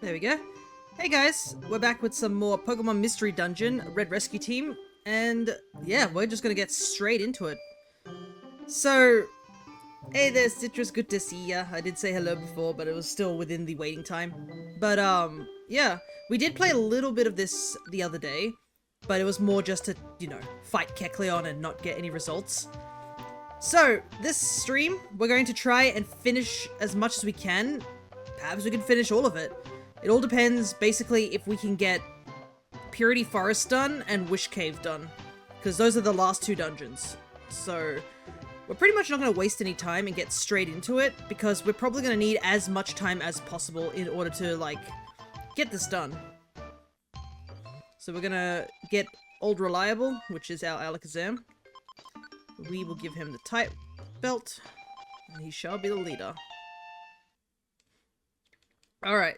There we go. Hey guys, we're back with some more Pokemon Mystery Dungeon, Red Rescue Team, and yeah, we're just gonna get straight into it. So, hey there Citrus, good to see ya. I did say hello before, but it was still within the waiting time. But yeah, we did play a little bit of this the other day, but it was more just to, you know, fight Kecleon and not get any results. So, this stream, we're going to try and finish as much as we can. Perhaps we can finish all of it. It all depends, basically, if we can get Purity Forest done and Wish Cave done. Because those are the last two dungeons. So, we're pretty much not going to waste any time and get straight into it, because we're probably going to need as much time as possible in order to, like, get this done. So we're going to get Old Reliable, which is our Alakazam. We will give him the type belt, and he shall be the leader. Alright.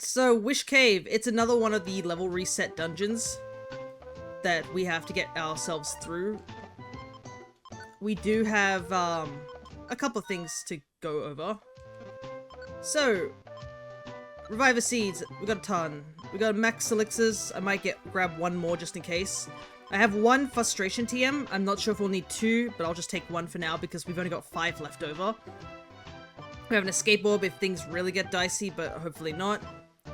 So, Wish Cave, it's another one of the level reset dungeons that we have to get ourselves through. We do have a couple of things to go over. So, Reviver Seeds, we got a ton. We got Max Elixirs, I might grab one more just in case. I have one Frustration TM, I'm not sure if we'll need two, but I'll just take one for now because we've only got 5 left over. We have an Escape Orb if things really get dicey, but hopefully not.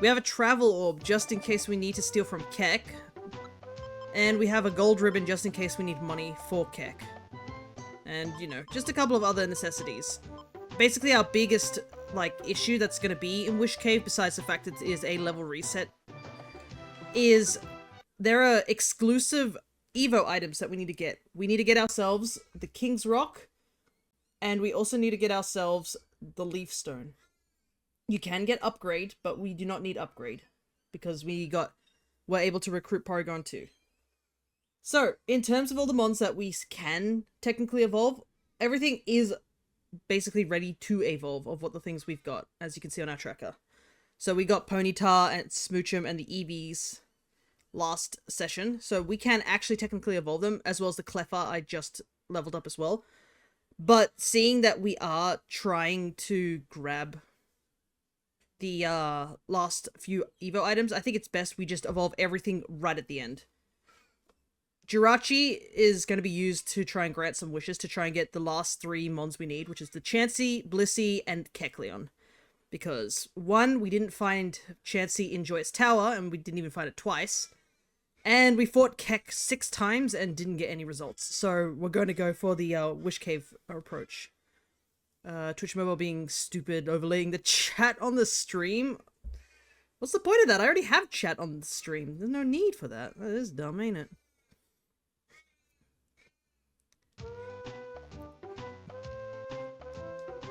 We have a Travel Orb just in case we need to steal from Keck. And we have a Gold Ribbon just in case we need money for Keck. And, you know, just a couple of other necessities. Basically our biggest, like, issue that's going to be in Wish Cave, besides the fact that it is a level reset, is there are exclusive Evo items that we need to get. We need to get ourselves the King's Rock, and we also need to get ourselves the Leaf Stone. You can get Upgrade, but we do not need Upgrade, because we're able to recruit Porygon 2. So, in terms of all the mons that we can technically evolve, everything is basically ready to evolve of what the things we've got, as you can see on our tracker. So we got Ponyta and Smoochum and the Eevees last session, so we can actually technically evolve them, as well as the Cleffa I just leveled up as well. But seeing that we are trying to grab the last few Evo items, I think it's best we just evolve everything right at the end. Jirachi is going to be used to try and grant some wishes to try and get the last 3 mons we need, which is the Chansey, Blissey, and Kecleon. Because, 1, we didn't find Chansey in Joyous Tower, and we didn't even find it twice. And we fought Keck 6 times and didn't get any results. So we're going to go for the Wish Cave approach. Twitch Mobile being stupid, overlaying the chat on the stream. What's the point of that? I already have chat on the stream. There's no need for that. That is dumb, ain't it?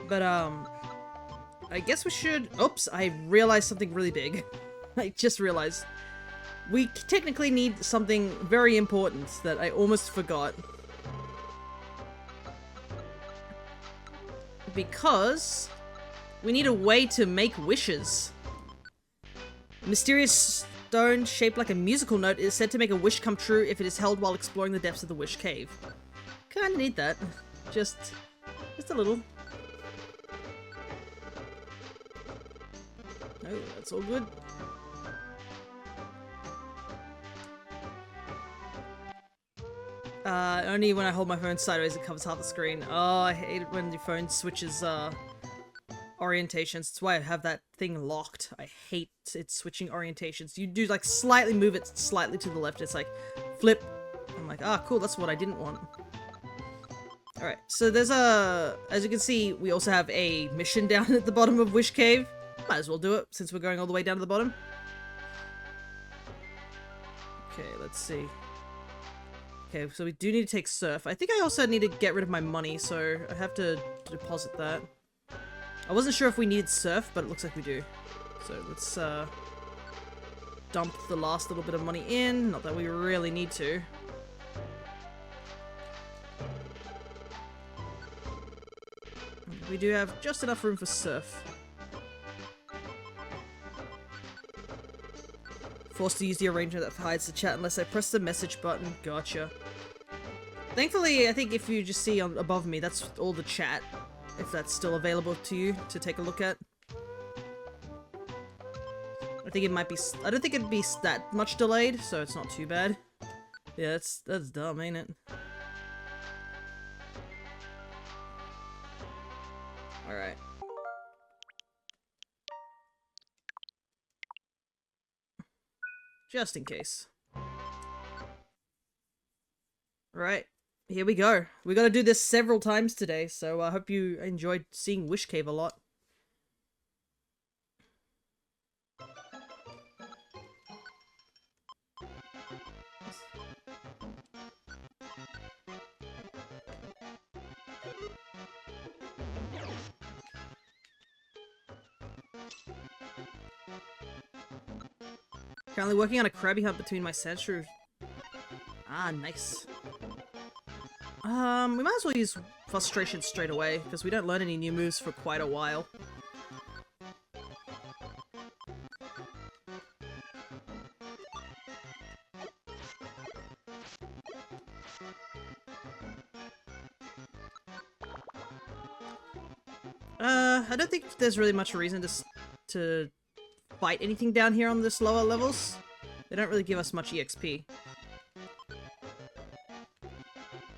But, I guess we should... Oops, I realized something really big. I just realized. We technically need something very important that I almost forgot. Because we need a way to make wishes. A mysterious stone shaped like a musical note is said to make a wish come true if it is held while exploring the depths of the Wish Cave. Kinda need that. Just a little. No, that's all good. Only when I hold my phone sideways it covers half the screen. Oh, I hate it when your phone switches, orientations. That's why I have that thing locked. I hate it switching orientations. You do, like, slightly move it slightly to the left. It's like, flip, I'm like, ah, cool, that's what I didn't want. Alright, so there's a... As you can see, we also have a mission down at the bottom of Wish Cave. Might as well do it, since we're going all the way down to the bottom. Okay, let's see. Okay, so we do need to take Surf. I think I also need to get rid of my money, so I have to deposit that. I wasn't sure if we needed Surf, but it looks like we do. So let's dump the last little bit of money in. Not that we really need to. We do have just enough room for Surf. Forced to use the arrangement that hides the chat unless I press the message button. Gotcha. Thankfully, I think if you just see on above me, that's all the chat. If that's still available to you to take a look at. I think it might be... I don't think it'd be that much delayed, so it's not too bad. Yeah, that's dumb, ain't it? Alright. Just in case. Right, here we go. We gotta do this several times today, so I hope you enjoyed seeing Wish Cave a lot. Currently working on a Krabby Hunt between my Sandshrew. Ah, nice. We might as well use Frustration straight away, because we don't learn any new moves for quite a while. I don't think there's really much reason to fight anything down here on this lower levels. They don't really give us much EXP.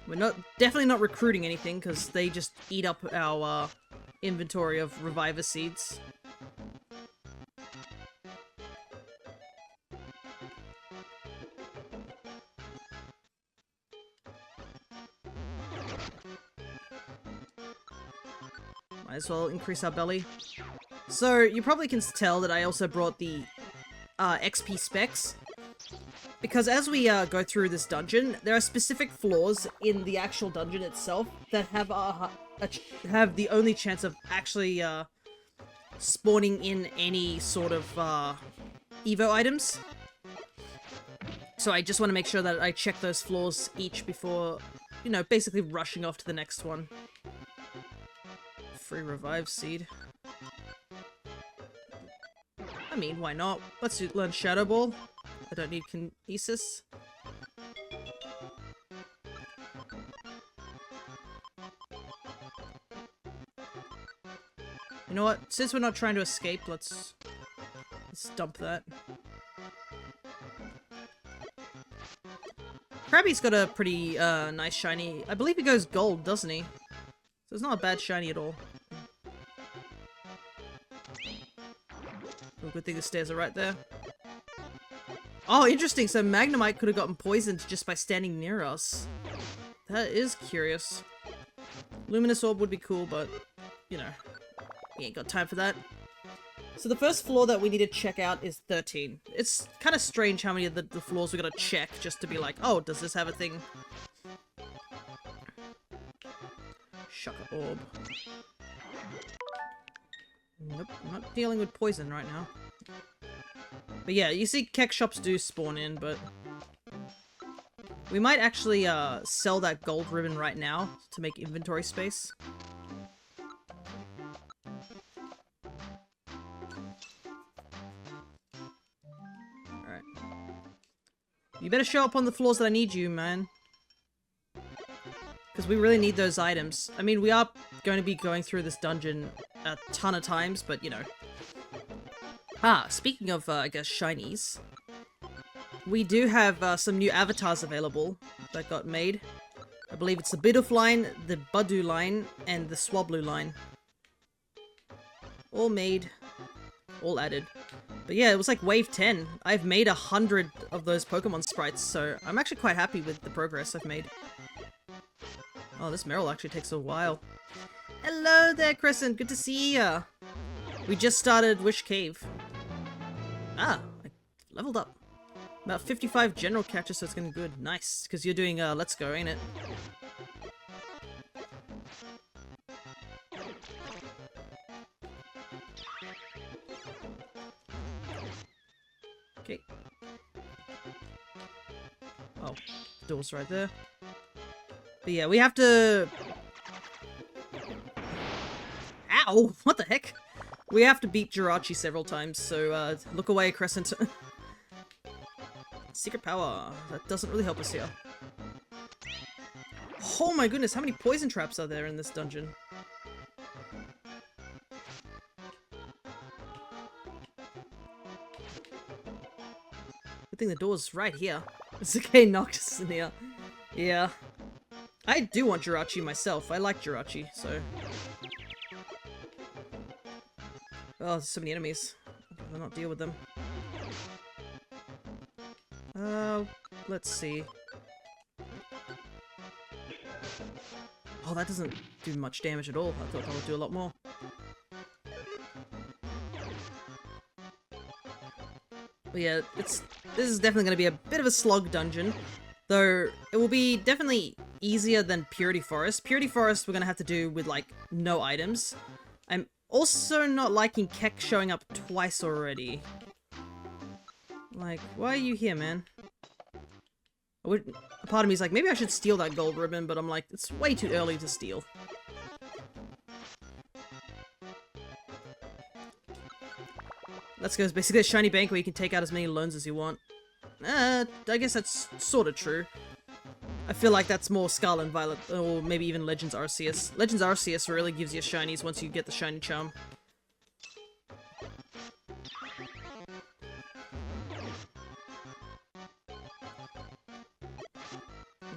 We're definitely not recruiting anything, because they just eat up our inventory of Reviver Seeds. Might as well increase our belly. So, you probably can tell that I also brought the XP specs. Because as we go through this dungeon, there are specific floors in the actual dungeon itself that have the only chance of actually spawning in any sort of Evo items. So I just want to make sure that I check those floors each before, you know, basically rushing off to the next one. Free Revive Seed. I mean, why not? Let's learn Shadow Ball. I don't need Kinesis. You know what? Since we're not trying to escape, let's dump that. Krabby's got a pretty nice shiny. I believe he goes gold, doesn't he? So it's not a bad shiny at all. Oh, good thing the stairs are right there. Oh, interesting. So Magnemite could have gotten poisoned just by standing near us. That is curious. Luminous Orb would be cool, but, you know, we ain't got time for that. So the first floor that we need to check out is 13. It's kind of strange how many of the floors we gotta check just to be like, oh, does this have a thing? Shocker Orb. Nope, I'm not dealing with poison right now. But yeah, you see Keck shops do spawn in, but we might actually sell that gold ribbon right now to make inventory space. Alright. You better show up on the floors that I need you, man. Because we really need those items. I mean, we are going to be going through this dungeon a ton of times, but, you know. Ah, speaking of, I guess, shinies. We do have some new avatars available that got made. I believe it's the Bidoof line, the Budu line, and the Swablu line. All made. All added. But yeah, it was like wave 10. I've made 100 of those Pokemon sprites, so I'm actually quite happy with the progress I've made. Oh, this Meryl actually takes a while. Hello there, Crescent. Good to see ya. We just started Wish Cave. Ah, I leveled up. About 55 general catches, so it's getting good. Nice, because you're doing Let's Go, ain't it? Okay. Oh, door's right there. But yeah, we have to... Ow! What the heck? We have to beat Jirachi several times, so look away, Crescent. Secret power. That doesn't really help us here. Oh my goodness, how many poison traps are there in this dungeon? Good thing the door's right here. It's okay, Noctis in here. Yeah. I do want Jirachi myself. I like Jirachi, so... Oh, there's so many enemies. I'll not deal with them. Let's see. Oh, that doesn't do much damage at all. I thought that would do a lot more. But yeah, this is definitely going to be a bit of a slog dungeon. Though, it will be definitely easier than Purity Forest. Purity Forest we're going to have to do with, like, no items. I'm also not liking Keck showing up twice already. Like, why are you here, man? A part of me is like, maybe I should steal that gold ribbon, but I'm like, it's way too early to steal. Let's Go is basically a shiny bank where you can take out as many loans as you want. I guess that's sort of true. I feel like that's more Scarlet and Violet, or maybe even Legends Arceus. Legends Arceus really gives you shinies once you get the shiny charm.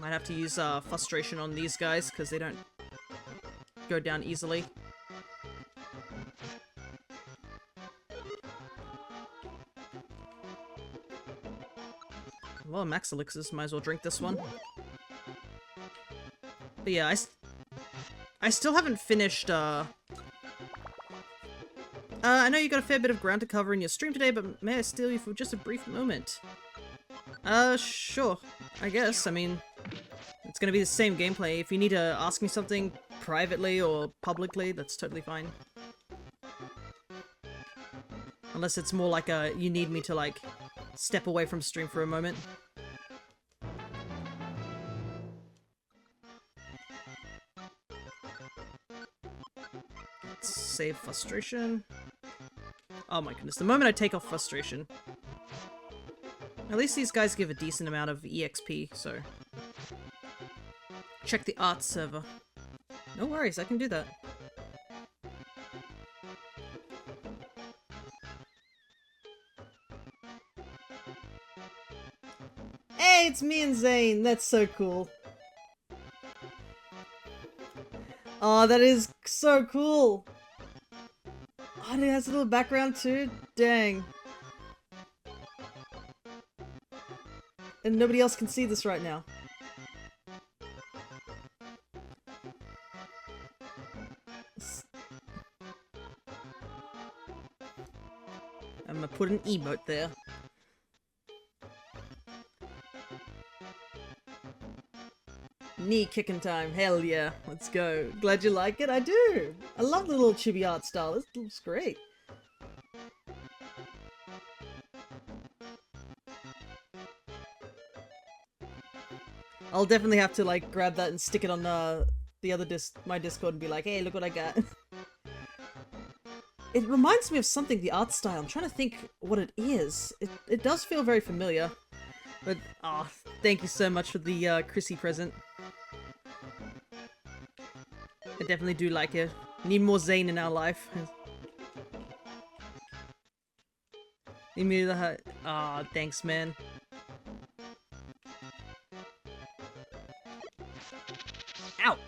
Might have to use frustration on these guys because they don't go down easily. Well, max elixirs, might as well drink this one. But yeah, I still haven't finished, I know you got a fair bit of ground to cover in your stream today, but may I steal you for just a brief moment? Sure. I guess, I mean, it's gonna be the same gameplay. If you need to ask me something privately or publicly, that's totally fine. Unless it's more like you need me to, like, step away from stream for a moment. Let's save frustration. Oh my goodness, the moment I take off frustration. At least these guys give a decent amount of EXP, so... Check the art server. No worries, I can do that. Hey, it's me and Zane! That's so cool. Oh, that is so cool! Oh, it has a little background too? Dang. And nobody else can see this right now. I'm gonna put an emote there. Knee kicking time, hell yeah, let's go. Glad you like it, I do! I love the little chibi art style, this looks great. I'll definitely have to, like, grab that and stick it on the other my Discord and be like, hey, look what I got. It reminds me of something, the art style. I'm trying to think what it is. It does feel very familiar. But, oh, thank you so much for the Chrissy present. I definitely do like it. Need more Zane in our life. Need me the ah, thanks, man. Ow!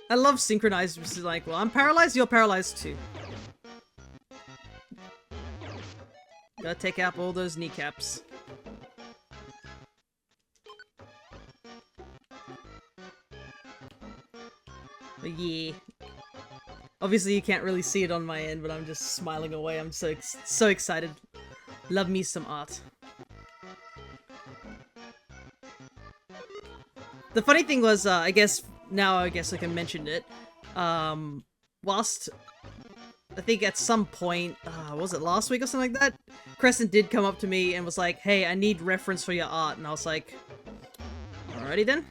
I love synchronized, which is like, well, I'm paralyzed, you're paralyzed too. Gotta take out all those kneecaps. But yeah. Obviously you can't really see it on my end, but I'm just smiling away. I'm so excited. Love me some art. The funny thing was, I guess I can mention it. Whilst I think at some point, was it last week or something like that? Crescent did come up to me and was like, "Hey, I need reference for your art," and I was like, "Alrighty then."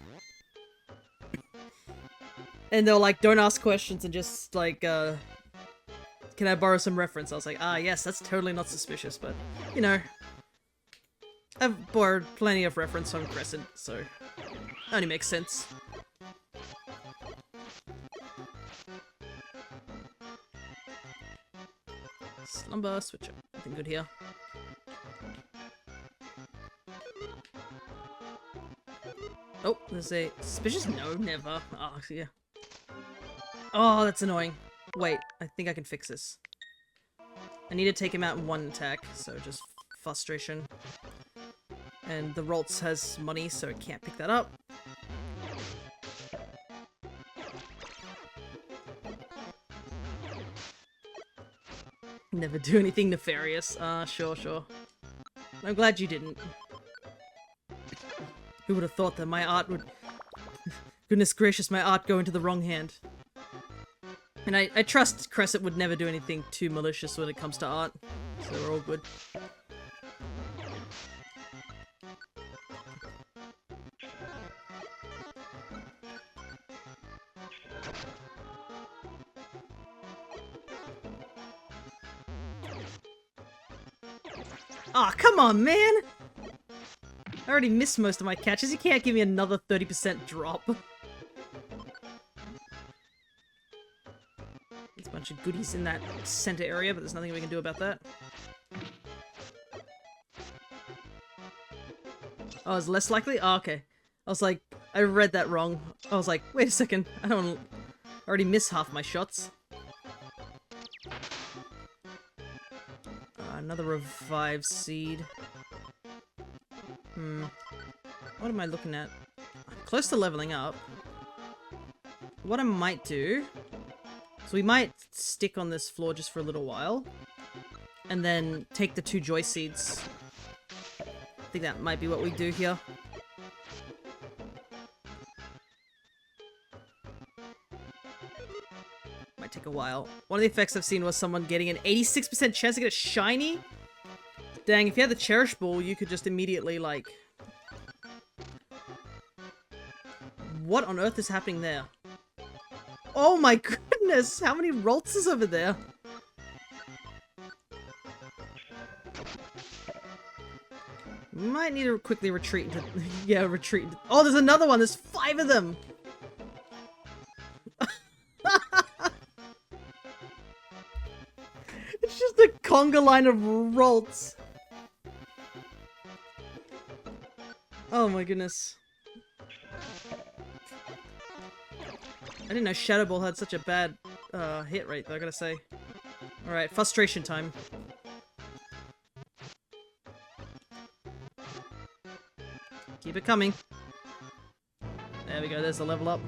And they were like, "Don't ask questions and just like, can I borrow some reference?" I was like, yes, that's totally not suspicious, but you know, I've borrowed plenty of reference from Crescent, so only makes sense. Slumber, switch up. Nothing good here. Oh, there's a suspicious? No, never. Oh, yeah. Oh, that's annoying. Wait, I think I can fix this. I need to take him out in one attack, so just frustration. And the Roltz has money, so it can't pick that up. Never do anything nefarious. Sure. I'm glad you didn't. Who would have thought that my art would... Goodness gracious, my art go into the wrong hand. And I trust Crescent would never do anything too malicious when it comes to art. So we're all good. Aw, oh, come on, man! I already missed most of my catches. You can't give me another 30% drop. There's a bunch of goodies in that center area, but there's nothing we can do about that. Oh, it's less likely? Oh, okay. I was like, I read that wrong. I was like, wait a second. I don't already miss half my shots. Another revive seed. What am I looking at? Close to leveling up. What I might do... So we might stick on this floor just for a little while. And then take the 2 joy seeds. I think that might be what we do here. Might take a while. One of the effects I've seen was someone getting an 86% chance to get a shiny. Dang, if you had the Cherish Ball, you could just immediately, like... What on earth is happening there? Oh my goodness! How many Roltz is over there? Might need to quickly retreat into... yeah, retreat. Oh, there's another one! There's 5 of them! It's just a conga line of Roltz. Oh my goodness. I didn't know Shadow Ball had such a bad hit rate, though, I gotta say. Alright, frustration time. Keep it coming. There we go, there's the level up.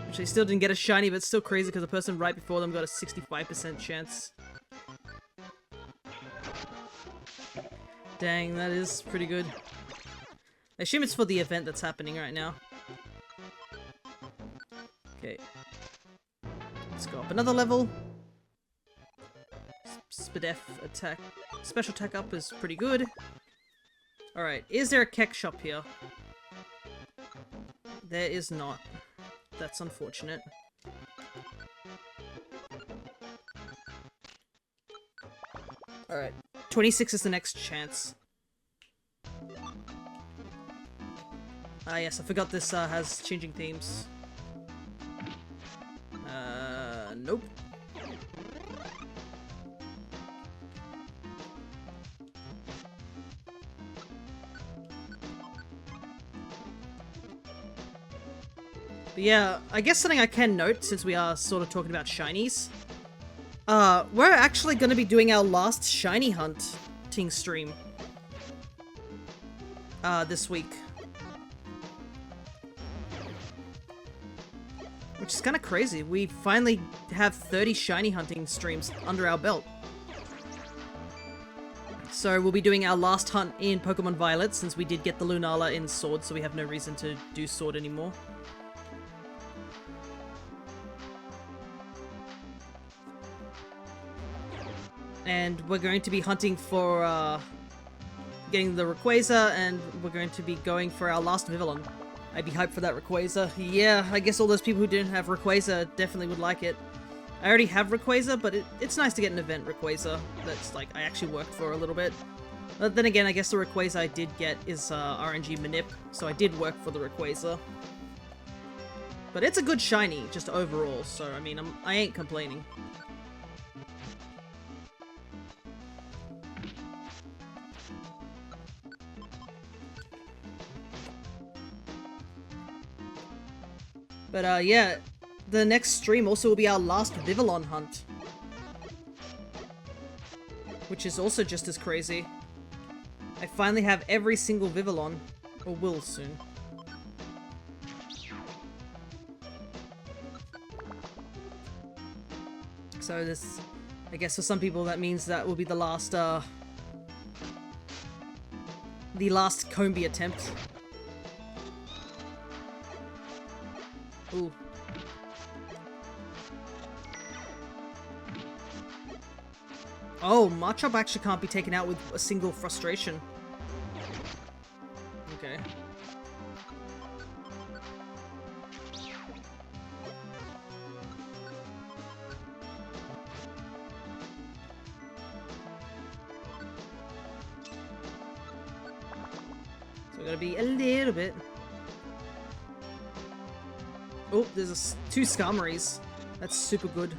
Actually, still didn't get a shiny, but it's still crazy because the person right before them got a 65% chance. Dang, that is pretty good. I assume it's for the event that's happening right now. Okay. Let's go up another level. Spadef attack. Special attack up is pretty good. Alright, is there a Keck shop here? There is not. That's unfortunate. Alright. 26 is the next chance. Ah yes, I forgot this has changing themes. Nope. But yeah, I guess something I can note, since we are sort of talking about shinies. We're actually going to be doing our last shiny hunting stream. This week. Which is kind of crazy. We finally have 30 shiny hunting streams under our belt. So we'll be doing our last hunt in Pokemon Violet, since we did get the Lunala in Sword, so we have no reason to do Sword anymore. And we're going to be hunting for, getting the Rayquaza, and we're going to be going for our last Vivillon. I'd be hyped for that Rayquaza. Yeah, I guess all those people who didn't have Rayquaza definitely would like it. I already have Rayquaza, but it's nice to get an event Rayquaza that's, like, I actually worked for a little bit. But then again, I guess the Rayquaza I did get is RNG Manip, so I did work for the Rayquaza. But it's a good shiny, just overall, so, I mean, I ain't complaining. But, yeah, the next stream also will be our last Vivillon hunt. Which is also just as crazy. I finally have every single Vivillon, or will soon. So this, I guess for some people that means that will be the last Combi attempt. Ooh. Oh, Machop actually can't be taken out with a single frustration. Okay. So we gotta be a little bit. Oh, there's two Skarmories. That's super good.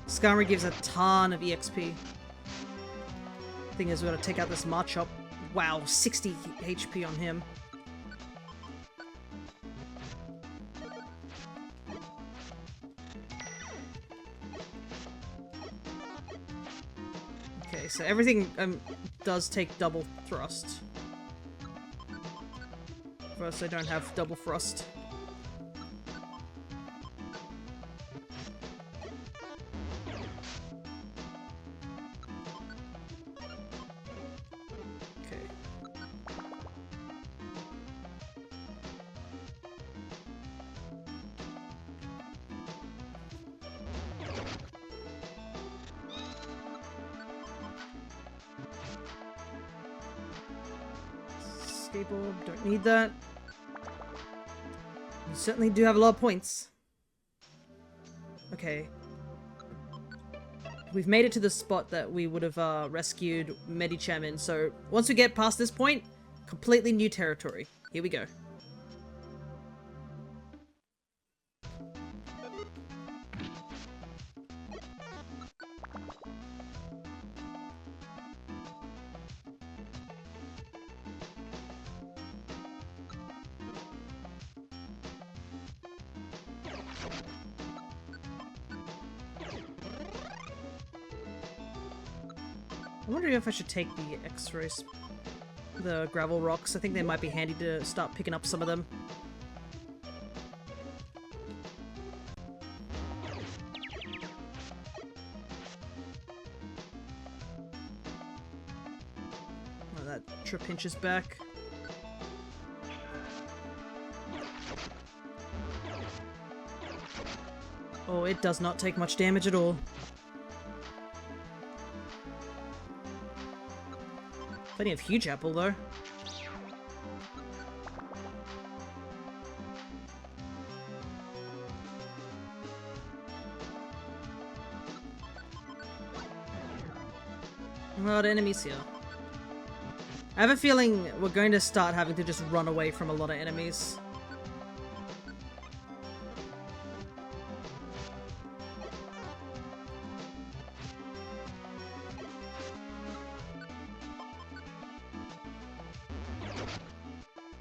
Skarmory gives a ton of EXP. Thing is, we gotta take out this Machop. Wow, 60 HP on him. Okay, so everything does take double thrust. First, I don't have double thrust. Skateboard, don't need that. You certainly do have a lot of points. Okay. We've made it to the spot that we would have rescued Medicham in, so once we get past this point, completely new territory. Here we go. I wonder if I should take the X-rays, the gravel rocks. I think they might be handy to start picking up some of them. Oh, that Trapinch is back. Oh, it does not take much damage at all. Plenty of huge apple, though. A lot of enemies here. I have a feeling we're going to start having to just run away from a lot of enemies.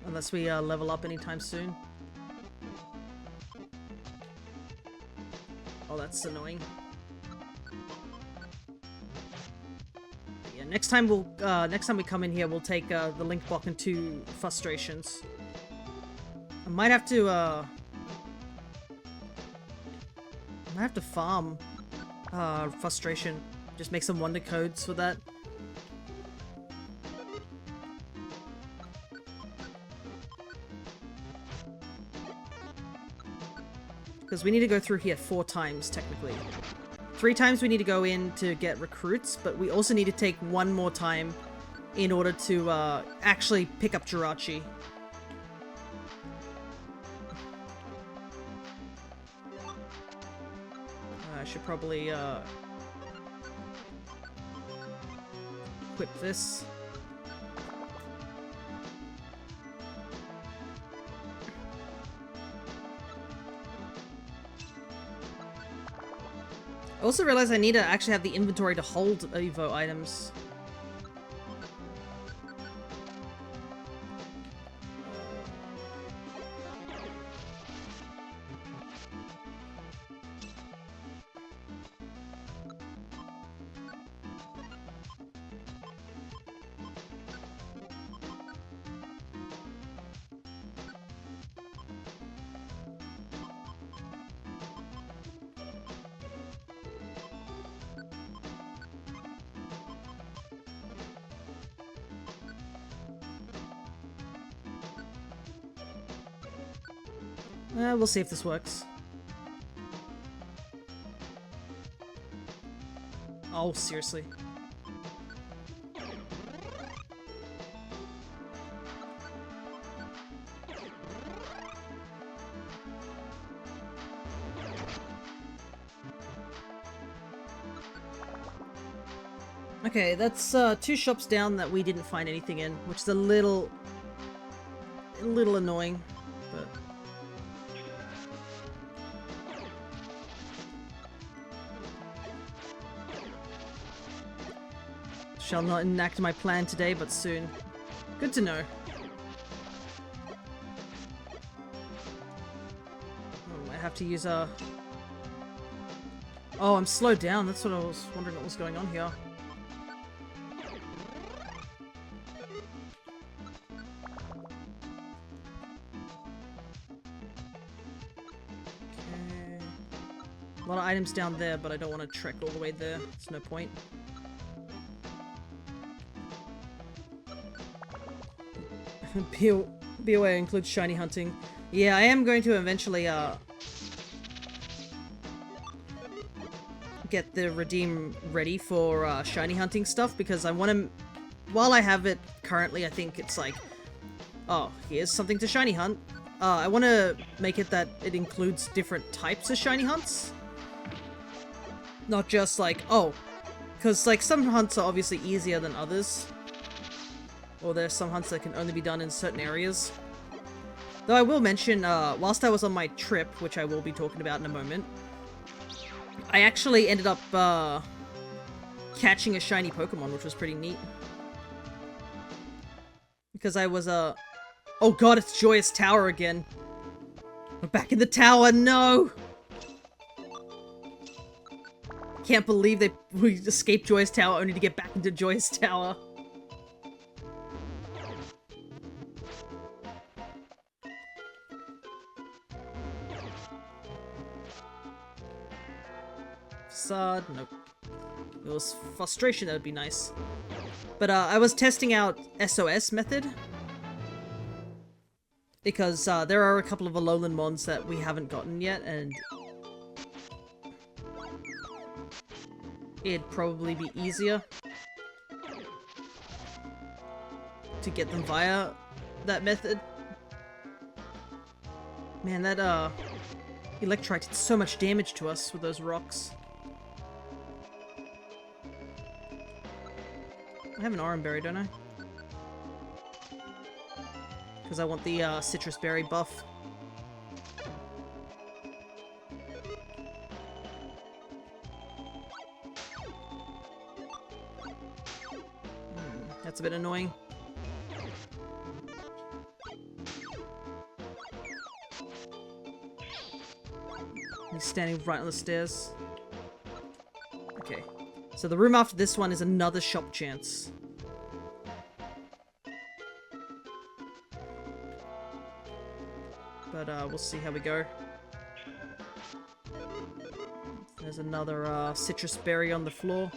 Unless we level up anytime soon. that's annoying. But yeah, next time we come in here, we'll take the link block and 2 frustrations. I might have to farm frustration. Just make some wonder codes for that. Because we need to go through here 4 times, technically. 3 times we need to go in to get recruits, but we also need to take 1 more time in order to actually pick up Jirachi. I should probably equip this. I also realized I need to actually have the inventory to hold Evo items. We'll see if this works. Oh, seriously. Okay, that's 2 shops down that we didn't find anything in, which is a little annoying, but shall not enact my plan today, but soon. Good to know. I have to use a... Oh, I'm slowed down. That's what I was wondering what was going on here. Okay. A lot of items down there, but I don't want to trek all the way there. There's no point. BOA includes shiny hunting. Yeah, I am going to eventually get the redeem ready for shiny hunting stuff, because I want to... While I have it currently, I think it's like, oh, here's something to shiny hunt. I want to make it that it includes different types of shiny hunts. Not just like, oh, because like some hunts are obviously easier than others. Or there's some hunts that can only be done in certain areas. Though I will mention, whilst I was on my trip, which I will be talking about in a moment, I actually ended up catching a shiny Pokemon, which was pretty neat. Because I was, oh god, it's Joyous Tower again. We're back in the tower, no! Can't believe we escaped Joyous Tower only to get back into Joyous Tower. Facade, nope. It was frustration, that would be nice. But I was testing out SOS method. Because there are a couple of Alolan mons that we haven't gotten yet, and it'd probably be easier to get them via that method. Man, that Electrite did so much damage to us with those rocks. I have an Oran Berry, don't I? Because I want the Citrus Berry buff. That's a bit annoying. He's standing right on the stairs. Okay. So the room after this one is another shop chance. But we'll see how we go. There's another citrus berry on the floor.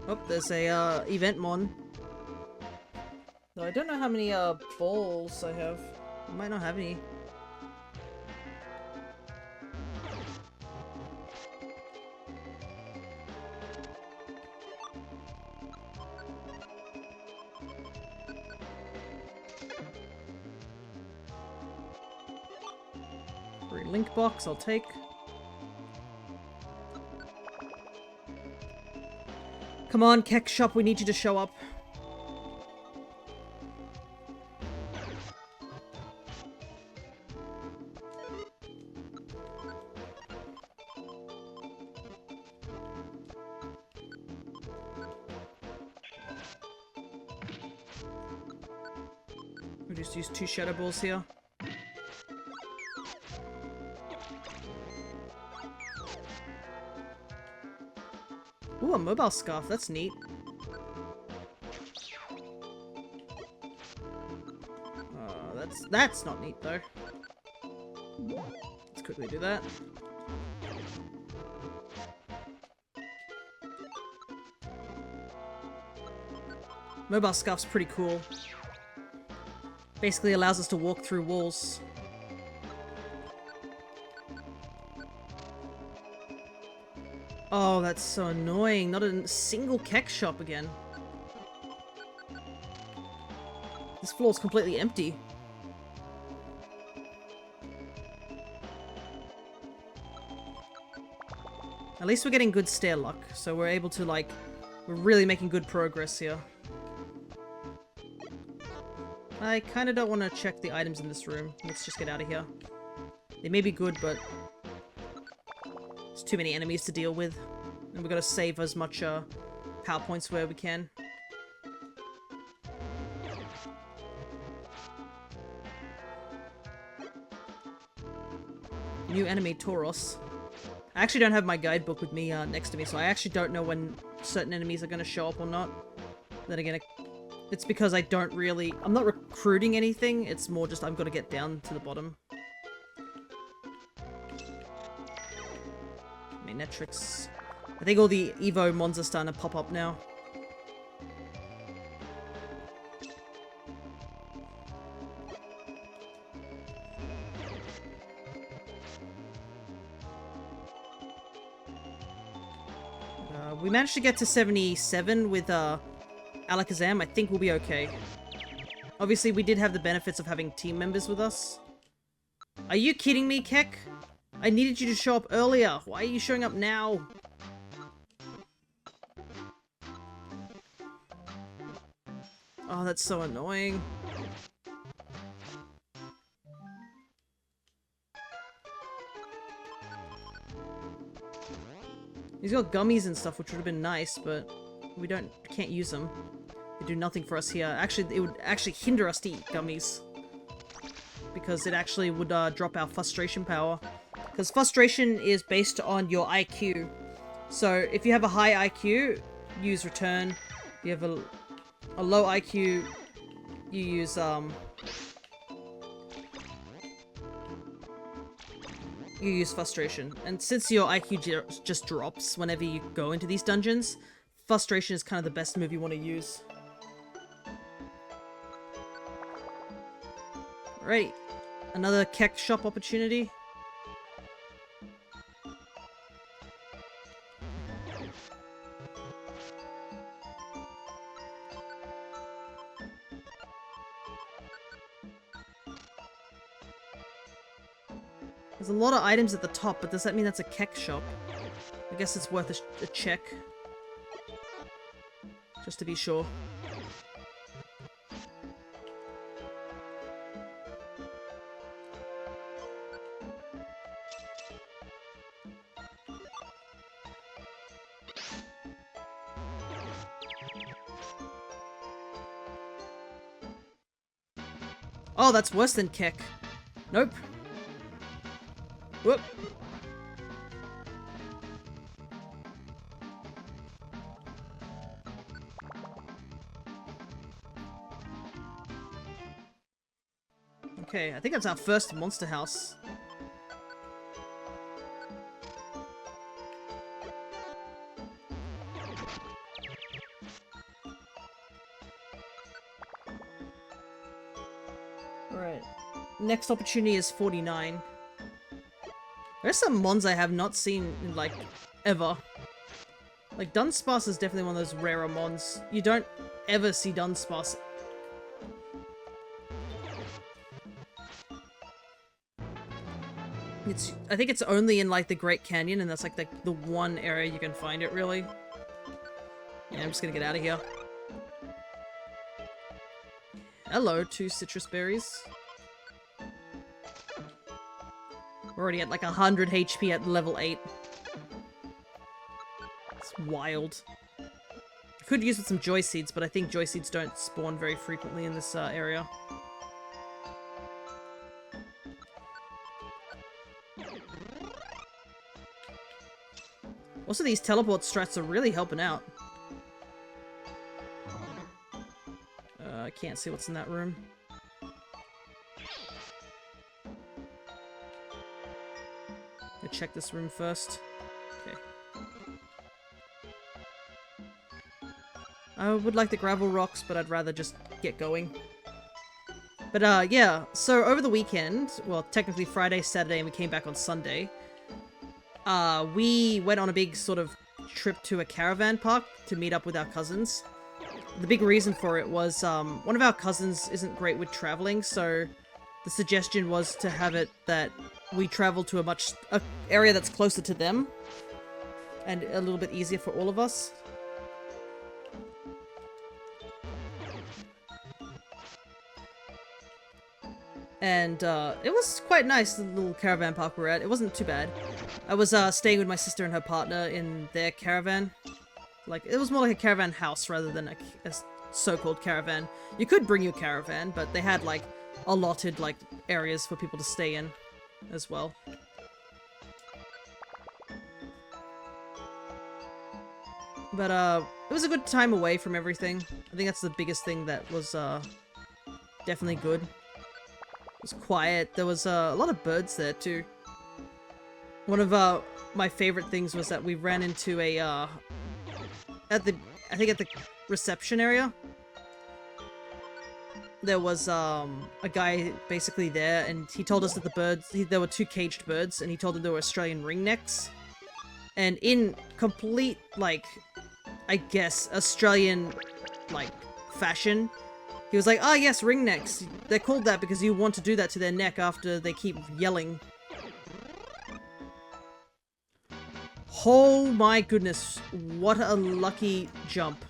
Oh, there's a event mon. Though I don't know how many balls I have. I might not have any. Free link box, I'll take. Come on, Keck Shop, we need you to show up. We'll just use 2 shadow balls here. Ooh, a mobile scarf, that's neat. That's not neat though. Let's quickly do that. Mobile scarf's pretty cool. Basically allows us to walk through walls. Oh, that's so annoying. Not a single Keck Shop again. This floor's completely empty. At least we're getting good stair luck, so we're able to, like, we're really making good progress here. I kind of don't want to check the items in this room. Let's just get out of here. They may be good, but there's too many enemies to deal with. And we've got to save as much power points where we can. New enemy, Tauros. I actually don't have my guidebook with me next to me, so I actually don't know when certain enemies are going to show up or not. Then again, it's because I don't really... I'm not recruiting anything, it's more just I've got to get down to the bottom. Manetrix. I think all the Evo mons are starting to pop up now. We managed to get to 77 with Alakazam. I think we'll be okay. Obviously, we did have the benefits of having team members with us. Are you kidding me, Keck? I needed you to show up earlier. Why are you showing up now? Oh, that's so annoying. He's got gummies and stuff, which would have been nice, but we can't use them. They do nothing for us here. Actually, it would actually hinder us to eat gummies. Because it actually would drop our frustration power. Because frustration is based on your IQ. So if you have a high IQ, use return. If you have a low IQ, you use frustration. And since your IQ just drops whenever you go into these dungeons, frustration is kind of the best move you want to use. Alright, another Keck Shop opportunity. There's a lot of items at the top, but does that mean that's a Keck Shop? I guess it's worth a check. Just to be sure. Oh, that's worse than Keck. Nope. Whoop. Okay, I think that's our first monster house. Alright. Next opportunity is 49. There's some mons I have not seen in, like, ever. Like, Dunsparce is definitely one of those rarer mons. You don't ever see Dunsparce. I think it's only in, like, the Great Canyon, and that's, like, the one area you can find it, really. Yeah, I'm just gonna get out of here. Hello, 2 citrus berries. We're already at, like, 100 HP at level 8. It's wild. I could use with some joy seeds, but I think joy seeds don't spawn very frequently in this area. Also, these teleport strats are really helping out. I can't see what's in that room. I'll check this room first. Okay. I would like the gravel rocks, but I'd rather just get going. But yeah, so over the weekend, well, technically Friday, Saturday, and we came back on Sunday, we went on a big sort of trip to a caravan park to meet up with our cousins. The big reason for it was one of our cousins isn't great with traveling, so the suggestion was to have it that we travel to a area that's closer to them and a little bit easier for all of us. And it was quite nice, the little caravan park we're at. It wasn't too bad. I was staying with my sister and her partner in their caravan. Like, it was more like a caravan house rather than a so-called caravan. You could bring your caravan, but they had, like, allotted, like, areas for people to stay in as well. But it was a good time away from everything. I think that's the biggest thing that was definitely good. It was quiet. There was a lot of birds there too. One of my favorite things was that we ran into a I think at the reception area, there was a guy basically there, and he told us that the birds, there were 2 caged birds, and he told them they were Australian ringnecks. And in complete, like, I guess, Australian, like, fashion, he was like, "Ah, yes, ringnecks. They're called that because you want to do that to their neck after they keep yelling." Oh my goodness, what a lucky jump.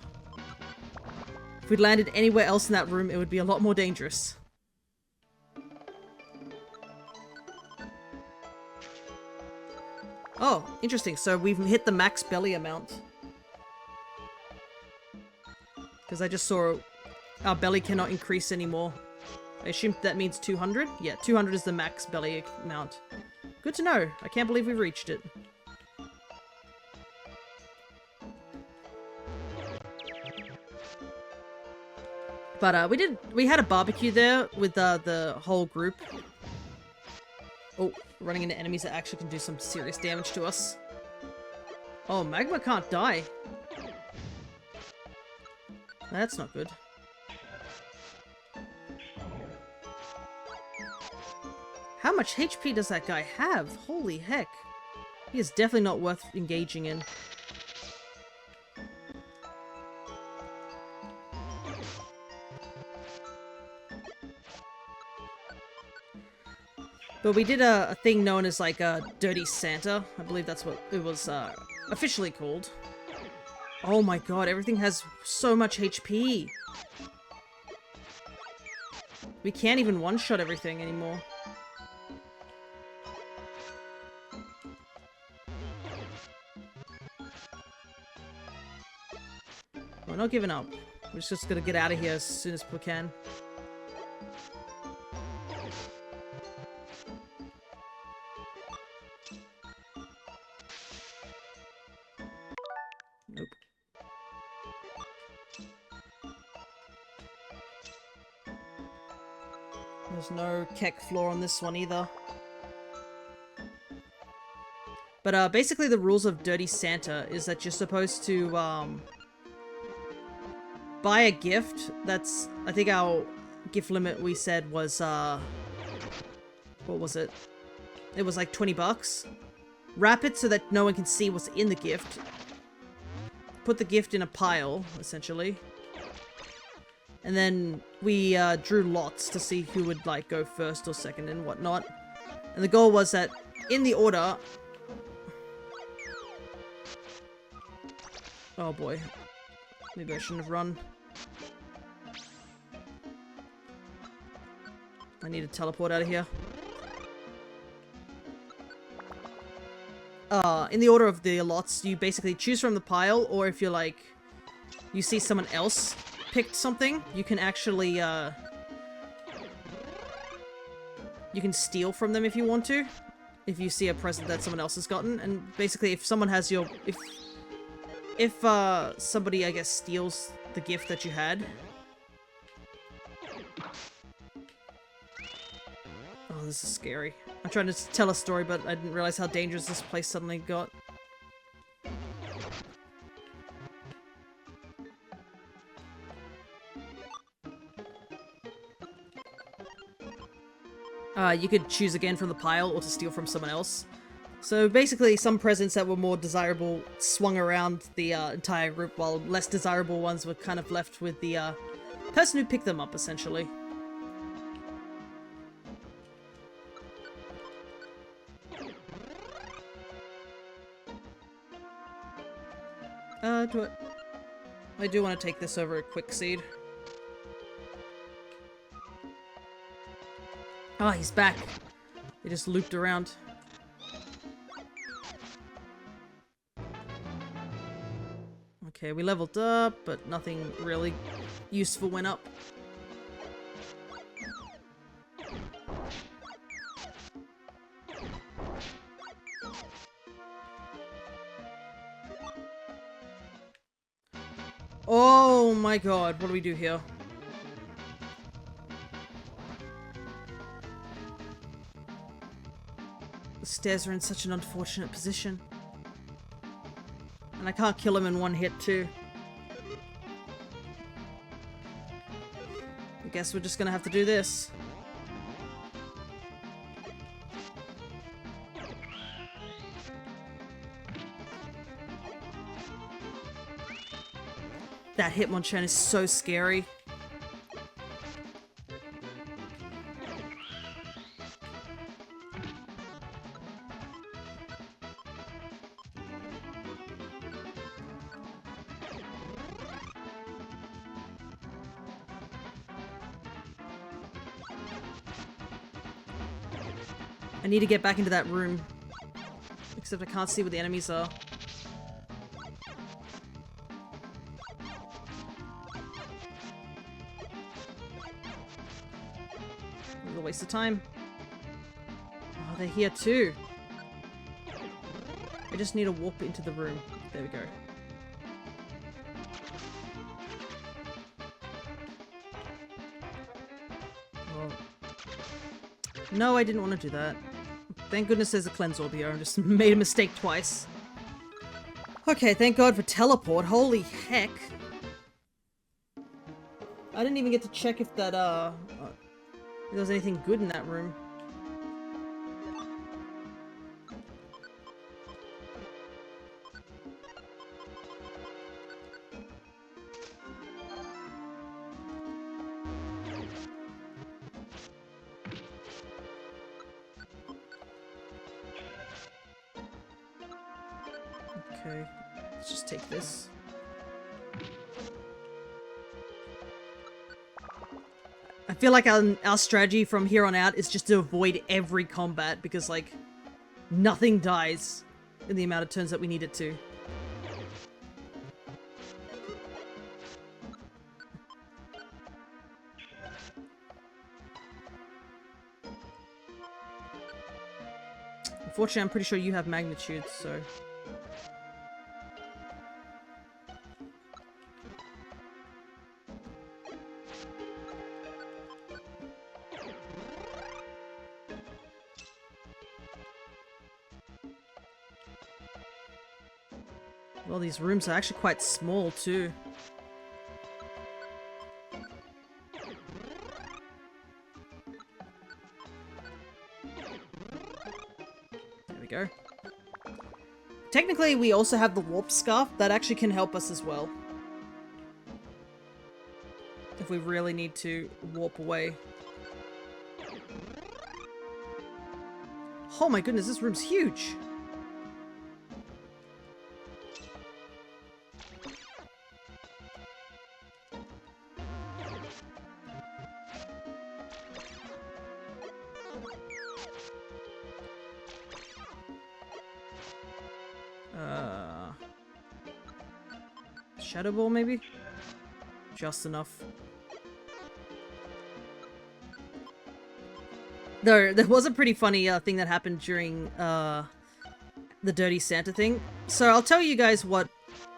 If we'd landed anywhere else in that room, it would be a lot more dangerous. Oh, interesting. So we've hit the max belly amount. Because I just saw our belly cannot increase anymore. I assume that means 200? Yeah, 200 is the max belly amount. Good to know. I can't believe we've reached it. But we had a barbecue there with the whole group. Oh, running into enemies that actually can do some serious damage to us. Oh, magma can't die. That's not good. How much HP does that guy have? Holy heck. He is definitely not worth engaging in. But we did a thing known as, like, a Dirty Santa. I believe that's what it was officially called. Oh my god, everything has so much HP. We can't even one-shot everything anymore. We're not giving up. We're just gonna get out of here as soon as we can. There's no Keck floor on this one either. But basically the rules of Dirty Santa is that you're supposed to buy a gift. That's, I think our gift limit we said was, what was it? It was like 20 bucks. Wrap it so that no one can see what's in the gift. Put the gift in a pile, essentially. And then we drew lots to see who would like go first or second and whatnot. And the goal was that in the order... Oh boy. Maybe I shouldn't have run. I need to teleport out of here. In the order of the lots, you basically choose from the pile, or if you're like, you see someone else picked something, you can actually, you can steal from them if you want to. If you see a present that someone else has gotten, and basically if someone has your, if somebody, I guess, steals the gift that you had. Oh, this is scary. I'm trying to tell a story, but I didn't realize how dangerous this place suddenly got. You could choose again from the pile or to steal from someone else. So basically, some presents that were more desirable swung around the entire group, while less desirable ones were kind of left with the person who picked them up, essentially. I do want to take this over a quick seed. Oh, he's back. He just looped around. Okay, we leveled up, but nothing really useful went up. Oh my god, what do we do here? The stairs are in such an unfortunate position. And I can't kill him in one hit, too. I guess we're just gonna have to do this. That Hitmonchan is so scary. I need to get back into that room. Except I can't see where the enemies are. A waste of time. Oh, they're here too. I just need to warp into the room. There we go. Oh. No, I didn't want to do that. Thank goodness there's a cleanse orb here. I just made a mistake twice. Okay, thank God for teleport. Holy heck. I didn't even get to check if that, if there was anything good in that room. Okay, let's just take this. I feel like our strategy from here on out is just to avoid every combat, because, like, nothing dies in the amount of turns that we need it to. Unfortunately, I'm pretty sure you have magnitude, so... Well, these rooms are actually quite small too. There we go. Technically, we also have the warp scarf. That actually can help us as well. If we really need to warp away. Oh my goodness, this room's huge! Shadow ball, maybe? Just enough. There was a pretty funny thing that happened during the Dirty Santa thing. So I'll tell you guys what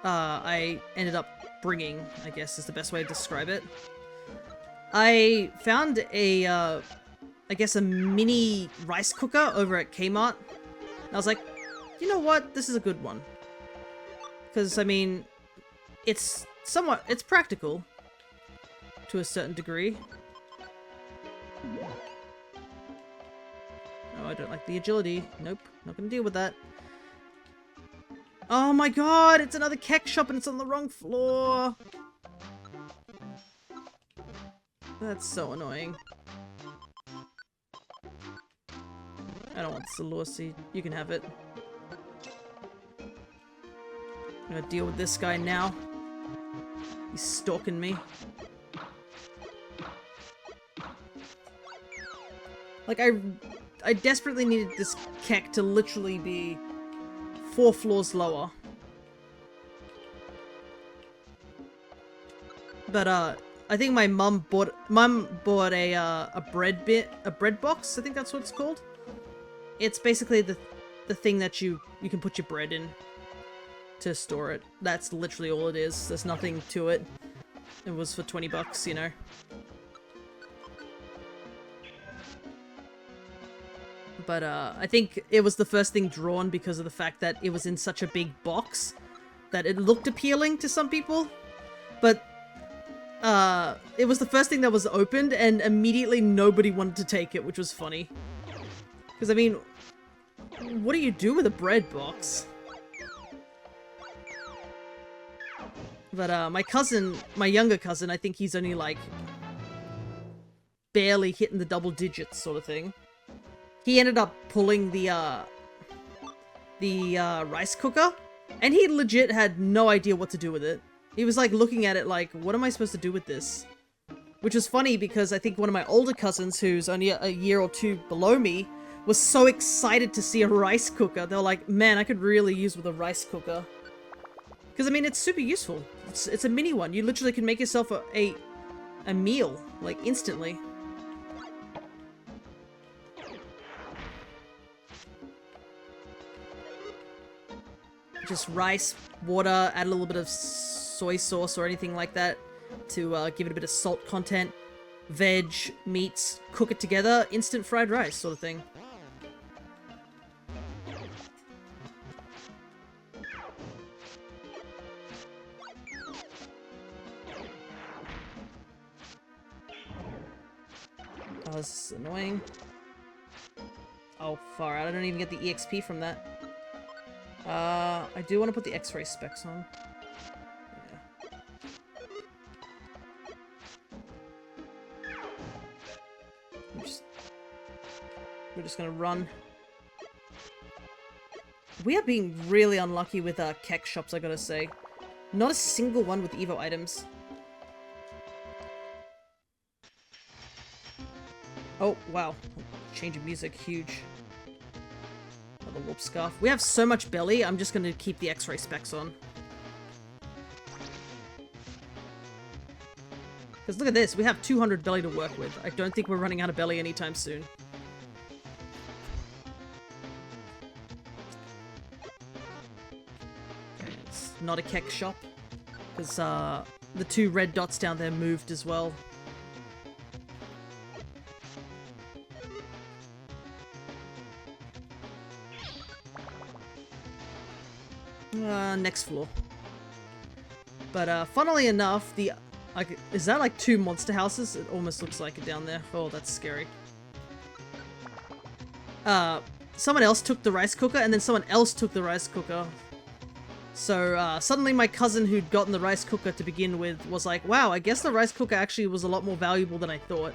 I ended up bringing, I guess is the best way to describe it. I found a, I guess a mini rice cooker over at Kmart. And I was like, you know what? This is a good one. Because, I mean, it's practical to a certain degree. Oh, I don't like the agility. Nope, not gonna deal with that. Oh my god, it's another kek shop and it's on the wrong floor. That's so annoying. I don't want the Salua seed. You can have it. I'm gonna deal with this guy now. He's stalking me. Like, I desperately needed this kek to literally be 4 floors lower. But, I think my mum bought a bread box, I think that's what it's called. It's basically the thing that you can put your bread in to store it. That's literally all it is. There's nothing to it. It was for 20 bucks, you know. But I think it was the first thing drawn because of the fact that it was in such a big box that it looked appealing to some people. But it was the first thing that was opened and immediately nobody wanted to take it, which was funny. Because, I mean, what do you do with a bread box? But my younger cousin, I think he's only like barely hitting the double digits sort of thing. He ended up pulling the rice cooker, and he legit had no idea what to do with it. He was like looking at it like, what am I supposed to do with this? Which was funny because I think one of my older cousins, who's only a year or two below me, was so excited to see a rice cooker. They were like, man, I could really use with a rice cooker. Because, I mean, it's super useful. It's a mini one. You literally can make yourself a meal, like, instantly. Just rice, water, add a little bit of soy sauce or anything like that to give it a bit of salt content. Veg, meats, cook it together, instant fried rice sort of thing. Oh, this is annoying. Oh, far out. I don't even get the EXP from that. I do want to put the X-ray specs on. Yeah. We're just gonna run. We are being really unlucky with kek shops, I gotta say. Not a single one with Evo items. Oh, wow. Change of music, huge. Another warp scarf. We have so much belly, I'm just gonna keep the X-ray specs on. Because look at this, we have 200 belly to work with. I don't think we're running out of belly anytime soon. It's not a kek shop. Because the 2 red dots down there moved as well. Next floor. But, funnily enough, like, is that like 2 monster houses? It almost looks like it down there. Oh, that's scary. Someone else took the rice cooker, and then someone else took the rice cooker. So, suddenly my cousin who'd gotten the rice cooker to begin with was like, wow, I guess the rice cooker actually was a lot more valuable than I thought.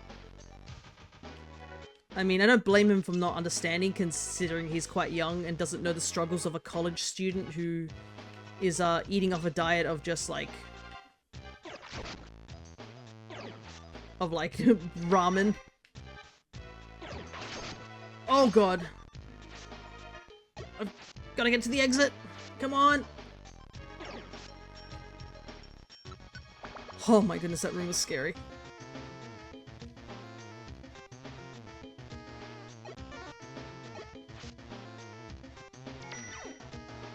I mean, I don't blame him for not understanding, considering he's quite young and doesn't know the struggles of a college student who is, eating off a diet of just, like... of, like, ramen. Oh, God. I've gotta get to the exit. Come on. Oh my goodness, that room was scary.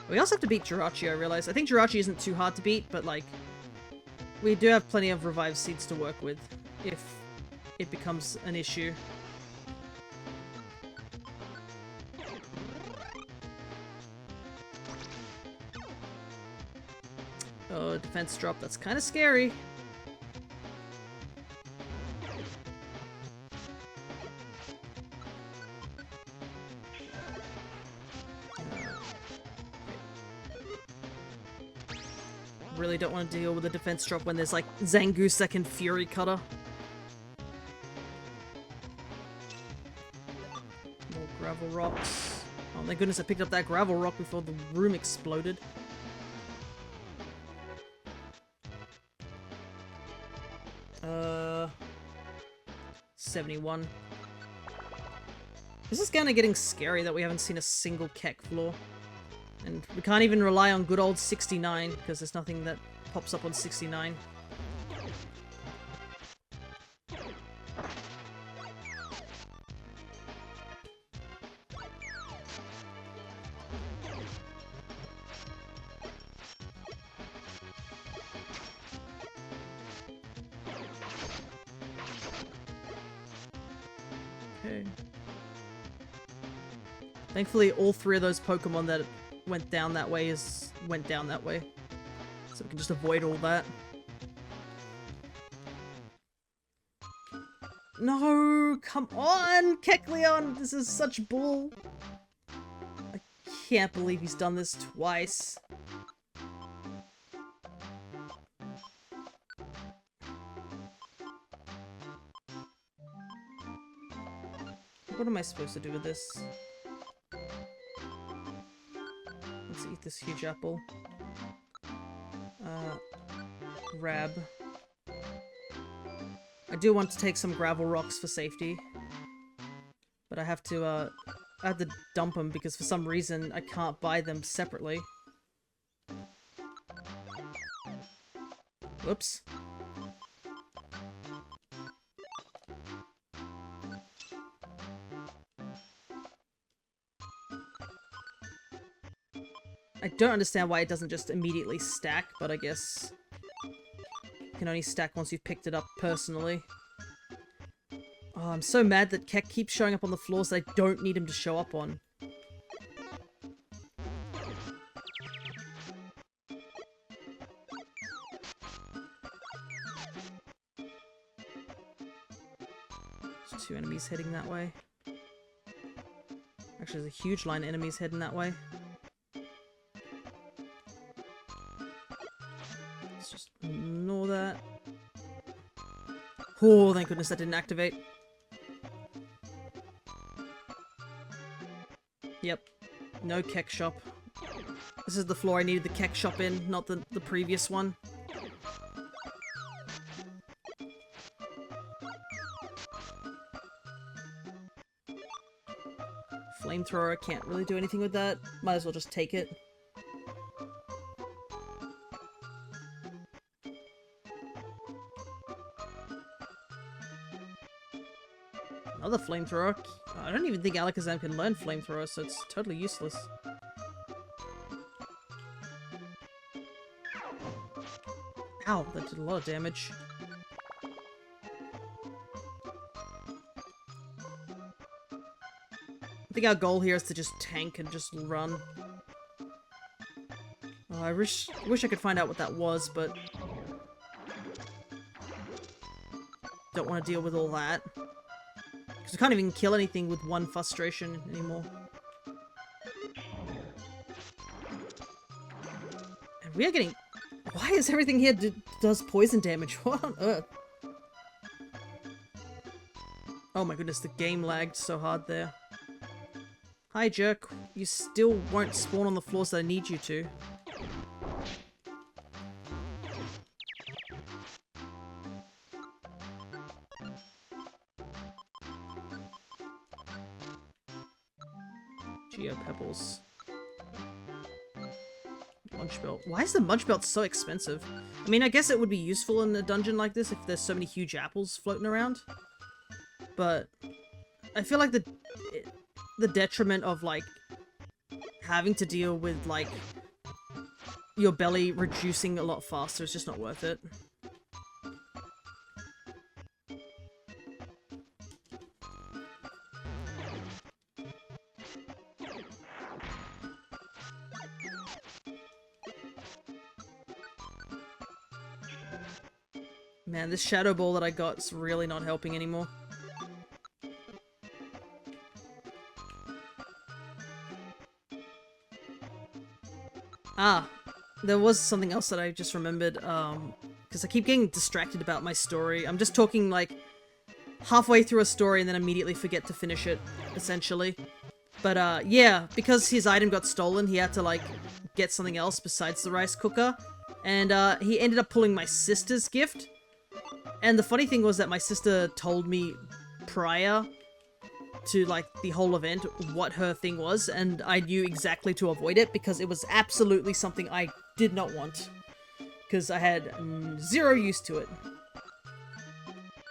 We also have to beat Jirachi, I realize. I think Jirachi isn't too hard to beat, but, like, we do have plenty of revived seeds to work with if it becomes an issue. Oh, defense drop. That's kind of scary. Really don't want to deal with a defense drop when there's like Zangoose and Fury Cutter. More gravel rocks. Oh my goodness, I picked up that gravel rock before the room exploded. Uh, 71. This is kind of getting scary that we haven't seen a single Keck floor. And we can't even rely on good old 69, because there's nothing that pops up on 69. Okay. Thankfully, all 3 of those Pokemon that went down that way went down that way. So we can just avoid all that. No! Come on, Kecleon! This is such bull! I can't believe he's done this twice. What am I supposed to do with this? Let's eat this huge apple. Grab. I do want to take some gravel rocks for safety. But I have to dump them because for some reason I can't buy them separately. Whoops. I don't understand why it doesn't just immediately stack, but I guess it can only stack once you've picked it up personally. Oh, I'm so mad that Keck keeps showing up on the floors that I don't need him to show up on. There's 2 enemies heading that way. Actually, there's a huge line of enemies heading that way. Let's just ignore that. Oh, thank goodness that didn't activate. Yep. No Keck shop. This is the floor I needed the Keck shop in, not the previous one. Flamethrower, can't really do anything with that. Might as well just take it. Another flamethrower. I don't even think Alakazam can learn flamethrower, so it's totally useless. Ow, that did a lot of damage. I think our goal here is to just tank and just run. Oh, I wish I could find out what that was, but don't want to deal with all that. Because we can't even kill anything with one frustration anymore. And we are getting... Why is everything here does poison damage? What on earth? Oh my goodness, the game lagged so hard there. Hi, jerk. You still won't spawn on the floors that I need you to. Geo Pebbles. Munch Belt. Why is the Munch Belt so expensive? I mean, I guess it would be useful in a dungeon like this if there's so many huge apples floating around. But I feel like the detriment of, like, having to deal with, like, your belly reducing a lot faster is just not worth it. Man, this shadow ball that I got is really not helping anymore. Ah, there was something else that I just remembered, because I keep getting distracted about my story. I'm just talking, like, halfway through a story and then immediately forget to finish it, essentially. But, yeah, because his item got stolen, he had to, like, get something else besides the rice cooker. And, he ended up pulling my sister's gift. And the funny thing was that my sister told me prior to, like, the whole event what her thing was, and I knew exactly to avoid it because it was absolutely something I did not want. Because I had zero use to it.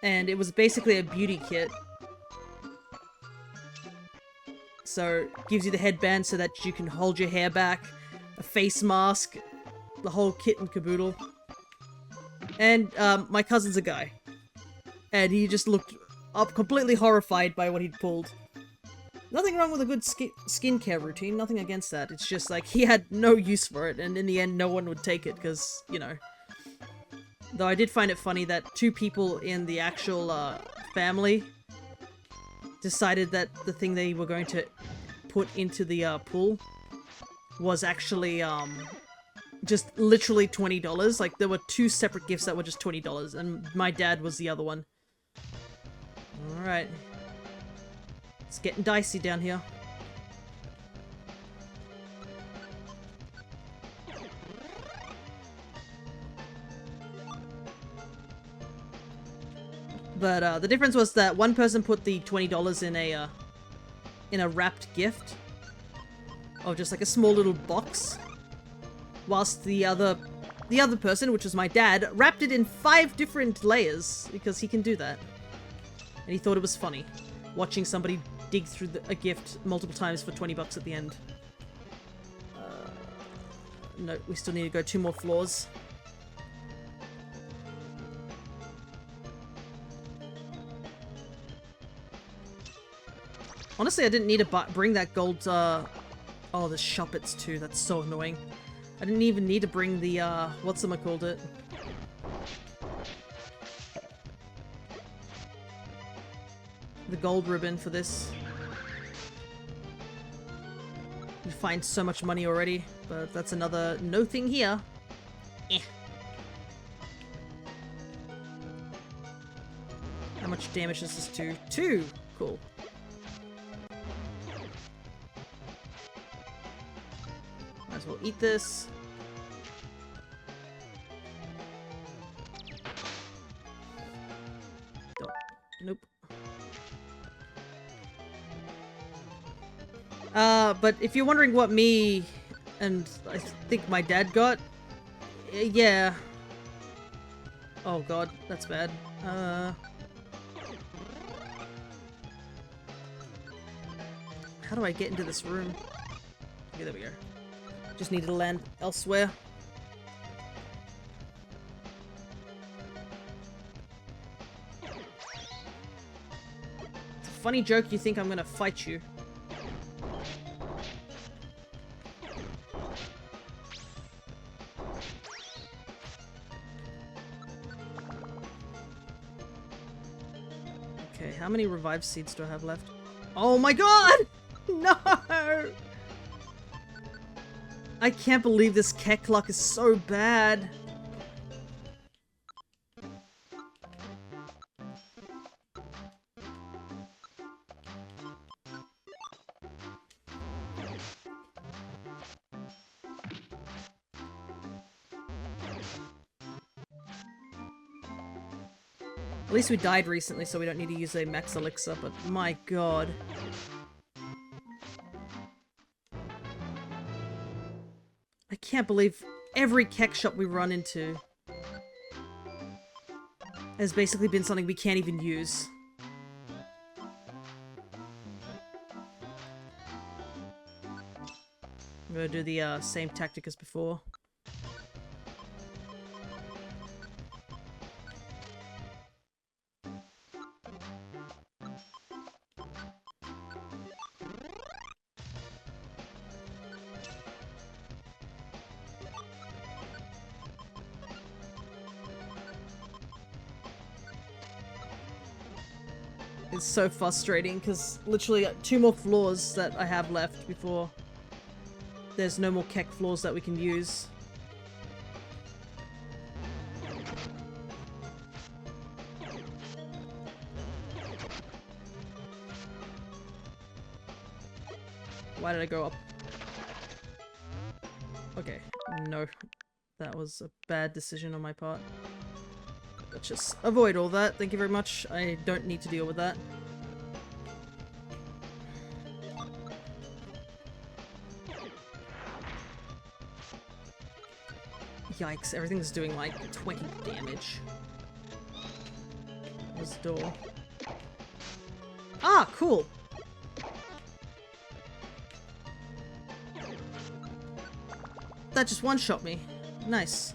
And it was basically a beauty kit. So, gives you the headband so that you can hold your hair back, a face mask, the whole kit and caboodle. And, my cousin's a guy. And he just looked up completely horrified by what he'd pulled. Nothing wrong with a good skincare routine, nothing against that. It's just like, he had no use for it, and in the end, no one would take it, because, you know. Though I did find it funny that two people in the actual, family decided that the thing they were going to put into the, pool was actually, just literally $20. Like, there were two separate gifts that were just $20, and my dad was the other one. Alright. It's getting dicey down here. But, the difference was that one person put the $20 in a wrapped gift. Of just like a small little box. Whilst the other person, which was my dad, wrapped it in 5 different layers, because he can do that. And he thought it was funny, watching somebody dig through a gift multiple times for 20 bucks at the end. No, we still need to go 2 more floors. Honestly, I didn't need to bring that gold, oh, the shuppets too, that's so annoying. I didn't even need to bring the, whatchamacallit. The gold ribbon for this. You find so much money already, but that's another no thing here. Eh. How much damage does this do? 2! Cool. Might as well eat this. Don't. Nope. But if you're wondering what me and I think my dad got, yeah. Oh god, that's bad. How do I get into this room? Okay, there we go. Just need to land elsewhere. It's a funny joke you think I'm gonna fight you. Okay, how many revive seeds do I have left? Oh my god! No! I can't believe this Keck luck is so bad. At least we died recently, so we don't need to use a max elixir, but my god. I can't believe every Keck shop we run into has basically been something we can't even use. I'm gonna do the same tactic as before. It's so frustrating because literally 2 more floors that I have left before there's no more Keck floors that we can use. Why did I go up? Okay, no. That was a bad decision on my part. Let's just avoid all that. Thank you very much. I don't need to deal with that. Yikes, everything's doing like 20 damage. This door. Ah, cool! That just one-shot me. Nice.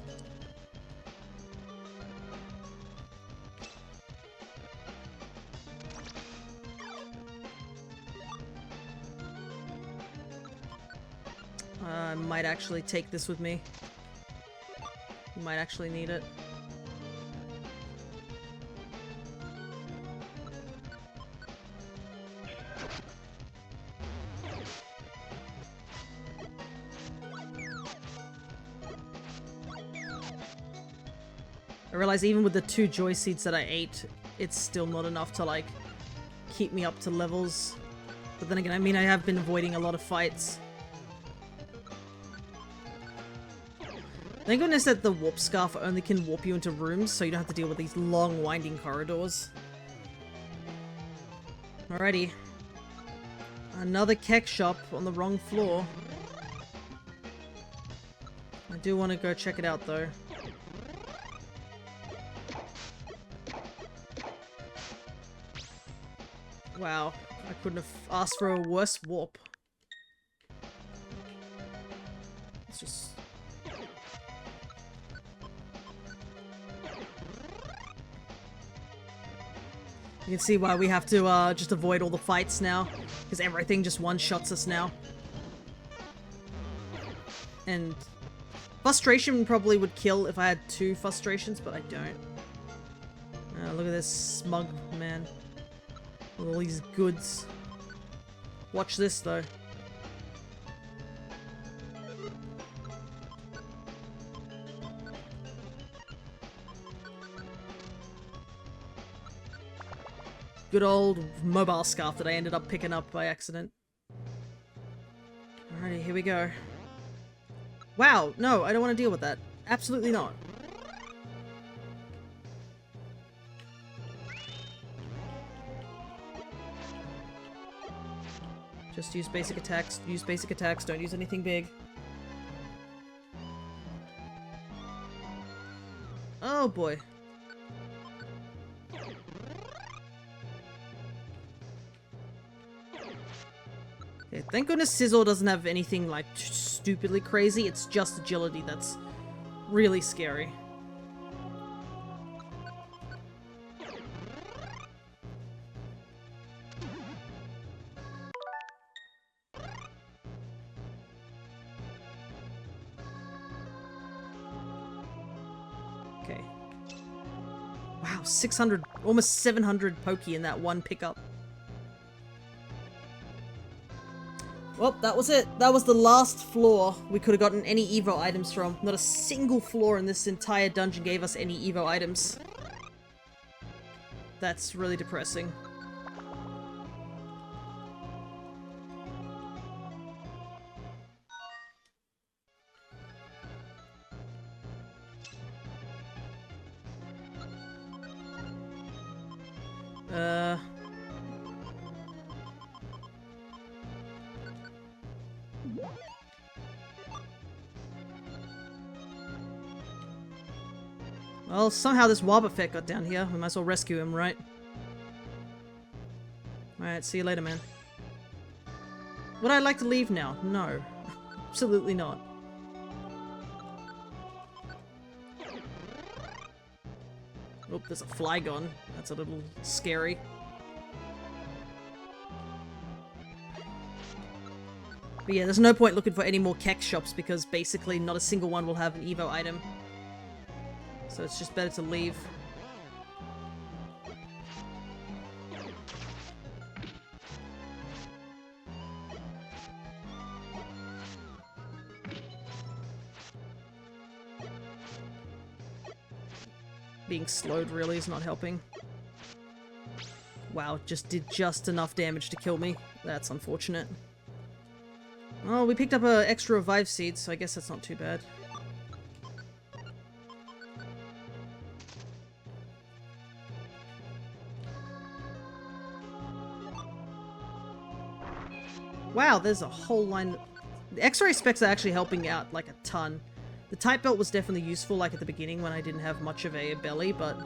I might actually take this with me. Might actually need it. I realize even with the 2 joy seeds that I ate, it's still not enough to like keep me up to levels. But then again, I mean, I have been avoiding a lot of fights. Thank goodness that the warp scarf only can warp you into rooms, so you don't have to deal with these long winding corridors. Alrighty. Another Keck shop on the wrong floor. I do want to go check it out though. Wow, I couldn't have asked for a worse warp. Let's just... You can see why we have to just avoid all the fights now, because everything just one-shots us now. And frustration probably would kill if I had 2 frustrations, but I don't. Look at this smug man. With all these goods. Watch this though. Good old mobile scarf that I ended up picking up by accident. Alrighty, here we go. Wow, no, I don't want to deal with that. Absolutely not. Just use basic attacks, don't use anything big. Oh boy. Okay, thank goodness Sizzle doesn't have anything like stupidly crazy, it's just agility that's really scary. Wow, 600, almost 700 pokey in that one pickup. Well, that was it. That was the last floor we could have gotten any Evo items from. Not a single floor in this entire dungeon gave us any Evo items. That's really depressing. Well, somehow this Wobbuffet got down here. We might as well rescue him, right? Alright, see you later, man. Would I like to leave now? No. Absolutely not. Oh, there's a Flygon. That's a little scary. But yeah, there's no point looking for any more Keck shops because basically not a single one will have an Evo item. So it's just better to leave. Being slowed really is not helping. Wow, just did just enough damage to kill me. That's unfortunate. Oh, we picked up an extra revive seed, so I guess that's not too bad. Wow, there's a whole line. The X-ray specs are actually helping out like a ton. The type belt was definitely useful like at the beginning when I didn't have much of a belly, but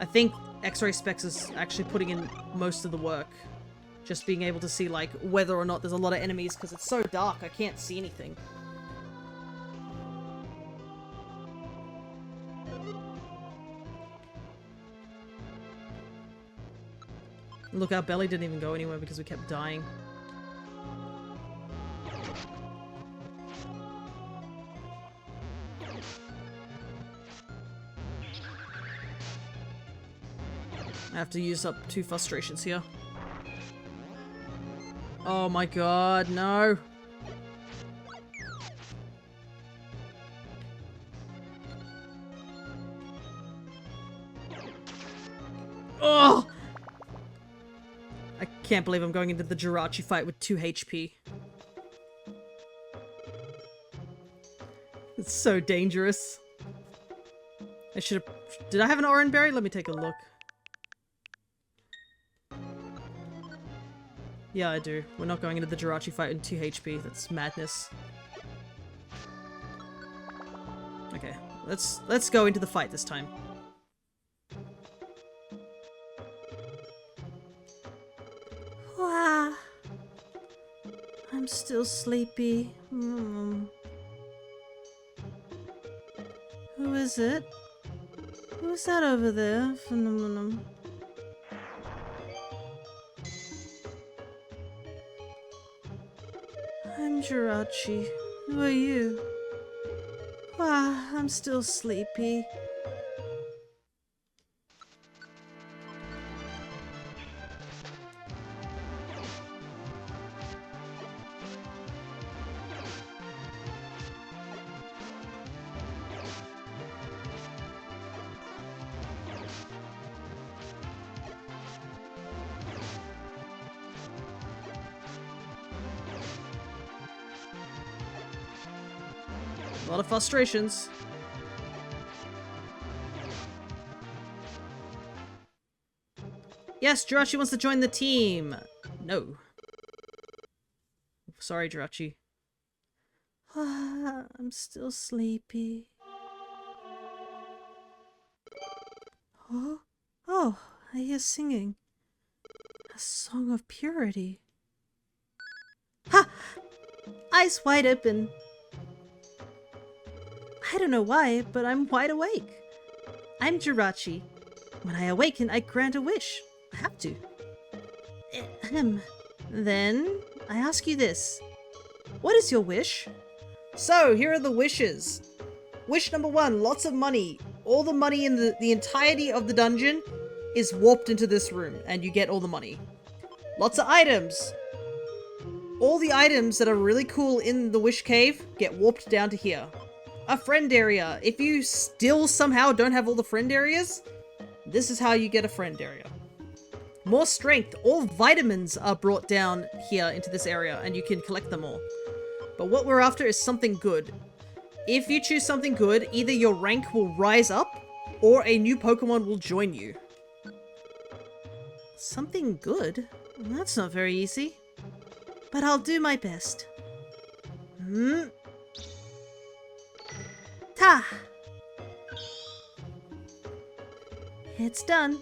I think X-ray specs is actually putting in most of the work. Just being able to see like whether or not there's a lot of enemies because it's so dark I can't see anything. Look, our belly didn't even go anywhere because we kept dying. I have to use up 2 frustrations here. Oh my god, no. Oh! I can't believe I'm going into the Jirachi fight with 2 HP. It's so dangerous. I should have... Did I have an Oran Berry? Let me take a look. Yeah, I do. We're not going into the Jirachi fight in 2 HP. That's madness. Okay, let's go into the fight this time. Wow. I'm still sleepy. Who is it? Who is that over there? I'm Jirachi. Who are you? Ah, I'm still sleepy. A lot of frustrations. Yes, Jirachi wants to join the team. No. Sorry, Jirachi. I'm still sleepy. Oh, I hear singing. A song of purity. Ha! Eyes wide open. I don't know why, but I'm wide awake. I'm Jirachi. When I awaken, I grant a wish. I have to. Then, I ask you this. What is your wish? So, here are the wishes. Wish number 1, lots of money. All the money in the entirety of the dungeon is warped into this room, and you get all the money. Lots of items. All the items that are really cool in the Wish Cave get warped down to here. A friend area. If you still somehow don't have all the friend areas, this is how you get a friend area. More strength. All vitamins are brought down here into this area, and you can collect them all. But what we're after is something good. If you choose something good, either your rank will rise up, or a new Pokemon will join you. Something good? That's not very easy. But I'll do my best. Ta! It's done.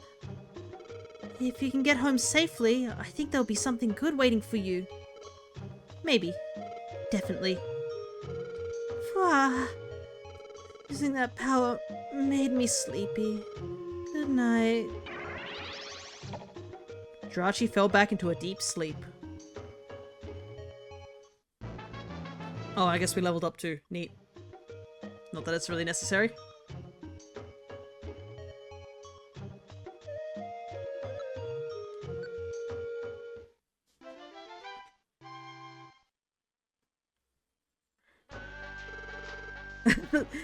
If you can get home safely, I think there'll be something good waiting for you. Maybe. Definitely. Phew. Using that power made me sleepy. Good night. Jirachi fell back into a deep sleep. Oh, I guess we leveled up too. Neat. Not that it's really necessary.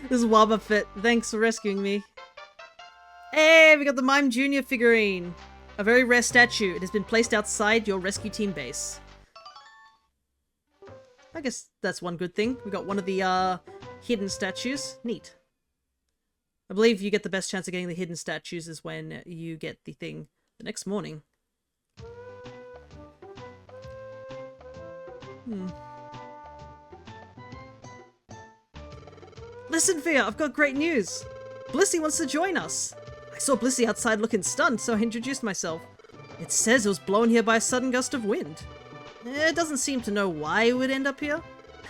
This is Wobbuffet. Thanks for rescuing me. Hey, we got the Mime Jr. figurine. A very rare statue. It has been placed outside your rescue team base. I guess that's one good thing. We got one of the hidden statues. Neat. I believe you get the best chance of getting the hidden statues is when you get the thing the next morning. Listen, Fia, I've got great news. Blissey wants to join us. I saw Blissey outside looking stunned, so I introduced myself. It says it was blown here by a sudden gust of wind. It doesn't seem to know why it would end up here,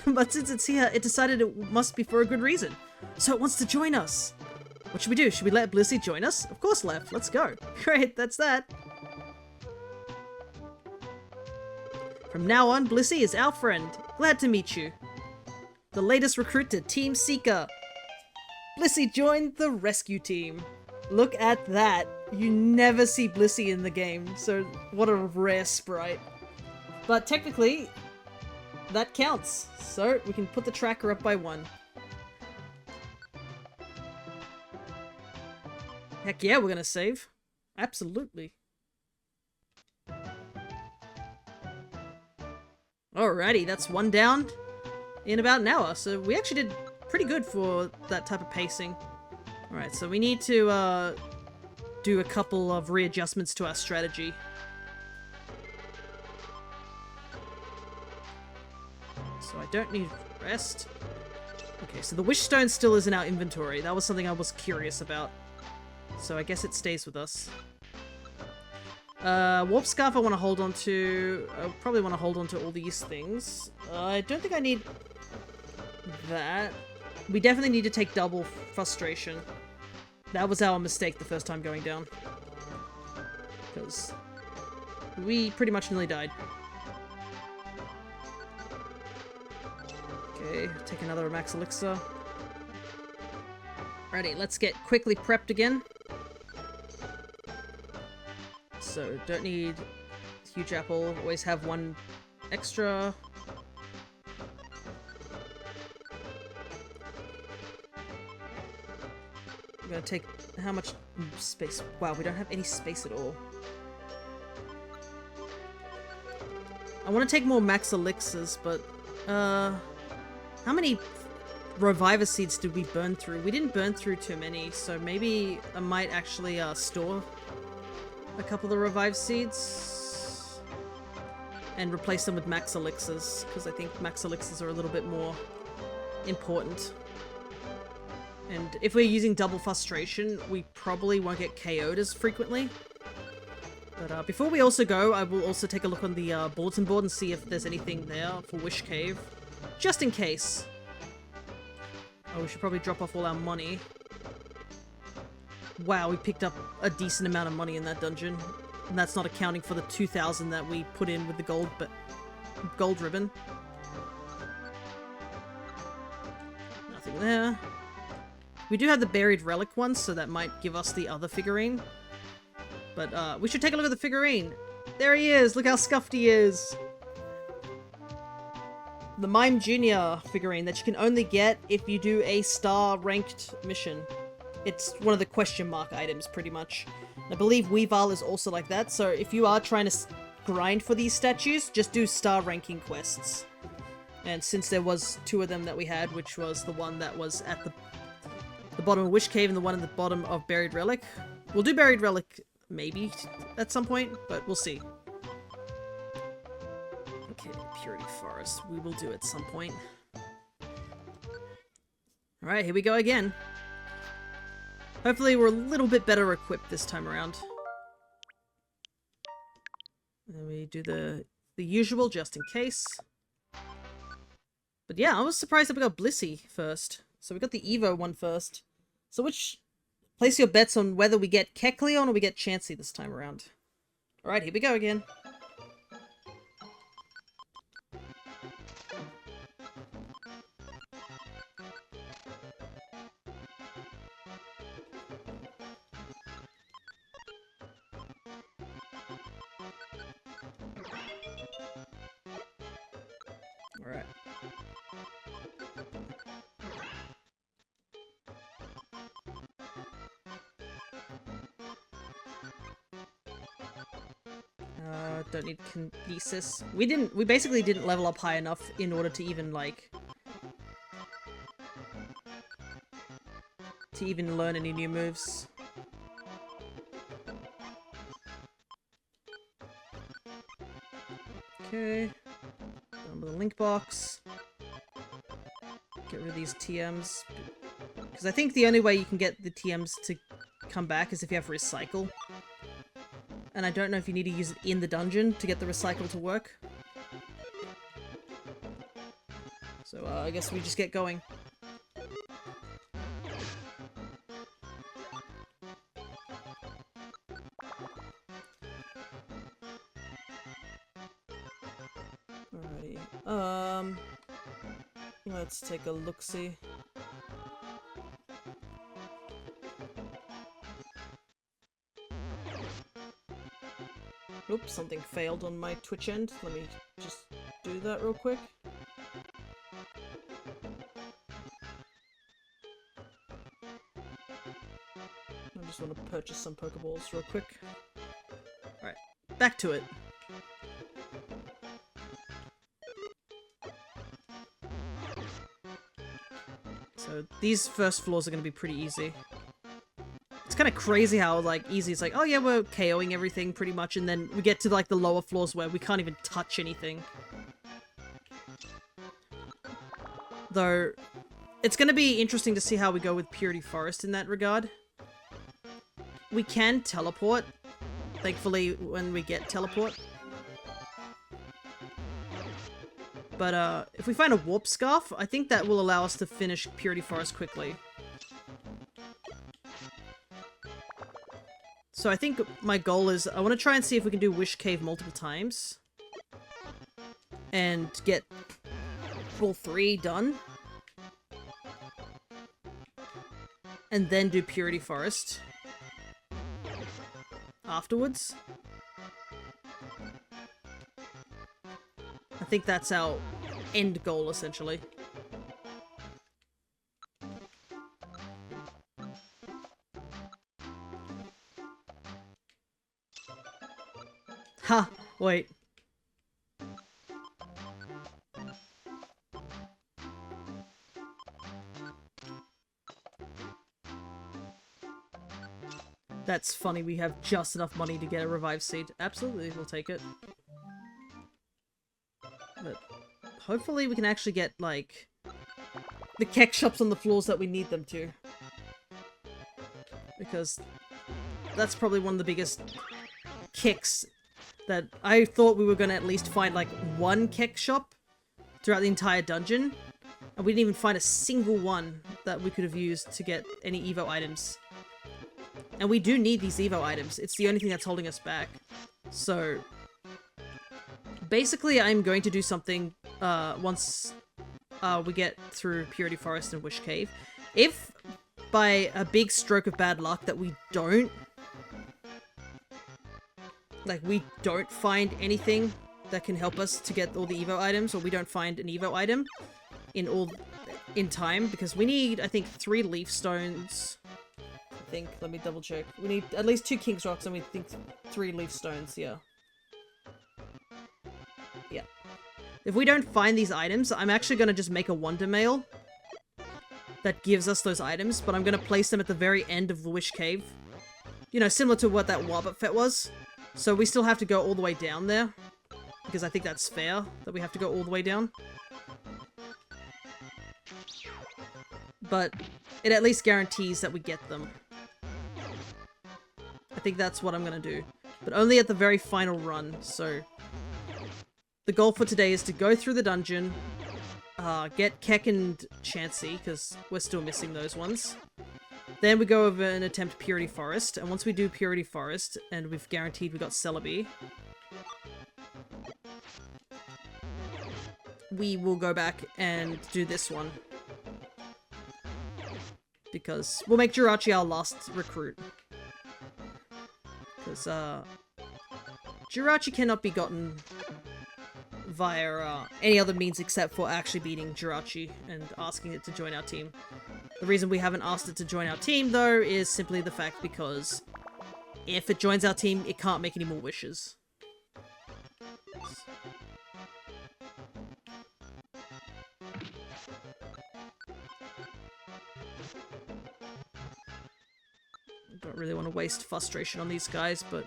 but since it's here, it decided it must be for a good reason. So it wants to join us. What should we do? Should we let Blissey join us? Of course, Left. Let's go. Great, that's that. From now on, Blissey is our friend. Glad to meet you. The latest recruit to Team Seeker. Blissey joined the rescue team. Look at that. You never see Blissey in the game, so what a rare sprite. But technically, that counts. So we can put the tracker up by 1. Heck yeah, we're gonna save. Absolutely. Alrighty, that's 1 down in about an hour. So we actually did pretty good for that type of pacing. Alright, so we need to do a couple of readjustments to our strategy. So I don't need rest. Okay, so the Wish Stone still is in our inventory. That was something I was curious about. So I guess it stays with us. Warp Scarf I want to hold on to. I probably want to hold on to all these things. I don't think I need that. We definitely need to take double frustration. That was our mistake the first time going down. Because we pretty much nearly died. Okay, take another Max Elixir. Alrighty, let's get quickly prepped again. So, don't need Huge Apple. Always have 1 extra. I'm gonna take... how much space? Wow, we don't have any space at all. I want to take more Max Elixirs, but... how many Reviver Seeds did we burn through? We didn't burn through too many, so maybe I might actually store a couple of the Revive Seeds and replace them with Max Elixirs, because I think Max Elixirs are a little bit more important. And if we're using double frustration, we probably won't get KO'd as frequently. But before we also go, I will also take a look on the bulletin board and see if there's anything there for Wish Cave. Just in case. Oh, we should probably drop off all our money. Wow, we picked up a decent amount of money in that dungeon. And that's not accounting for the 2,000 that we put in with the gold ribbon. Nothing there. We do have the buried relic one, so that might give us the other figurine. But we should take a look at the figurine. There he is! Look how scuffed he is! The Mime Jr. figurine that you can only get if you do a star-ranked mission. It's one of the question mark items, pretty much. I believe Weavile is also like that, so if you are trying to grind for these statues, just do star ranking quests. And since there was 2 of them that we had, which was the one that was at the bottom of Wish Cave and the one at the bottom of Buried Relic, we'll do Buried Relic maybe at some point, but we'll see. Okay, Purity Forest, we will do at some point. Alright, here we go again. Hopefully we're a little bit better equipped this time around. And we do the usual just in case. But yeah, I was surprised that we got Blissey first. So we got the Evo one first. So place your bets on whether we get Kecleon or we get Chansey this time around. Alright, here we go again. Alright. Don't need Kinesis. We basically didn't level up high enough in order to even, like... to even learn any new moves. Okay. Down with the link box. Get rid of these TMs. Because I think the only way you can get the TMs to come back is if you have Recycle. And I don't know if you need to use it in the dungeon to get the Recycle to work. So I guess we just get going. Alrighty. Let's take a look-see. Oops, something failed on my Twitch end. Let me just do that real quick. I just want to purchase some Pokeballs real quick. Alright, back to it. So these first floors are going to be pretty easy. It's kind of crazy how, like, easy it's like, oh yeah, we're KOing everything pretty much, and then we get to, like, the lower floors where we can't even touch anything. Though, it's going to be interesting to see how we go with Purity Forest in that regard. We can teleport, thankfully, when we get teleport. But, if we find a Warp Scarf, I think that will allow us to finish Purity Forest quickly. So I think my goal is, I want to try and see if we can do Wish Cave multiple times. And get all 3 done. And then do Purity Forest. Afterwards. I think that's our end goal, essentially. Ha! Wait. That's funny, we have just enough money to get a Revive Seed. Absolutely, we'll take it. But hopefully we can actually get, like, the Keck Shops on the floors that we need them to. Because that's probably one of the biggest kicks that I thought we were going to at least find, like, 1 Keck Shop throughout the entire dungeon. And we didn't even find a single one that we could have used to get any Evo items. And we do need these Evo items. It's the only thing that's holding us back. So basically, I'm going to do something once we get through Purity Forest and Wish Cave. If by a big stroke of bad luck that we don't. Like, we don't find anything that can help us to get all the Evo items, or we don't find an Evo item in time, because we need, I think, 3 leaf stones. I think, let me double check. We need at least 2 King's Rocks, and we think 3 leaf stones, yeah. Yeah. If we don't find these items, I'm actually gonna just make a Wonder Mail that gives us those items, but I'm gonna place them at the very end of the Wish Cave. You know, similar to what that Warbit Fet was. So we still have to go all the way down there, because I think that's fair, that we have to go all the way down. But it at least guarantees that we get them. I think that's what I'm gonna do. But only at the very final run, so... The goal for today is to go through the dungeon, get Keck and Chansey, because we're still missing those ones. Then we go over and attempt Purity Forest, and once we do Purity Forest, and we've guaranteed we got Celebi, we will go back and do this one. Because we'll make Jirachi our last recruit. Because, Jirachi cannot be gotten via any other means except for actually beating Jirachi and asking it to join our team. The reason we haven't asked it to join our team, though, is simply the fact because if it joins our team, it can't make any more wishes. Don't really want to waste frustration on these guys, but...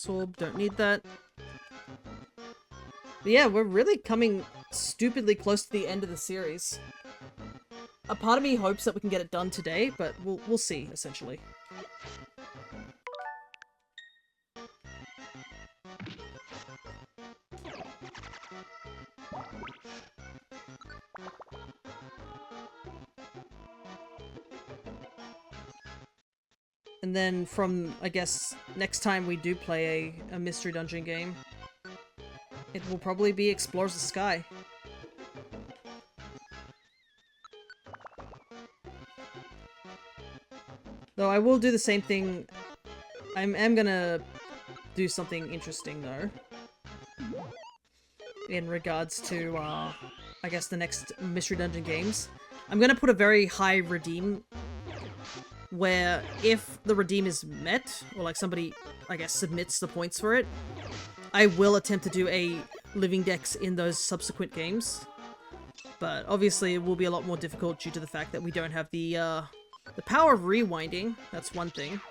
Orb, don't need that. But yeah, we're really coming stupidly close to the end of the series. A part of me hopes that we can get it done today, but we'll see, essentially. And then from, I guess, next time we do play a Mystery Dungeon game, it will probably be Explores the Sky. Though I will do the same thing. I am gonna do something interesting, though. In regards to, I guess, the next Mystery Dungeon games. I'm gonna put a very high redeem, where if the redeem is met, or like somebody, I guess, submits the points for it, I will attempt to do a living dex in those subsequent games. But obviously it will be a lot more difficult due to the fact that we don't have the power of rewinding. That's one thing.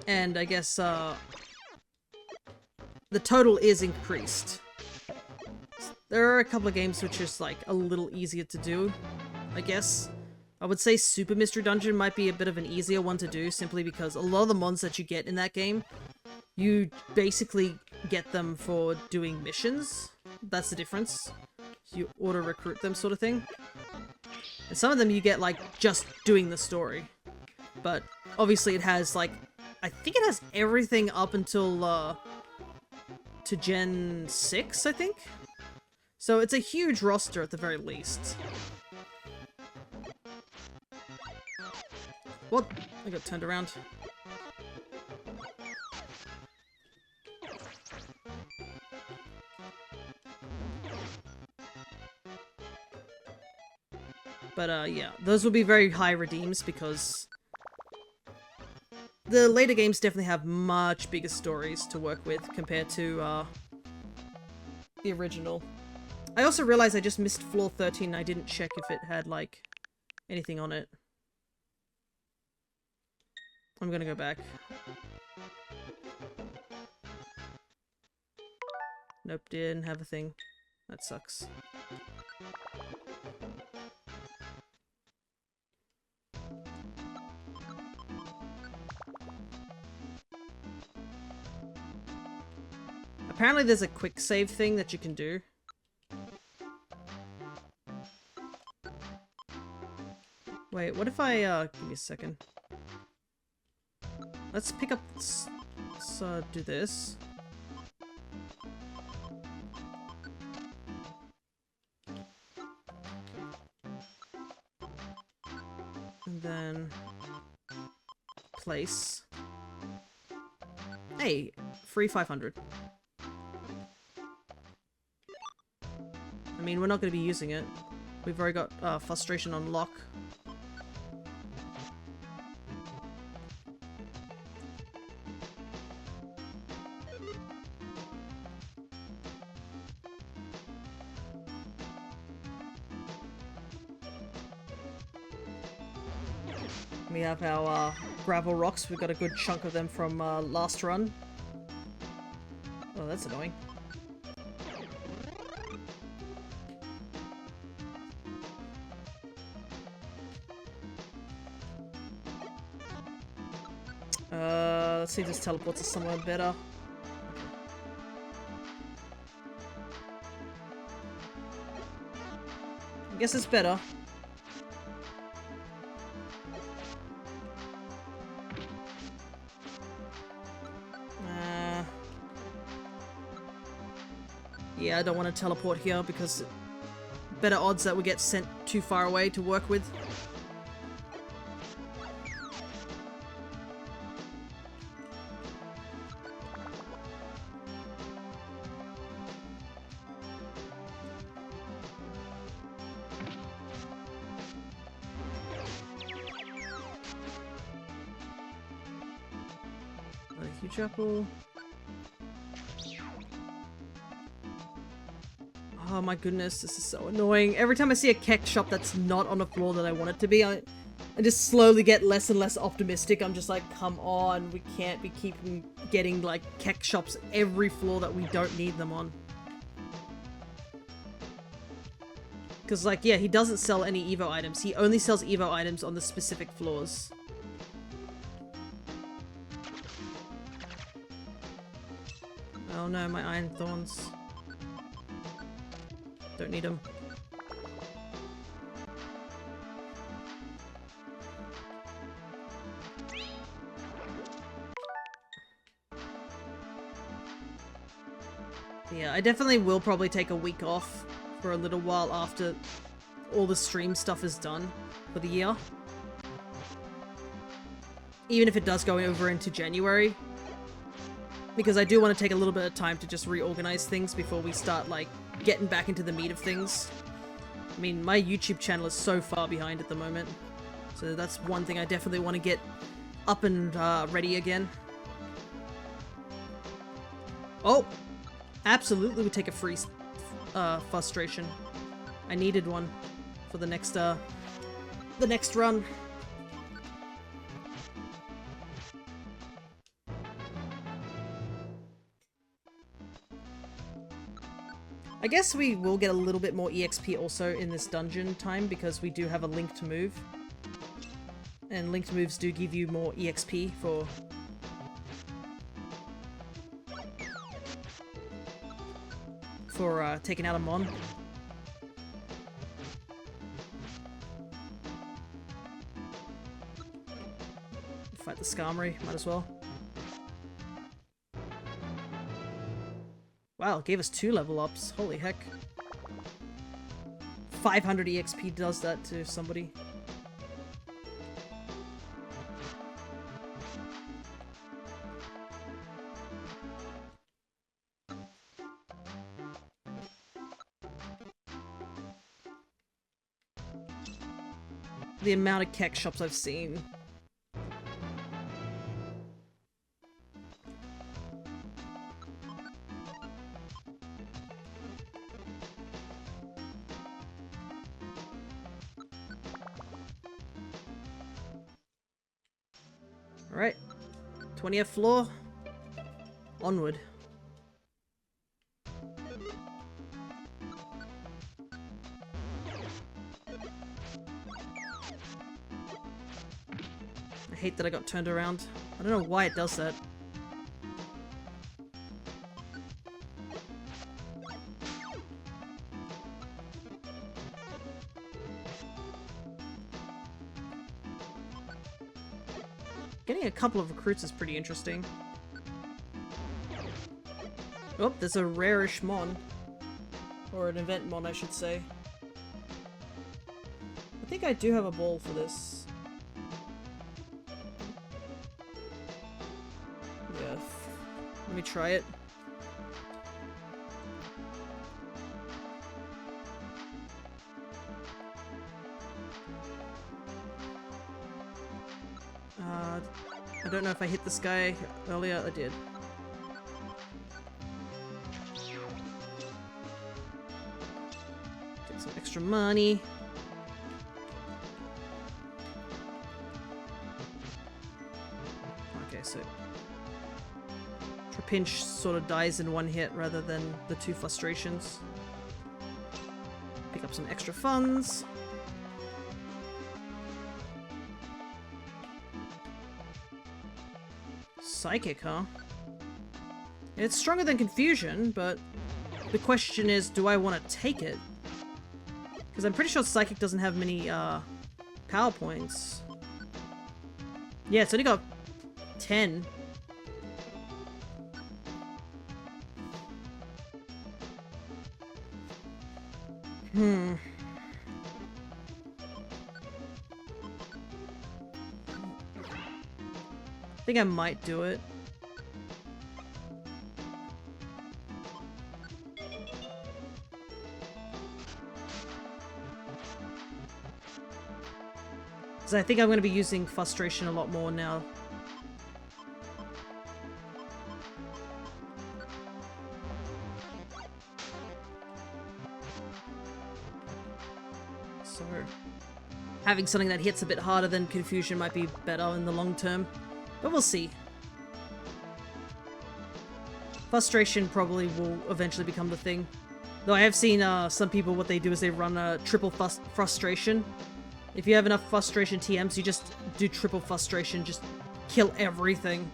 And I guess, the total is increased. There are a couple of games which is, like, a little easier to do, I guess. I would say Super Mystery Dungeon might be a bit of an easier one to do, simply because a lot of the mods that you get in that game, you basically get them for doing missions. That's the difference. You auto-recruit them, sort of thing. And some of them you get, like, just doing the story. But, obviously it has, like, I think it has everything up until, to Gen 6, I think? So it's a huge roster at the very least. What? I got turned around. But yeah, those will be very high redeems because the later games definitely have much bigger stories to work with compared to the original. I also realized I just missed floor 13 and I didn't check if it had, like, anything on it. I'm gonna go back. Nope, didn't have a thing. That sucks. Apparently there's a quick save thing that you can do. Wait, what if I, give me a second. Let's pick up... Let's do this. And then... place. Hey, free 500. I mean, we're not going to be using it. We've already got frustration on lock. We have our gravel rocks. We've got a good chunk of them from last run. Oh, that's annoying. Let's see if this teleports us somewhere better. I guess it's better. Yeah, I don't want to teleport here because better odds that we get sent too far away to work with. Another huge apple. Oh my goodness, this is so annoying. Every time I see a kek shop that's not on a floor that I want it to be, I just slowly get less and less optimistic. I'm just like, come on, we can't be keeping getting like kek shops every floor that we don't need them on. Because like, yeah, he doesn't sell any Evo items. He only sells Evo items on the specific floors. Oh no, my iron thorns. Don't need them. Yeah, I definitely will probably take a week off for a little while after all the stream stuff is done for the year. Even if it does go over into January. Because I do want to take a little bit of time to just reorganize things before we start, like, getting back into the meat of things. I mean, my YouTube channel is so far behind at the moment. So that's one thing I definitely want to get up and ready again. Oh! Absolutely would take a free frustration. I needed one for the next run. I guess we will get a little bit more EXP also in this dungeon time because we do have a linked move. And linked moves do give you more EXP for... taking out a mon. Fight the Skarmory, might as well. Wow, it gave us 2 level ups. Holy heck. 500 EXP does that to somebody. The amount of kek shops I've seen. Alright. 20th floor. Onward. I hate that I got turned around. I don't know why it does that. Getting a couple of recruits is pretty interesting. Oh, there's a rarish mon. Or an event mon, I should say. I think I do have a ball for this. Yeah. Let me try it. I don't know if I hit this guy earlier. I did. Get some extra money. Okay, so Trapinch sort of dies in one hit rather than the 2 frustrations. Pick up some extra funds. Psychic, huh? It's stronger than Confusion, but the question is, do I want to take it? Because I'm pretty sure Psychic doesn't have many, power points. Yeah, it's only got 10. I think I might do it. Because I think I'm going to be using Frustration a lot more now. So, having something that hits a bit harder than Confusion might be better in the long term. But we'll see. Frustration probably will eventually become the thing. Though I have seen some people, what they do is they run a triple frustration. If you have enough frustration TMs, you just do triple frustration, just kill everything.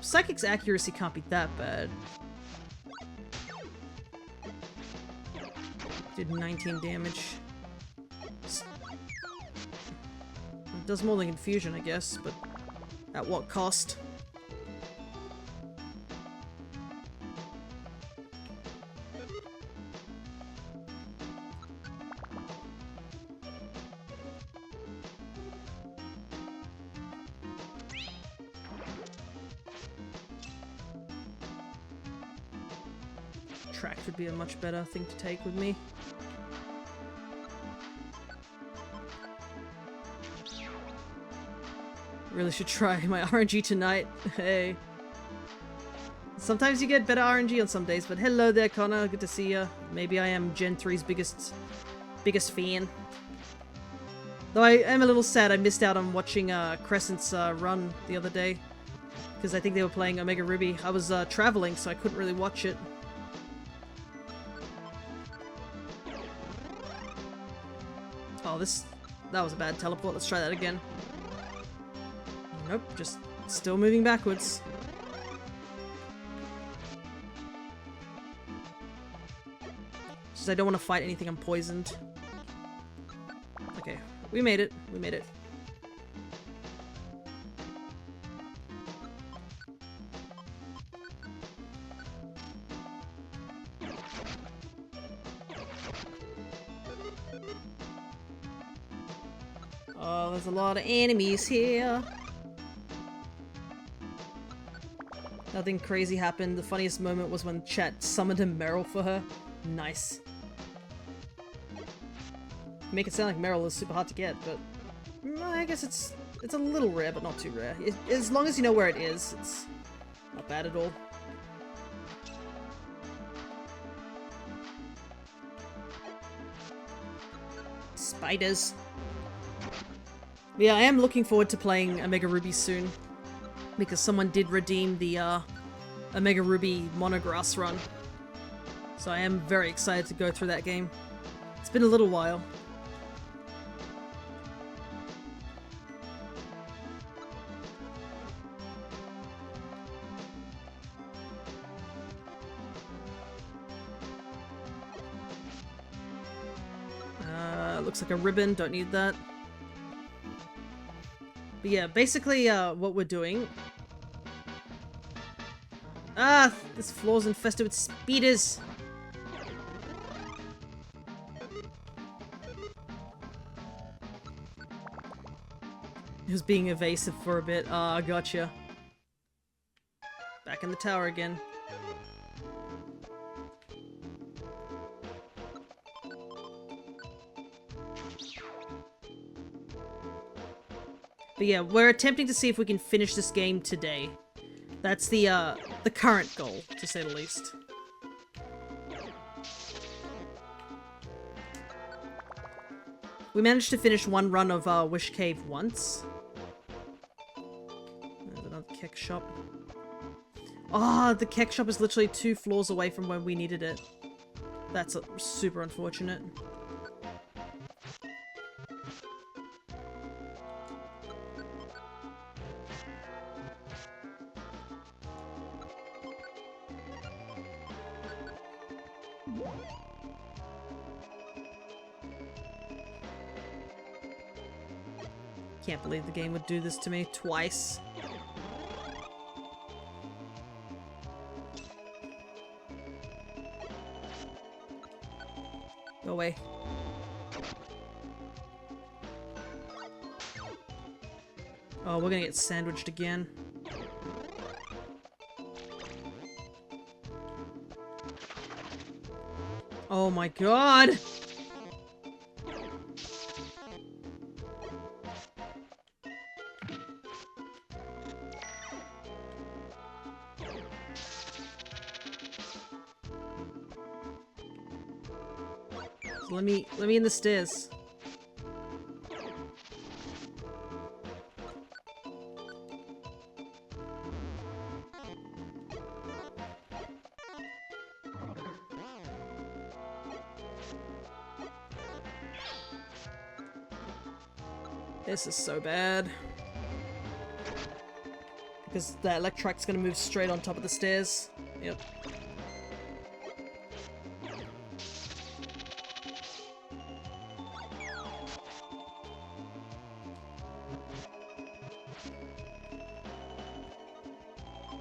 Psychic's accuracy can't be that bad. Did 19 damage. It does more than Confusion, I guess, but at what cost? Track would be a much better thing to take with me. Really should try my RNG tonight. Hey. Sometimes you get better RNG on some days, but hello there, Connor. Good to see ya. Maybe I am Gen 3's biggest fan. Though I am a little sad I missed out on watching Crescent's run the other day. Because I think they were playing Omega Ruby. I was traveling, so I couldn't really watch it. Oh, that was a bad teleport. Let's try that again. Nope, just still moving backwards. Just I don't want to fight anything I'm poisoned. Okay, we made it. We made it. Oh, there's a lot of enemies here. Nothing crazy happened. The funniest moment was when chat summoned a Meryl for her. Nice. Make it sound like Meryl is super hard to get, but I guess it's a little rare, but not too rare. As long as you know where it is, it's not bad at all. Spiders. But yeah, I am looking forward to playing Omega Ruby soon. Because someone did redeem the Omega Ruby Monograss run. So I am very excited to go through that game. It's been a little while. looks like a ribbon. Don't need that. But yeah, basically what we're doing... Ah! This floor's infested with speeders! He was being evasive for a bit. Ah, gotcha. Back in the tower again. But yeah, we're attempting to see if we can finish this game today. That's the current goal, to say the least. We managed to finish one run of Wish Cave once. There's another kek shop. Oh, the kek shop is literally 2 floors away from where we needed it. That's super unfortunate. Can't believe the game would do this to me twice. Go away. Oh, we're gonna get sandwiched again. Oh my god! So let me in the stairs. This is so bad. Because the electric's gonna move straight on top of the stairs. Yep.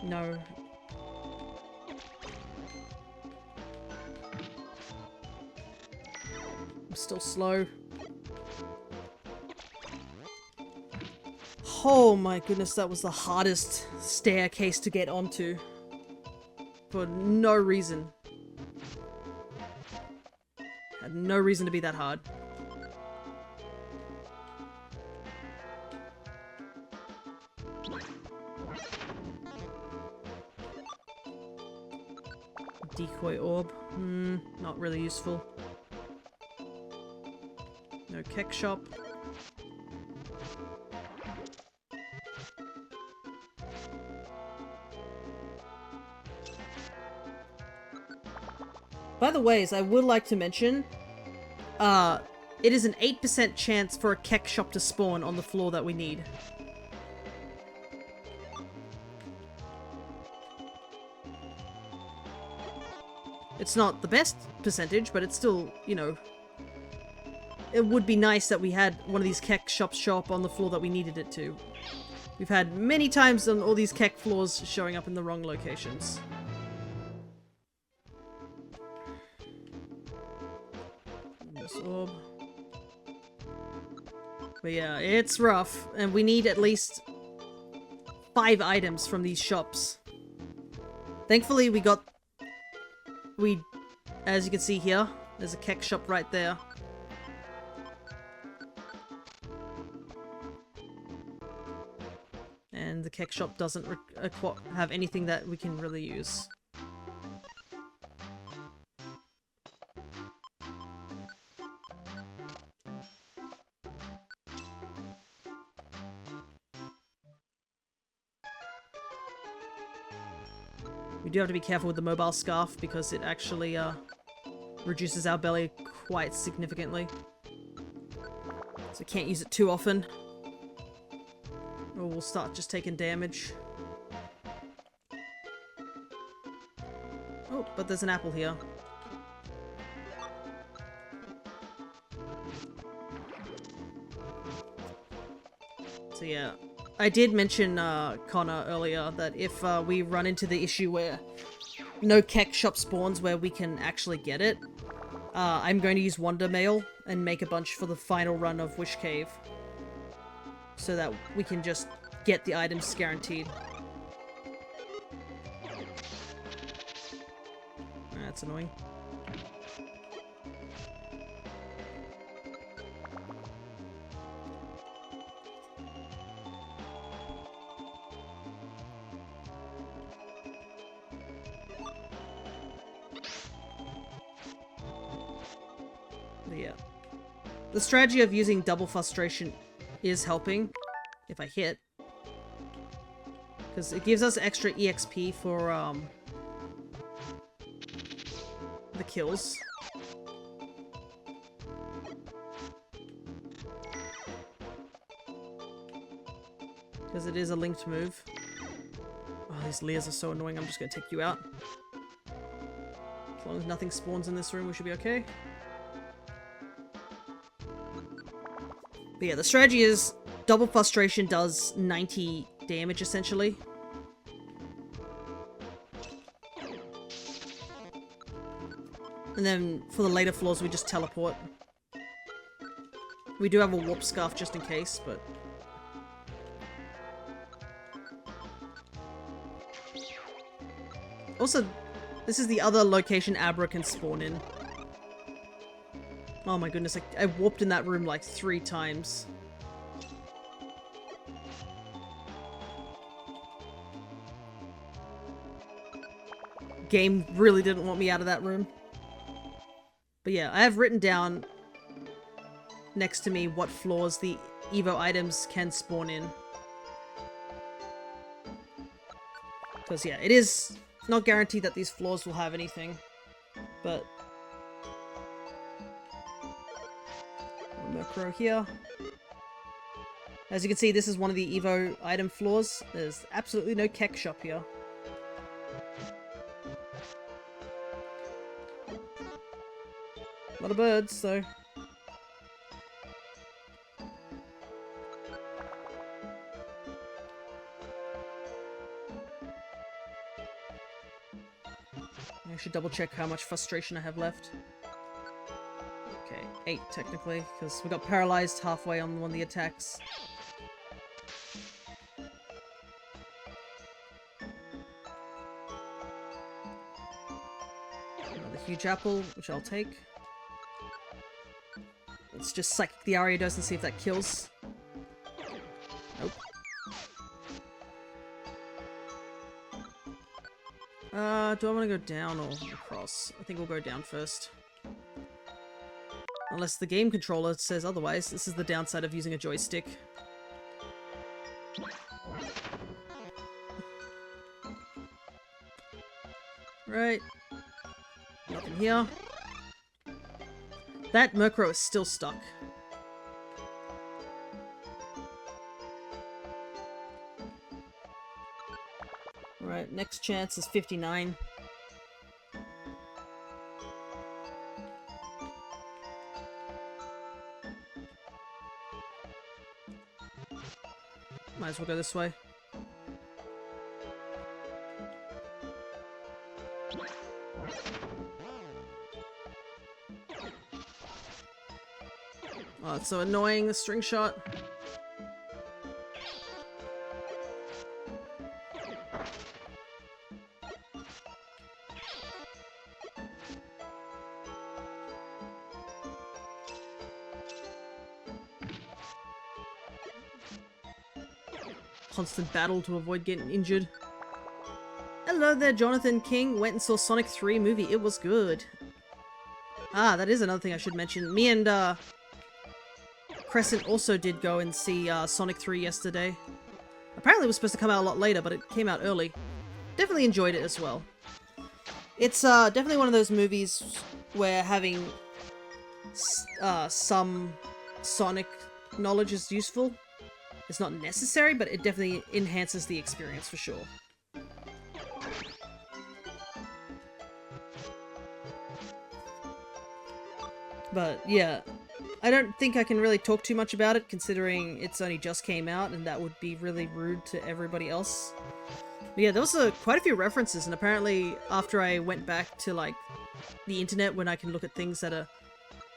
No. I'm still slow. Oh my goodness, that was the hardest staircase to get onto. For no reason. Had no reason to be that hard. Decoy orb. Not really useful. No kek shop. By the ways, I would like to mention, it is an 8% chance for a kek shop to spawn on the floor that we need. It's not the best percentage, but it's still, you know, it would be nice that we had one of these kek shops show up on the floor that we needed it to. We've had many times on all these kek floors showing up in the wrong locations. This orb. But yeah, it's rough, and we need at least 5 items from these shops. Thankfully, as you can see here, there's a kek shop right there. And the kek shop doesn't have anything that we can really use. We do have to be careful with the mobile scarf because it actually reduces our belly quite significantly. So can't use it too often, or we'll start just taking damage. Oh, but there's an apple here. So yeah, I did mention Connor earlier that if we run into the issue where no Keck shop spawns where we can actually get it, I'm going to use Wonder Mail and make a bunch for the final run of Wish Cave. So that we can just get the items guaranteed. That's annoying. But yeah. The strategy of using double frustration is helping if I hit. Because it gives us extra EXP for the kills. Because it is a linked move. Oh, these Leers are so annoying, I'm just going to take you out. As long as nothing spawns in this room, we should be okay. But yeah, the strategy is double frustration does 90 damage, essentially. And then for the later floors, we just teleport. We do have a warp scarf just in case, but... Also, this is the other location Abra can spawn in. Oh my goodness, I warped in that room like 3 times. Game really didn't want me out of that room. But yeah, I have written down next to me what floors the Evo items can spawn in. Because yeah, it is not guaranteed that these floors will have anything, but... Murkrow here. As you can see, this is one of the Evo item floors. There's absolutely no Keck shop here. A lot of birds, so... I should double check how much frustration I have left. Okay, 8 technically, because we got paralyzed halfway on one of the attacks. Another huge apple, which I'll take. Let's just psychic the Ariados and see if that kills. Nope. Do I want to go down or across? I think we'll go down first. Unless the game controller says otherwise. This is the downside of using a joystick. Right. Nothing here. That Murkrow is still stuck. Alright, next chance is 59. Might as well go this way. Oh, it's so annoying, the string shot. Constant battle to avoid getting injured. Hello there, Jonathan King. Went and saw Sonic 3 movie. It was good. Ah, that is another thing I should mention. Me and Crescent also did go and see Sonic 3 yesterday. Apparently it was supposed to come out a lot later, but it came out early. Definitely enjoyed it as well. It's definitely one of those movies where having some Sonic knowledge is useful. It's not necessary, but it definitely enhances the experience for sure. But yeah, I don't think I can really talk too much about it, considering it's only just came out, and that would be really rude to everybody else. But yeah, there was quite a few references, and apparently after I went back to, like, the internet when I can look at things that are,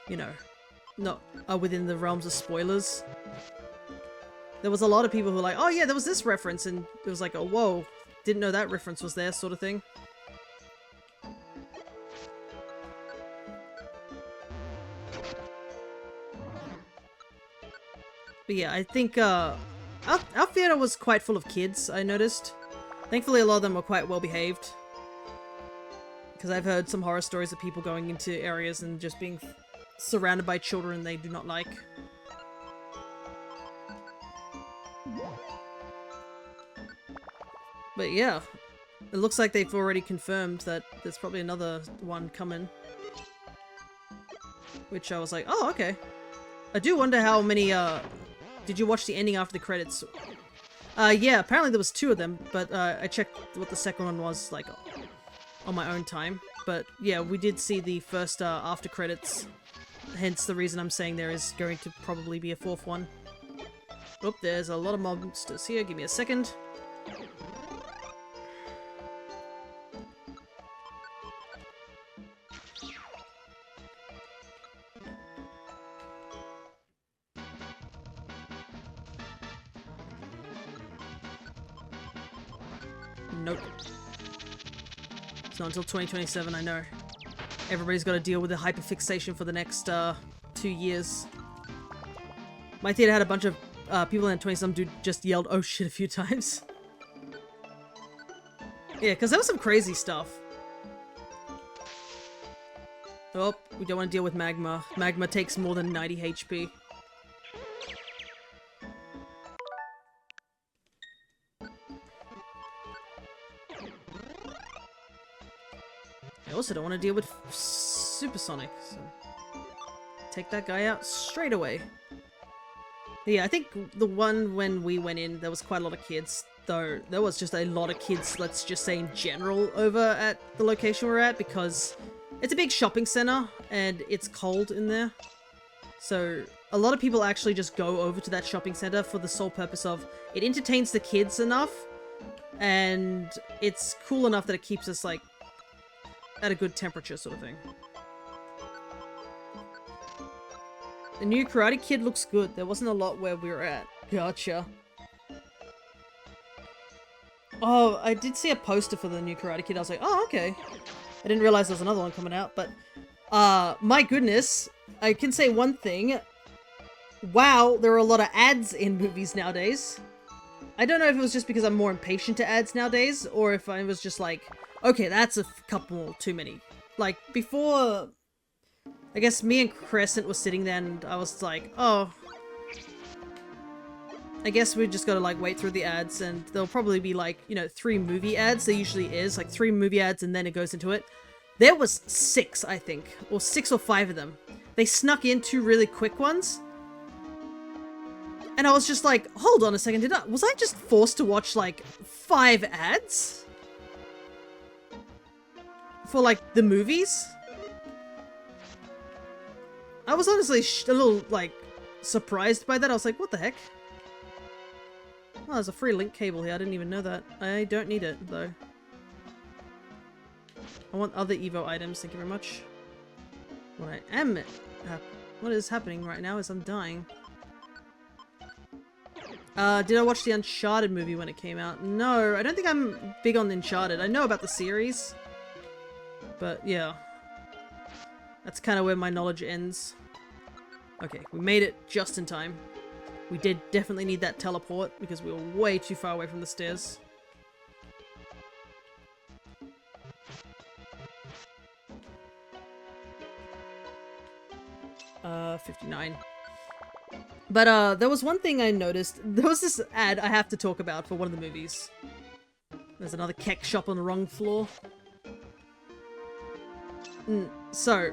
you know, not within the realms of spoilers, there was a lot of people who were like, oh yeah, there was this reference, and it was like, oh whoa, didn't know that reference was there, sort of thing. But yeah, I think our theater was quite full of kids, I noticed. Thankfully a lot of them were quite well behaved. Because I've heard some horror stories of people going into areas and just being surrounded by children they do not like. But yeah, it looks like they've already confirmed that there's probably another one coming. Which I was like, oh, okay. I do wonder how many, did you watch the ending after the credits? Yeah, apparently there was 2 of them, but I checked what the second one was, like, on my own time. But yeah, we did see the first after credits, hence the reason I'm saying there is going to probably be a 4th one. Oh, there's a lot of monsters here, give me a second. Nope. It's not until 2027, I know. Everybody's got to deal with the hyperfixation for the next 2 years. My theater had a bunch of people in 20-some dude just yelled, oh shit, a few times. Yeah, because there was some crazy stuff. Oh, we don't want to deal with magma. Magma takes more than 90 HP. I also don't want to deal with Supersonic, so take that guy out straight away. Yeah, I think the one when we went in, there was quite a lot of kids, though there was just a lot of kids, let's just say in general, over at the location we're at, because it's a big shopping center, and it's cold in there. So a lot of people actually just go over to that shopping center for the sole purpose of, it entertains the kids enough, and it's cool enough that it keeps us, like, at a good temperature, sort of thing. The new Karate Kid looks good. There wasn't a lot where we were at. Gotcha. Oh, I did see a poster for the new Karate Kid. I was like, oh, okay. I didn't realize there was another one coming out, but my goodness, I can say one thing. Wow, there are a lot of ads in movies nowadays. I don't know if it was just because I'm more impatient to ads nowadays, or if I was just like, okay, that's a couple too many. Like, before, I guess me and Crescent was sitting there and I was like, oh, I guess we just gotta, like, wait through the ads, and there'll probably be, like, you know, 3 movie ads. There usually is, like, 3 movie ads and then it goes into it. There was 6, I think, or 6 or 5 of them. They snuck in 2 really quick ones. And I was just like, hold on a second, was I just forced to watch, like, 5 ads? For, like, the movies? I was honestly a little, like, surprised by that. I was like, what the heck? Oh, there's a free link cable here. I didn't even know that. I don't need it, though. I want other Evo items. Thank you very much. What is happening right now is I'm dying. Did I watch the Uncharted movie when it came out? No, I don't think I'm big on Uncharted. I know about the series. But, yeah. That's kind of where my knowledge ends. Okay, we made it just in time. We did definitely need that teleport, because we were way too far away from the stairs. 59. But, there was one thing I noticed. There was this ad I have to talk about for one of the movies. There's another kek shop on the wrong floor. So,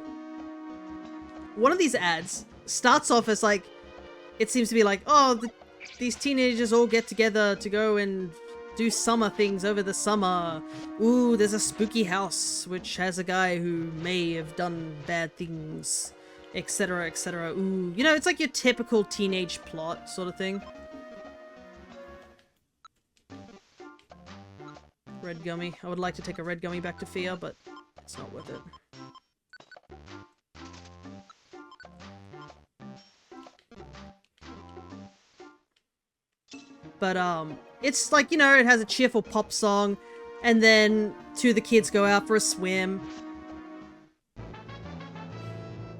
one of these ads starts off as, like, it seems to be like, oh, these teenagers all get together to go and do summer things over the summer. Ooh, there's a spooky house which has a guy who may have done bad things. etc., etc. Ooh, you know, it's like your typical teenage plot sort of thing. Red gummy. I would like to take a red gummy back to Fia, but it's not worth it. But, it's like, you know, it has a cheerful pop song, and then two of the kids go out for a swim.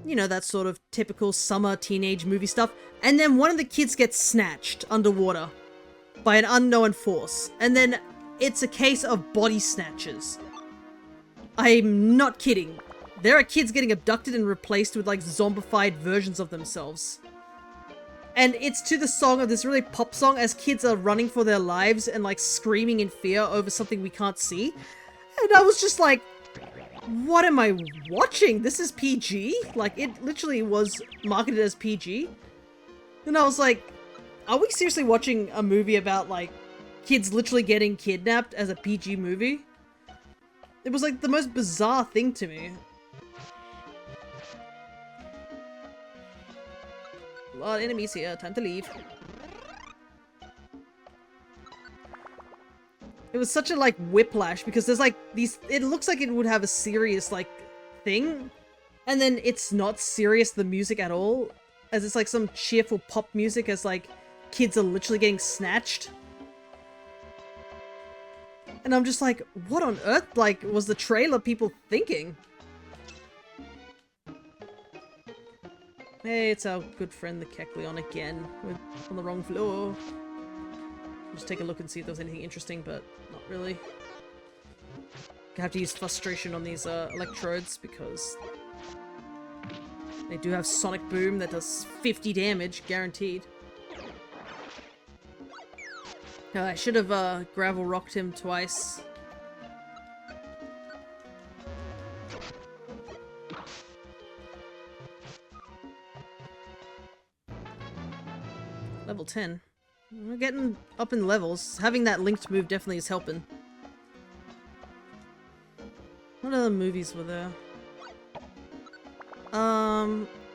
You know, that sort of typical summer teenage movie stuff. And then one of the kids gets snatched underwater by an unknown force. And then it's a case of body snatchers. I'm not kidding. There are kids getting abducted and replaced with, like, zombified versions of themselves. And it's to the song of this really pop song as kids are running for their lives and, like, screaming in fear over something we can't see. And I was just like, what am I watching? This is PG? Like, it literally was marketed as PG. And I was like, are we seriously watching a movie about, like, kids literally getting kidnapped as a PG movie? It was, like, the most bizarre thing to me. A lot of enemies here. Time to leave. It was such a, like, whiplash because there's, like, these... It looks like it would have a serious, like, thing. And then it's not serious, the music at all. As it's, like, some cheerful pop music as, like, kids are literally getting snatched. And I'm just like, what on earth, like, was the trailer people thinking? Hey, it's our good friend the Kecleon again. We're on the wrong floor. Just take a look and see if there's anything interesting, but not really. I have to use frustration on these electrodes because they do have sonic boom that does 50 damage, guaranteed. I should have gravel rocked him twice. Level 10. We're getting up in levels. Having that linked move definitely is helping. What other movies were there?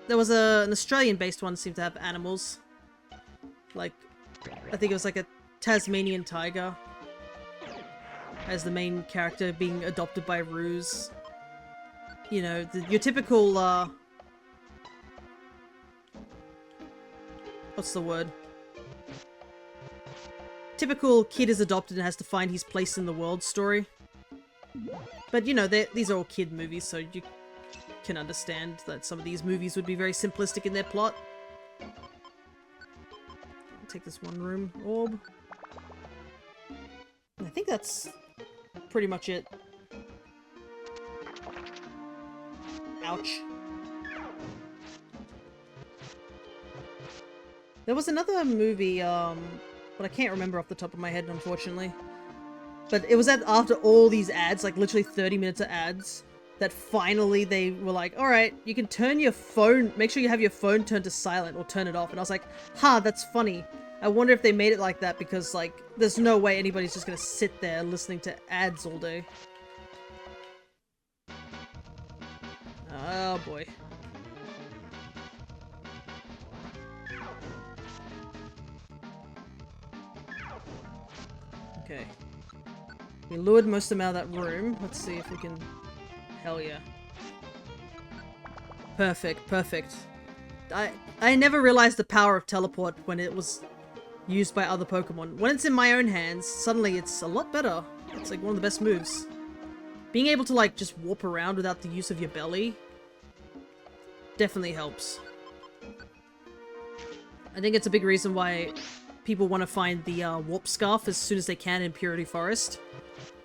There was an Australian-based one that seemed to have animals. Like, I think it was like a Tasmanian tiger as the main character being adopted by Ruse. You know, your typical, what's the word? Typical kid is adopted and has to find his place in the world story. But, you know, these are all kid movies, so you can understand that some of these movies would be very simplistic in their plot. I'll take this one room orb. I think that's pretty much it. Ouch. There was another movie, but I can't remember off the top of my head, unfortunately. But it was after all these ads, like literally 30 minutes of ads, that finally they were like, alright, you can turn your phone, make sure you have your phone turned to silent or turn it off. And I was like, that's funny. I wonder if they made it like that because, like, there's no way anybody's just gonna sit there listening to ads all day. Oh boy. Okay. We lured most of them out of that room. Let's see if we can... Hell yeah. Perfect, perfect. I never realized the power of teleport when it was used by other Pokemon. When it's in my own hands, suddenly it's a lot better. It's like one of the best moves. Being able to, like, just warp around without the use of your belly definitely helps. I think it's a big reason why people want to find the warp scarf as soon as they can in Purity Forest.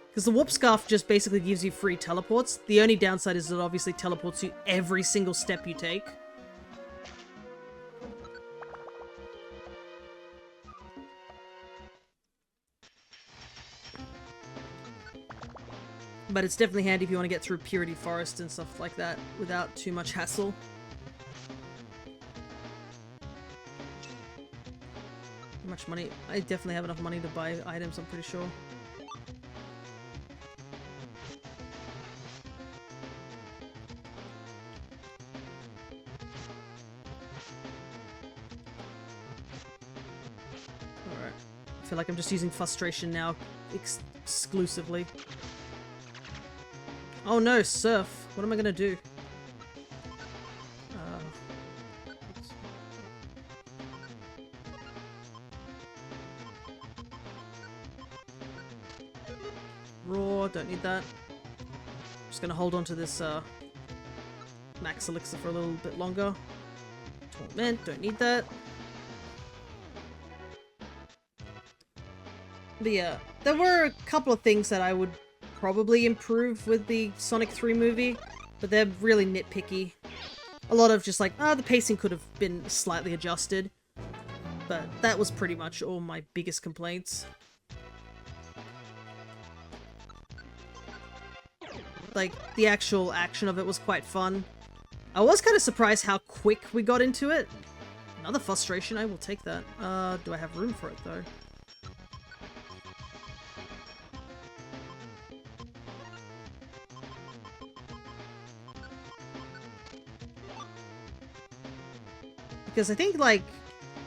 Because the warp scarf just basically gives you free teleports. The only downside is it obviously teleports you every single step you take. But it's definitely handy if you want to get through Purity Forest and stuff like that without too much hassle. How much money? I definitely have enough money to buy items, I'm pretty sure. I feel like I'm just using frustration now exclusively. Oh no, surf. What am I gonna do? Raw, don't need that. Just gonna hold on to this max elixir for a little bit longer. Torment, don't need that. But yeah, there were a couple of things that I would probably improve with the Sonic 3 movie, but they're really nitpicky. A lot of just like, the pacing could have been slightly adjusted, but that was pretty much all my biggest complaints. Like, the actual action of it was quite fun. I was kind of surprised how quick we got into it. Another frustration, I will take that. Do I have room for it though? Because I think, like,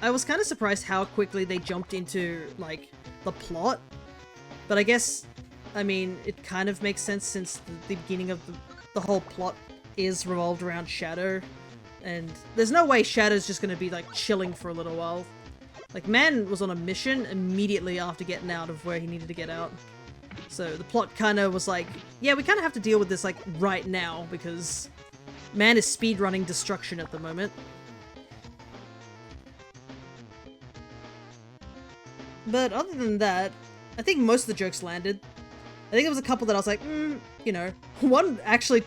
I was kind of surprised how quickly they jumped into, like, the plot. But I guess, I mean, it kind of makes sense since the beginning of the whole plot is revolved around Shadow. And there's no way Shadow's just going to be, like, chilling for a little while. Like, Man was on a mission immediately after getting out of where he needed to get out. So the plot kind of was like, yeah, we kind of have to deal with this, like, right now, because Man is speedrunning destruction at the moment. But other than that, I think most of the jokes landed. I think there was a couple that I was like, you know. One actually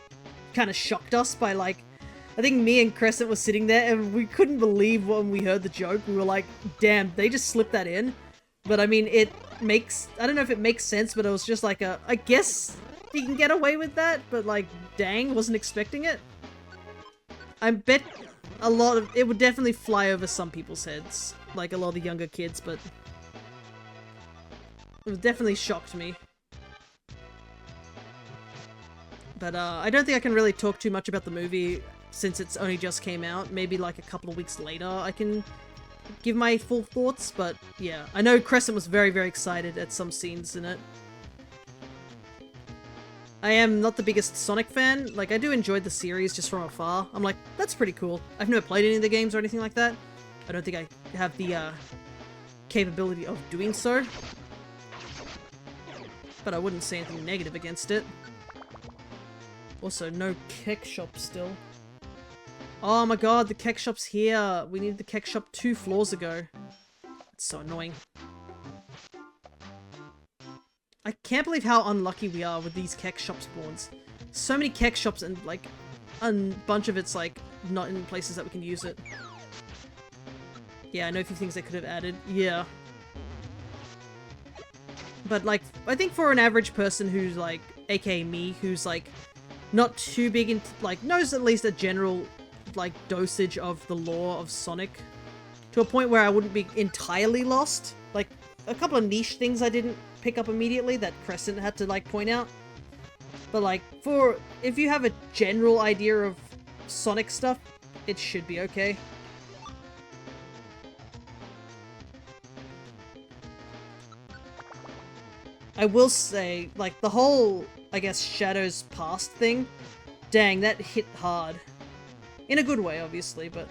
kind of shocked us by, like, I think me and Crescent were sitting there and we couldn't believe when we heard the joke. We were like, damn, they just slipped that in. But I mean, it makes, I don't know if it makes sense, but it was just like I guess you can get away with that, but like, dang, wasn't expecting it. I bet a lot of, it would definitely fly over some people's heads. Like a lot of the younger kids, but it definitely shocked me. But I don't think I can really talk too much about the movie since it's only just came out. Maybe like a couple of weeks later I can give my full thoughts, but yeah. I know Crescent was very, very excited at some scenes in it. I am not the biggest Sonic fan. Like, I do enjoy the series just from afar. I'm like, that's pretty cool. I've never played any of the games or anything like that. I don't think I have the capability of doing so. But I wouldn't say anything negative against it. Also, no kek shop still. Oh my god, the kek shop's here. We needed the kek shop 2 floors ago. It's so annoying. I can't believe how unlucky we are with these kek shop spawns. So many kek shops and like a bunch of it's like not in places that we can use it. Yeah, I know a few things they could have added. Yeah. But like, I think for an average person who's like, aka me, who's like not too big into, like, knows at least a general like dosage of the lore of Sonic to a point where I wouldn't be entirely lost. Like, a couple of niche things I didn't pick up immediately that Crescent had to like point out. But like, for if you have a general idea of Sonic stuff, it should be okay. I will say, like, the whole, I guess, Shadow's past thing, dang, that hit hard. In a good way, obviously, but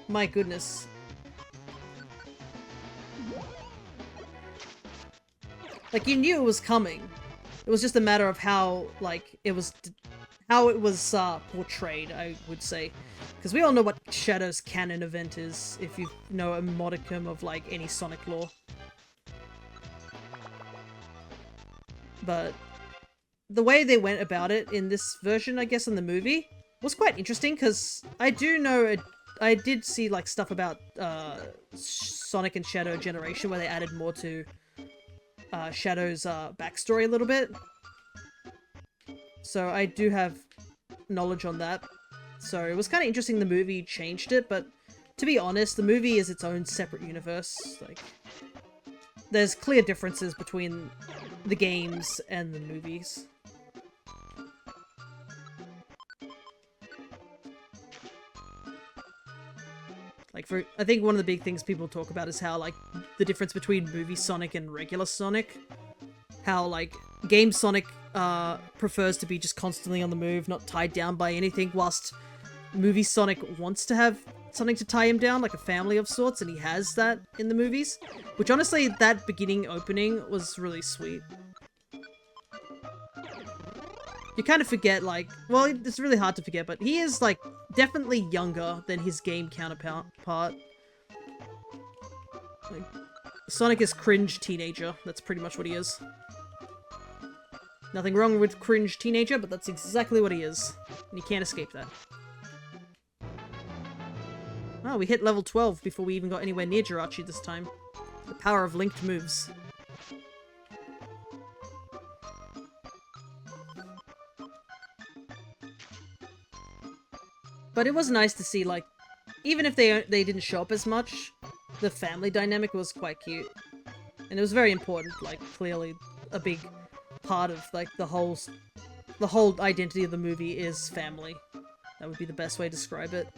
my goodness. Like, you knew it was coming. It was just a matter of how, like, it was portrayed, I would say. Because we all know what Shadow's canon event is, if you know a modicum of, like, any Sonic lore. But the way they went about it in this version, I guess, in the movie, was quite interesting, because I do know, I did see, like, stuff about Sonic and Shadow Generation, where they added more to Shadow's backstory a little bit. So I do have knowledge on that. So it was kind of interesting the movie changed it, but to be honest, the movie is its own separate universe. Like, there's clear differences between the games and the movies. Like, I think one of the big things people talk about is how, like, the difference between movie Sonic and regular Sonic. How, like, game Sonic prefers to be just constantly on the move, not tied down by anything, whilst movie Sonic wants to have something to tie him down, like a family of sorts, and he has that in the movies. Which, honestly, that beginning opening was really sweet. You kind of forget, like, well, it's really hard to forget, but he is, like, definitely younger than his game counterpart. Like, Sonic is cringe teenager. That's pretty much what he is. Nothing wrong with cringe teenager, but that's exactly what he is. And you can't escape that. Oh, we hit level 12 before we even got anywhere near Jirachi this time. The power of linked moves. But it was nice to see, like, even if they didn't show up as much, the family dynamic was quite cute. And it was very important, like, clearly a big part of, like, the whole identity of the movie is family. That would be the best way to describe it.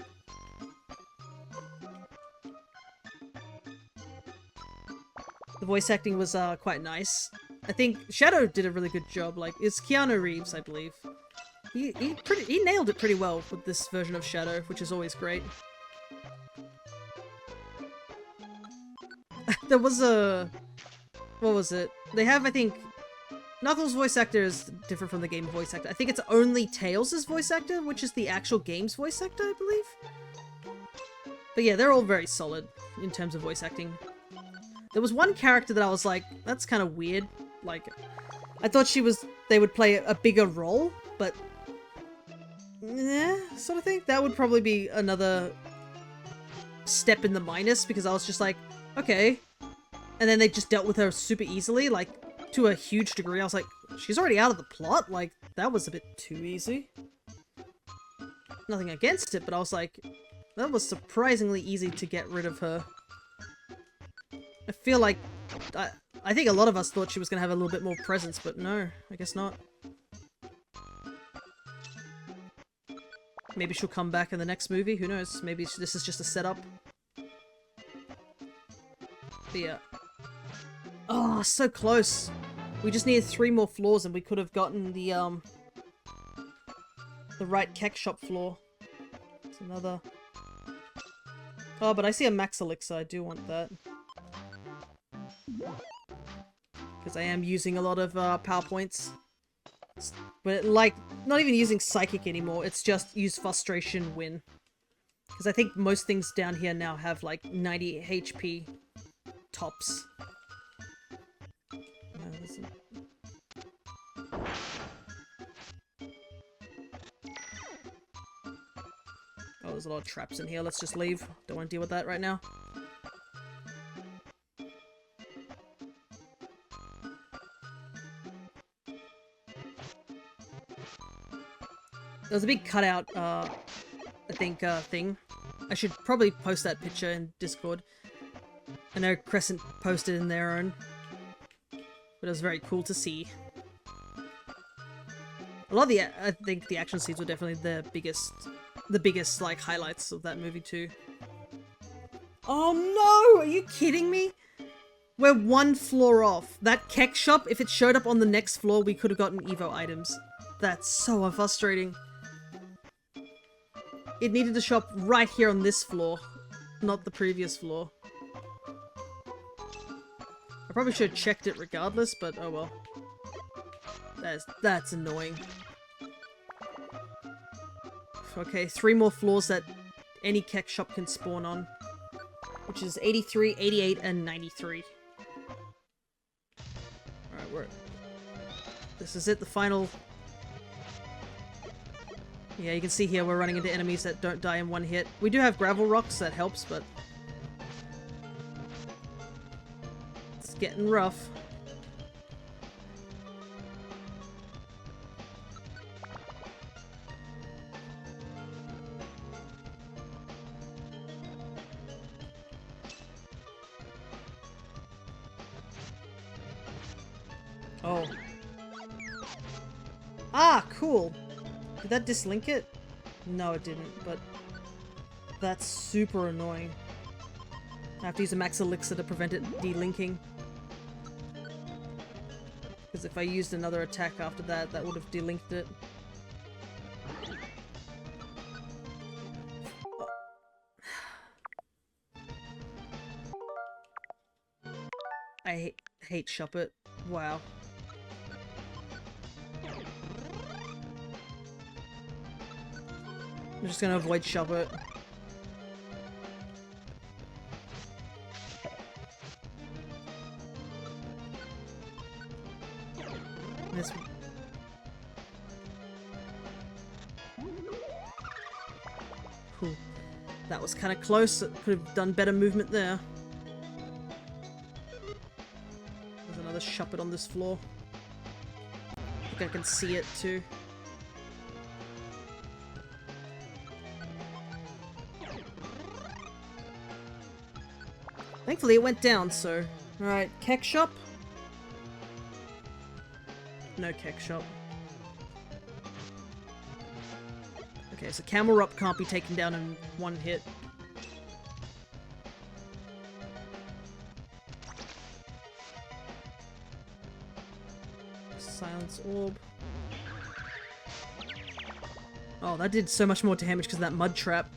The voice acting was quite nice. I think Shadow did a really good job. Like, it's Keanu Reeves, I believe. He nailed it pretty well with this version of Shadow, which is always great. There was a... what was it? They have, I think... Knuckles' voice actor is different from the game voice actor. I think it's only Tails' voice actor, which is the actual game's voice actor, I believe. But yeah, they're all very solid in terms of voice acting. There was one character that I was like, that's kind of weird. Like, I thought they would play a bigger role, but... sort of thing. That would probably be another step in the minus, because I was just like, okay. And then they just dealt with her super easily, like, to a huge degree. I was like, she's already out of the plot? Like, that was a bit too easy. Nothing against it, but I was like, that was surprisingly easy to get rid of her. I feel like, I think a lot of us thought she was going to have a little bit more presence, but no, I guess not. Maybe she'll come back in the next movie, who knows? Maybe this is just a setup. But yeah. Oh, so close. We just needed 3 more floors and we could have gotten the right Keck Shop floor. It's another... Oh, but I see a Max Elixir, I do want that. Because I am using a lot of PowerPoints. But, like, not even using Psychic anymore, it's just use Frustration, win. Because I think most things down here now have, like, 90 HP tops. Oh, there's a lot of traps in here, let's just leave. Don't want to deal with that right now. There was a big cutout, I think, thing. I should probably post that picture in Discord. I know Crescent posted in their own. But it was very cool to see. A lot of the, I think the action scenes were definitely the biggest, like, highlights of that movie too. Oh no! Are you kidding me? We're 1 floor off. That Keck Shop, if it showed up on the next floor, we could have gotten Evo items. That's so frustrating. It needed to show up right here on this floor, not the previous floor. I probably should have checked it regardless, but oh well. That's annoying. Okay, 3 more floors that any Keck Shop can spawn on. Which is 83, 88, and 93. Alright, this is it, the final... Yeah, you can see here we're running into enemies that don't die in 1 hit. We do have gravel rocks, that helps, but... it's getting rough. Oh. Ah, cool! Did that dislink it? No, it didn't, but... That's super annoying. I have to use a max elixir to prevent it delinking. Because if I used another attack after that, that would have delinked it. I hate Shuppet. Wow. I'm just gonna avoid Shuppet. This... Cool. That was kind of close. It could have done better movement there. There's another Shuppet on this floor. I think I can see it too. Thankfully it went down, so... Alright, Keck Shop? No Keck Shop. Okay, so Camel Up can't be taken down in one hit. Silence Orb. Oh, that did so much more damage because of that mud trap.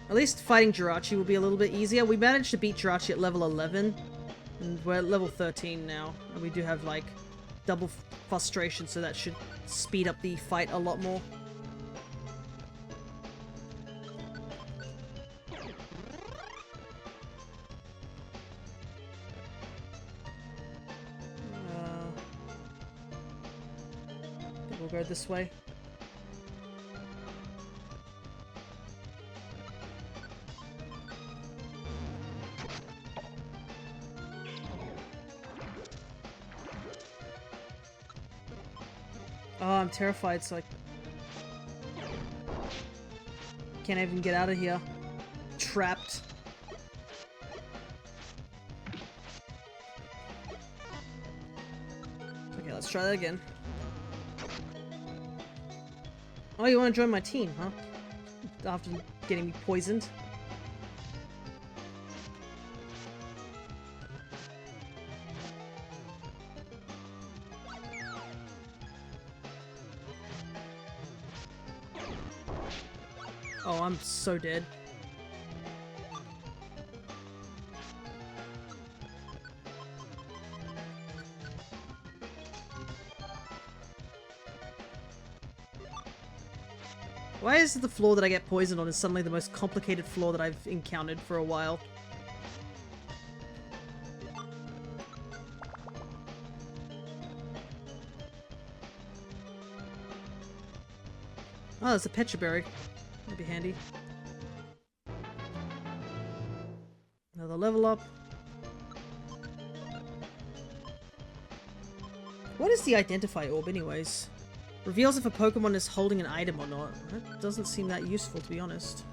At least fighting Jirachi will be a little bit easier. We managed to beat Jirachi at level 11, and we're at level 13 now. And we do have, like, double frustration, so that should speed up the fight a lot more. We'll go this way. Oh, I'm terrified, so I can't even get out of here. Trapped. Okay, let's try that again. Oh, you want to join my team, huh? After getting me poisoned. Oh, I'm so dead. Why is the floor that I get poisoned on is suddenly the most complicated floor that I've encountered for a while? Oh, there's a Pecha Berry. That'd be handy. Another level up. What is the Identify Orb anyways? Reveals if a Pokemon is holding an item or not. That doesn't seem that useful, to be honest.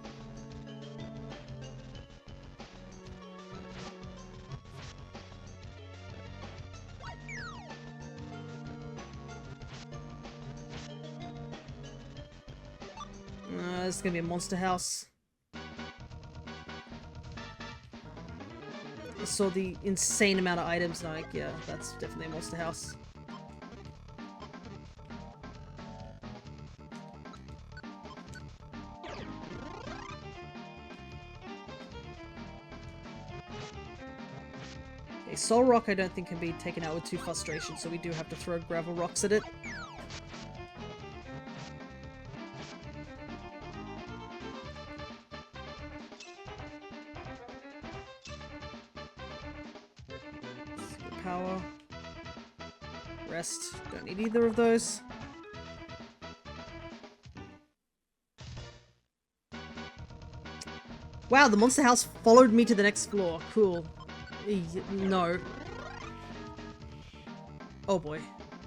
This is gonna be a monster house. I saw the insane amount of items and I'm like, yeah, that's definitely a monster house. Okay, Soul Rock I don't think can be taken out with 2 frustration, so we do have to throw gravel rocks at it. Power. Rest. Don't need either of those. Wow, the monster house followed me to the next floor. Cool. No. Oh boy.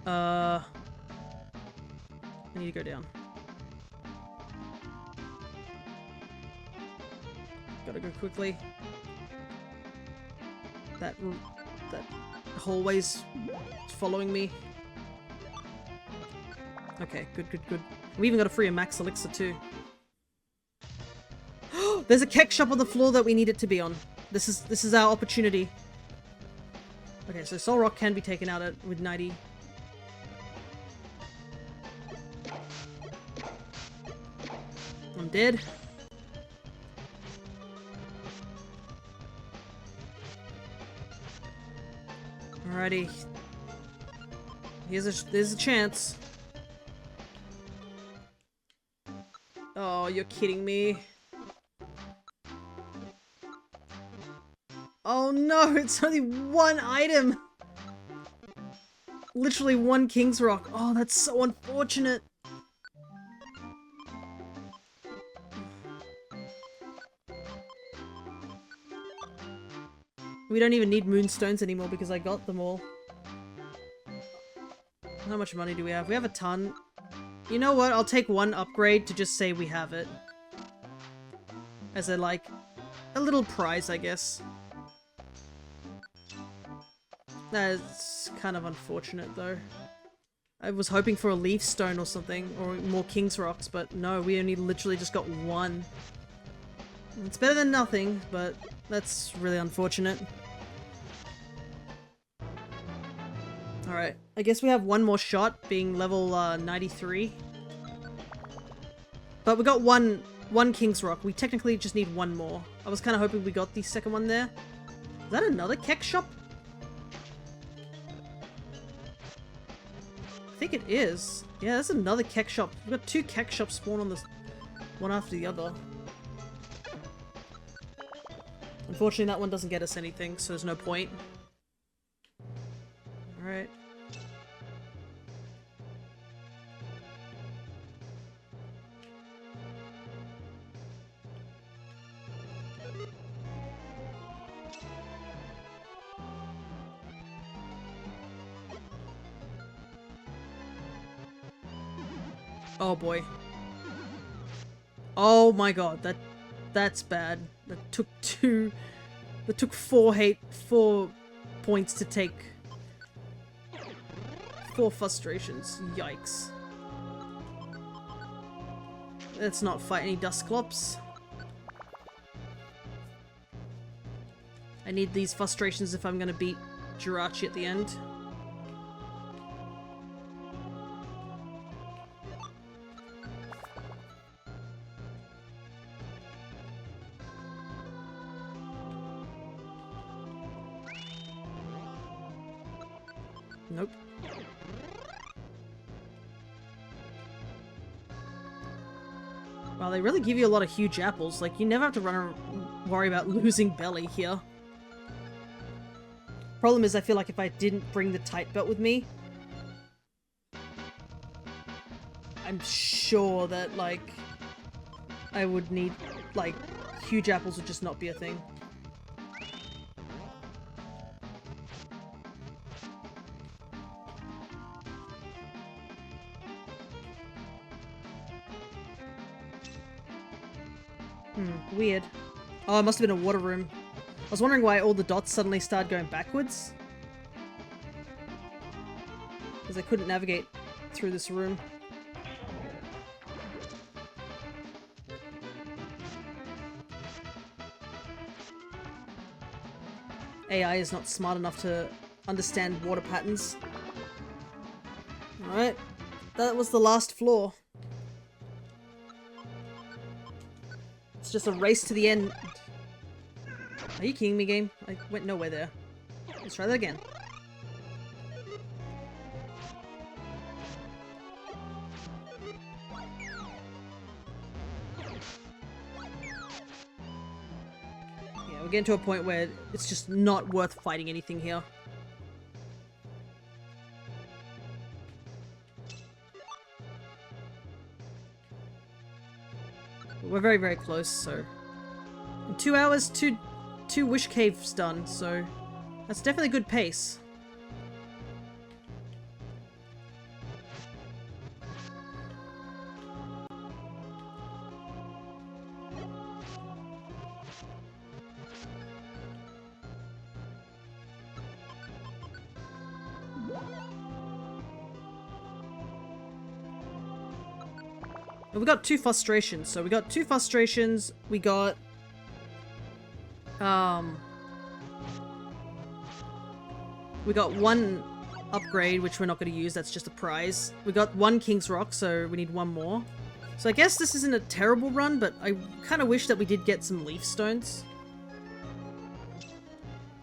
I need to go down. Gotta go quickly. That hallway's following me. Okay, good, good, good. We even got a free max elixir too. There's a keck shop on the floor that we need it to be on. This is our opportunity. Okay, so Soul Rock can be taken out with 90. I'm dead. Alrighty. There's a chance. Oh, you're kidding me. Oh no, it's only one item! Literally one King's Rock. Oh, that's so unfortunate. We don't even need moonstones anymore because I got them all. How much money do we have? We have a ton. You know what? I'll take one upgrade to just say we have it. As a, like, a little prize, I guess. That is kind of unfortunate, though. I was hoping for a leaf stone or something, or more King's Rocks, but no, we only literally just got one. It's better than nothing, but that's really unfortunate. Alright, I guess we have one more shot, being level 93. But we got one King's Rock. We technically just need one more. I was kind of hoping we got the second one there. Is that another keck shop? I think it is. Yeah, that's another keck shop. We've got two keck shops spawn on this one after the other. Unfortunately, that one doesn't get us anything, so there's no point. Alright. Oh boy. Oh my god, that's bad. That took four points to take 4 frustrations. Yikes. Let's not fight any Dustclops. I need these frustrations if I'm gonna beat Jirachi at the end. Nope. Wow, they really give you a lot of huge apples. Like, you never have to worry about losing belly here. Problem is, I feel like if I didn't bring the tight belt with me, I'm sure that, like, I would need, like, huge apples would just not be a thing. Weird. Oh, it must have been a water room. I was wondering why all the dots suddenly started going backwards. Because I couldn't navigate through this room. AI is not smart enough to understand water patterns. Alright. That was the last floor. It's just a race to the end. Are you kidding me, game? I went nowhere there. Let's try that again. Yeah, we're getting to a point where it's just not worth fighting anything here. We're very, very close, so... In 2 hours, two Wish Caves done, so... That's definitely good pace. We got 2 frustrations. So we got 2 frustrations. We got... We got 1 upgrade, which we're not going to use. That's just a prize. We got 1 King's Rock, so we need 1 more. So I guess this isn't a terrible run, but I kind of wish that we did get some leaf stones.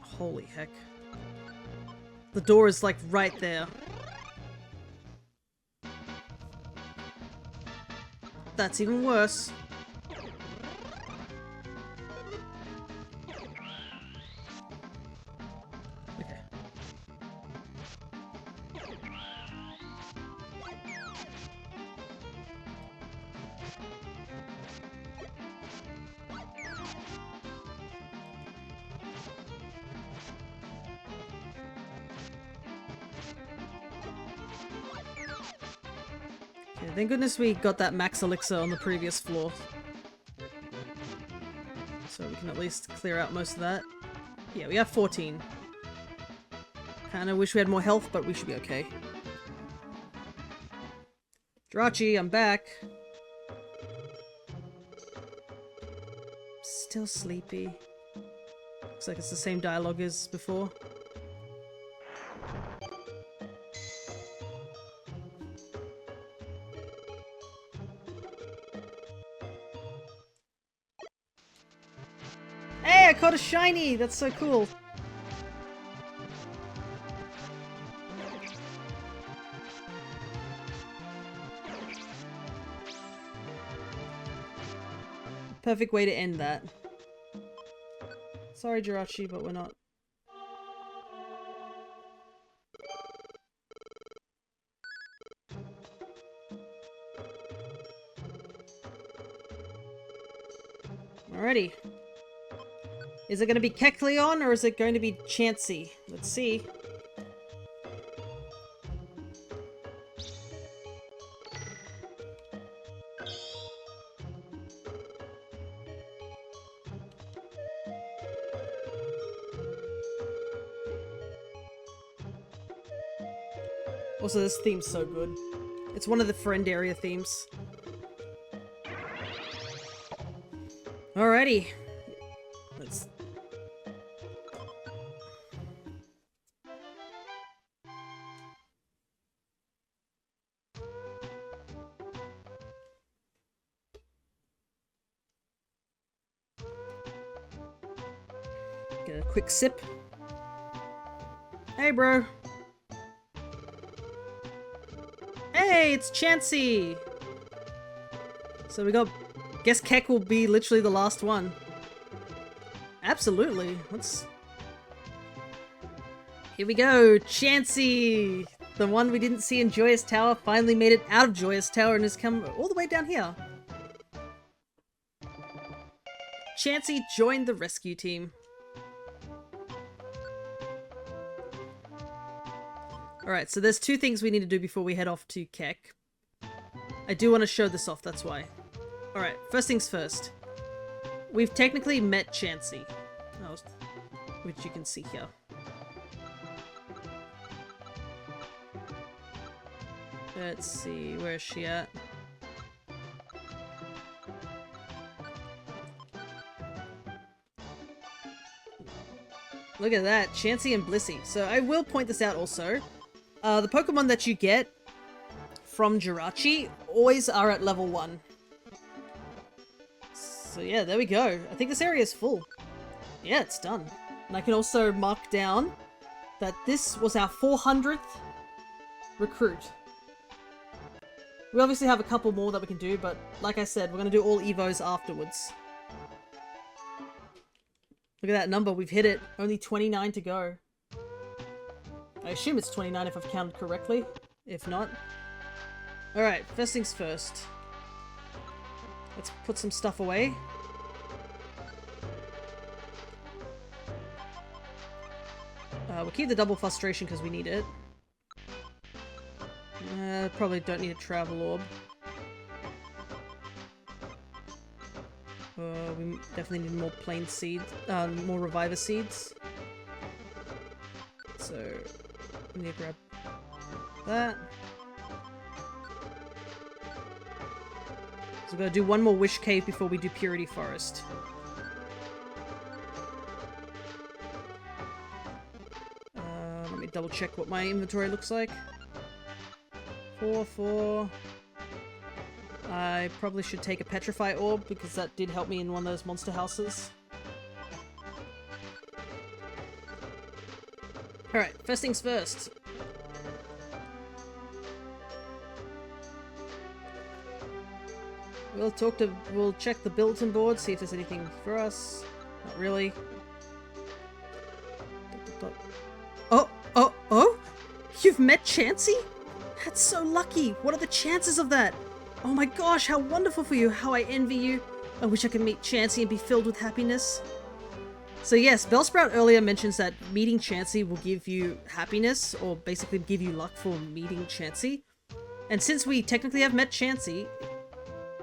Holy heck. The door is like right there. That's even worse. Okay. Okay, thank goodness we got that max elixir on the previous floor. So we can at least clear out most of that. Yeah, we have 14. Kinda wish we had more health, but we should be okay. Jirachi, I'm back. Still sleepy. Looks like it's the same dialogue as before. Hey, I caught a shiny! That's so cool! Perfect way to end that. Sorry, Jirachi, but we're not. Alrighty. Is it going to be Kecleon or is it going to be Chansey? Let's see. Also, this theme's so good. It's one of the friend area themes. Alrighty. Let's... Get a quick sip. Hey, bro. Hey, it's Chansey! So we got... Guess Keck will be literally the last one. Absolutely. Let's... Here we go! Chansey! The one we didn't see in Joyous Tower finally made it out of Joyous Tower and has come all the way down here. Chansey joined the rescue team. Alright, so there's 2 things we need to do before we head off to Keck. I do want to show this off, that's why. Alright, first things first. We've technically met Chansey. Oh, which you can see here. Let's see, where is she at? Look at that, Chansey and Blissey. So I will point this out also. The Pokemon that you get from Jirachi always are at level 1. So yeah, there we go. I think this area is full. Yeah, it's done. And I can also mark down that this was our 400th recruit. We obviously have a couple more that we can do, but like I said, we're going to do all Evos afterwards. Look at that number, we've hit it. Only 29 to go. I assume it's 29 if I've counted correctly. If not. Alright, first things first. Let's put some stuff away. We'll keep the double frustration because we need it. Probably don't need a travel orb. We definitely need more plain seeds, more reviver seeds. So, we need to grab that. So we're gonna do one more Wish Cave before we do Purity Forest. Let me double check what my inventory looks like. 4. I probably should take a Petrify Orb because that did help me in one of those monster houses. Alright, first things first. We'll check the bulletin board, see if there's anything for us. Not really. Oh! You've met Chansey? That's so lucky! What are the chances of that? Oh my gosh, how wonderful for you! How I envy you! I wish I could meet Chansey and be filled with happiness. So yes, Bellsprout earlier mentions that meeting Chansey will give you happiness, or basically give you luck for meeting Chansey. And since we technically have met Chansey,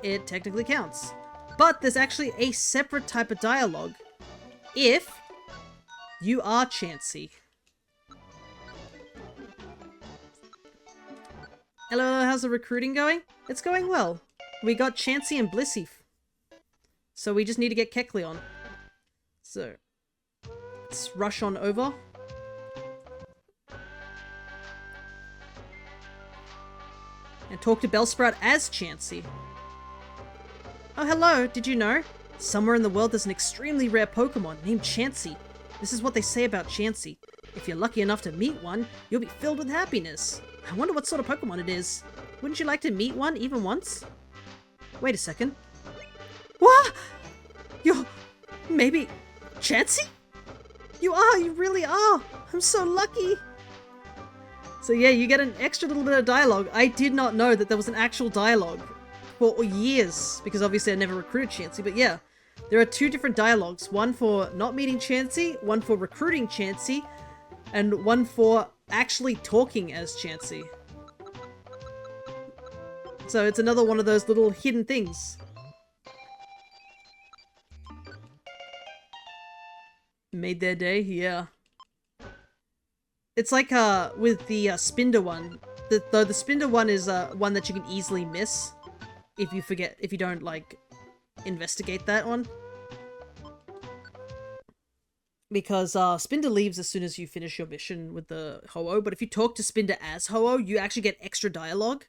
it technically counts. But there's actually a separate type of dialogue if you are Chansey. Hello, how's the recruiting going? It's going well. We got Chansey and Blissey. So we just need to get Kecleon. So, let's rush on over. And talk to Bellsprout as Chansey. Oh, hello, did you know? Somewhere in the world there's an extremely rare Pokemon named Chansey. This is what they say about Chansey. If you're lucky enough to meet one, you'll be filled with happiness. I wonder what sort of Pokemon it is. Wouldn't you like to meet one even once? Wait a second. What? You're... maybe... Chansey? You are, you really are. I'm so lucky. So yeah, you get an extra little bit of dialogue. I did not know that there was an actual dialogue for years, because obviously I never recruited Chansey, but yeah. There are 2 different dialogues. One for not meeting Chansey, one for recruiting Chansey, and one for actually talking as Chansey. So it's another one of those little hidden things. Made their day? Yeah. It's like with the Spinder one. The Spinder one is one that you can easily miss if you don't like investigate that one. Because Spinder leaves as soon as you finish your mission with the Ho-Oh, but if you talk to Spinder as Ho-Oh, you actually get extra dialogue.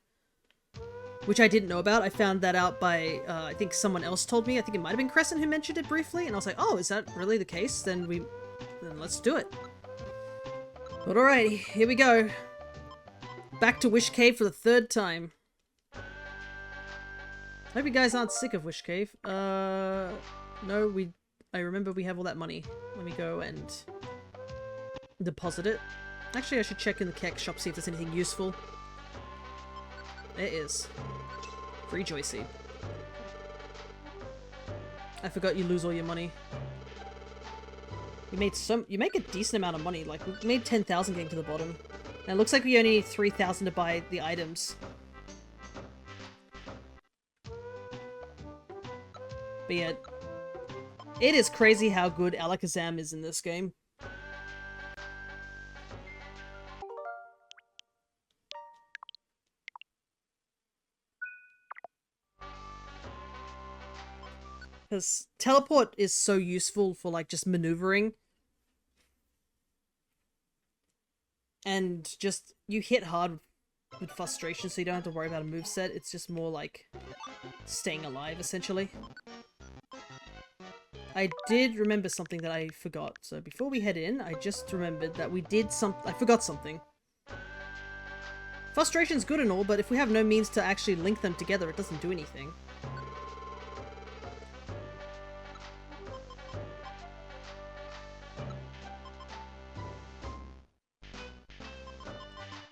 Which I didn't know about. I found that out by, I think someone else told me. I think it might have been Crescent who mentioned it briefly, and I was like, oh, is that really the case? Then let's do it. But alrighty, here we go. Back to Wish Cave for the 3rd time. Hope you guys aren't sick of Wish Cave. No, I remember we have all that money. Let me go and deposit it. Actually, I should check in the Keck shop, see if there's anything useful. There is. Free Joy Seed. I forgot you lose all your money. You make a decent amount of money. Like, we made 10,000 getting to the bottom. And it looks like we only need 3,000 to buy the items. But yeah, it is crazy how good Alakazam is in this game. Because teleport is so useful for like just maneuvering. And just, you hit hard with frustration so you don't have to worry about a moveset. It's just more like staying alive, essentially. I did remember something that I forgot. So before we head in, I just remembered that we did I forgot something. Frustration's good and all, but if we have no means to actually link them together, it doesn't do anything.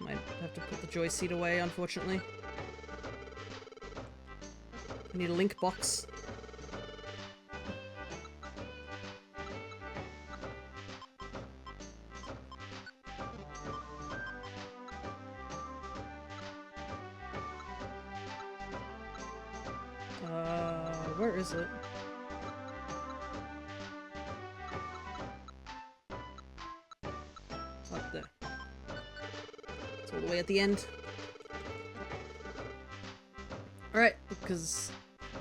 Might have to put the Joy Seed away, unfortunately. I need a link box. Where is it? It's up there. It's all the way at the end. Alright, because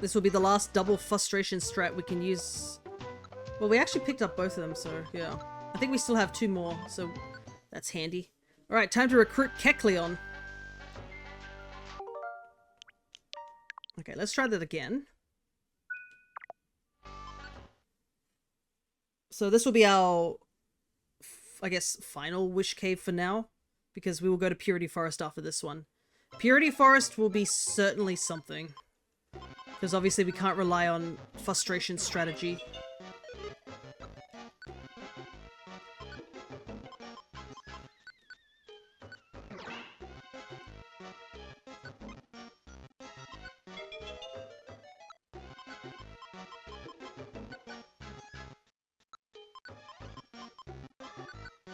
This will be the last double frustration strat we can use. Well, we actually picked up both of them, so yeah. I think we still have 2 more, so that's handy. Alright, time to recruit Kecleon. Okay, let's try that again. So this will be our, I guess, final Wish Cave for now, because we will go to Purity Forest after this one. Purity Forest will be certainly something, because obviously we can't rely on frustration strategy.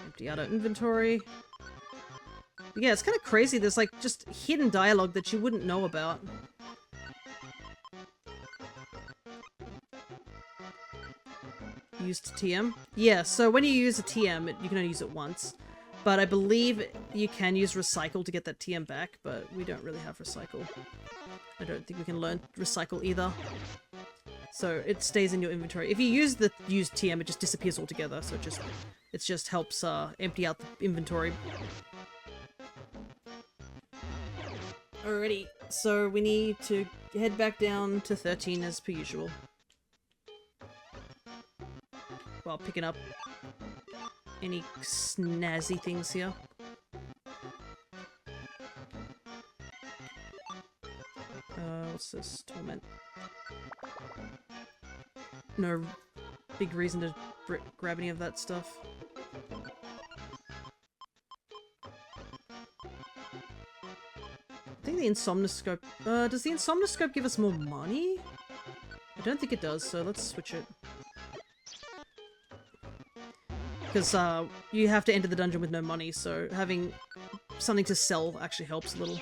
Empty out our inventory. Yeah, it's kind of crazy. There's like just hidden dialogue that you wouldn't know about. Used TM? Yeah, so when you use a TM, you can only use it once. But I believe you can use Recycle to get that TM back, but we don't really have Recycle. I don't think we can learn Recycle either. So it stays in your inventory. If you use the used TM, it just disappears altogether, so it just helps empty out the inventory. Alrighty, so we need to head back down to 13 as per usual. While picking up any snazzy things here. What's this? Torment. No big reason to grab any of that stuff. I think the Insomnoscope... does the Insomnoscope give us more money? I don't think it does, so let's switch it. Because you have to enter the dungeon with no money, so having something to sell actually helps a little.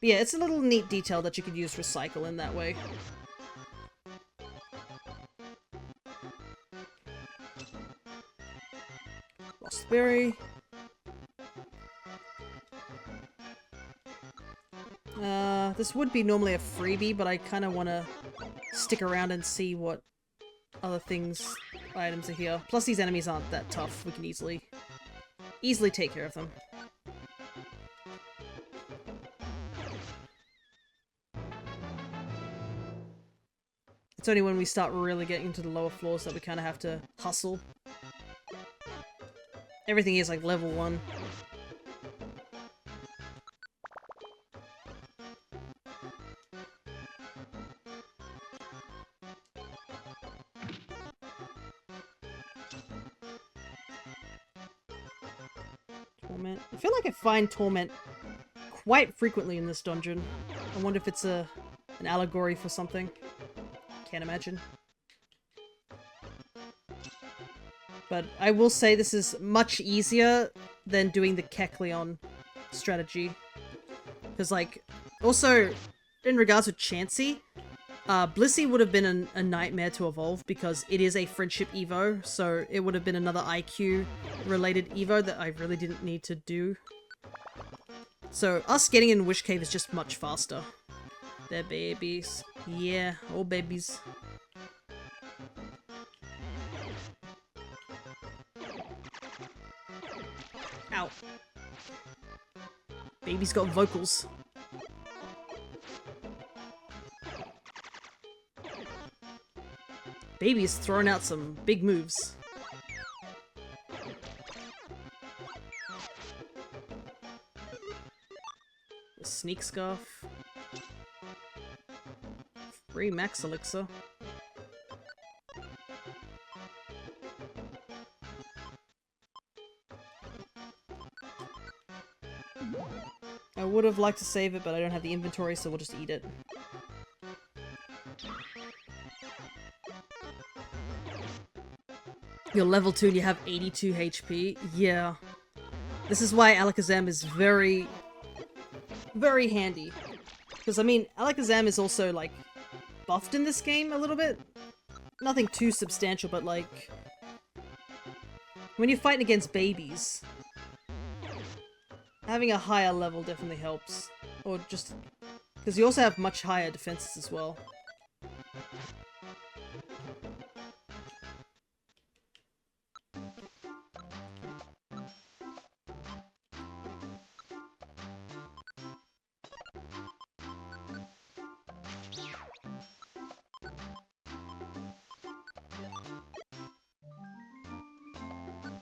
But yeah, it's a little neat detail that you could use Recycle in that way. Lost Berry. This would be normally a freebie, but I kind of want to stick around and see what other items are here. Plus these enemies aren't that tough. We can easily take care of them. It's only when we start really getting into the lower floors that we kind of have to hustle. Everything is like level 1. Torment. I feel like I find Torment quite frequently in this dungeon. I wonder if it's an allegory for something. Can't imagine. But I will say this is much easier than doing the Kecleon strategy. Because, like, also, in regards to Chansey, Blissey would have been a nightmare to evolve because it is a friendship Evo, so it would have been another IQ-related Evo that I really didn't need to do. So, us getting in Wish Cave is just much faster. They're babies. Yeah, all babies. Ow. Baby's got vocals. Baby's throwing out some big moves. The Sneak Scarf. Free Max Elixir. I would have liked to save it, but I don't have the inventory, so we'll just eat it. You're level 2 and you have 82 HP. Yeah. This is why Alakazam is very, very handy. Because, I mean, Alakazam is also, like, buffed in this game a little bit. Nothing too substantial, but, like, when you're fighting against babies, having a higher level definitely helps. Or just... Because you also have much higher defenses as well.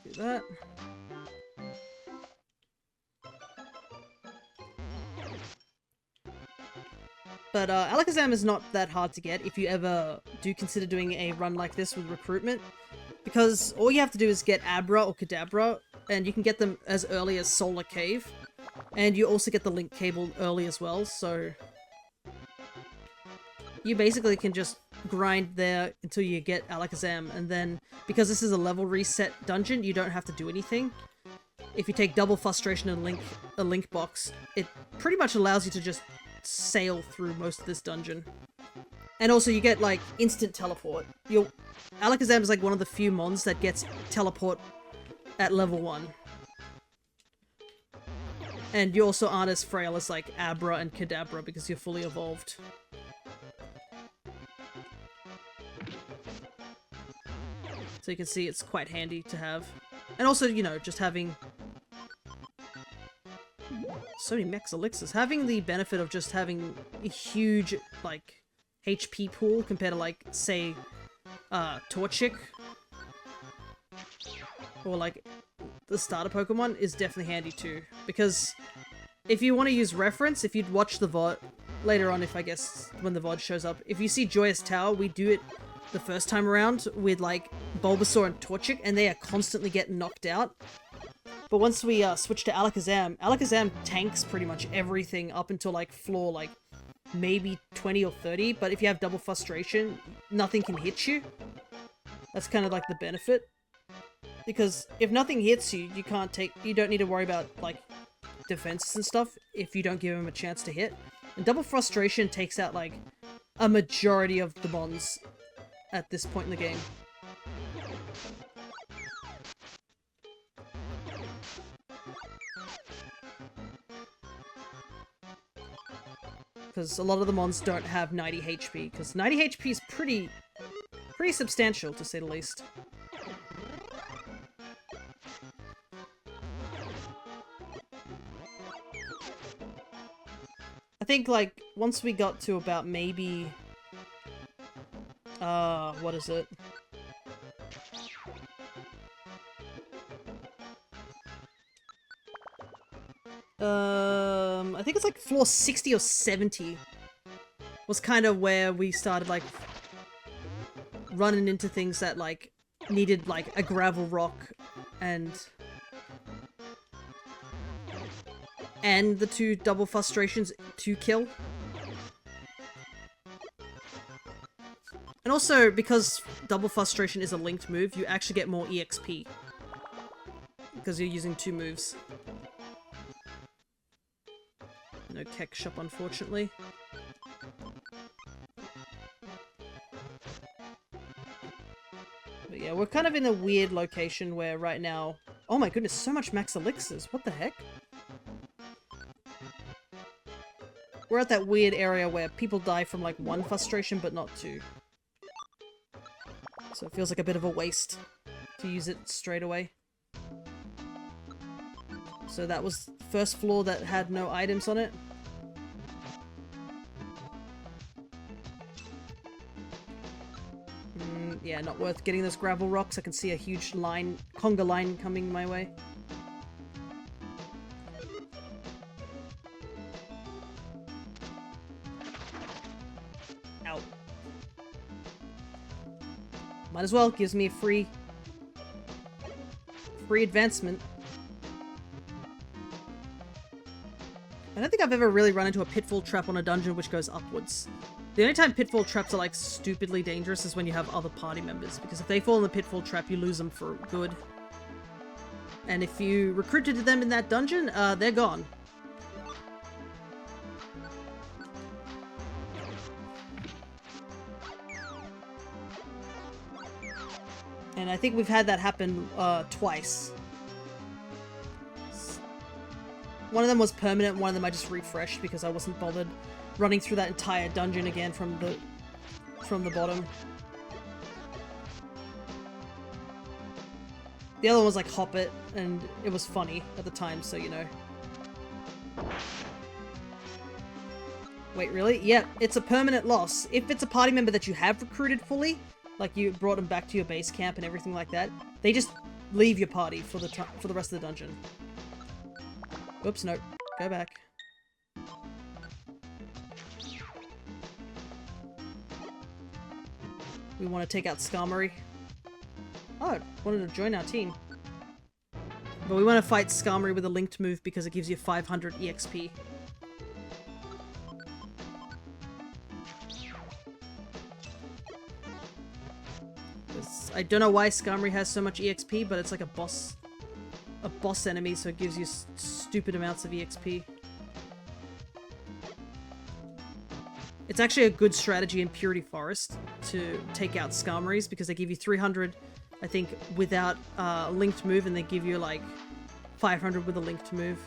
Do that. But Alakazam is not that hard to get if you ever do consider doing a run like this with Recruitment. Because all you have to do is get Abra or Kadabra, and you can get them as early as Solar Cave. And you also get the Link Cable early as well, so... You basically can just grind there until you get Alakazam, and then, because this is a level reset dungeon, you don't have to do anything. If you take Double Frustration and a Link Box, it pretty much allows you to just sail through most of this dungeon. And also you get, like, instant teleport. Alakazam is like one of the few mons that gets teleport at level 1. And you also aren't as frail as, like, Abra and Kadabra because you're fully evolved. So you can see it's quite handy to have. And also, you know, just having so many max elixirs. Having the benefit of just having a huge, like, HP pool compared to, like, say, Torchic. Or, like, the starter Pokemon is definitely handy too. Because if you want to use reference, if you'd watch the VOD later on, if I guess when the VOD shows up, if you see Joyous Tower, we do it the first time around with, like, Bulbasaur and Torchic, and they are constantly getting knocked out. But once we switch to Alakazam, Alakazam tanks pretty much everything up until, like, floor, like, maybe 20 or 30, but if you have Double Frustration, nothing can hit you. That's kind of, like, the benefit. Because if nothing hits you, you don't need to worry about, like, defenses and stuff if you don't give him a chance to hit. And Double Frustration takes out, like, a majority of the mons at this point in the game. Because a lot of the mons don't have 90 HP, because 90 HP is pretty substantial, to say the least. I think, like, once we got to about maybe... what is it? I think it's like floor 60 or 70 was kind of where we started, like, running into things that, like, needed, like, a gravel rock and the 2 Double Frustrations to kill. And also, because Double Frustration is a linked move, you actually get more EXP. Because you're using 2 moves. No Keck Shop, unfortunately. But yeah, we're kind of in a weird location where right now... Oh my goodness, so much max elixirs. What the heck? We're at that weird area where people die from, like, 1 frustration, but not 2. So it feels like a bit of a waste to use it straight away. So that was first floor that had no items on it. Yeah, not worth getting those gravel rocks. I can see a huge line, conga line coming my way. Ow. Might as well, gives me a free advancement. I don't think I've ever really run into a pitfall trap on a dungeon which goes upwards. The only time pitfall traps are, like, stupidly dangerous is when you have other party members, because if they fall in the pitfall trap, you lose them for good. And if you recruited them in that dungeon, they're gone. And I think we've had that happen twice. One of them was permanent, one of them I just refreshed because I wasn't bothered running through that entire dungeon again from the bottom. The other one was like hop it, and it was funny at the time, so you know. Wait, really? Yeah, it's a permanent loss. If it's a party member that you have recruited fully, like you brought them back to your base camp and everything like that, they just leave your party for the rest of the dungeon. Oops, no. Go back. We want to take out Skarmory. Oh, wanted to join our team. But we want to fight Skarmory with a linked move because it gives you 500 EXP. I don't know why Skarmory has so much EXP, but it's like a boss enemy, so it gives you stupid amounts of EXP. It's actually a good strategy in Purity Forest to take out Skarmories because they give you 300, I think, without a linked move, and they give you like 500 with a linked move.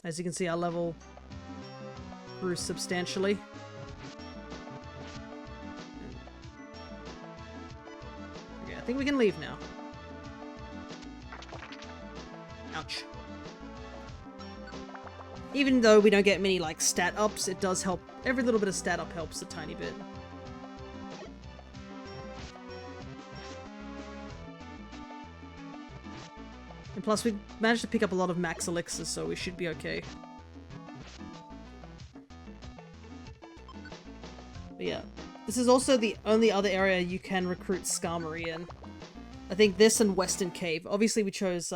As you can see, our level grew substantially. Okay, I think we can leave now. Ouch. Even though we don't get many, like, stat ups, it does help. Every little bit of stat up helps a tiny bit. And plus, we managed to pick up a lot of max elixirs, so we should be okay. But yeah, this is also the only other area you can recruit Skarmory in. I think this and Western Cave. Obviously, we chose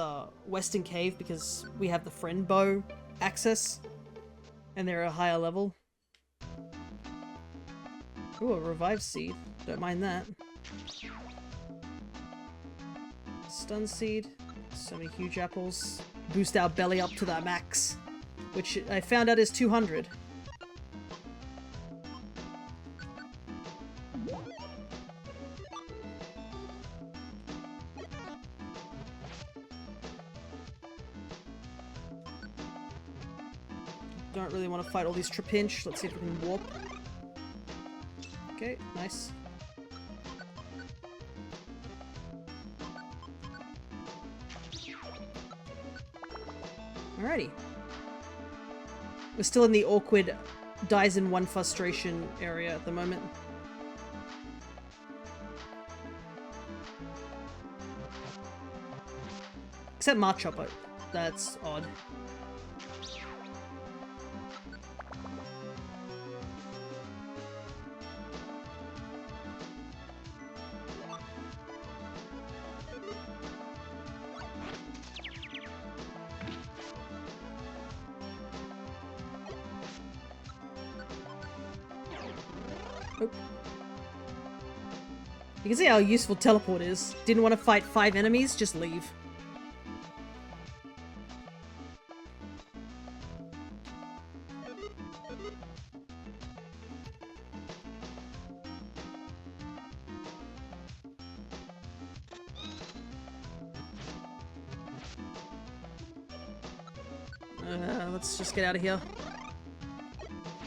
Western Cave because we have the friend bow access, and they're a higher level. Ooh, a revive seed. Don't mind that. Stun seed. So many huge apples. Boost our belly up to the max, which I found out is 200. Don't really want to fight all these Trapinch. Let's see if we can warp. Okay, nice. Alrighty. We're still in the awkward dies in one frustration area at the moment. Except Machopper. That's odd. Oh. You can see how useful teleport is. Didn't want to fight 5 enemies, just leave. Let's just get out of here.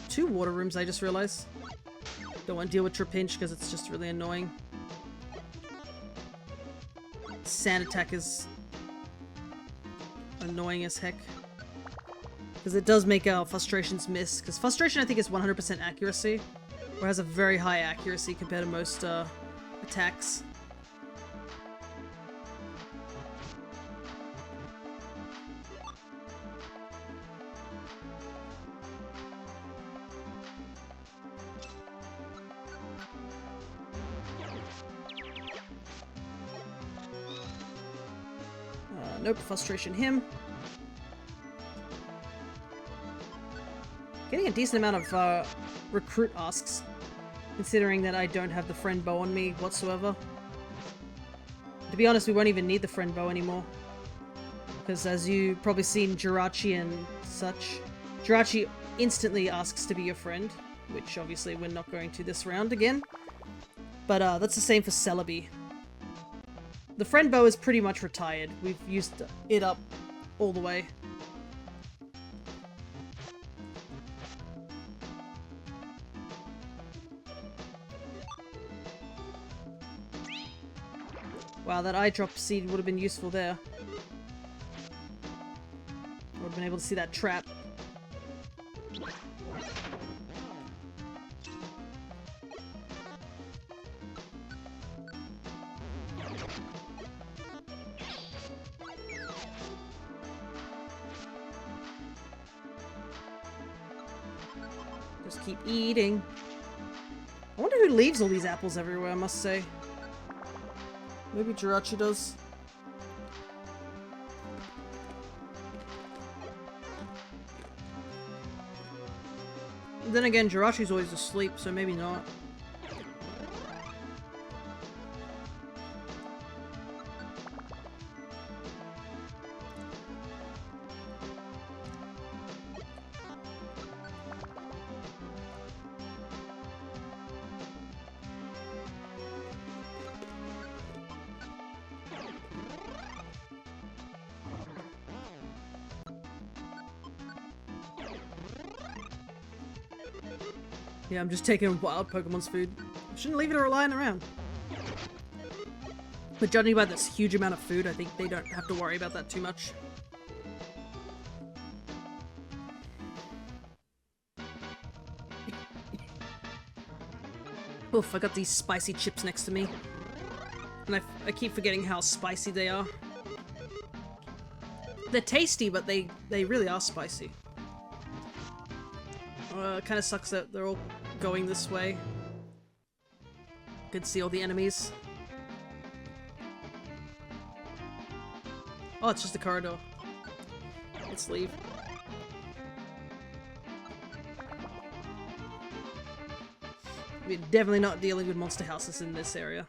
2 water rooms, I just realized. Don't want to deal with Trapinch because it's just really annoying. Sand attack is annoying as heck. Because it does make our frustrations miss. Because frustration, I think, is 100% accuracy. Or has a very high accuracy compared to most attacks. Nope, frustration him. Getting a decent amount of recruit asks, considering that I don't have the friend bow on me whatsoever. To be honest, we won't even need the friend bow anymore. Because as you probably seen Jirachi and such, Jirachi instantly asks to be your friend, which obviously we're not going to this round again. But that's the same for Celebi. The friend bow is pretty much retired. We've used it up all the way. Wow, that eye drop seed would have been useful there. I would have been able to see that trap. Just keep eating. I wonder who leaves all these apples everywhere, I must say. Maybe Jirachi does. Then again, Jirachi's always asleep, so maybe not. Yeah, I'm just taking wild Pokemon's food. Shouldn't leave it lying around. But judging by this huge amount of food, I think they don't have to worry about that too much. Oof, I got these spicy chips next to me. And I keep forgetting how spicy they are. They're tasty, but they really are spicy. It kind of sucks that they're all going this way. Could see all the enemies. Oh, it's just a corridor. Let's leave. We're definitely not dealing with monster houses in this area.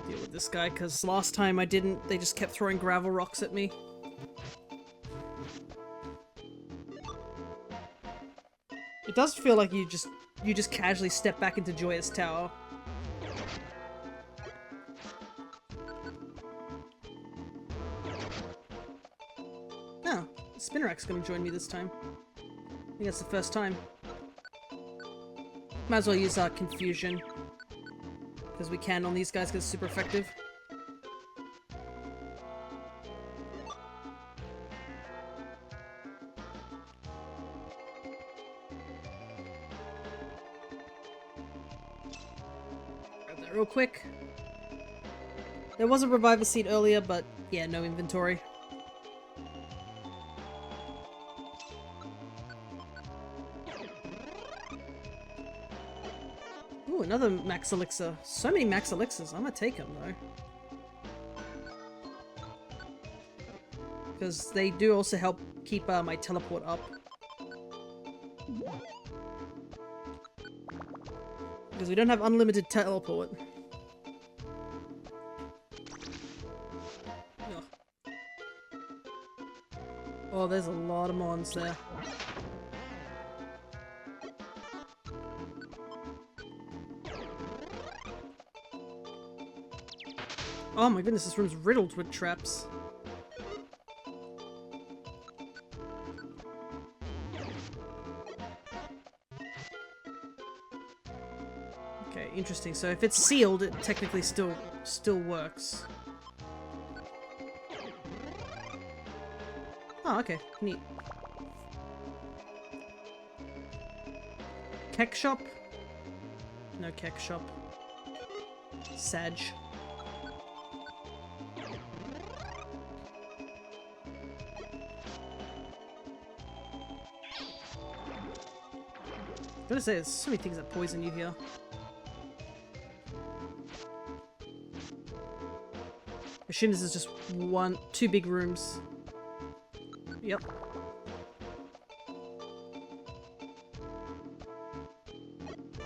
Deal with this guy, because last time I didn't, they just kept throwing gravel rocks at me. It does feel like you just casually step back into Joyous Tower. Oh, Spinarak's gonna join me this time. I think that's the first time. Might as well use our Confusion. Because we can on these guys, because it's super effective. Grab that real quick. There was a Revival Seed earlier, but yeah, no inventory. Ooh, another Max Elixir. So many Max Elixirs. I'm gonna take them, though. Because they do also help keep my teleport up. Because we don't have unlimited teleport. Ugh. Oh, there's a lot of mons there. Oh my goodness, this room's riddled with traps. Okay, interesting. So if it's sealed, it technically still works. Oh, okay. Neat. Keck shop? No keck shop. Sag. I gotta say, there's so many things that poison you here. I assume this is just two big rooms. Yep.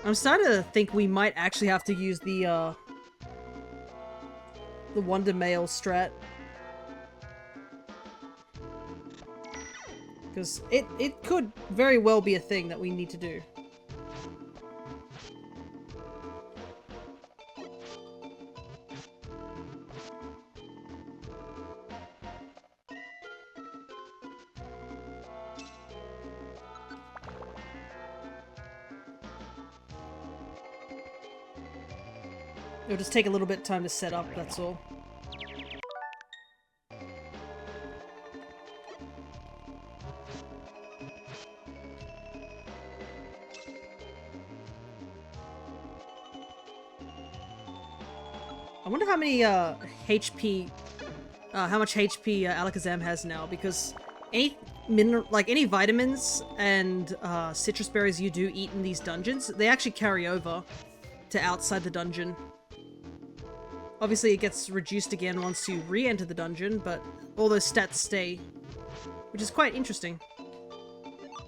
I'm starting to think we might actually have to use the the Wonder Mail strat. Because it could very well be a thing that we need to do. It'll just take a little bit of time to set up, that's all. I wonder how many HP, how much HP Alakazam has now, because any any vitamins and citrus berries you do eat in these dungeons, they actually carry over to outside the dungeon. Obviously it gets reduced again once you re-enter the dungeon, but all those stats stay, which is quite interesting.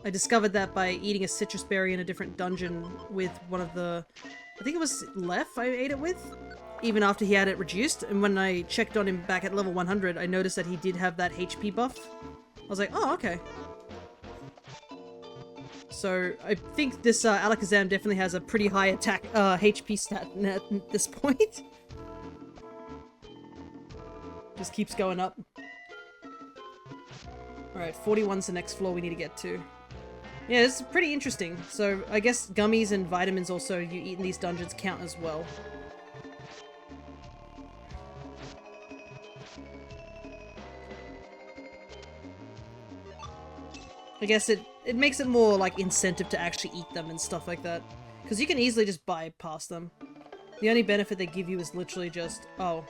I discovered that by eating a citrus berry in a different dungeon with one of the... I think it was Lef I ate it with, even after he had it reduced, and when I checked on him back at level 100, I noticed that he did have that HP buff. I was like, oh, okay. So I think this Alakazam definitely has a pretty high attack HP stat at this point. Just keeps going up. Alright, 41's the next floor we need to get to. Yeah, this is pretty interesting. So I guess gummies and vitamins also you eat in these dungeons count as well. I guess it makes it more like incentive to actually eat them and stuff like that. Because you can easily just bypass them. The only benefit they give you is literally just, oh,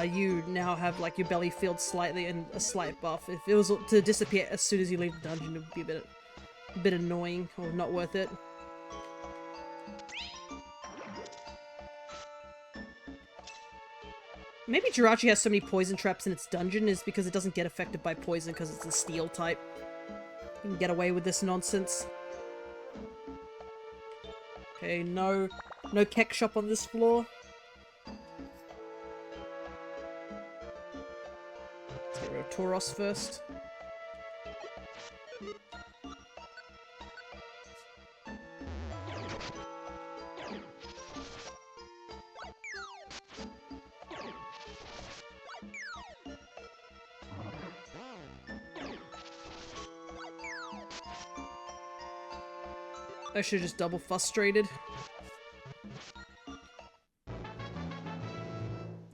you now have like your belly filled slightly and a slight buff. If it was to disappear as soon as you leave the dungeon, it would be a bit annoying or not worth it. Maybe Jirachi has so many poison traps in its dungeon is because it doesn't get affected by poison because it's a steel type. You can get away with this nonsense. Okay, no Keck Shop on this floor. Let's get rid of Tauros first. I should just double frustrated.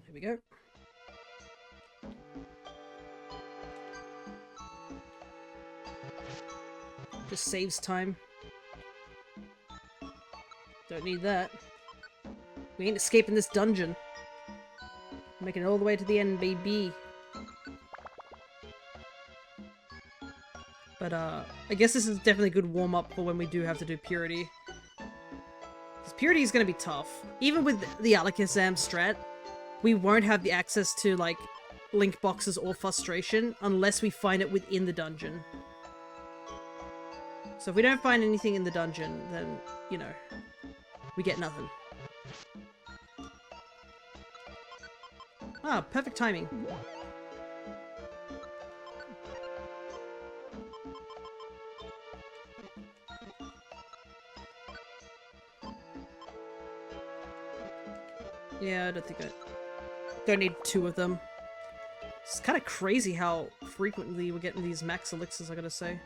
Here we go. Just saves time. Don't need that. We ain't escaping this dungeon. Making it all the way to the end, baby. But, I guess this is definitely a good warm-up for when we do have to do Purity. Because Purity is going to be tough. Even with the Alakazam strat, we won't have the access to, like, link boxes or frustration unless we find it within the dungeon. So if we don't find anything in the dungeon, then, you know, we get nothing. Ah, perfect timing. Yeah, I don't think I... Don't need two of them. It's kind of crazy how frequently we're getting these max elixirs, I gotta say.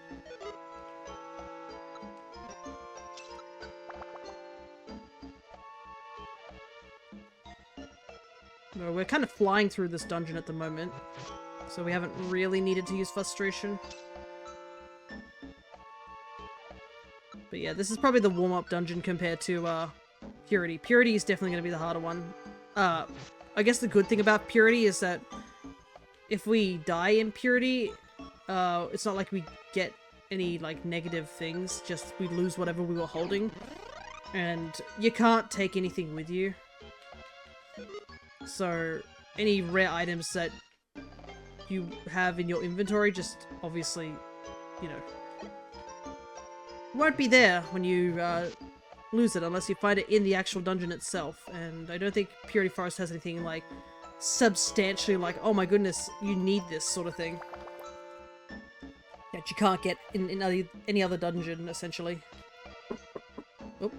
No, we're kind of flying through this dungeon at the moment, so we haven't really needed to use frustration. But yeah, this is probably the warm-up dungeon compared to, Purity. Purity is definitely going to be the harder one. I guess the good thing about Purity is that if we die in Purity, it's not like we get any, like, negative things, just we lose whatever we were holding. And you can't take anything with you. So, any rare items that you have in your inventory just, obviously, you know, won't be there when you, lose it unless you find it in the actual dungeon itself. And I don't think Purity Forest has anything like substantially like, oh my goodness, you need this sort of thing. That you can't get in any other dungeon, essentially. Oh.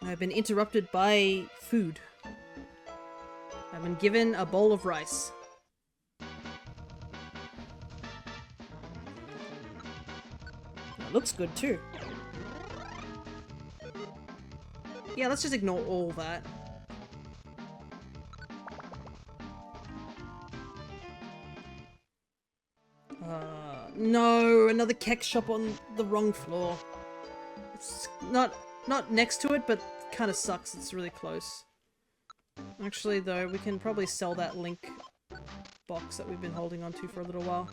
I've been interrupted by food. I've been given a bowl of rice. It looks good too. Yeah, let's just ignore all that. No, another kek shop on the wrong floor. It's not next to it, but kind of sucks. It's really close. Actually, though, we can probably sell that link box that we've been holding on to for a little while.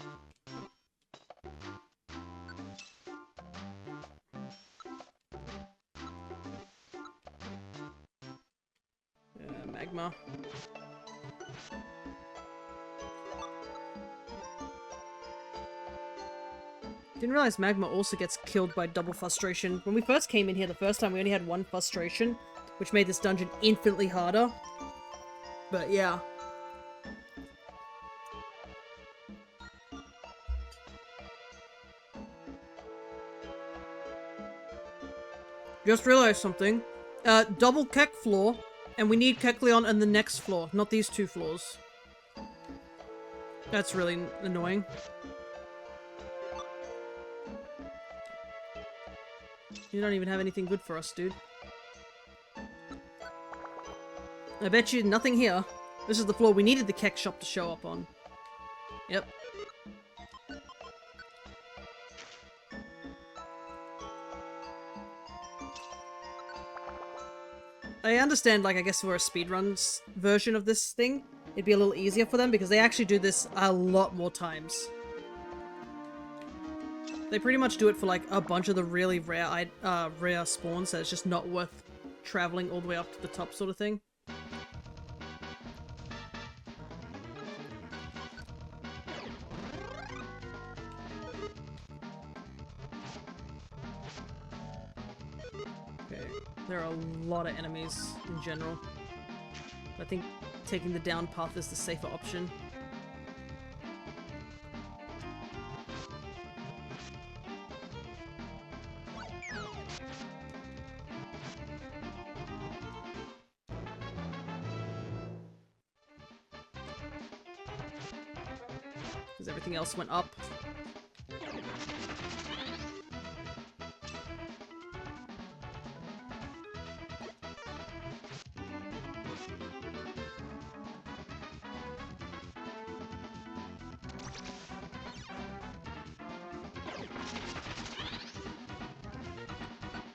Magma. Didn't realize magma also gets killed by double frustration. When we first came in here the first time, we only had one frustration, which made this dungeon infinitely harder. But yeah. Just realized something. Double Kek floor, and we need Kekleon on the next floor, not these two floors. That's really annoying. You don't even have anything good for us, dude. I bet you nothing here. This is the floor we needed the Kek shop to show up on. Yep. I understand, like, I guess for a speedruns version of this thing, it'd be a little easier for them because they actually do this a lot more times. They pretty much do it for, like, a bunch of the really rare rare spawns, so it's just not worth traveling all the way up to the top sort of thing. Okay, there are a lot of enemies in general. I think taking the down path is the safer option. Because everything else went up.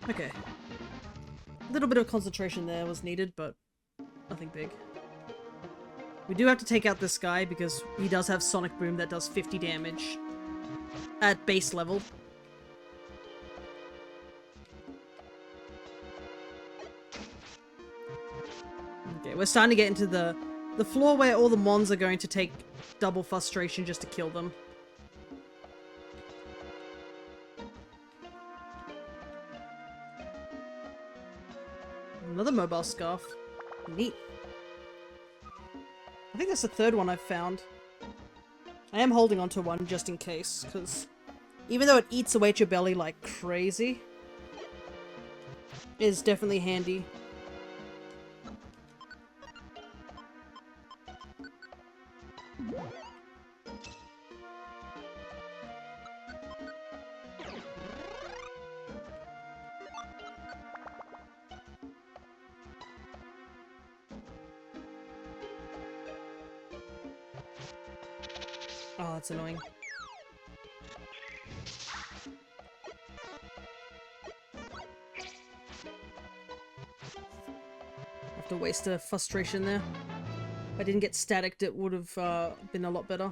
Okay. A little bit of concentration there was needed, but nothing big. We do have to take out this guy because he does have Sonic Boom that does 50 damage at base level. Okay, we're starting to get into the floor where all the mons are going to take double frustration just to kill them. Another mobile scarf. Neat. I think that's the third one I've found. I am holding onto one just in case, because even though it eats away at your belly like crazy, it is definitely handy. Oh, that's annoying. Have to waste a frustration there. If I didn't get staticked, it would have been a lot better.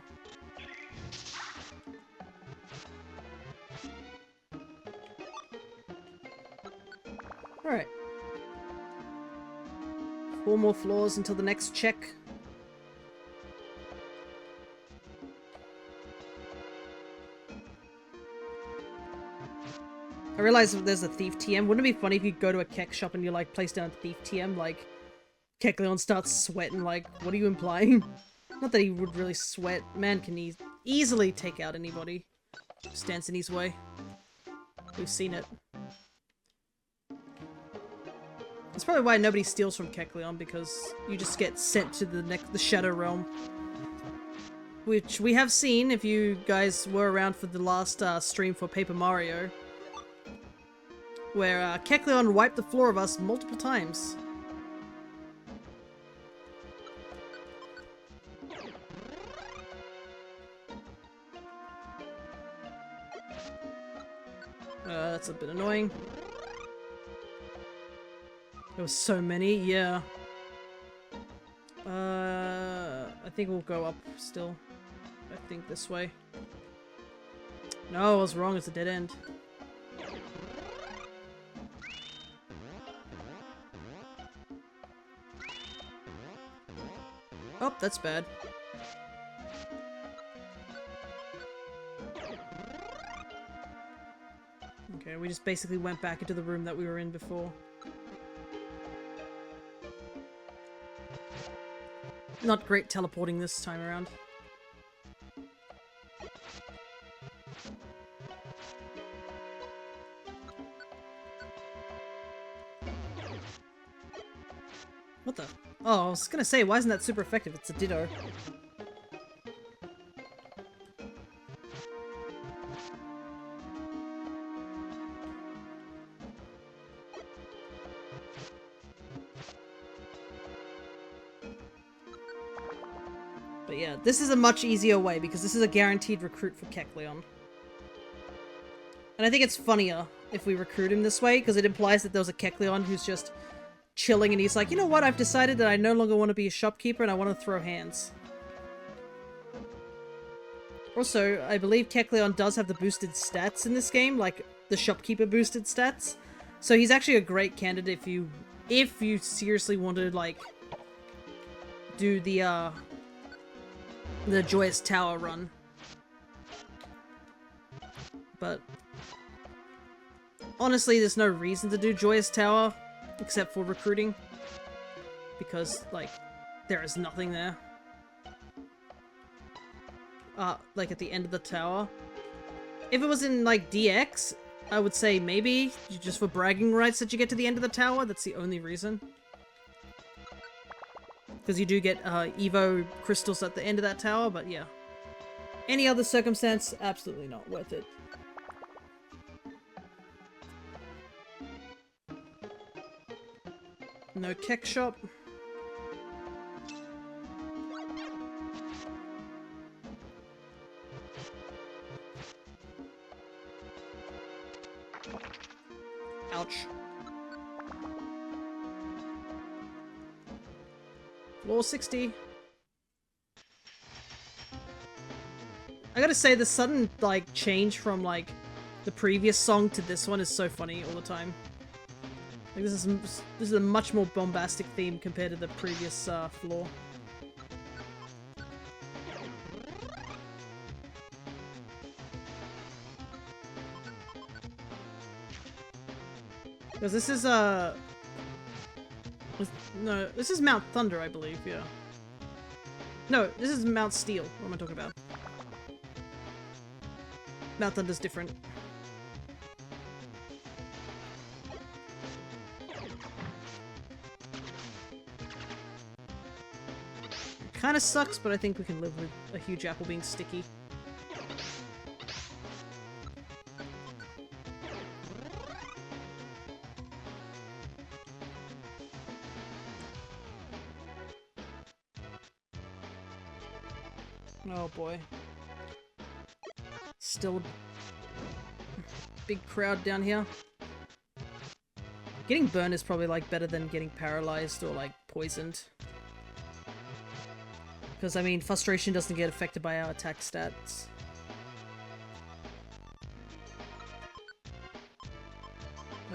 Alright. 4 more floors until the next check. I realize there's a thief TM. Wouldn't it be funny if you go to a kek shop and you like place down a thief TM, like Kecleon starts sweating, like, what are you implying? Not that he would really sweat. Man can easily take out anybody who stands in his way. We've seen it. That's probably why nobody steals from Kecleon, because you just get sent to the Shadow Realm. Which we have seen, if you guys were around for the last stream for Paper Mario, where Kecleon wiped the floor of us multiple times. That's a bit annoying. There was so many, yeah. I think we'll go up still. I think this way. No, I was wrong, it's a dead end. Oh, that's bad. Okay, we just basically went back into the room that we were in before. Not great teleporting this time around. What the? Oh, I was gonna say, why isn't that super effective? It's a Ditto. But yeah, this is a much easier way because this is a guaranteed recruit for Kecleon. And I think it's funnier if we recruit him this way because it implies that there was a Kecleon who's just chilling and he's like, you know what, I've decided that I no longer want to be a shopkeeper and I want to throw hands. Also, I believe Kecleon does have the boosted stats in this game, like the shopkeeper boosted stats. So he's actually a great candidate if you seriously want to like do the Joyous Tower run. But honestly, there's no reason to do Joyous Tower except for recruiting, because like there is nothing there. Like at the end of the tower. If it was in like DX, I would say maybe just for bragging rights that you get to the end of the tower. That's the only reason. Because you do get Evo crystals at the end of that tower, but yeah. Any other circumstance, absolutely not worth it. No kek shop. Ouch. Floor 60. I gotta say, the sudden, like, change from, like, the previous song to this one is so funny all the time. Like, this is a much more bombastic theme compared to the previous, floor. Because this is, no, this is Mount Thunder, I believe, yeah. No, this is Mount Steel. What am I talking about? Mount Thunder's different. Kinda sucks, but I think we can live with a huge apple being sticky. Oh boy. Still a big crowd down here. Getting burned is probably like better than getting paralyzed or like poisoned. Because I mean, frustration doesn't get affected by our attack stats.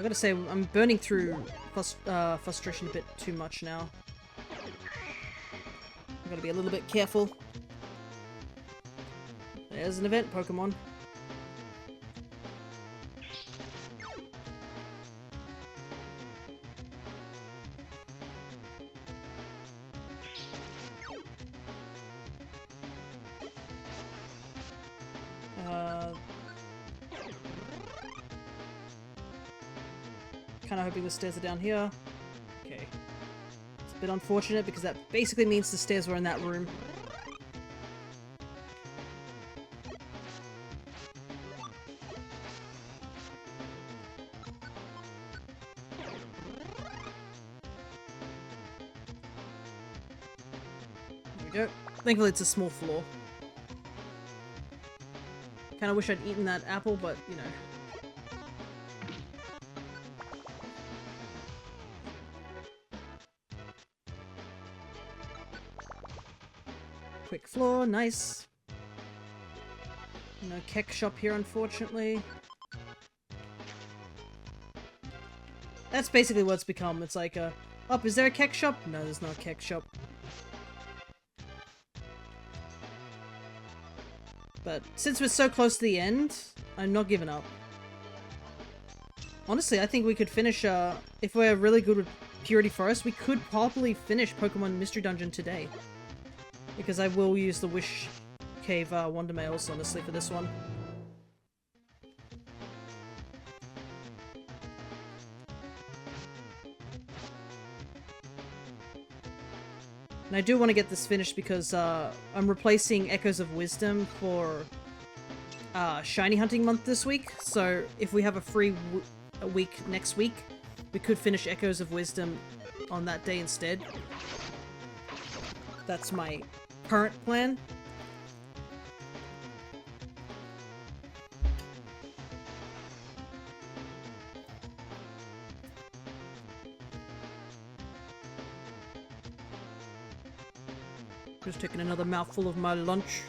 I gotta say, I'm burning through frustration a bit too much now. I gotta be a little bit careful. There's an event Pokemon. Kind of hoping the stairs are down here. Okay. It's a bit unfortunate because that basically means the stairs were in that room. There we go. Thankfully it's a small floor. Kinda wish I'd eaten that apple, but, you know. Quick floor, nice. No keck shop here, unfortunately. That's basically what it's become. It's like a... Oh, is there a keck shop? No, there's no keck shop. But since we're so close to the end, I'm not giving up. Honestly, I think we could finish, if we're really good with Purity Forest, we could probably finish Pokemon Mystery Dungeon today. Because I will use the Wish Cave Wonder Mails, honestly, for this one. And I do want to get this finished because I'm replacing Echoes of Wisdom for Shiny Hunting Month this week. So if we have a free week next week, we could finish Echoes of Wisdom on that day instead. That's my current plan. Just taking another mouthful of my lunch.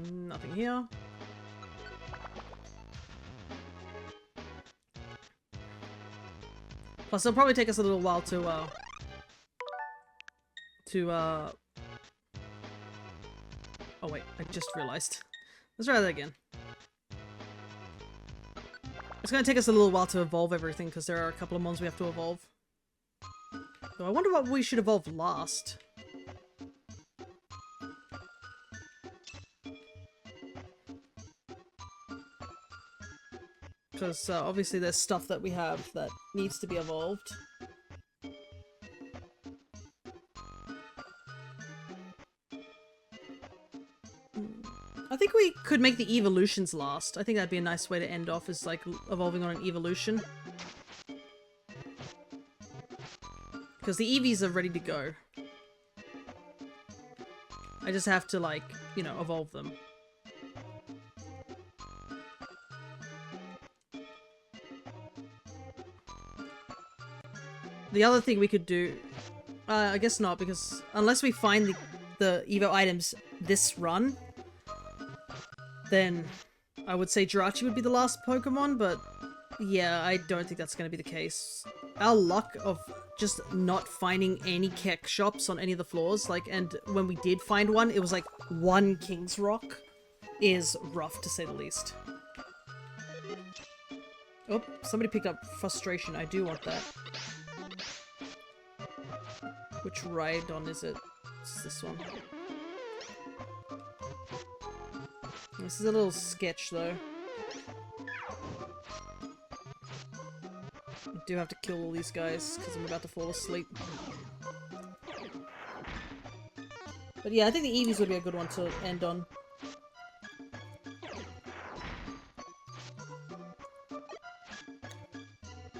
Nothing here. Plus, it'll probably take us a little while to oh wait, I just realized. Let's try that again. It's gonna take us a little while to evolve everything, because there are a couple of mons we have to evolve. So I wonder what we should evolve last. Because obviously there's stuff that we have that needs to be evolved. I think we could make the evolutions last. I think that'd be a nice way to end off, is like evolving on an evolution. Because the EVs are ready to go. I just have to, like, you know, evolve them. The other thing we could do... I guess not, because unless we find the Evo items this run, then I would say Jirachi would be the last Pokemon, but yeah, I don't think that's going to be the case. Our luck of just not finding any Keck shops on any of the floors, like, and when we did find one, it was like one King's Rock, is rough to say the least. Oh, somebody picked up Frustration. I do want that. Which Rhydon is it? It's this one. This is a little sketch, though. I do have to kill all these guys, because I'm about to fall asleep. But yeah, I think the Eevees would be a good one to end on.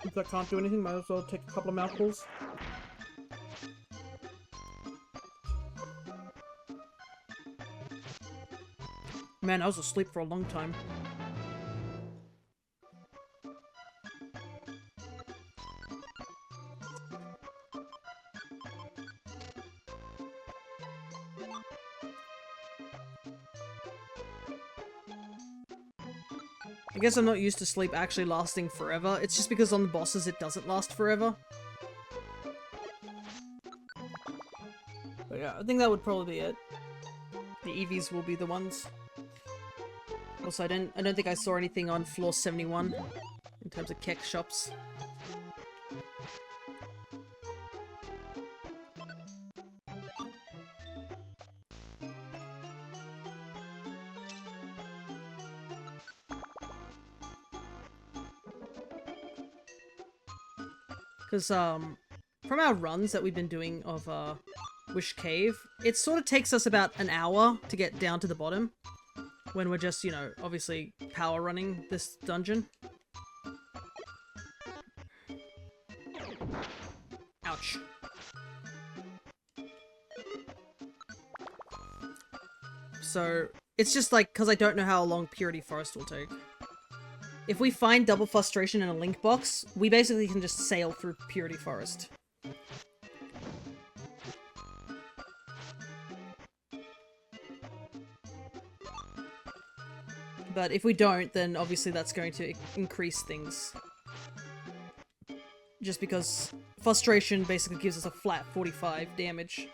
If I can't do anything, might as well take a couple of mouthfuls. Man, I was asleep for a long time. I guess I'm not used to sleep actually lasting forever. It's just because on the bosses it doesn't last forever. But yeah, I think that would probably be it. The EVs will be the ones. Also, I don't think I saw anything on floor 71 in terms of kek shops. Because, from our runs that we've been doing of, Wish Cave, it sort of takes us about an hour to get down to the bottom. When we're just, you know, obviously power running this dungeon. Ouch. So, it's just like, because I don't know how long Purity Forest will take. If we find double frustration in a link box, we basically can just sail through Purity Forest. But if we don't, then obviously that's going to increase things. Just because frustration basically gives us a flat 45 damage.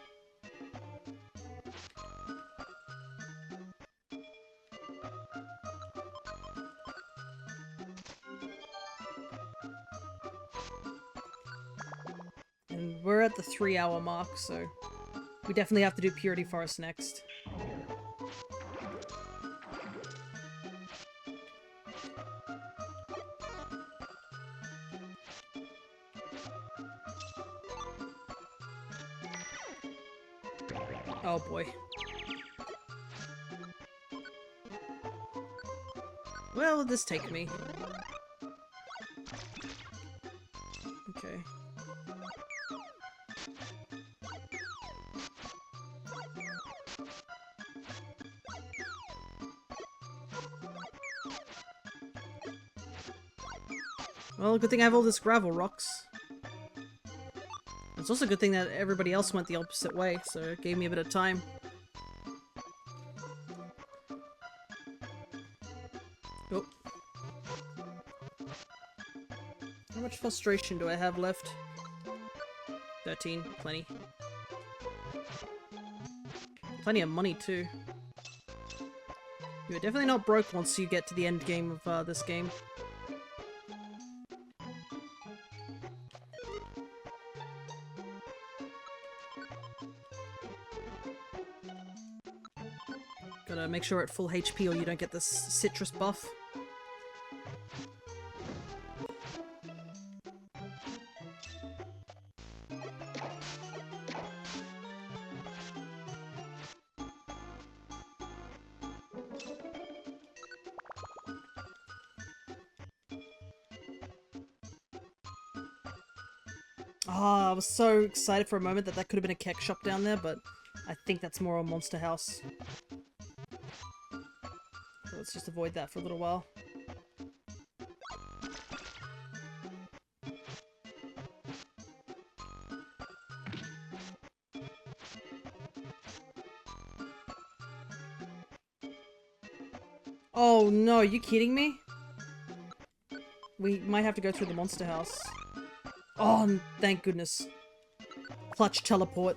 And we're at the 3-hour mark, so we definitely have to do Purity Forest next. Oh boy. Where will this take me? Okay. Well, good thing I have all this gravel rocks. It's also a good thing that everybody else went the opposite way, so it gave me a bit of time. Oh. How much frustration do I have left? 13. Plenty. Plenty of money, too. You're definitely not broke once you get to the end game of this game. Gotta make sure we're at full HP or you don't get this citrus buff. Ah, I was so excited for a moment that could have been a kek shop down there, but I think that's more a monster house. So let's just avoid that for a little while. Oh no, are you kidding me? We might have to go through the monster house. Oh, thank goodness. Clutch teleport.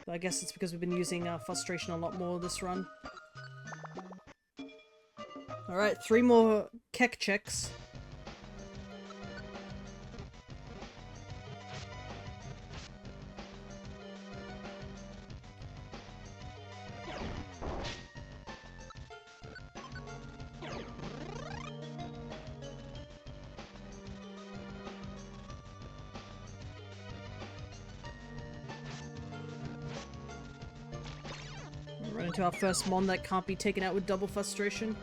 I guess it's because we've been using frustration a lot more this run. Alright, 3 more kek checks. Run into our first mon that can't be taken out with double frustration.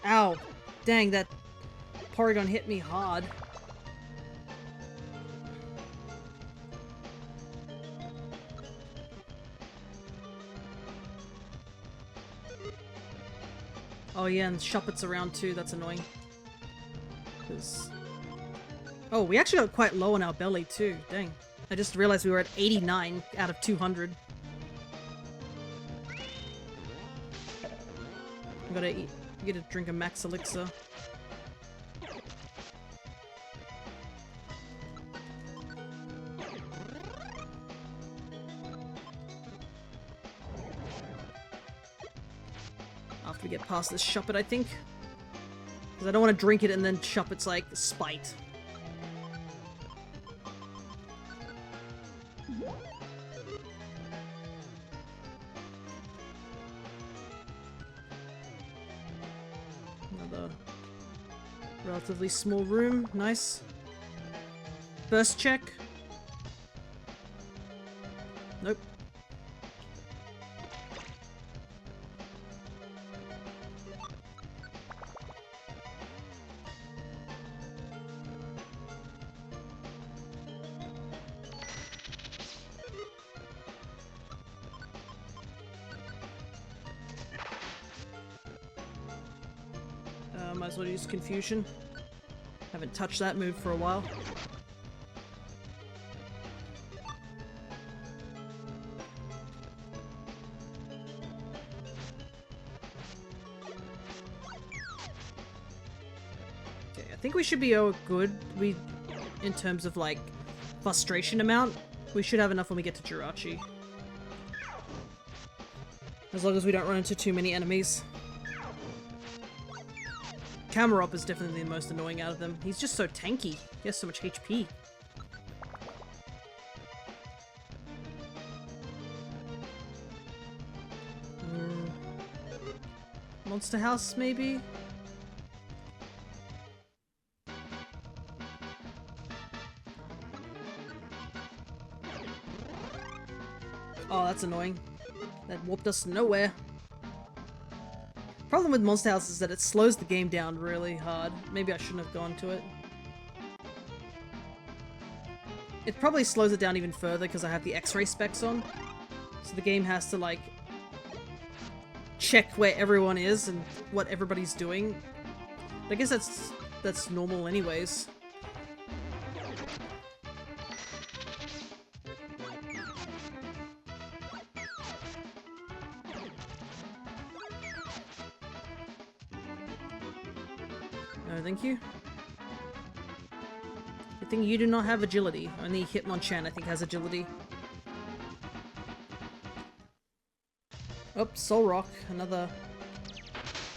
Ow! Dang, that Porygon hit me hard. Oh yeah, and Shuppet's around too, that's annoying. 'Cause... Oh, we actually got quite low on our belly too, dang. I just realized we were at 89 out of 200. I gotta eat, get a drink of max elixir. After we get past this Shuppet, I think. Because I don't want to drink it and then Shuppet's like, spite. Another relatively small room, nice. First check. Nope. Might as well use Confusion. Haven't touched that move for a while. Okay, I think we should be good. In terms of like frustration amount, we should have enough when we get to Jirachi. As long as we don't run into too many enemies. Camerop is definitely the most annoying out of them. He's just so tanky. He has so much HP. Monster House, maybe? Oh, that's annoying. That warped us nowhere. Problem with Monster House is that it slows the game down really hard. Maybe I shouldn't have gone to it. It probably slows it down even further because I have the X-ray specs on. So the game has to like check where everyone is and what everybody's doing. But I guess that's normal anyways. No, thank you. Good thing you do not have agility. Only Hitmonchan, I think, has agility. Oh, Soul Rock. Another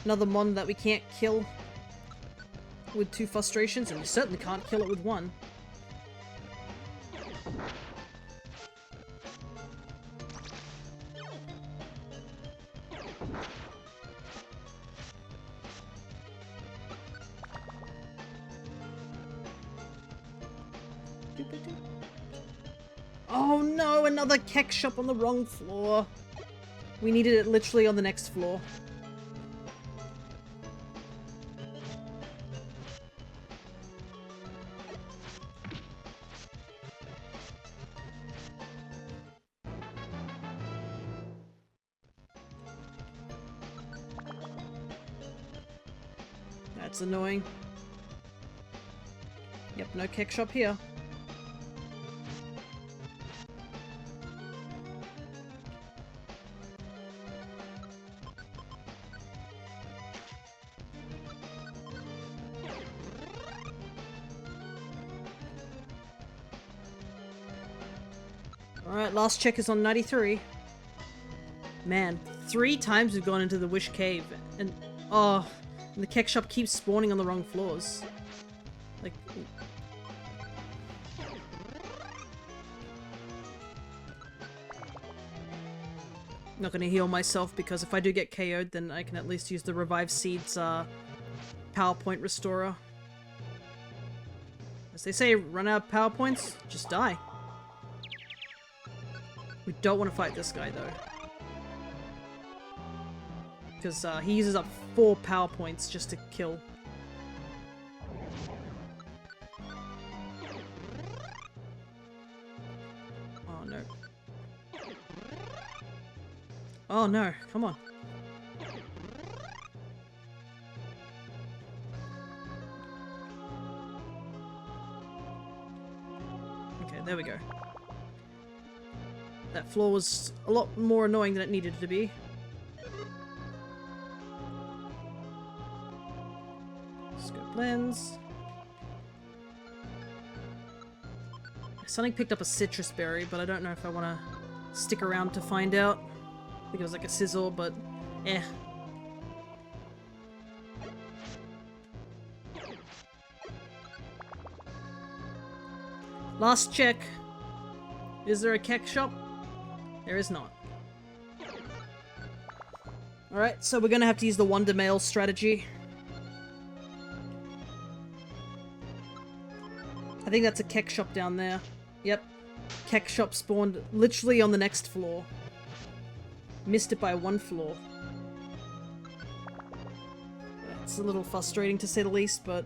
mon that we can't kill with 2 frustrations, and we certainly can't kill it with 1. Oh no, another Keck Shop on the wrong floor. We needed it literally on the next floor. That's annoying. Yep, no Keck Shop here. Alright, last check is on 93. Man, 3 times we've gone into the Wish Cave, and oh, and the Keck Shop keeps spawning on the wrong floors. Like... I'm not gonna heal myself because if I do get KO'd, then I can at least use the Revive Seeds PowerPoint Restorer. As they say, run out of PowerPoints, just die. We don't want to fight this guy though. Because he uses up 4 PowerPoints just to kill. Oh no. Oh no, come on. There we go. That floor was a lot more annoying than it needed to be. Scope lens. Something picked up a citrus berry, but I don't know if I want to stick around to find out. I think it was like a sizzle, but eh. Last check. Is there a kek shop? There is not. Alright, so we're gonna have to use the Wonder Mail strategy. I think that's a kek shop down there. Yep. Kek shop spawned literally on the next floor. Missed it by one floor. It's a little frustrating to say the least, but...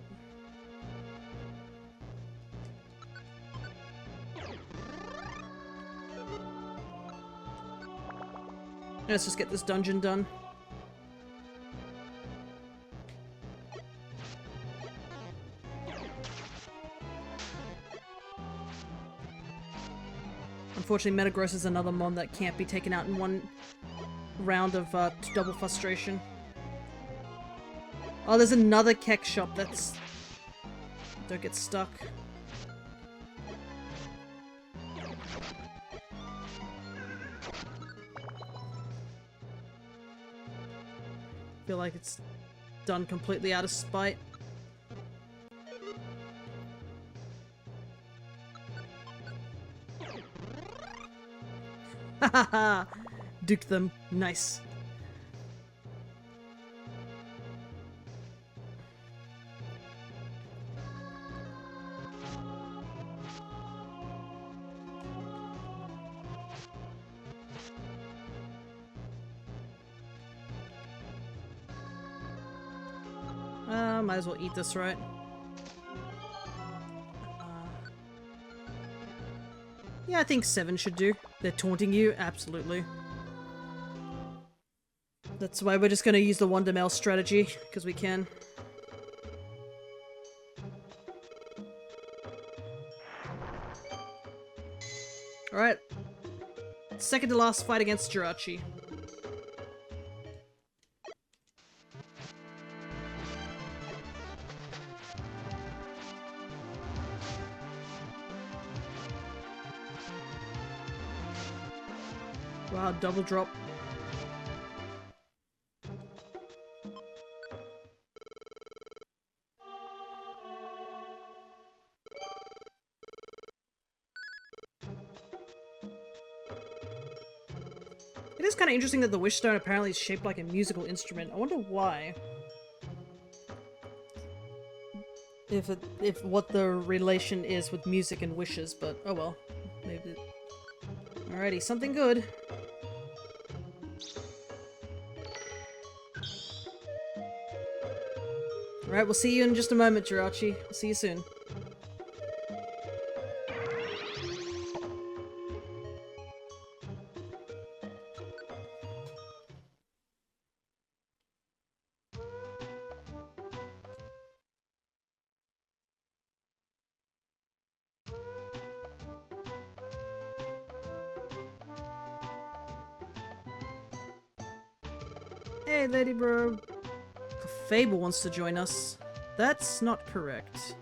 let's just get this dungeon done. Unfortunately, Metagross is another mon that can't be taken out in one round of double frustration. Oh, there's another kek shop. That's... don't get stuck. Feel like it's done completely out of spite. Hahaha! Duke them. Nice. Might as well eat this, right? Yeah, I think 7 should do. They're taunting you? Absolutely. That's why we're just gonna use the Wonder Mail strategy, because we can. Alright. Second to last fight against Jirachi. Wow, double drop. It is kind of interesting that the Wish Stone apparently is shaped like a musical instrument. I wonder why. If what the relation is with music and wishes, but oh well. Maybe. Alrighty, something good. Alright, we'll see you in just a moment, Jirachi. We'll see you soon. Hey, Lady Bro. Clefable wants to join us. That's not correct.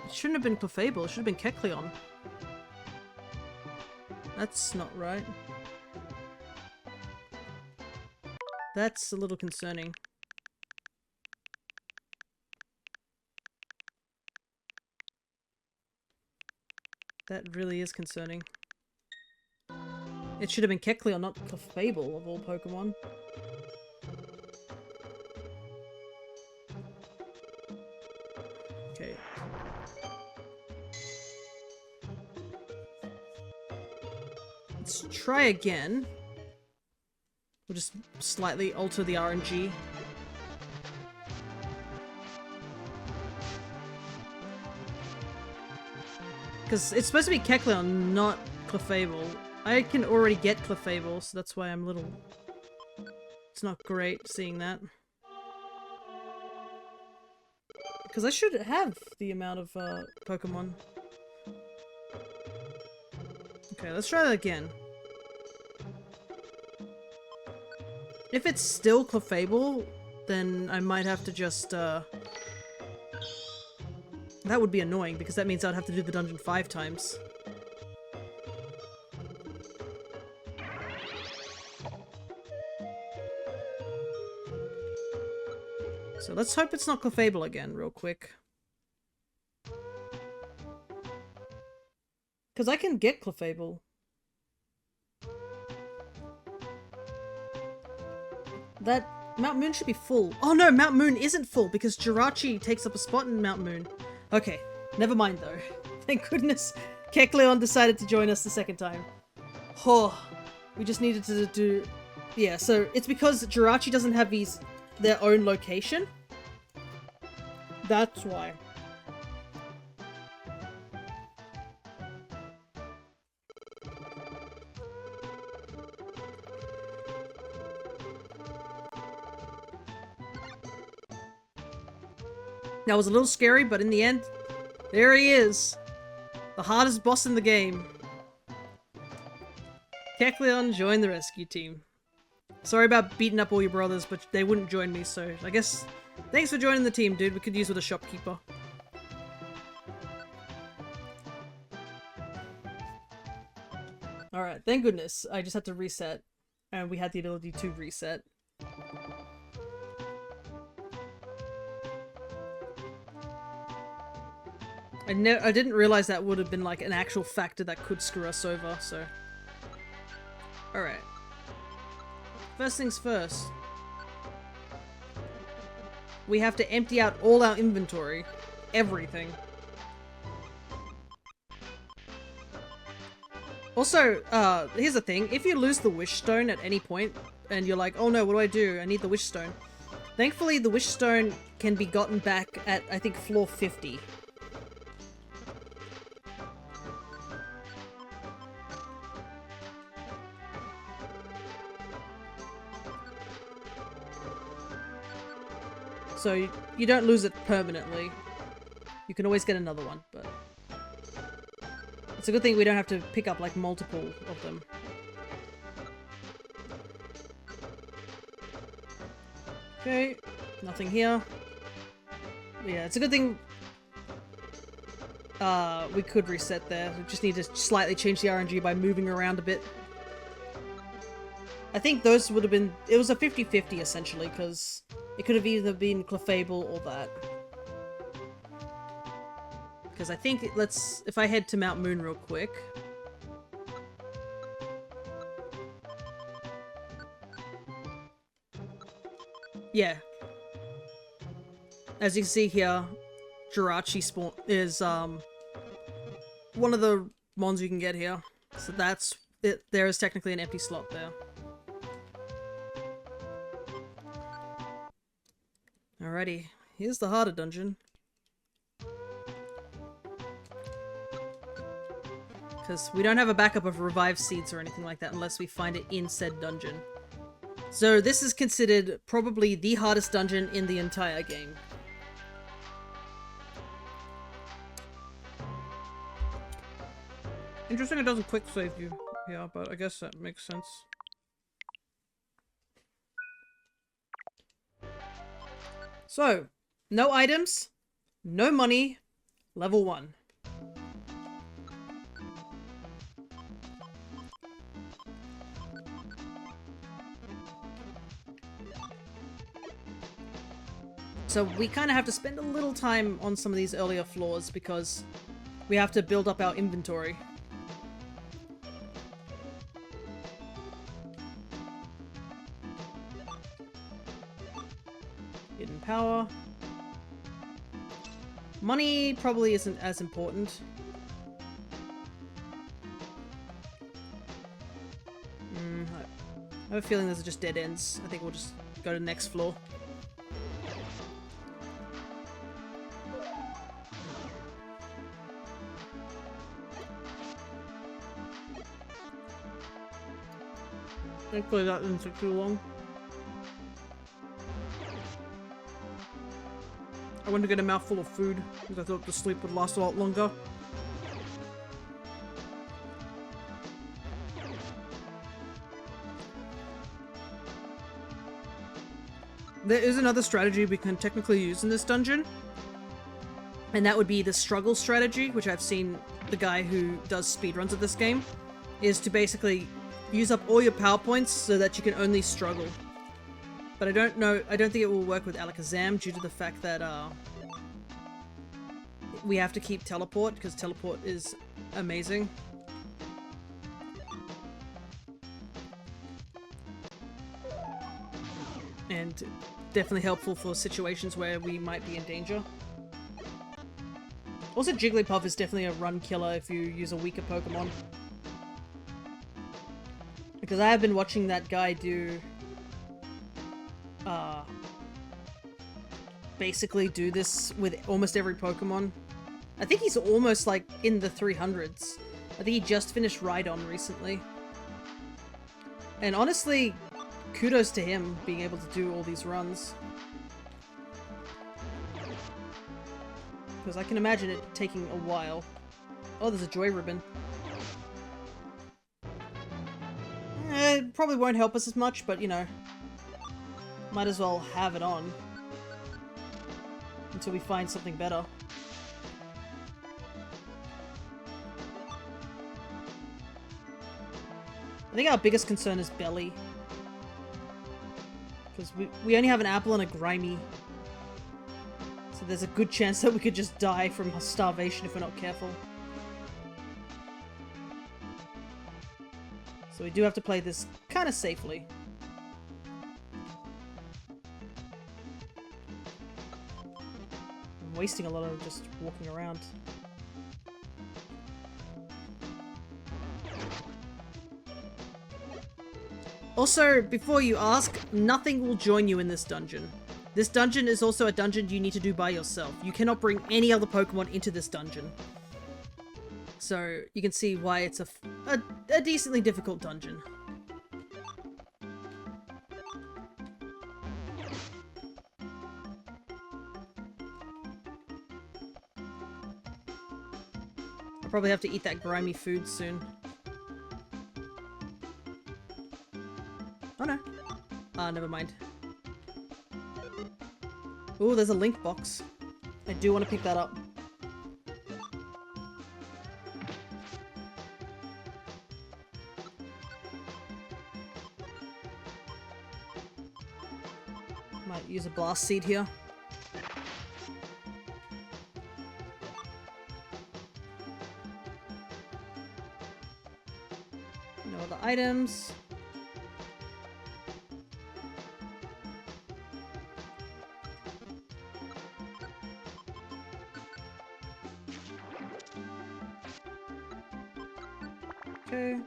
It shouldn't have been Clefable, it should have been Kecleon. That's not right. That's a little concerning. That really is concerning. It should have been Kecleon, not Clefable of all Pokemon. Okay. Let's try again. We'll just slightly alter the RNG. Because it's supposed to be Kecleon, not Clefable. I can already get Clefable, so that's why I'm a little... It's not great seeing that. Because I should have the amount of Pokemon. Okay, let's try that again. If it's still Clefable, then I might have to just, that would be annoying, because that means I'd have to do the dungeon 5 times. So let's hope it's not Clefable again, real quick. Because I can get Clefable. That Mount Moon should be full. Oh no, Mount Moon isn't full because Jirachi takes up a spot in Mount Moon. Okay, never mind though. Thank goodness Kecleon decided to join us the second time. Oh, we just needed to do... Yeah, so it's because Jirachi doesn't have their own location. That's why. That was a little scary, but in the end, there he is. The hardest boss in the game. Kecleon joined the rescue team. Sorry about beating up all your brothers, but they wouldn't join me, so I guess... Thanks for joining the team, dude. We could use with a shopkeeper. Alright, thank goodness. I just had to reset. And we had the ability to reset. I didn't realize that would have been like an actual factor that could screw us over, so... Alright. First things first. We have to empty out all our inventory. Everything. Also, here's the thing. If you lose the Wish Stone at any point, and you're like, oh no, what do? I need the Wish Stone. Thankfully, the Wish Stone can be gotten back at, I think, floor 50. So you don't lose it permanently. You can always get another one, but... It's a good thing we don't have to pick up, like, multiple of them. Okay, nothing here. Yeah, it's a good thing... we could reset there. We just need to slightly change the RNG by moving around a bit. I think those would have been... It was a 50-50, essentially, because... It could have either been Clefable or that. Because I think, if I head to Mount Moon real quick. Yeah. As you can see here, Jirachi spawn is, one of the mons you can get here. So that's it. There is technically an empty slot there. Alrighty, here's the harder dungeon. Because we don't have a backup of revived seeds or anything like that unless we find it in said dungeon. So this is considered probably the hardest dungeon in the entire game. Interesting it doesn't quick save you here, but I guess that makes sense. So, no items, no money, level 1. So we kind of have to spend a little time on some of these earlier floors because we have to build up our inventory. Hidden power. Money probably isn't as important. I have a feeling those are just dead ends. I think we'll just go to the next floor. Thankfully that didn't take too long. I went to get a mouthful of food because I thought the sleep would last a lot longer. There is another strategy we can technically use in this dungeon, and that would be the struggle strategy, which I've seen the guy who does speedruns of this game, is to basically use up all your power points so that you can only struggle. But I don't think it will work with Alakazam due to the fact that we have to keep teleport, because teleport is amazing. And definitely helpful for situations where we might be in danger. Also, Jigglypuff is definitely a run killer if you use a weaker Pokemon. Because I have been watching that guy do... basically do this with almost every Pokemon. I think he's almost like in the 300s. I think he just finished Rhydon recently. And honestly, kudos to him being able to do all these runs. Because I can imagine it taking a while. Oh, there's a Joy Ribbon. It probably won't help us as much, but you know, might as well have it on until we find something better. I think our biggest concern is Belly. Because we only have an apple and a Grimy. So there's a good chance that we could just die from starvation if we're not careful. So we do have to play this kind of safely. I'm wasting a lot of just walking around. Also, before you ask, nothing will join you in this dungeon. This dungeon is also a dungeon you need to do by yourself. You cannot bring any other Pokemon into this dungeon. So you can see why it's a decently difficult dungeon. I'll probably have to eat that grimy food soon. Oh no. Ah, never mind. Ooh, there's a link box. I do want to pick that up. Might use a blast seed here. No other items. Okay.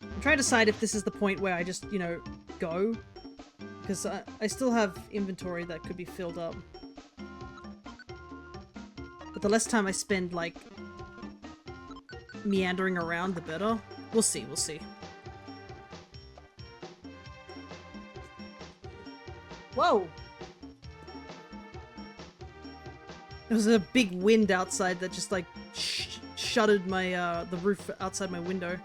I'm trying to decide if this is the point where I just, you know, go. Because I still have inventory that could be filled up. But the less time I spend, like, meandering around, the better. We'll see, we'll see. Whoa! There was a big wind outside that just, like, shuttered my, the roof outside my window.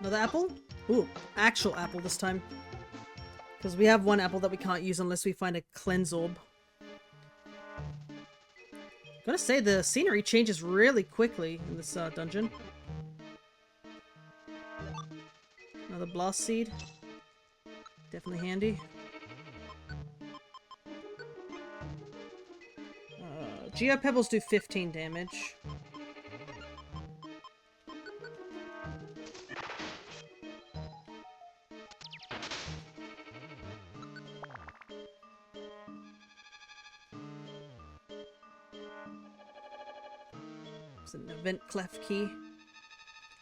Another apple? Ooh, actual apple this time. Because we have one apple that we can't use unless we find a cleanse orb. Gotta say, the scenery changes really quickly in this dungeon. Another blast seed. Definitely handy. Geopebbles do 15 damage. It's an event clef key.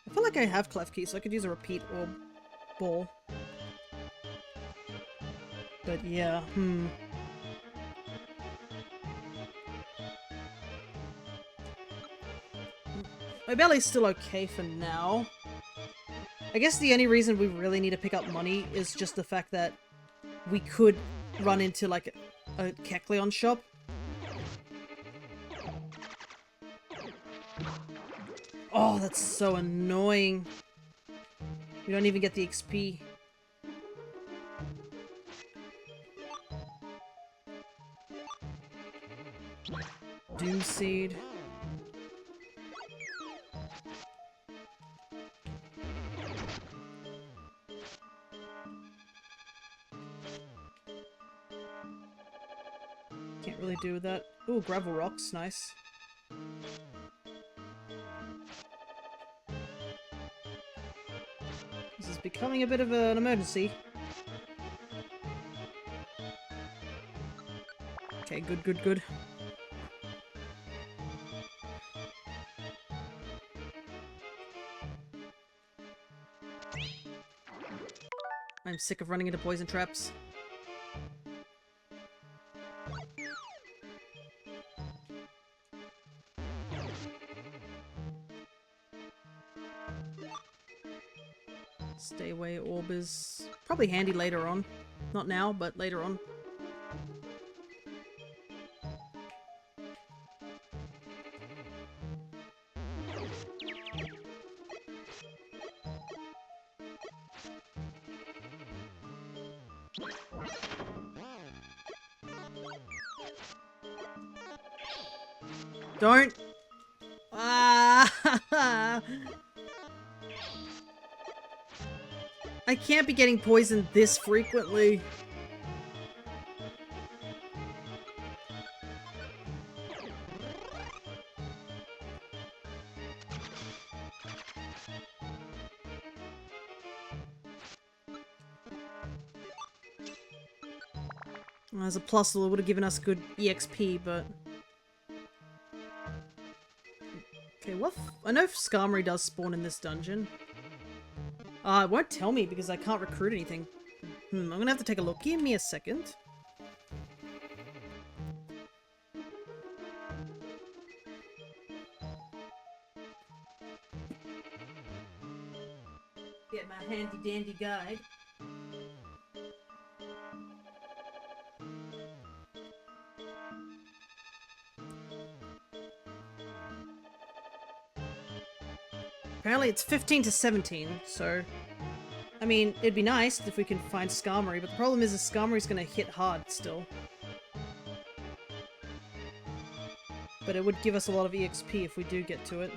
I feel like I have clef key, so I could use a repeat orb ball. But yeah, My belly's still okay for now. I guess the only reason we really need to pick up money is just the fact that we could run into, like, a Kecleon shop. Oh, that's so annoying. We don't even get the XP. Doom Seed. Can't really do with that. Ooh, gravel rocks, nice. This is becoming a bit of an emergency. Okay, good, good, good. I'm sick of running into poison traps. Stay away orb is probably handy later on. Not now, but later on. Don't! Ah! I can't be getting poisoned this frequently. As a plus, it would have given us good EXP, but... Okay, what I know Skarmory does spawn in this dungeon. It won't tell me because I can't recruit anything. I'm gonna have to take a look. Give me a second. Get my handy dandy guide. Apparently it's 15 to 17, so... I mean, it'd be nice if we can find Skarmory, but the problem is Skarmory's gonna hit hard still. But it would give us a lot of EXP if we do get to it.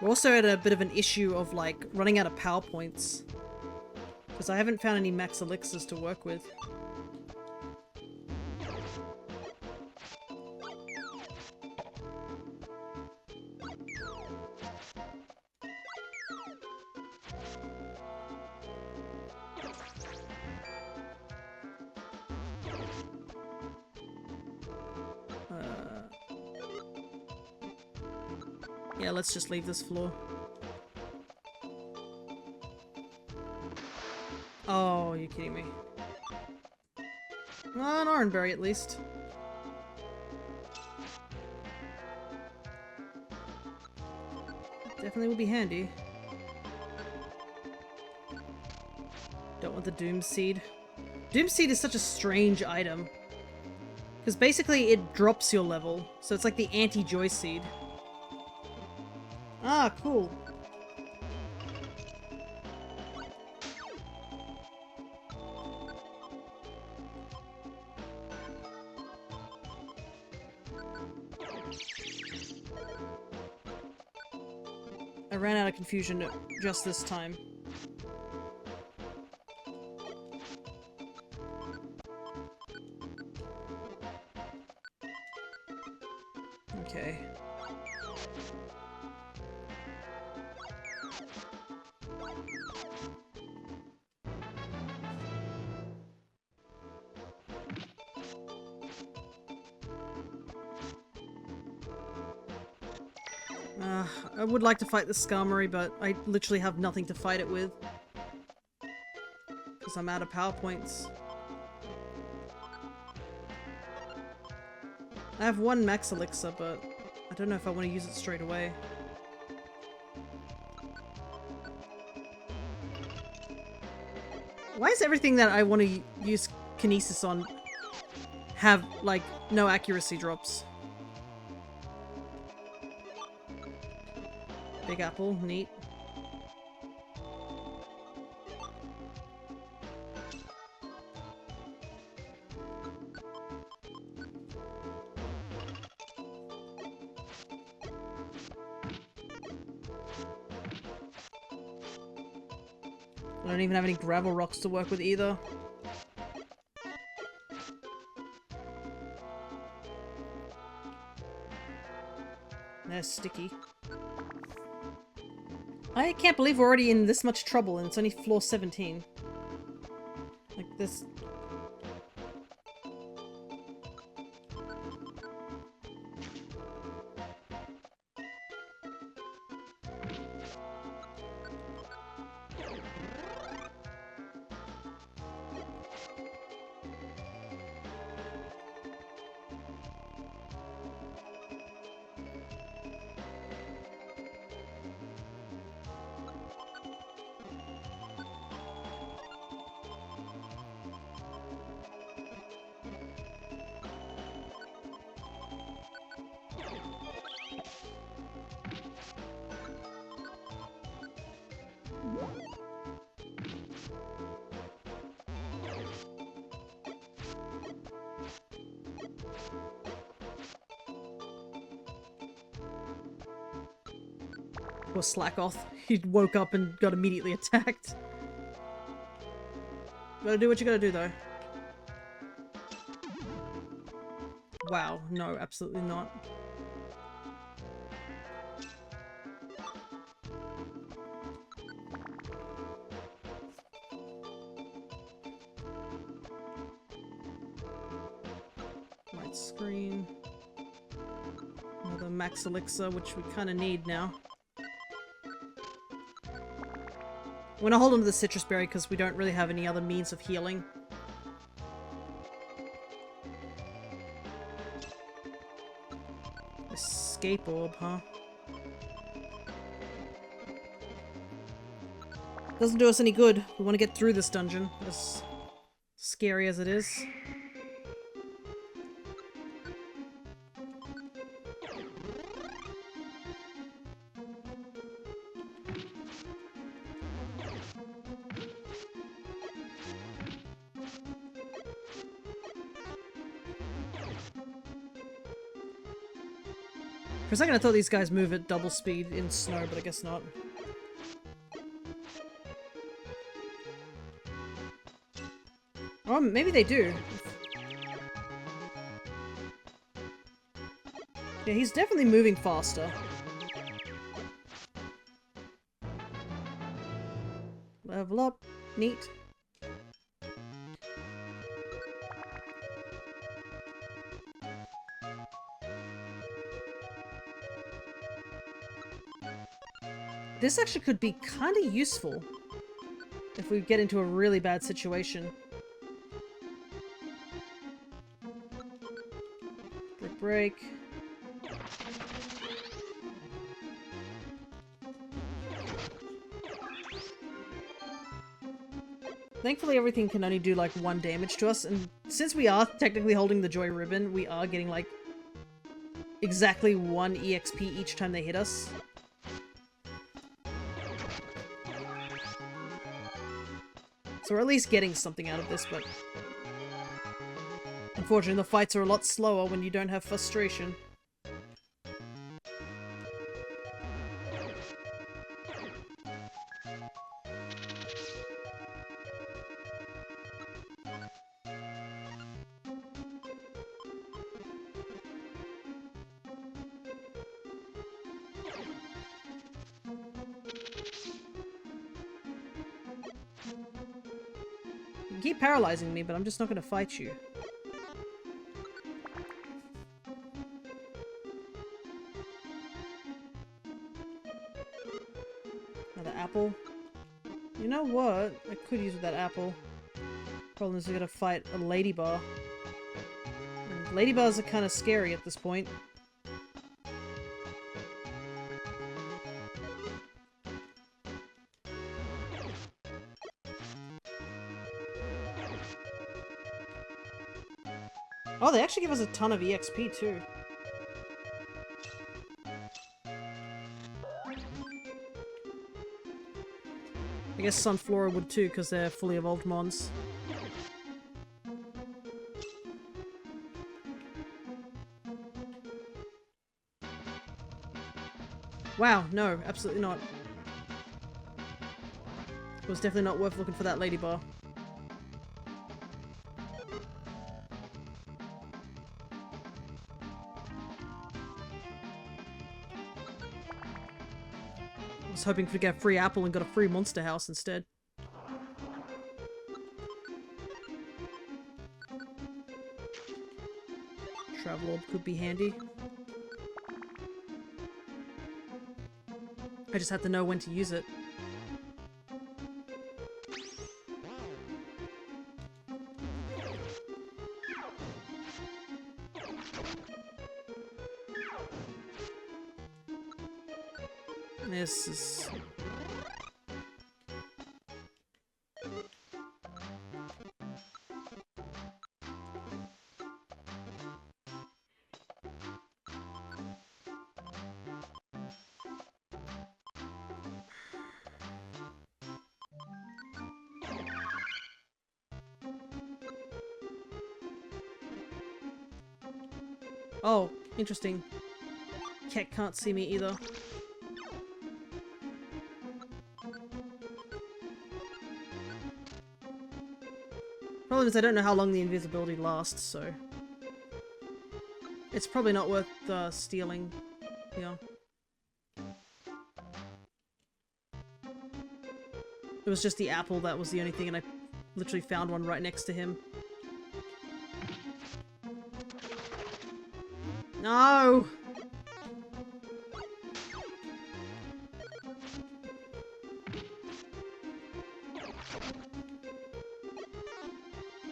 We're also at a bit of an issue of, like, running out of power points. Because I haven't found any max elixirs to work with. Yeah, let's just leave this floor. Oh, you're kidding me. Well, an Oranberry at least. Definitely will be handy. Don't want the Doom Seed. Doom Seed is such a strange item. Because basically it drops your level. So it's like the anti-Joy Seed. Ah, cool. I ran out of confusion just this time. Okay. I would like to fight the Skarmory, but I literally have nothing to fight it with. Because I'm out of power points. I have one max elixir, but I don't know if I want to use it straight away. Why is everything that I want to use kinesis on have, like, no accuracy drops? Big apple, neat. I don't even have any gravel rocks to work with either. They're sticky. I can't believe we're already in this much trouble and it's only floor 17. Like this. Or slack off. He woke up and got immediately attacked. Gotta do what you gotta do, though. Wow, no, absolutely not. Right screen. Another max elixir, which we kind of need now. I'm gonna hold on to the citrus berry because we don't really have any other means of healing. Escape orb, huh? Doesn't do us any good. We want to get through this dungeon, as scary as it is. For a second I thought these guys move at double speed in snow, but I guess not. Oh, maybe they do. Yeah, he's definitely moving faster. Level up. Neat. This actually could be kind of useful if we get into a really bad situation. Brick break. Thankfully everything can only do like 1 damage to us, and since we are technically holding the joy ribbon, we are getting like exactly 1 EXP each time they hit us. So we're at least getting something out of this, but unfortunately the fights are a lot slower when you don't have frustration. You keep paralyzing me, but I'm just not going to fight you. Another apple. You know what? I could use that apple. Problem is, we gotta fight a ladybar. And ladybars are kind of scary at this point. Oh, they actually give us a ton of EXP too. I guess Sunflora would too, because they're fully evolved mons. Wow, no, absolutely not. It was definitely not worth looking for that lady bar. I was hoping to get a free apple and got a free monster house instead. Travel orb could be handy. I just have to know when to use it. This is... Oh, interesting. Cat can't see me either. Problem is I don't know how long the invisibility lasts, so... It's probably not worth stealing. Yeah. It was just the apple that was the only thing, and I literally found one right next to him. No!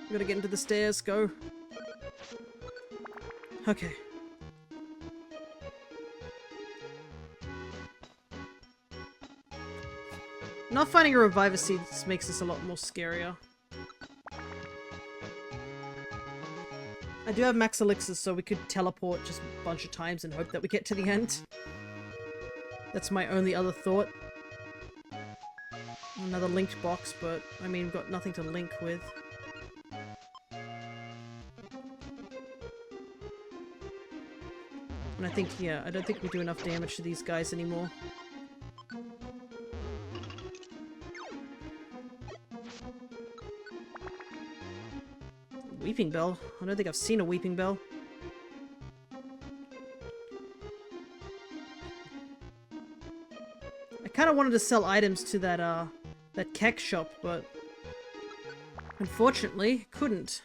Gotta get into the stairs, go. Okay. Not finding a reviver seed makes this a lot more scarier. I do have max elixirs, so we could teleport just a bunch of times and hope that we get to the end. That's my only other thought. Another linked box, but I mean, we've got nothing to link with. And I think, yeah, I don't think we do enough damage to these guys anymore. Weeping Bell? I don't think I've seen a Weeping Bell. I kind of wanted to sell items to that, that kek shop, but unfortunately, couldn't.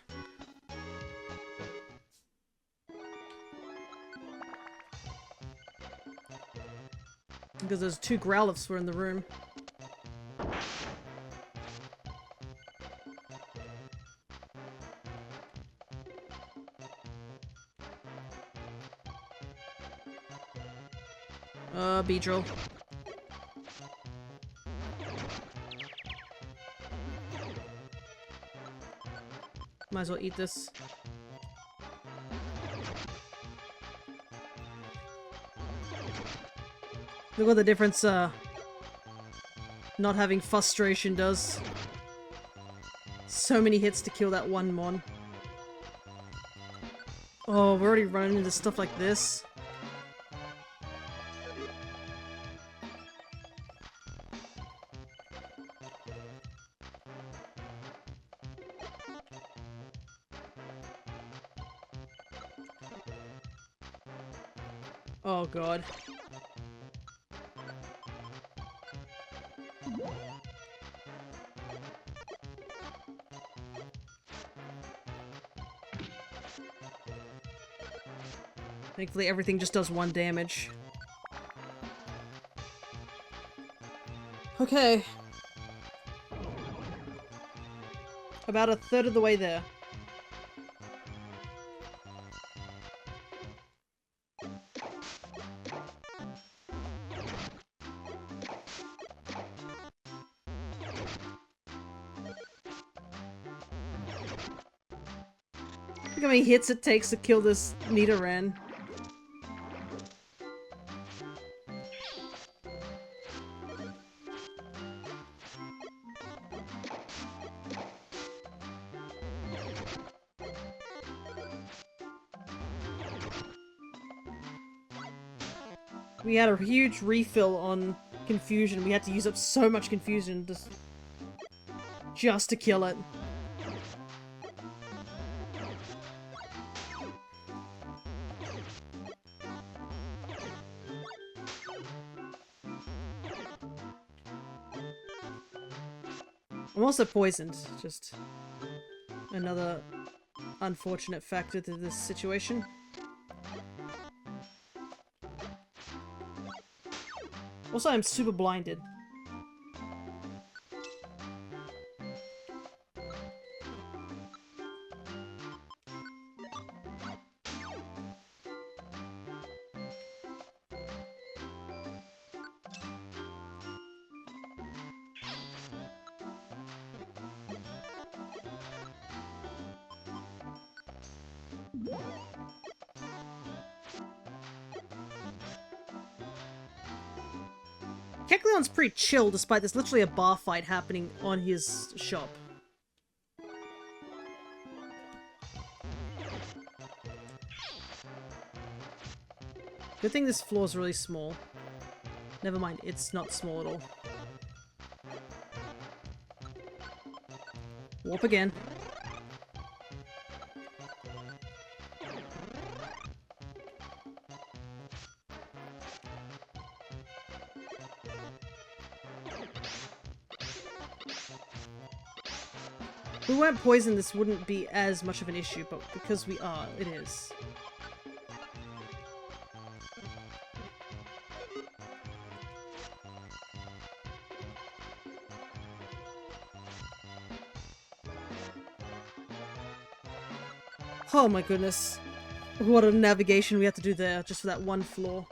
Because those two Growliths were in the room. Beedrill. Might as well eat this. Look what the difference, not having frustration does. So many hits to kill that one mon. Oh, we're already running into stuff like this. Oh god. Thankfully everything just does 1 damage. Okay. About a third of the way there. how many hits it takes to kill this Nidoran. We had a huge refill on confusion. We had to use up so much confusion just to kill it. I'm also poisoned. Just another unfortunate factor to this situation. Also, I'm super blinded. Kecleon's pretty chill despite there's literally a bar fight happening on his shop. Good thing this floor's really small. Never mind, it's not small at all. Warp again. If we weren't poisoned, this wouldn't be as much of an issue, but because we are, it is. Oh my goodness. What a navigation we had to do there, just for that one floor.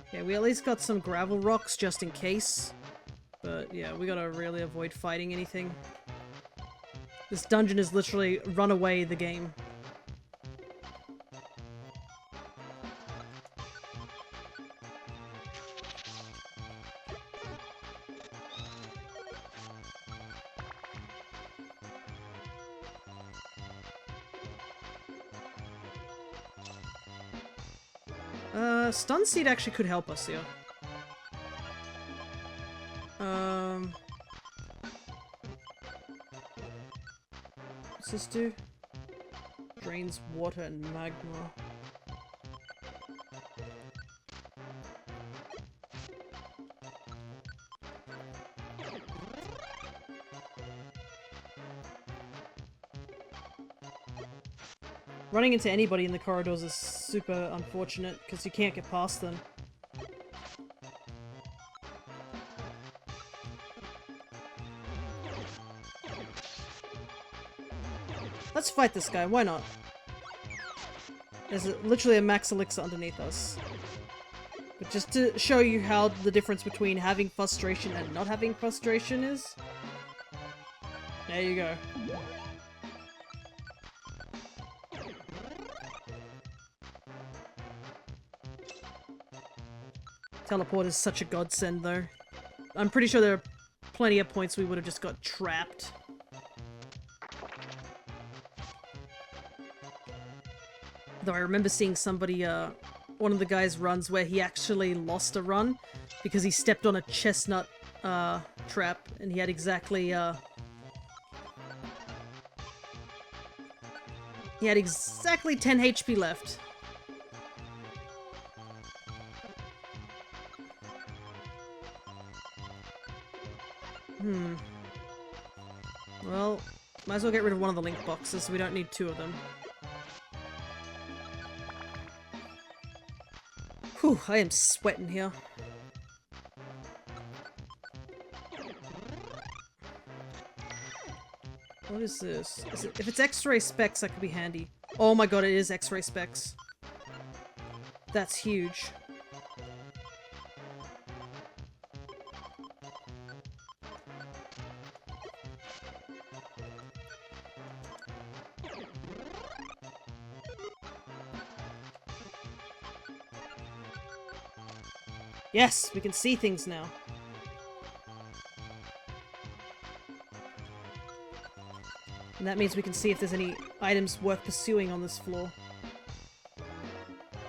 Okay, we at least got some gravel rocks just in case. But yeah, we gotta really avoid fighting anything. This dungeon is literally run away the game. Stun Seed actually could help us here. What's this do? Drains water and magma. Running into anybody in the corridors is super unfortunate, because you can't get past them. Let's fight this guy, why not? There's literally a max elixir underneath us. But just to show you how the difference between having frustration and not having frustration is. There you go. Teleport is such a godsend, though. I'm pretty sure there are plenty of points we would have just got trapped. Though I remember seeing somebody, one of the guys' runs where he actually lost a run because he stepped on a chestnut, trap, and he had exactly, he had exactly 10 HP left. Well, might as well get rid of one of the link boxes so we don't need two of them. Whew, I am sweating here. What is this? If it's X-ray specs, that could be handy. Oh my god, it is X-ray specs. That's huge. Yes, we can see things now. And that means we can see if there's any items worth pursuing on this floor.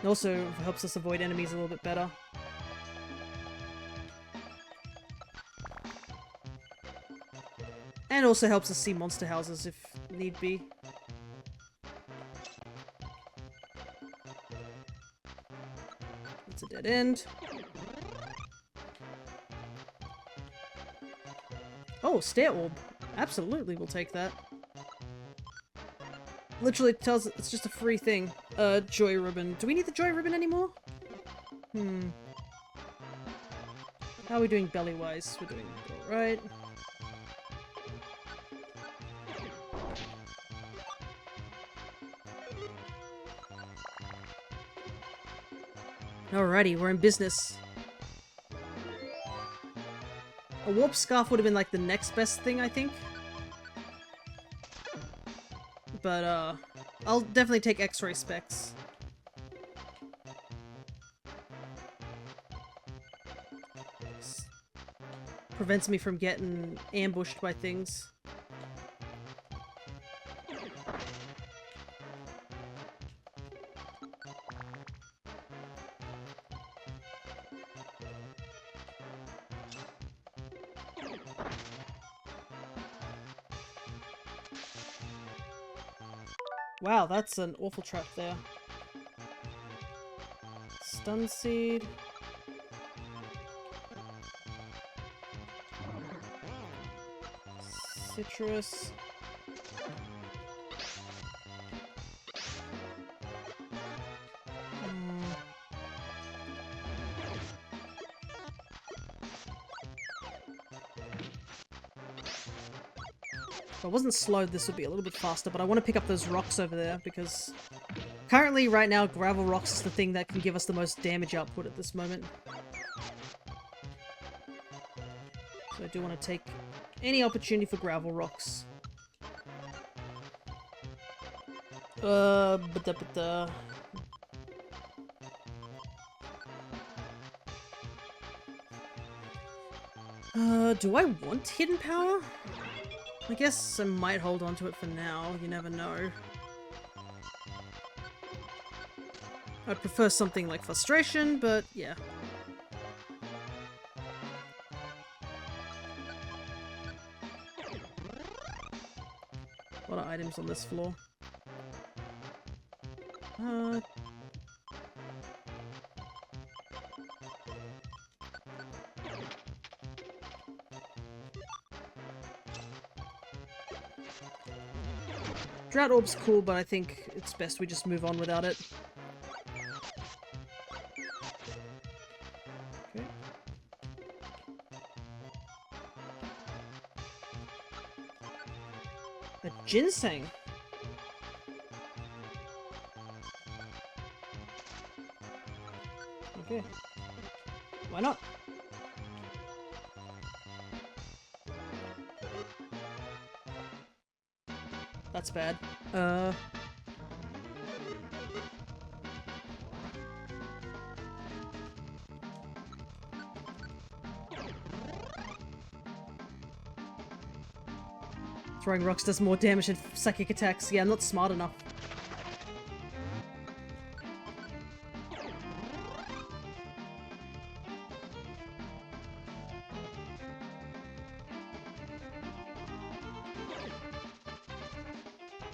It also helps us avoid enemies a little bit better. And also helps us see monster houses if need be. It's a dead end. Oh, stair orb. Absolutely, we'll take that. Literally tells it's just a free thing. Joy ribbon. Do we need the joy ribbon anymore? How are we doing belly-wise? We're doing alright. Alrighty, we're in business. A warp scarf would have been like the next best thing, I think. But, I'll definitely take X-ray specs. Prevents me from getting ambushed by things. Wow, that's an awful trap there. Stun seed. Citrus. If I wasn't slowed, this would be a little bit faster, but I want to pick up those rocks over there, because currently, right now, gravel rocks is the thing that can give us the most damage output at this moment. So I do want to take any opportunity for gravel rocks. Do I want hidden power? I guess I might hold on to it for now, you never know. I'd prefer something like frustration, but yeah. A lot of items on this floor. Drought Orb's cool, but I think it's best we just move on without it. Okay. A ginseng? Okay. Why not? That's bad. Throwing rocks does more damage than psychic attacks. Yeah, I'm not smart enough.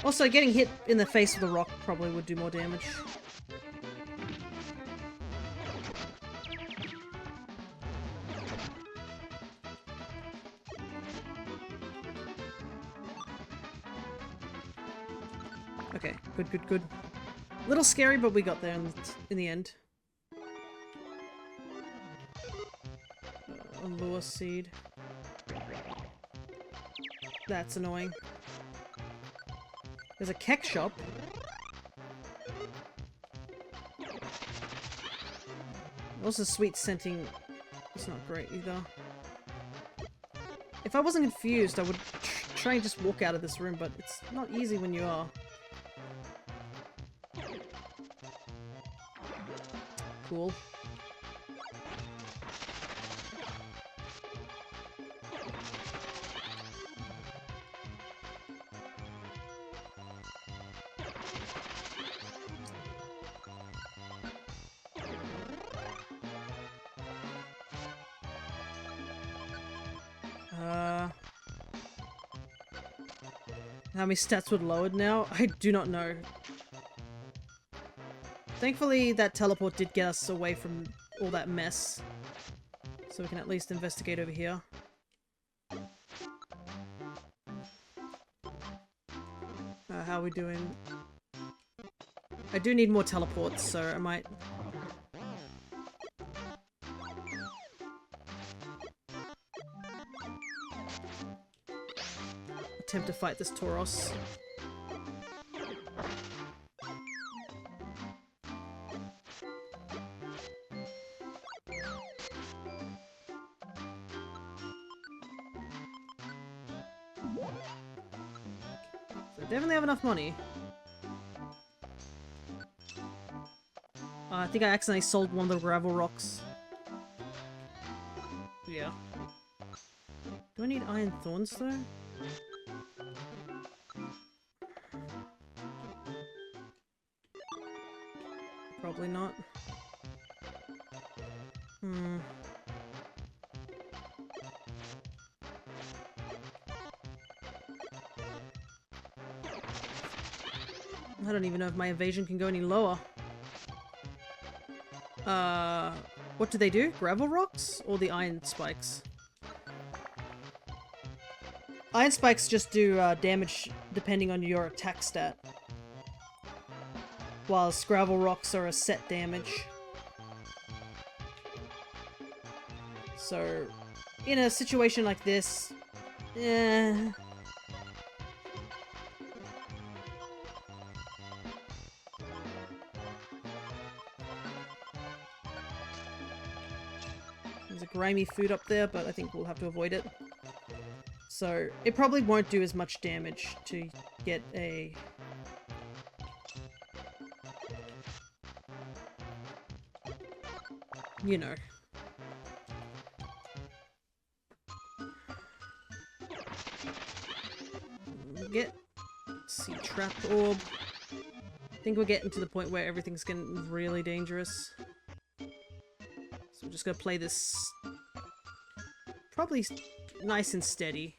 Also, getting hit in the face with a rock probably would do more damage. Okay, good, good, good. Little scary, but we got there in the end. A lure seed. That's annoying. There's a keck shop. Also, sweet scenting is not great either. If I wasn't confused, I would try and just walk out of this room, but it's not easy when you are. Cool. How many stats would lowered now? I do not know. Thankfully, that teleport did get us away from all that mess. So we can at least investigate over here. How are we doing? I do need more teleports, so I might... attempt to fight this Tauros. So I definitely have enough money. I think I accidentally sold one of the gravel rocks. Yeah. Do I need iron thorns though? Probably not. I don't even know if my evasion can go any lower. What do they do? Gravel rocks or the iron spikes? Iron spikes just do damage depending on your attack stat, whilst gravel rocks are a set damage. So, in a situation like this, There's a grimy food up there, but I think we'll have to avoid it. So, it probably won't do as much damage to get a... you know. Get... see, trapped orb. I think we're getting to the point where everything's getting really dangerous. So we're just gonna play this... probably nice and steady.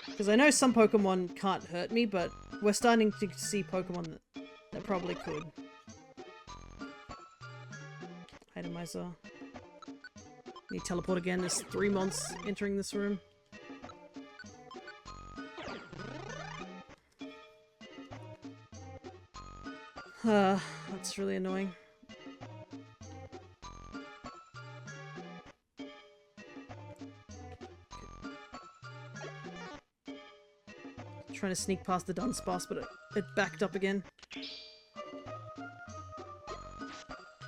Because I know some Pokemon can't hurt me, but we're starting to see Pokemon that probably could. Itemizer. Need teleport again. There's 3 months entering this room. That's really annoying. Trying to sneak past the dunce boss, but it backed up again.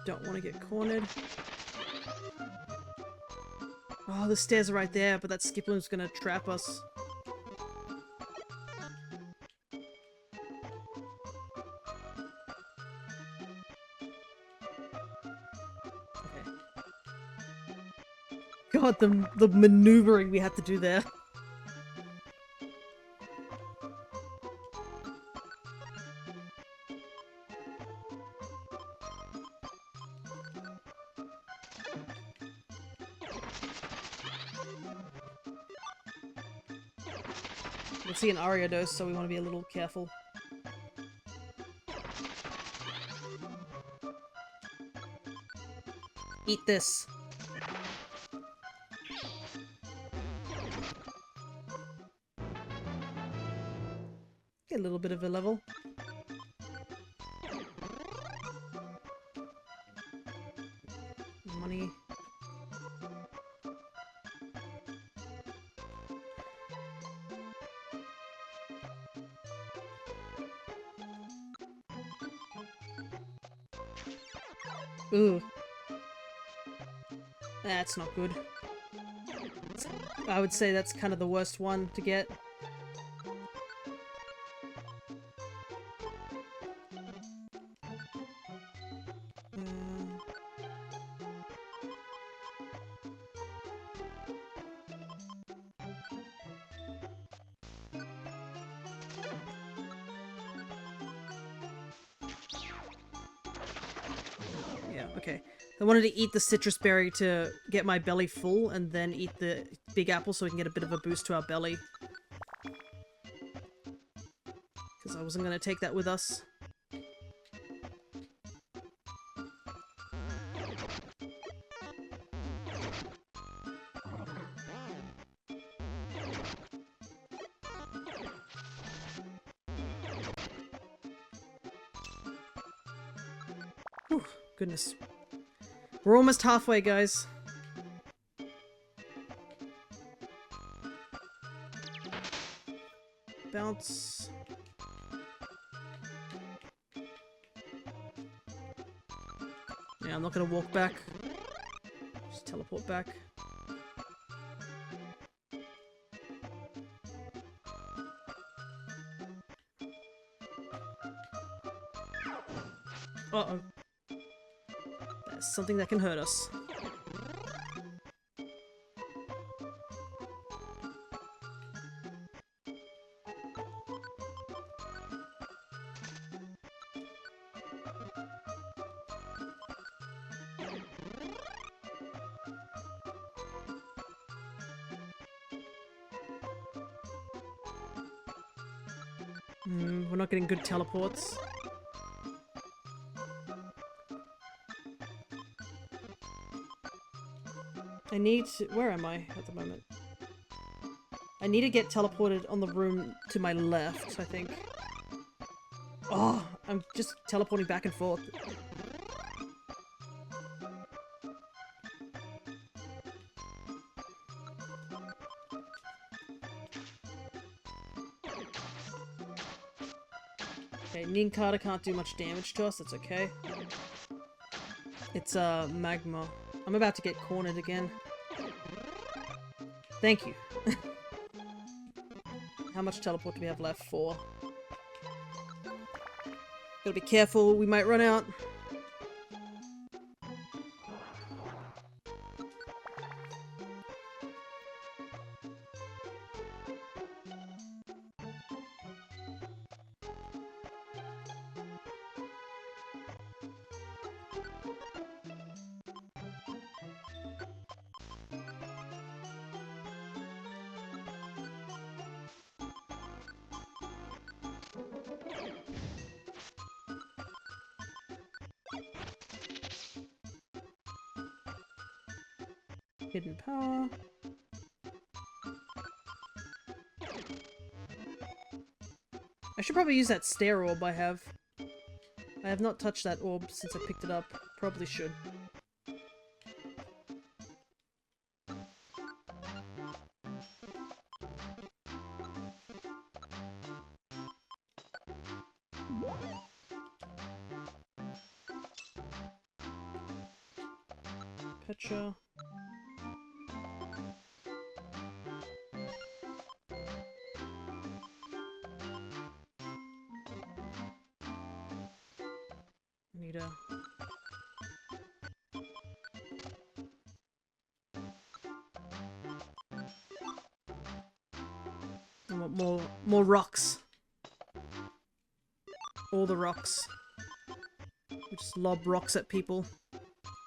Don't want to get cornered. Oh, the stairs are right there, but that Skiploom's gonna trap us. Okay. God, the maneuvering we had to do there. We'll see an Ariados, so we want to be a little careful. Eat this. Get a little bit of a level. Money. Ooh. That's not good. I would say that's kind of the worst one to get. Yeah, okay. I wanted to eat the citrus berry to get my belly full, and then eat the big apple so we can get a bit of a boost to our belly. Because I wasn't going to take that with us. Whew, goodness. We're almost halfway, guys. Bounce. Yeah, I'm not gonna walk back. Just teleport back. Uh-oh. That's something that can hurt us. We're not getting good teleports. I need to... Where am I at the moment? I need to get teleported on the room to my left, I think. Oh, I'm just teleporting back and forth. Okay, Ninkata can't do much damage to us, that's okay. It's, magma. I'm about to get cornered again. Thank you. How much teleport do we have left? 4. Gotta be careful, we might run out. Hidden power. I should probably use that stair orb I have. I have not touched that orb since I picked it up. Probably should. Petra. Need a... I want more rocks. All the rocks. We just lob rocks at people.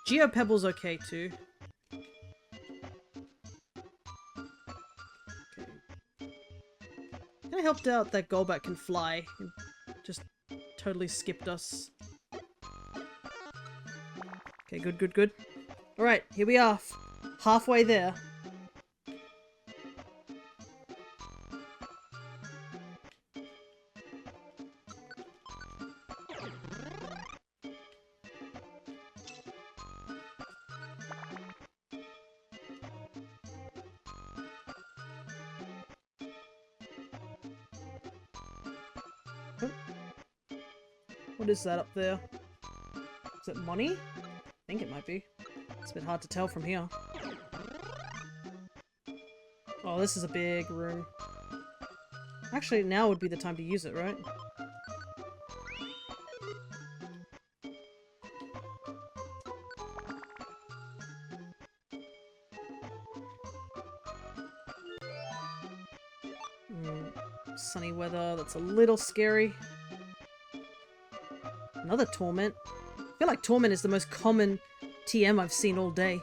Geopebble's okay too. Okay. Kinda helped out that Golbat can fly. It just totally skipped us. Okay, good, good, good. Alright, here we are. Halfway there. What is that up there? Is it money? think it might be. It's a bit hard to tell from here. Oh, this is a big room. Actually, now would be the time to use it, right? Sunny weather, that's a little scary. Another torment. I feel like torment is the most common TM I've seen all day.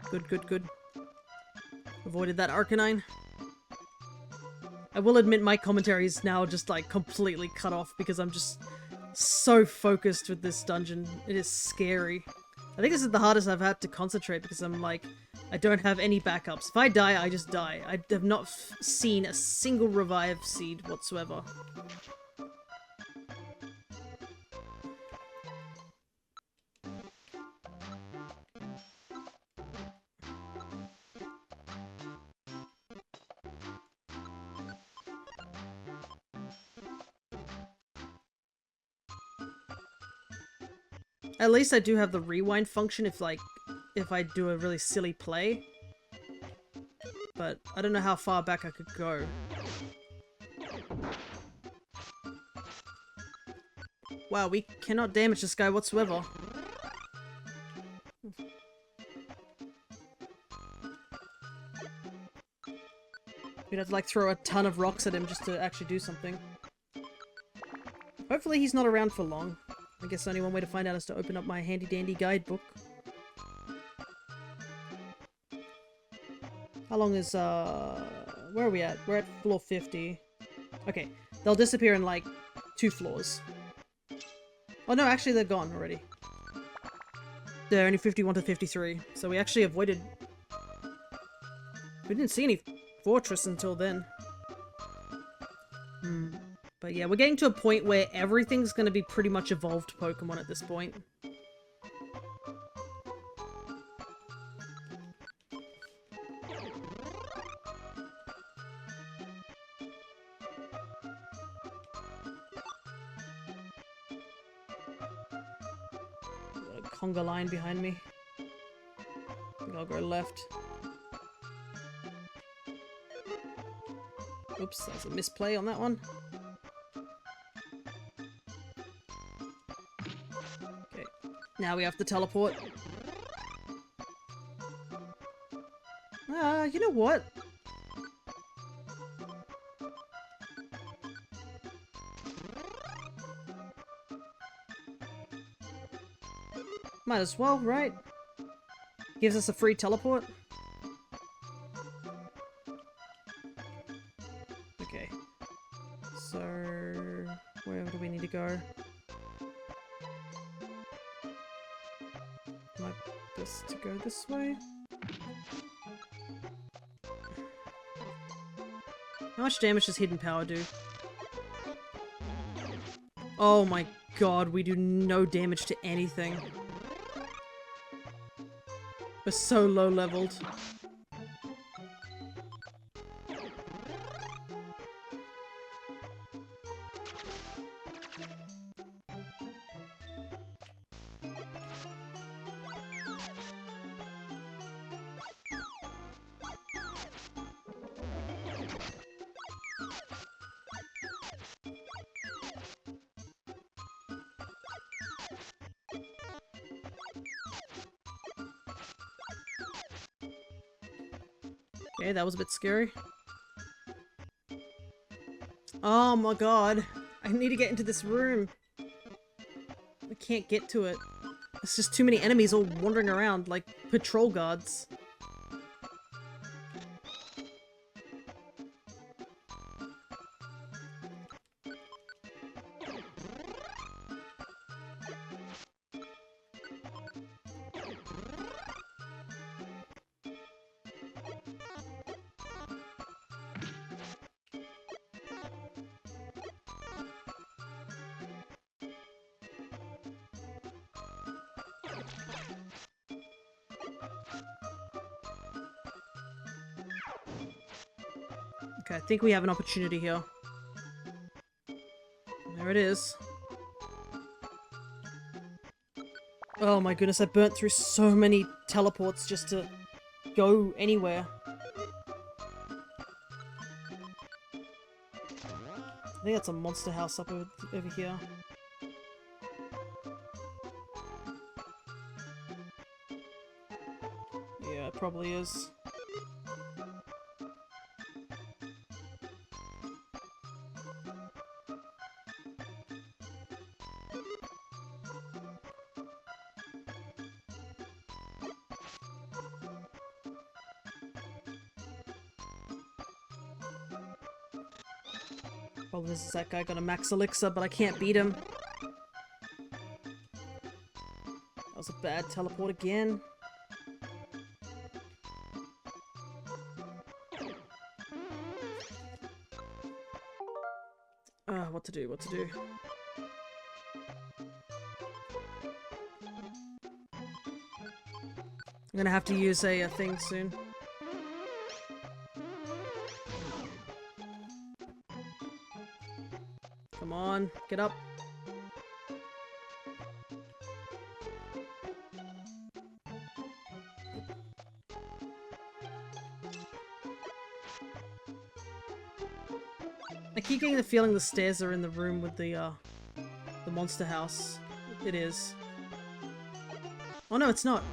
Good, good, good. Avoided that Arcanine. I will admit my commentary is now just like completely cut off because I'm just so focused with this dungeon. It is scary. I think this is the hardest I've had to concentrate because I'm like, I don't have any backups. If I die, I just die. I have not seen a single revive seed whatsoever. At least I do have the rewind function if I do a really silly play. But I don't know how far back I could go. Wow, we cannot damage this guy whatsoever. We'd have to like throw a ton of rocks at him just to actually do something. Hopefully he's not around for long. I guess only one way to find out is to open up my handy-dandy guidebook. How long is, where are we at? We're at floor 50. Okay, they'll disappear in, like, 2 floors. Oh no, actually they're gone already. They're only 51 to 53, so we actually avoided... We didn't see any fortress until then. But yeah, we're getting to a point where everything's going to be pretty much evolved Pokemon at this point. Got a conga line behind me. I think I'll go left. Oops, that was a misplay on that one. Now we have to teleport. You know what? Might as well, right? Gives us a free teleport. Okay. So, where do we need to go? Might best to go this way. How much damage does Hidden Power do? Oh my god, we do no damage to anything. We're so low leveled. Okay, that was a bit scary. Oh my god. I need to get into this room. I can't get to it. There's just too many enemies all wandering around, like patrol guards. Okay, I think we have an opportunity here. There it is. Oh my goodness, I burnt through so many teleports just to go anywhere. I think that's a monster house up over here. Yeah, it probably is. Problem is that guy got a max elixir, but I can't beat him. That was a bad teleport again. What to do, what to do. I'm gonna have to use a thing soon. Come on, get up. I keep getting the feeling the stairs are in the room with the monster house. It is. Oh no, it's not.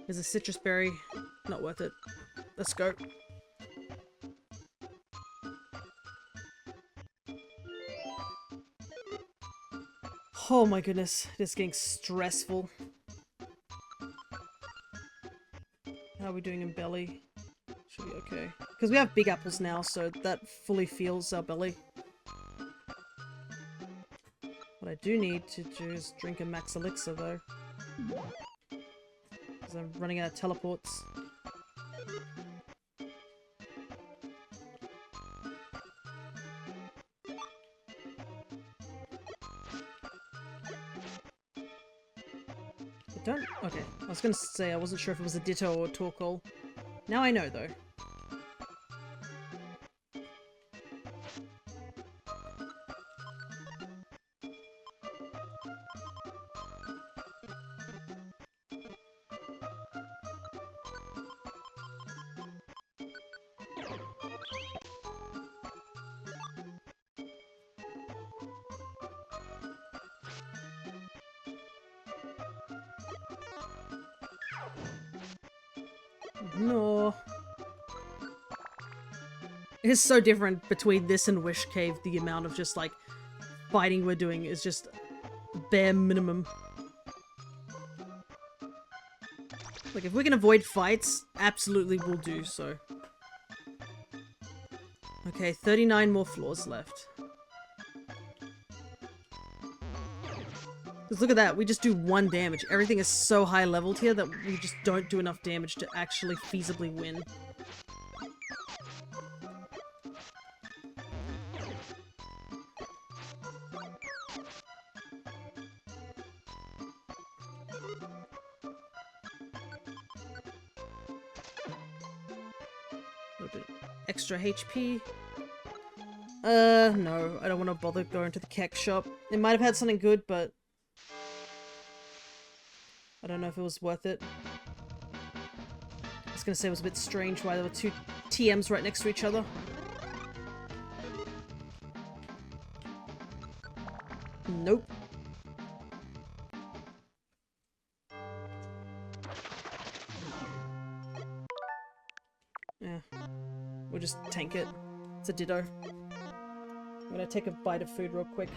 There's a citrus berry. Not worth it. Let's go. Oh my goodness, it is getting stressful. How are we doing in belly? Should be okay. Because we have big apples now, so that fully fills our belly. What I do need to do is drink a max elixir though. Because I'm running out of teleports. I don't... Okay, I was gonna say I wasn't sure if it was a Ditto or a Torkoal. Now I know though. No. It is so different between this and Wish Cave. The amount of just like fighting we're doing is just bare minimum. Like if we can avoid fights, absolutely we'll do so. Okay, 39 more floors left. Because look at that, we just do 1 damage. Everything is so high leveled here that we just don't do enough damage to actually feasibly win. A little bit extra HP. No, I don't want to bother going to the kek shop. It might have had something good, but I don't know if it was worth it. I was gonna say it was a bit strange why there were 2 TMs right next to each other. Nope. Yeah. We'll just tank it. It's a Ditto. I'm gonna take a bite of food real quick.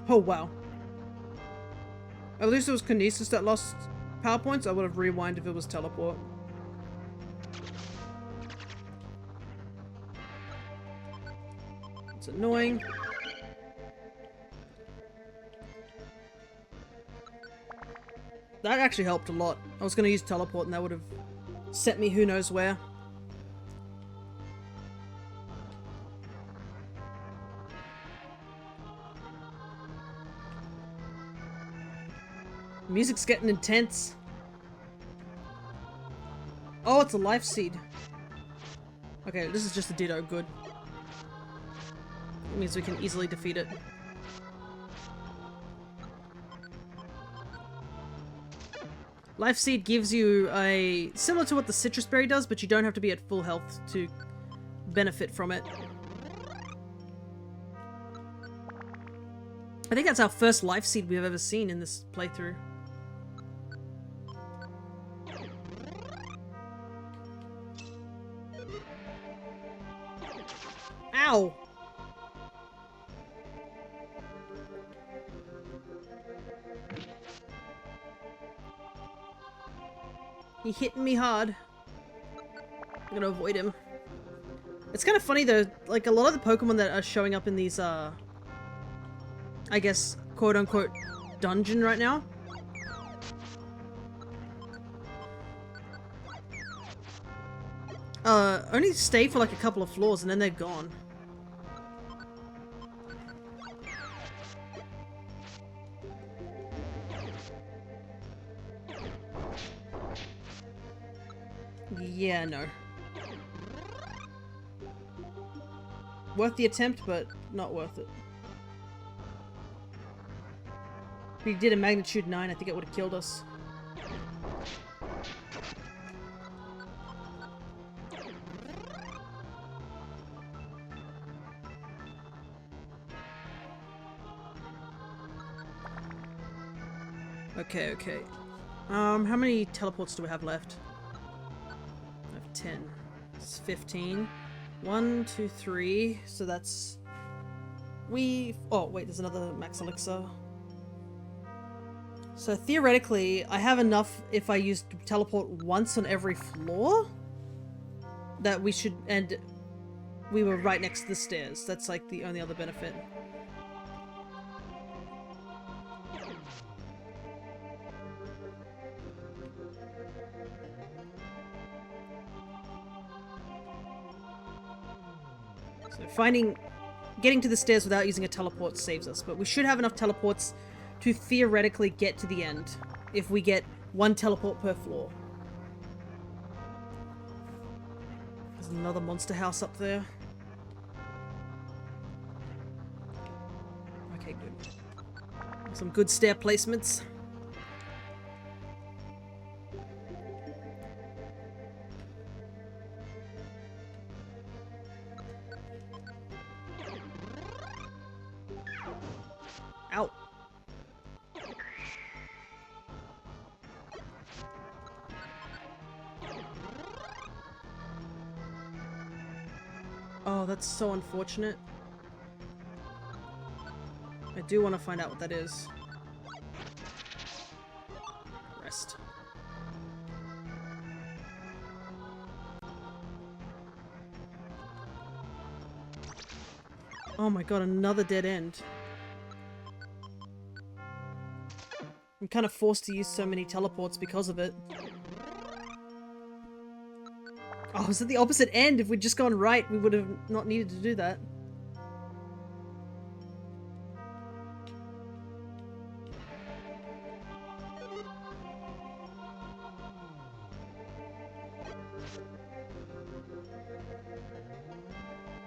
Oh wow. At least it was Kinesis that lost power points. I would have rewind if it was teleport. It's annoying. That actually helped a lot. I was going to use teleport and that would have sent me who knows where. Music's getting intense. Oh, it's a life seed. Okay, this is just a ditto. Good. It means we can easily defeat it. Life seed gives you a... similar to what the citrus berry does, but you don't have to be at full health to benefit from it. I think that's our first life seed we've ever seen in this playthrough. Ow! He hit me hard. I'm gonna avoid him. It's kind of funny though, like a lot of the Pokemon that are showing up in these, I guess, quote-unquote, dungeon right now. Only stay for like a couple of floors and then they're gone. Yeah, no. Worth the attempt, but not worth it. If we did a magnitude 9, I think it would have killed us. Okay, okay. How many teleports do we have left? I have 10. It's 15. 1, 2, 3. So that's... Oh, wait, there's another max elixir. So theoretically, I have enough if I use teleport once on every floor. That we should... And we were right next to the stairs. That's like the only other benefit. So getting to the stairs without using a teleport saves us, but we should have enough teleports to theoretically get to the end if we get one teleport per floor. There's another monster house up there. Okay, good. Some good stair placements. Ow. Oh, that's so unfortunate. I do want to find out what that is. Rest. Oh my god, another dead end. I'm kind of forced to use so many teleports because of it. Oh, it's at the opposite end. If we'd just gone right, we would have not needed to do that.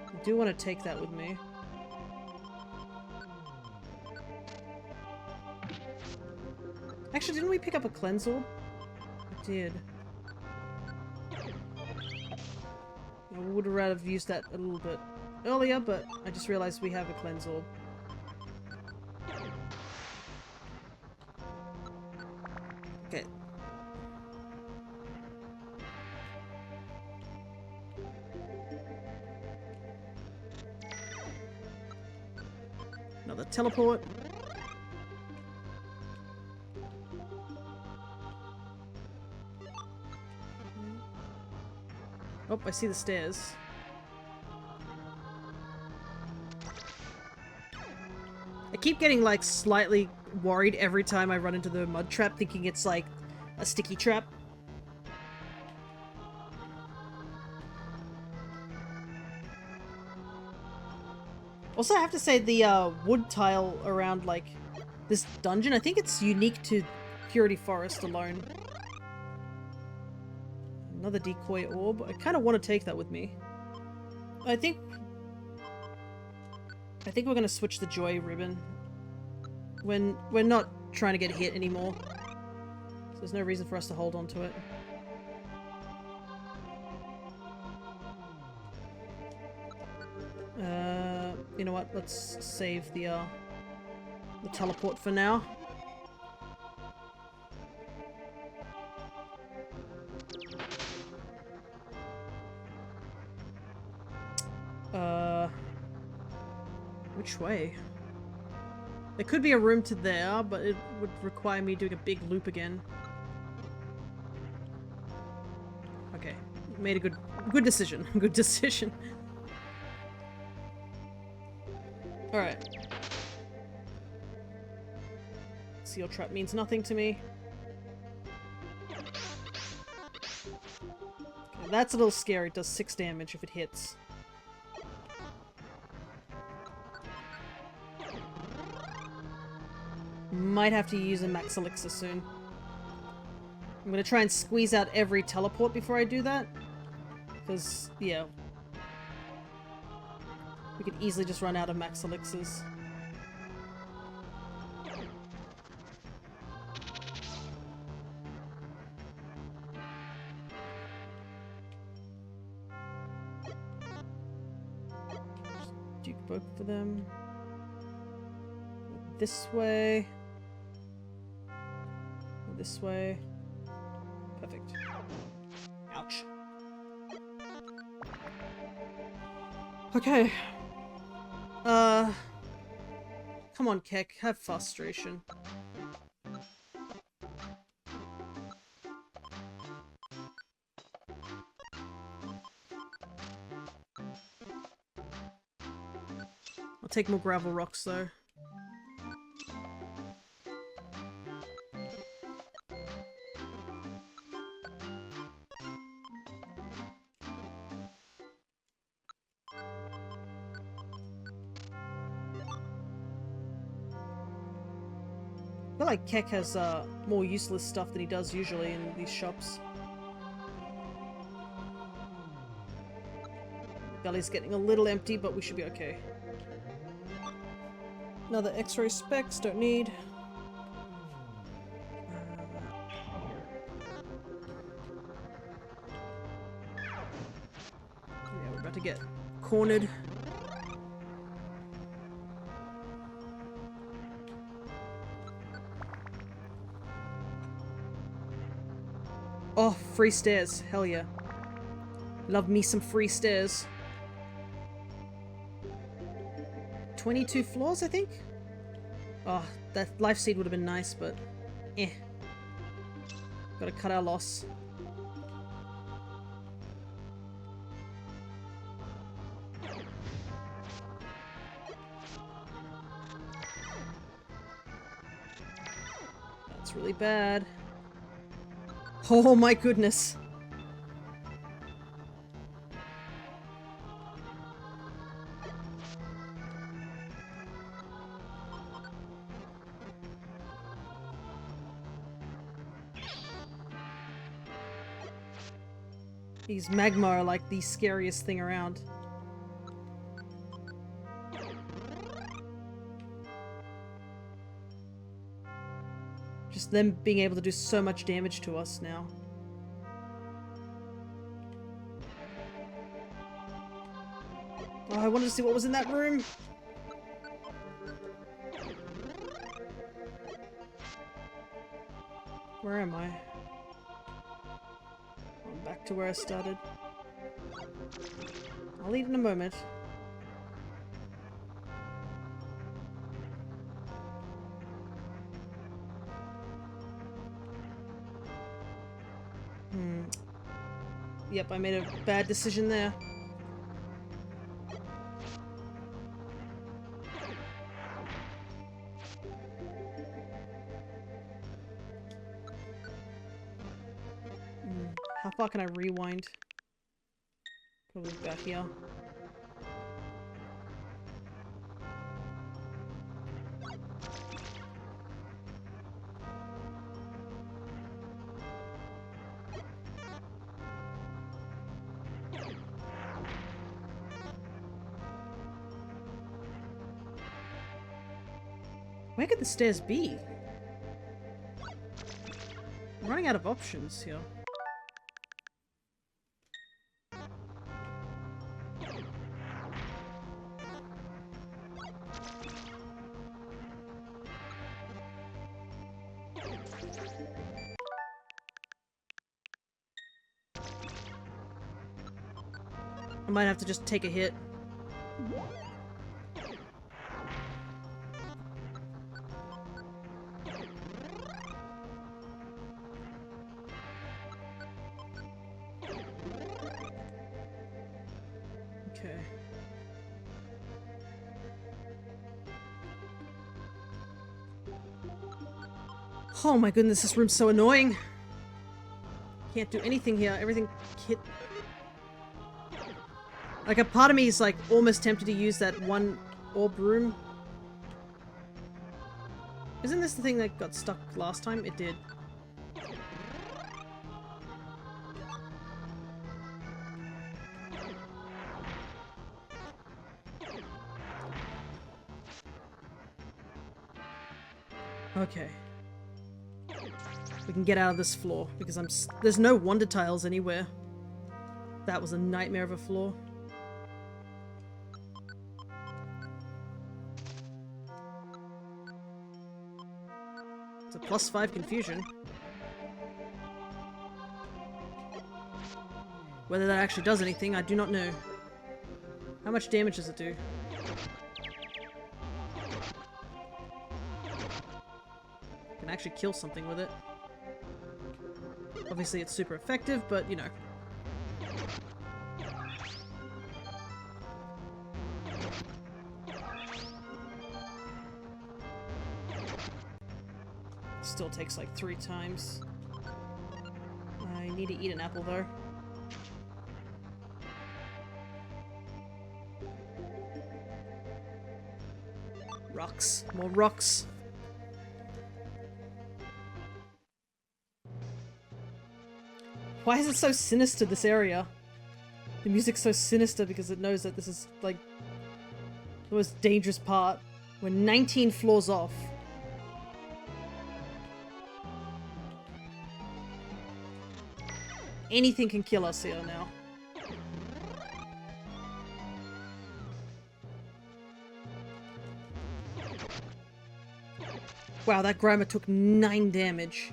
I do want to take that with me. Actually, didn't we pick up a cleanse orb? I did. I would have rather used that a little bit earlier, but I just realized we have a cleanse orb. Okay. Another teleport. Oh, I see the stairs. I keep getting like slightly worried every time I run into the mud trap, thinking it's like a sticky trap. Also, I have to say the wood tile around like this dungeon, I think it's unique to Purity Forest alone. Another decoy orb. I kind of want to take that with me. I think we're gonna switch the joy ribbon. When we're not trying to get hit anymore, so there's no reason for us to hold on to it. You know what? Let's save the teleport for now. Which way? There could be a room to there, but it would require me doing a big loop again. Okay, made a good decision. Good decision. All right. Seal trap means nothing to me. Okay, that's a little scary. It does 6 damage if it hits. Might have to use a max elixir soon. I'm gonna try and squeeze out every teleport before I do that. Because, yeah. We could easily just run out of max elixirs. Just Duke book for them. This way. This way. Perfect. Ouch. Okay. Come on, Keck. Have frustration. I'll take more gravel rocks, though. I feel like Keck has more useless stuff than he does usually in these shops. The belly's getting a little empty, but we should be okay. Another X-ray specs, don't need. Yeah, we're about to get cornered. Oh, free stairs. Hell yeah. Love me some free stairs. 22 floors, I think? Oh, that life seed would have been nice, but eh. Gotta cut our loss. That's really bad. Oh my goodness. These magma are like the scariest thing around. Just them being able to do so much damage to us now. Oh, I wanted to see what was in that room. Where am I? I'm back to where I started. I'll eat in a moment. Yep, I made a bad decision there. How far can I rewind? Probably about here. Where could the stairs be? I'm running out of options here. I might have to just take a hit. Okay. Oh my goodness, this room's so annoying. Can't do anything here. Everything hit. Like, a part of me is like almost tempted to use that one orb room. Isn't this the thing that got stuck last time? It did. Okay. We can get out of this floor because there's no wonder tiles anywhere. That was a nightmare of a floor. It's a +5 confusion. Whether that actually does anything, I do not know. How much damage does it do? Can actually kill something with it. Obviously it's super effective, but you know. Still takes like 3 times. I need to eat an apple though. Rocks. More rocks. Why is it so sinister, this area? The music's so sinister because it knows that this is, like, the most dangerous part. We're 19 floors off. Anything can kill us here now. Wow, that Grimer took 9 damage.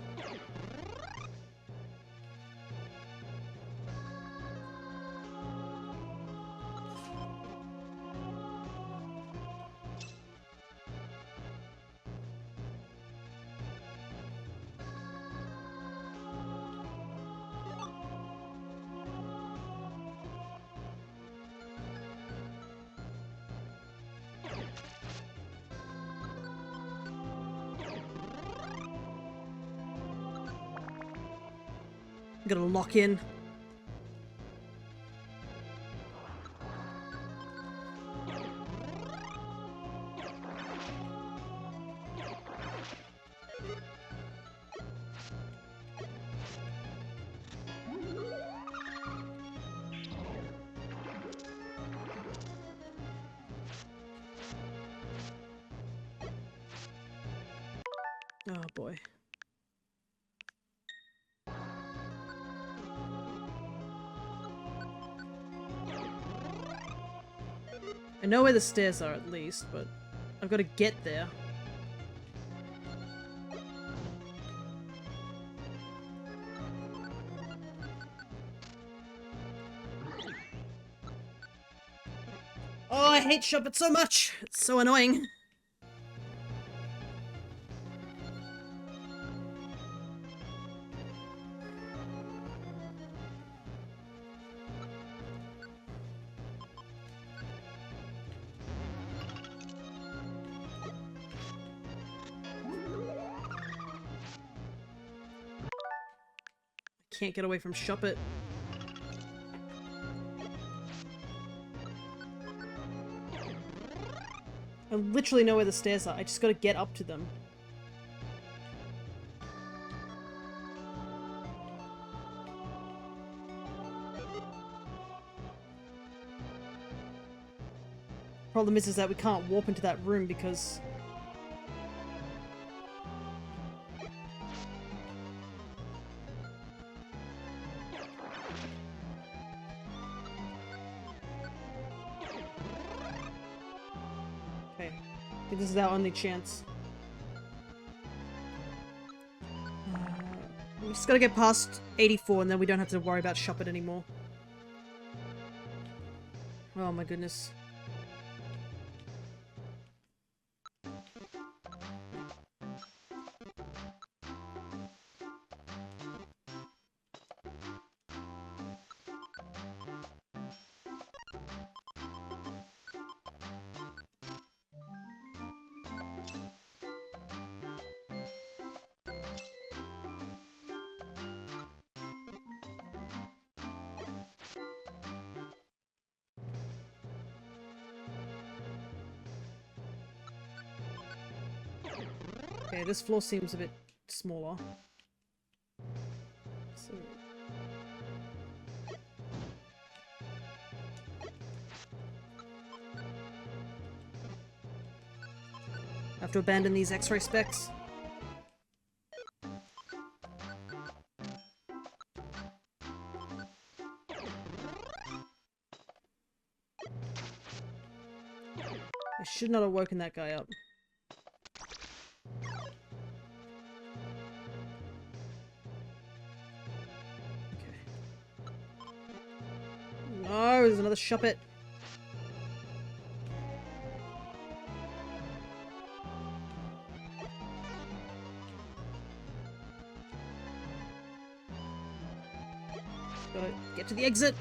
I'm gonna lock in. Oh boy. I know where the stairs are at least, but I've got to get there. Oh, I hate Shuppet so much! It's so annoying. can't get away from Shop It. I literally know where the stairs are. I just gotta get up to them. Problem is that we can't warp into that room because... Okay, I think this is our only chance. We just gotta get past 84 and then we don't have to worry about Shop It anymore. Oh my goodness. Okay, this floor seems a bit smaller. So... have to abandon these X-ray specs. I should not have woken that guy up. No, there's another Shop It. Gotta get to the exit.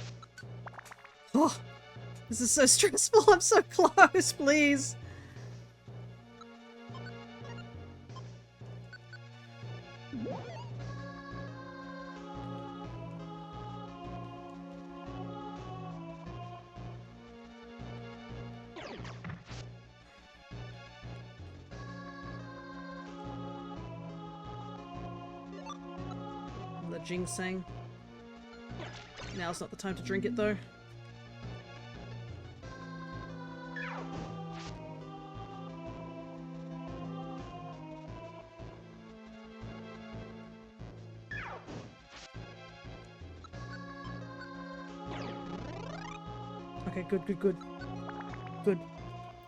Oh, this is so stressful. I'm so close, please. The ginseng. Now's not the time to drink it though. Okay, good.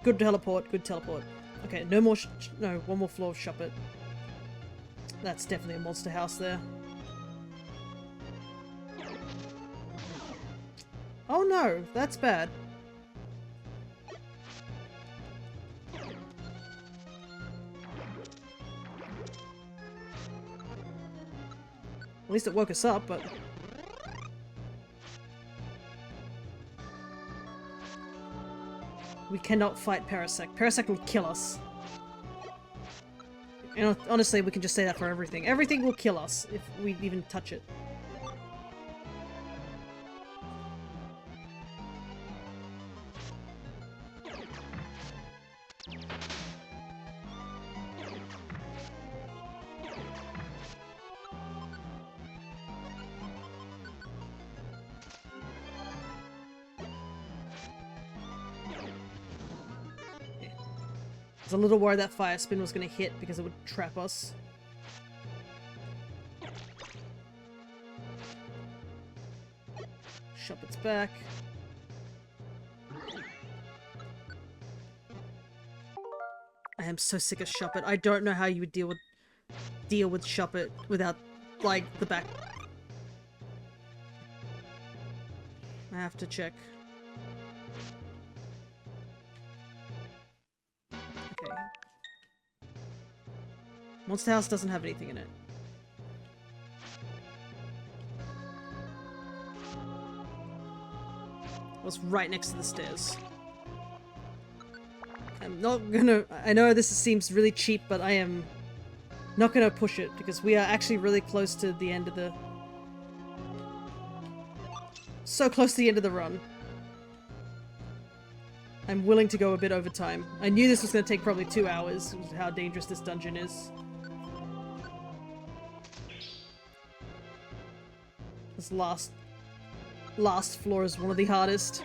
Good teleport, good teleport. Okay, no more no, one more floor of Shop It. That's definitely a monster house there. Oh no, that's bad. At least it woke us up, but... we cannot fight Parasect. Parasect will kill us. And honestly, we can just say that for everything. Everything will kill us if we even touch it. I was a little worried that fire spin was going to hit because it would trap us. Shop It's back. I am so sick of Shop It. I don't know how you would deal with Shop It without, like, the back. I have to check. Okay. Monster House doesn't have anything in it. It was right next to the stairs. I'm not gonna... I know this seems really cheap, but I am not gonna push it because we are actually really close to the end of the So close to the end of the run. I'm willing to go a bit over time. I knew this was going to take probably 2 hours, how dangerous this dungeon is. This last floor is one of the hardest.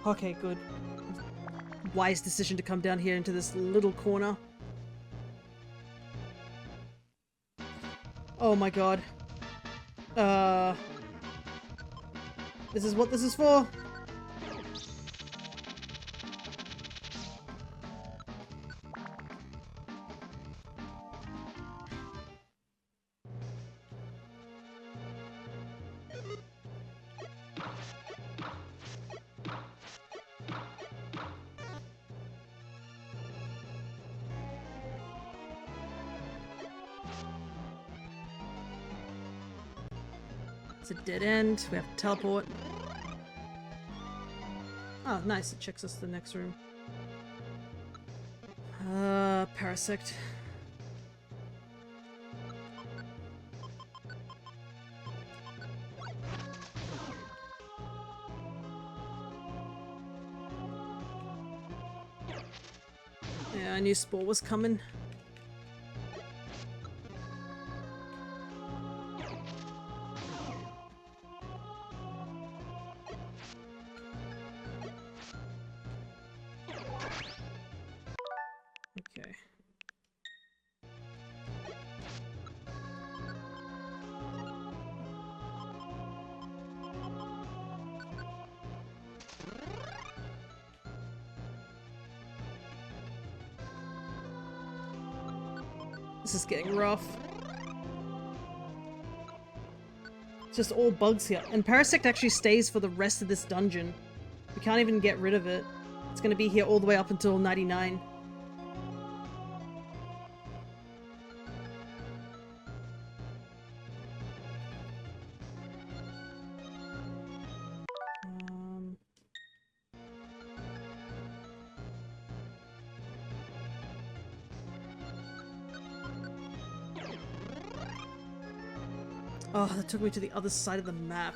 Okay, good. Wise decision to come down here into this little corner. Oh my god. This is what this is for? It's a dead end. We have to teleport. Oh, nice. It checks us to the next room. Parasect. Yeah, I knew Spore was coming. Okay. This is getting rough. It's just all bugs here. And Parasect actually stays for the rest of this dungeon. We can't even get rid of it. It's gonna be here all the way up until 99. Oh, that took me to the other side of the map.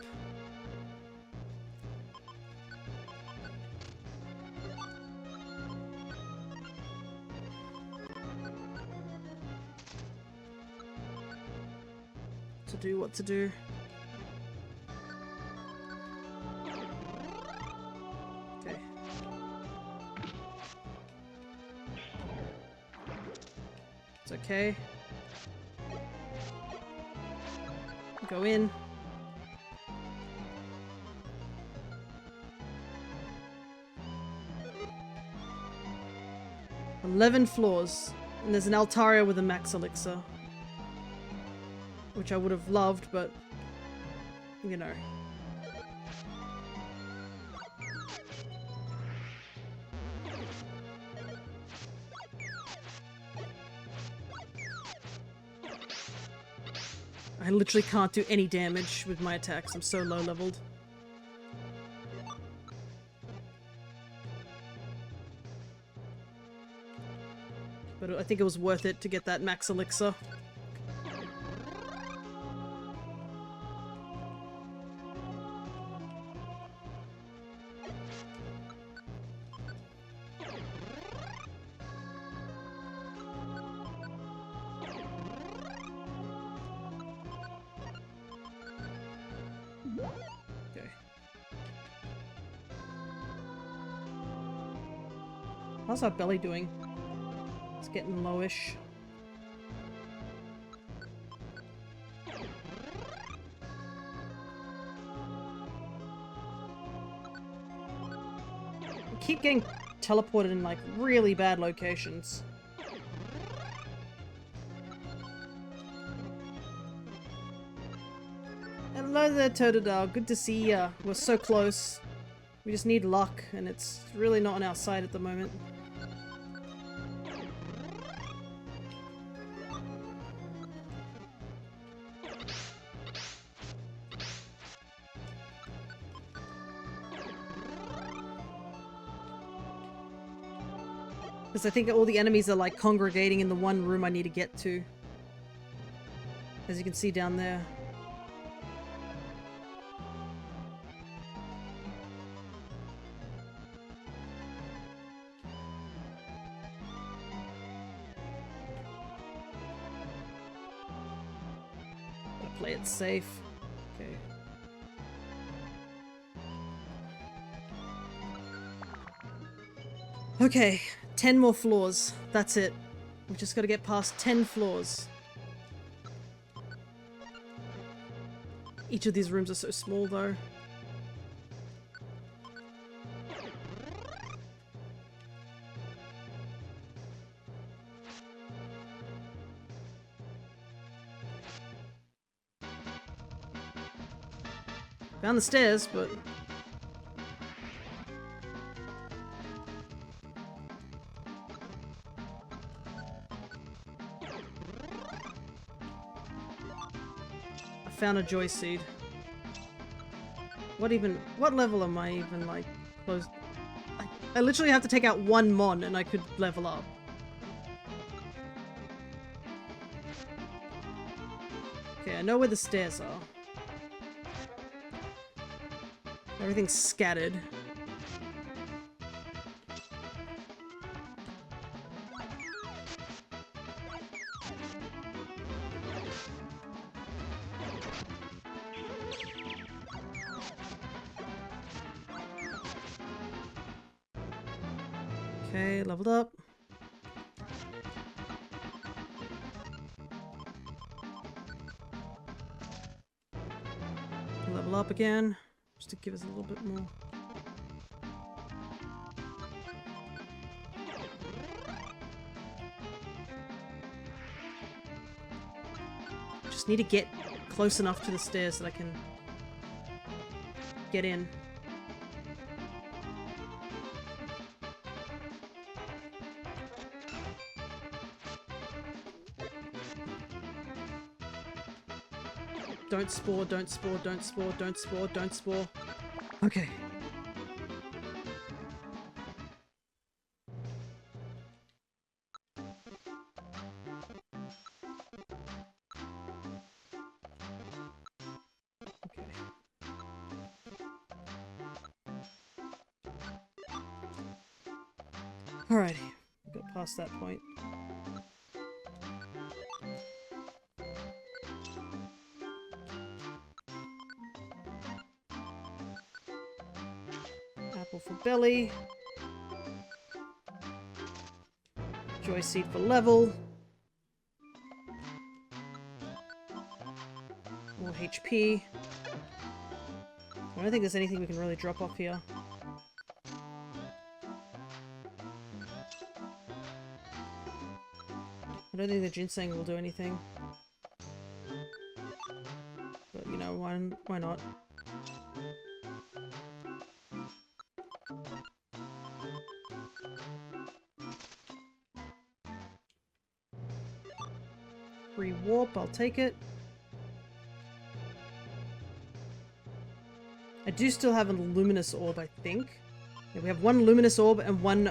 What to do. Okay. It's okay. Go in. "11 floors, and there's an Altaria with a max elixir. Which I would have loved, but, you know. I literally can't do any damage with my attacks. I'm so low leveled. But I think it was worth it to get that max elixir. Okay. How's our belly doing? It's getting lowish. We keep getting teleported in like really bad locations. Hello there, Totodile. Good to see ya. We're so close. We just need luck, and it's really not on our side at the moment. Because I think all the enemies are like congregating in the one room I need to get to. As you can see down there. Gotta play it safe. Okay. Okay, 10 more floors. That's it. We've just got to get past 10 floors. Each of these rooms are so small, though. Found the stairs, but... found a joy seed. What level am I even, like, close? I literally have to take out one mon and I could level up. Okay, I know where the stairs are. Everything's scattered. Okay, leveled up. Level up again, just to give us a little bit more. Just need to get close enough to the stairs that I can get in. Don't spore, don't spore, don't spore, don't spore, don't spore. Okay. Okay. Alrighty. Got past that point. Apple for belly. Joy seed for level. More HP. I don't think there's anything we can really drop off here. I don't think the ginseng will do anything. But, you know, why not? Free warp, I'll take it. I do still have a luminous orb, I think. Yeah, we have one luminous orb and one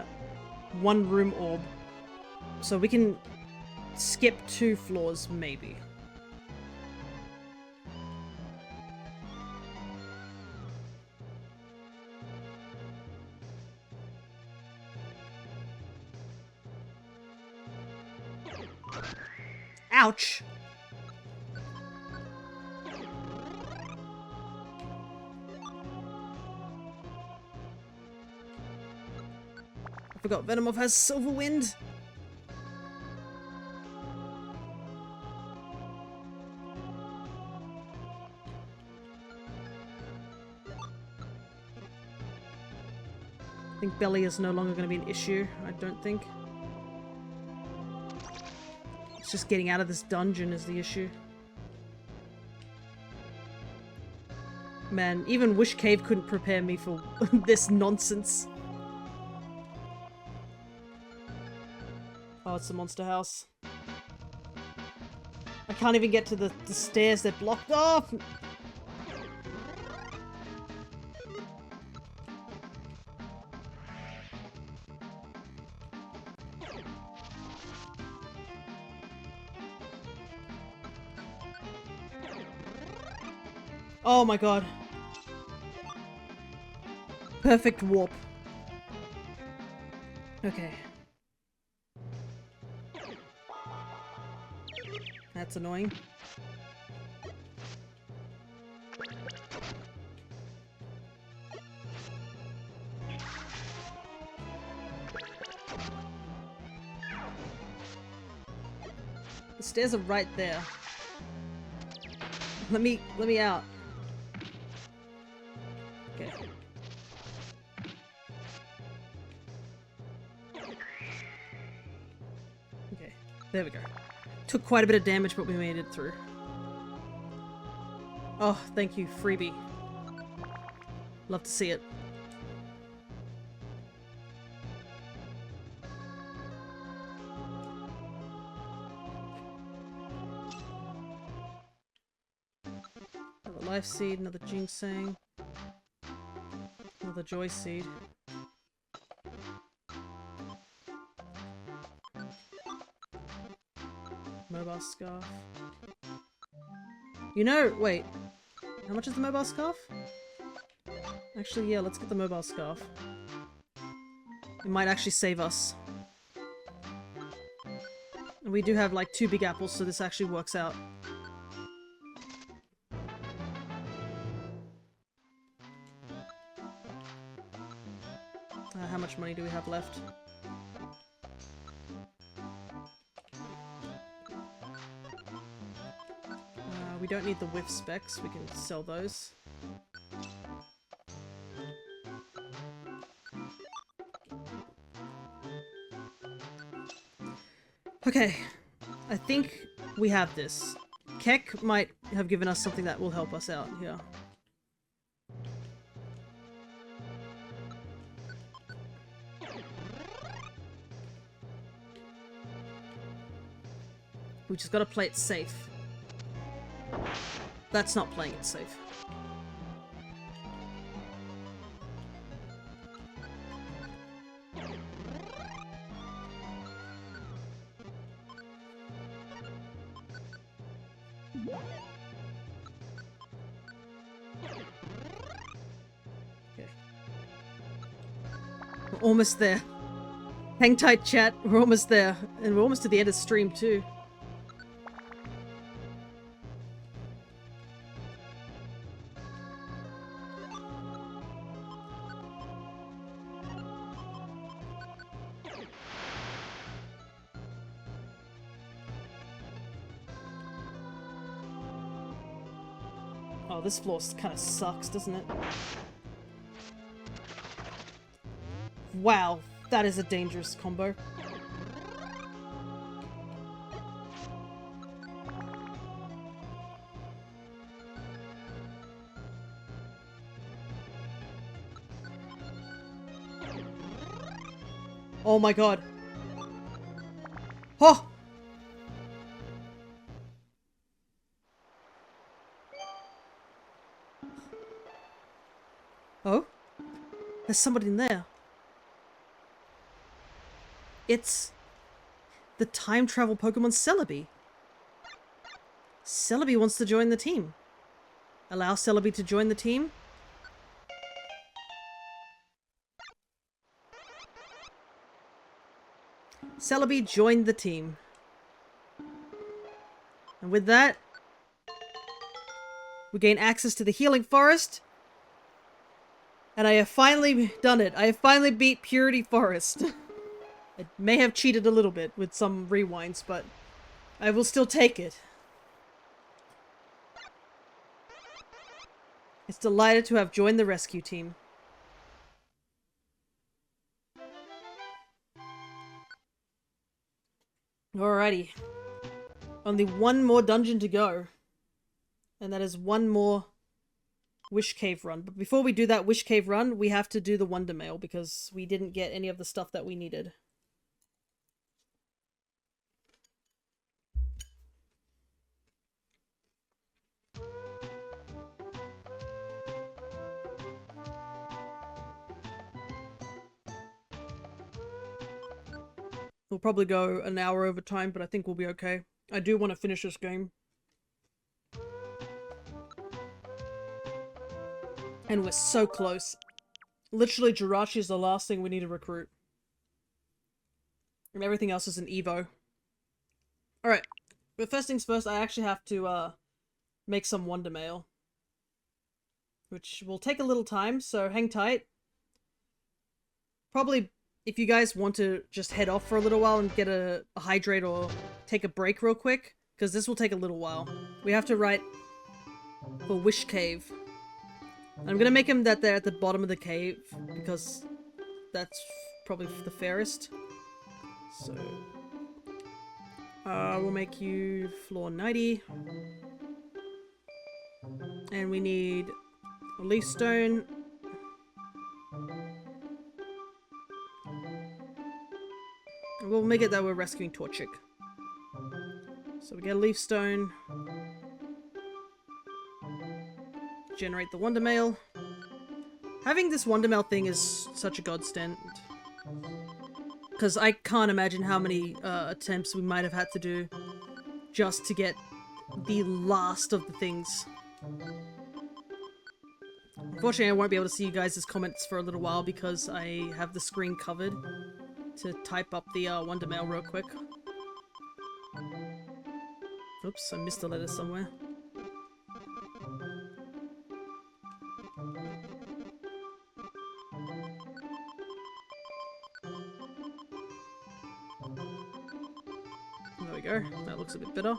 room orb. So we can skip 2 floors, maybe. Ouch! I forgot Venomoth has Silver Wind. I think belly is no longer going to be an issue, I don't think. It's just getting out of this dungeon is the issue. Man, even Wish Cave couldn't prepare me for this nonsense. Oh, it's the monster house. I can't even get to the stairs, they're blocked off! Oh my god. Perfect warp. Okay. That's annoying. The stairs are right there. Let me out. Okay. Okay. There we go. Took quite a bit of damage, but we made it through. Oh, thank you, freebie. Love to see it. Another life seed, another ginseng. Another joy seed. Mobile scarf. You know, wait. How much is the mobile scarf? Actually, yeah, let's get the mobile scarf. It might actually save us. And we do have like 2 big apples, so this actually works out. How much money do we have left? We don't need the whiff specs, we can sell those. Okay, I think we have this. Keck might have given us something that will help us out here. We just gotta play it safe. That's not playing it safe. Okay. We're almost there. Hang tight, chat. We're almost there. And we're almost to the end of stream, too. Oh, this floor kind of sucks, doesn't it? Wow, that is a dangerous combo. Oh my god. Oh! Oh? There's somebody in there. It's the time travel Pokemon Celebi. Celebi wants to join the team. Allow Celebi to join the team. Celebi joined the team. And with that, we gain access to the Healing Forest. And I have finally done it. I have finally beat Purity Forest. I may have cheated a little bit with some rewinds, but I will still take it. It's delighted to have joined the rescue team. Alrighty. Only one more dungeon to go. And that is one more Wish Cave run. But before we do that Wish Cave run, we have to do the Wonder Mail because we didn't get any of the stuff that we needed. We'll probably go an hour over time, but I think we'll be okay. I do want to finish this game. And we're so close. Literally, Jirachi is the last thing we need to recruit. And everything else is an Evo. Alright. But first things first, I actually have to, make some Wonder Mail. Which will take a little time, so hang tight. Probably, if you guys want to just head off for a little while and get a hydrate or take a break real quick, because this will take a little while. We have to write for Wish Cave. I'm gonna make him that they're at the bottom of the cave, because that's probably the fairest. So, we'll make you floor 90. And we need a leaf stone. We'll make it that we're rescuing Torchic. So we get a leaf stone. Generate the Wonder Mail. Having this Wonder Mail thing is such a godsend. Because I can't imagine how many attempts we might have had to do just to get the last of the things. Unfortunately, I won't be able to see you guys' comments for a little while because I have the screen covered to type up the Wonder Mail real quick. Oops, I missed a letter somewhere. There we go. That looks a bit better.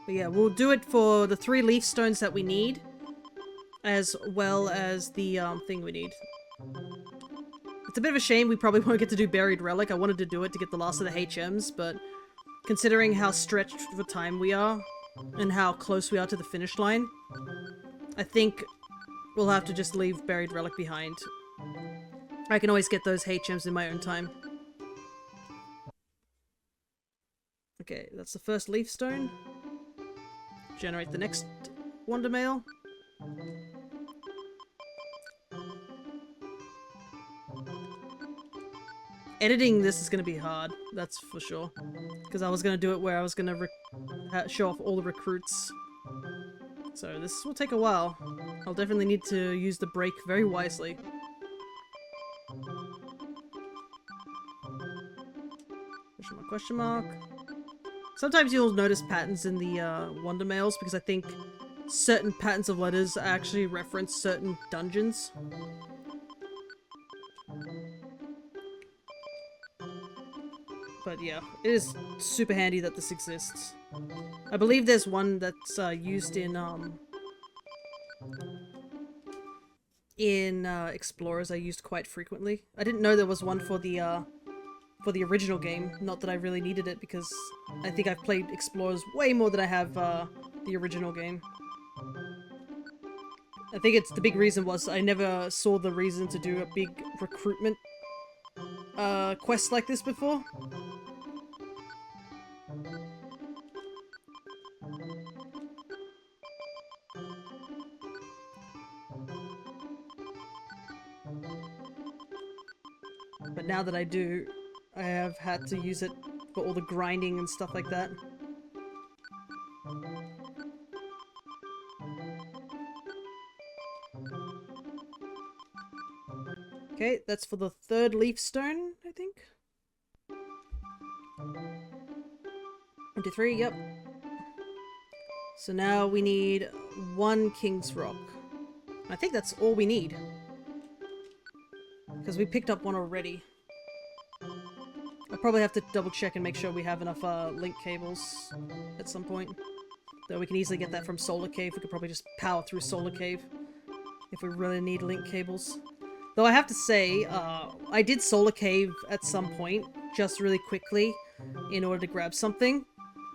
But yeah, we'll do it for the 3 leaf stones that we need, as well as the thing we need. It's a bit of a shame we probably won't get to do Buried Relic. I wanted to do it to get the last of the HMs, but considering how stretched for time we are, and how close we are to the finish line, I think we'll have to just leave Buried Relic behind. I can always get those HMs in my own time. Okay, that's the first leaf stone. Generate the next Wonder Mail. Editing this is going to be hard, that's for sure. Because I was going to do it where I was going to show off all the recruits. So this will take a while. I'll definitely need to use the break very wisely. Question mark. Sometimes you'll notice patterns in the Wonder Mails because I think certain patterns of letters actually reference certain dungeons. But yeah, it is super handy that this exists. I believe there's one that's used in Explorers I used quite frequently. I didn't know there was one for the original game. Not that I really needed it because I think I've played Explorers way more than I have the original game. I think it's the big reason was I never saw the reason to do a big recruitment quest like this before. But now that I do, I have had to use it for all the grinding and stuff like that. Okay, that's for the 3rd leaf stone, I think. 23, yep. So now we need 1 King's Rock. I think that's all we need. Because we picked up one already. I'll probably have to double check and make sure we have enough link cables at some point. Though we can easily get that from Solar Cave. We could probably just power through Solar Cave if we really need link cables. Though I have to say, I did Solar Cave at some point, just really quickly, in order to grab something.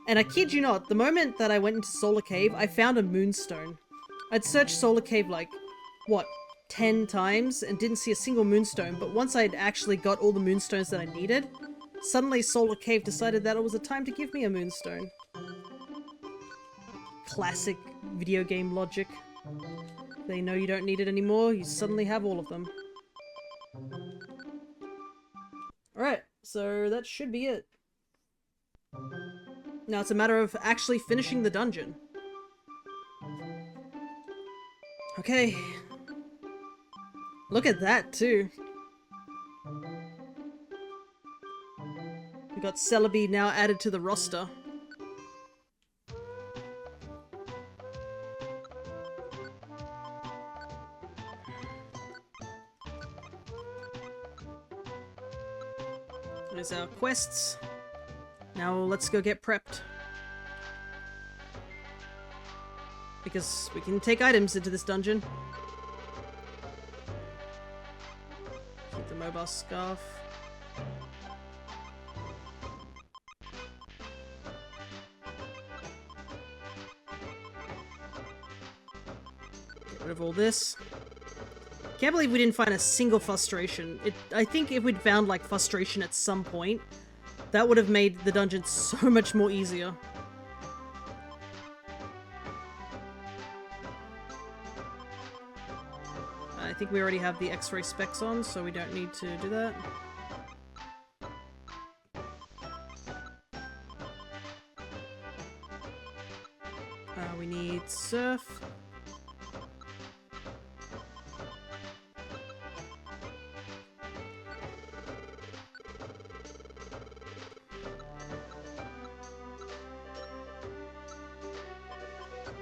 And I kid you not, the moment that I went into Solar Cave, I found a moonstone. I'd searched Solar Cave like, what, 10 times and didn't see a single moonstone, but once I'd actually got all the moonstones that I needed, suddenly Solar Cave decided that it was a time to give me a moonstone. Classic video game logic. They know you don't need it anymore, you suddenly have all of them. Alright, so that should be it. Now it's a matter of actually finishing the dungeon. Okay. Look at that, too. We got Celebi now added to the roster. There's our quests. Now let's go get prepped. Because we can take items into this dungeon. Keep the mobile scarf. Get rid of all this. Can't believe we didn't find a single frustration. I think if we'd found, like, frustration at some point, that would have made the dungeon so much more easier. I think we already have the X-ray specs on, so we don't need to do that. We need surf.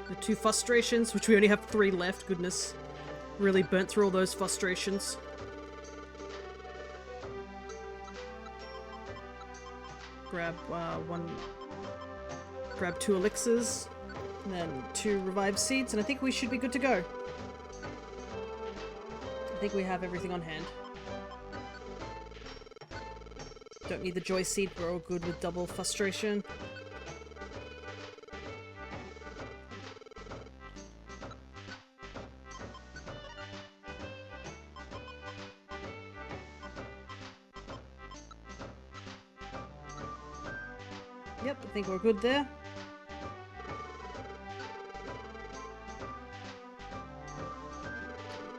The 2 frustrations, which we only have 3 left, goodness. Really burnt through all those frustrations. Grab grab 2 elixirs, and then 2 revive seeds, and I think we should be good to go. I think we have everything on hand. Don't need the joy seed, we're all good with double frustration. Yep, I think we're good there.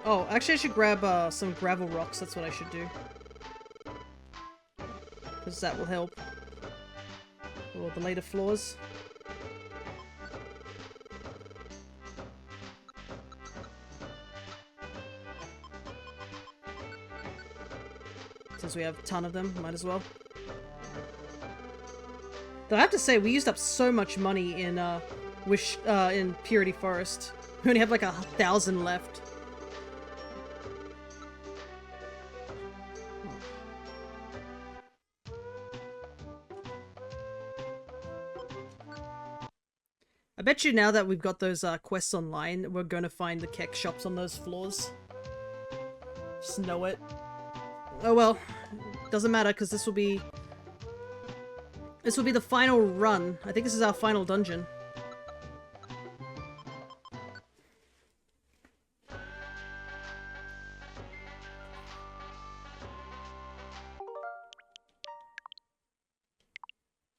Oh, actually I should grab some gravel rocks, that's what I should do. Because that will help. For the later floors. Since we have a ton of them, might as well. Though I have to say, we used up so much money in in Purity Forest. We only have like 1,000 left. I bet you now that we've got those quests online, we're gonna find the Keck shops on those floors. Just know it. Oh well, doesn't matter because this will be the final run. I think this is our final dungeon.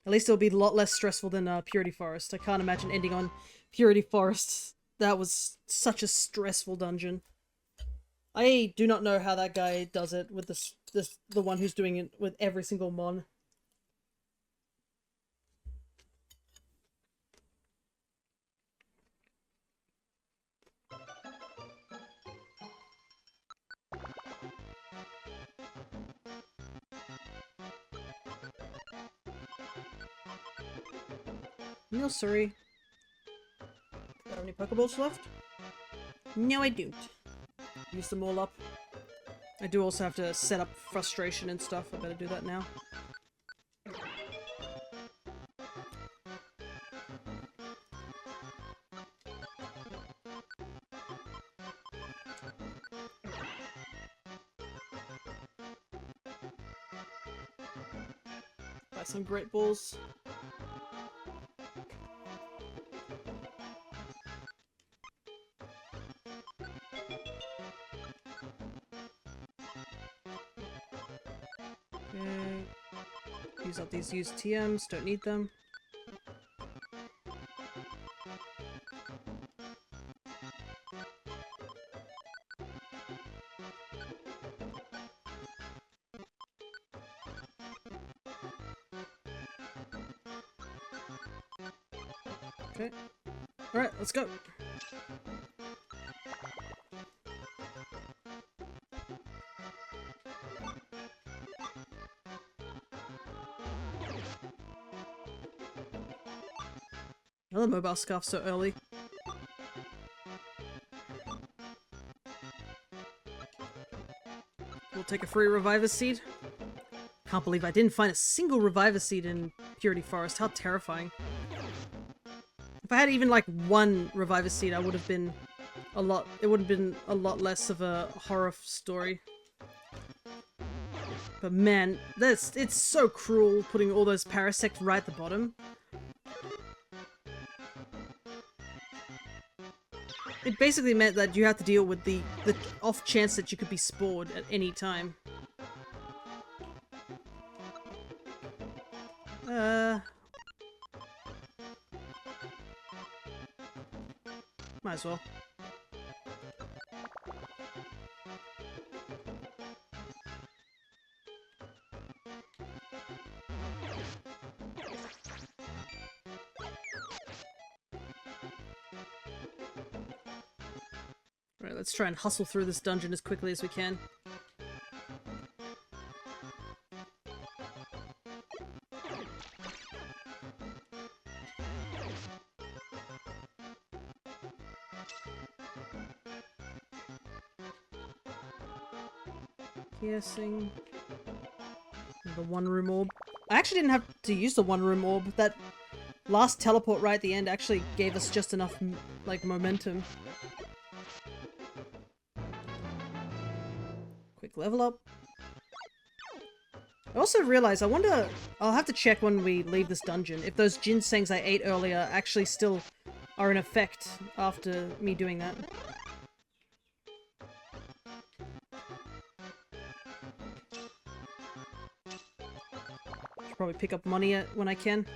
At least it'll be a lot less stressful than Purity Forest. I can't imagine ending on Purity Forest. That was such a stressful dungeon. I do not know how that guy does it with the one who's doing it with every single mon. No, sorry. Got any Pokeballs left? No, I don't. Use them all up. I do also have to set up frustration and stuff. I better do that now. Buy some Great Balls. Okay. Use up these used TMs, don't need them. Okay. Alright, let's go. Another mobile scarf so early. We'll take a free reviver seed. Can't believe I didn't find a single reviver seed in Purity Forest. How terrifying. If I had even like one reviver seed, I would have been a lot. It would have been a lot less of a horror story. But man, it's so cruel putting all those parasect right at the bottom. It basically meant that you have to deal with the off chance that you could be spored at any time. Might as well. Right, let's try and hustle through this dungeon as quickly as we can. Piercing. The one room orb. I actually didn't have to use the one room orb. That last teleport right at the end actually gave us just enough, like, momentum. Quick level up. I also realized, I wonder, I'll have to check when we leave this dungeon, if those ginsengs I ate earlier actually still are in effect after me doing that. Should probably pick up money when I can.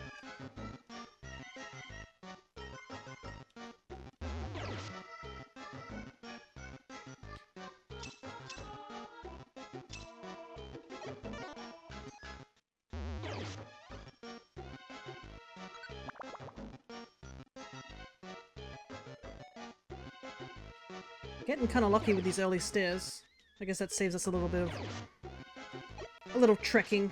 Getting kind of lucky with these early stairs. I guess that saves us a little bit of... a little trekking.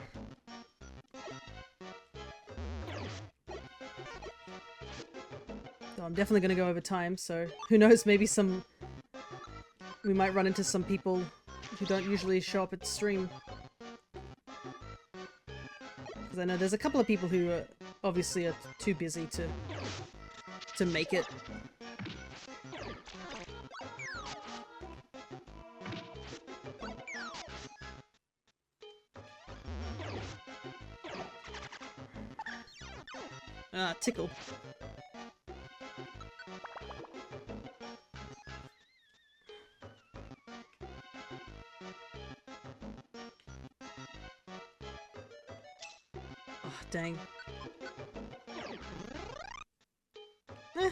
So I'm definitely going to go over time, so who knows, maybe some... we might run into some people who don't usually show up at stream. Because I know there's a couple of people who obviously are too busy to make it. Ah, tickle. Oh, dang. Eh.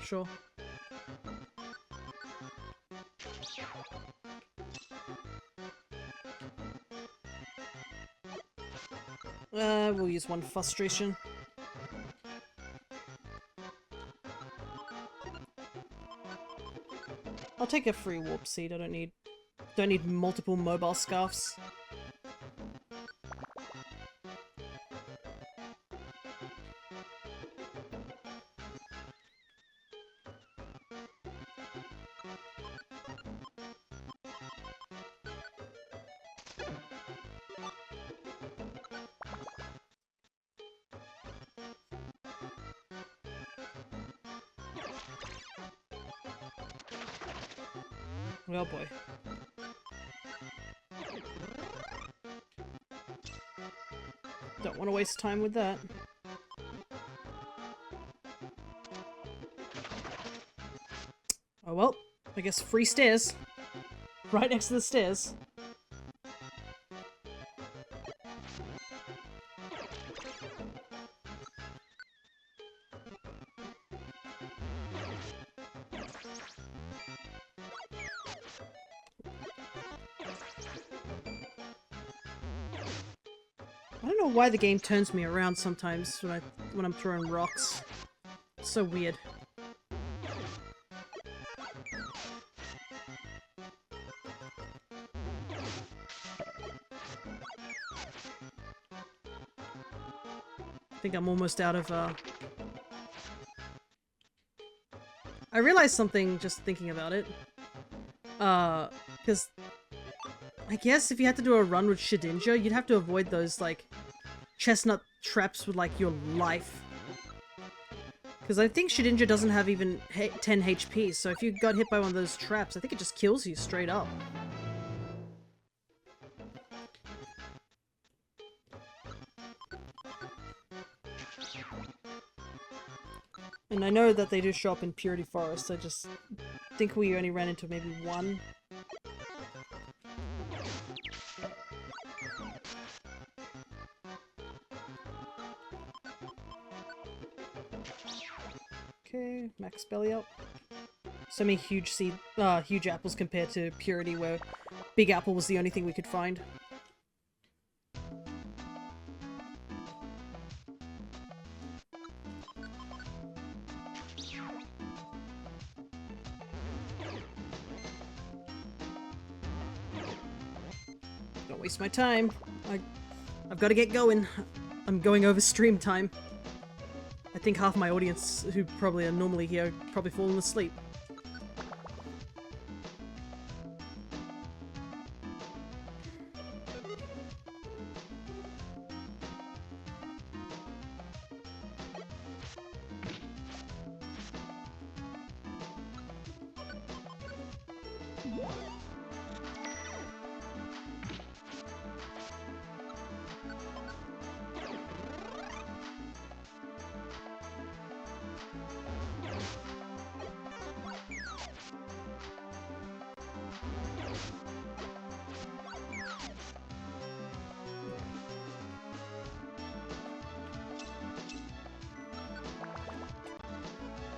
Sure. We'll use one frustration. I'll take a free warp seed. I don't need multiple mobile scarfs. Oh boy. Don't want to waste time with that. Oh well, I guess free stairs. Right next to the stairs. I don't know why the game turns me around sometimes when I'm throwing rocks. It's so weird. I think I'm almost out of I realized something just thinking about it. Because I guess if you had to do a run with Shedinja, you'd have to avoid those, like, chestnut traps with, like, your life. Because I think Shedinja doesn't have even 10 HP, so if you got hit by one of those traps, I think it just kills you straight up. And I know that they do show up in Purity Forest, I just think we only ran into maybe one. Okay, max belly up. So many huge huge apples compared to Purity, where Big Apple was the only thing we could find. Don't waste my time. I've got to get going. I'm going over stream time. I think half my audience, who probably are normally here, probably fallen asleep.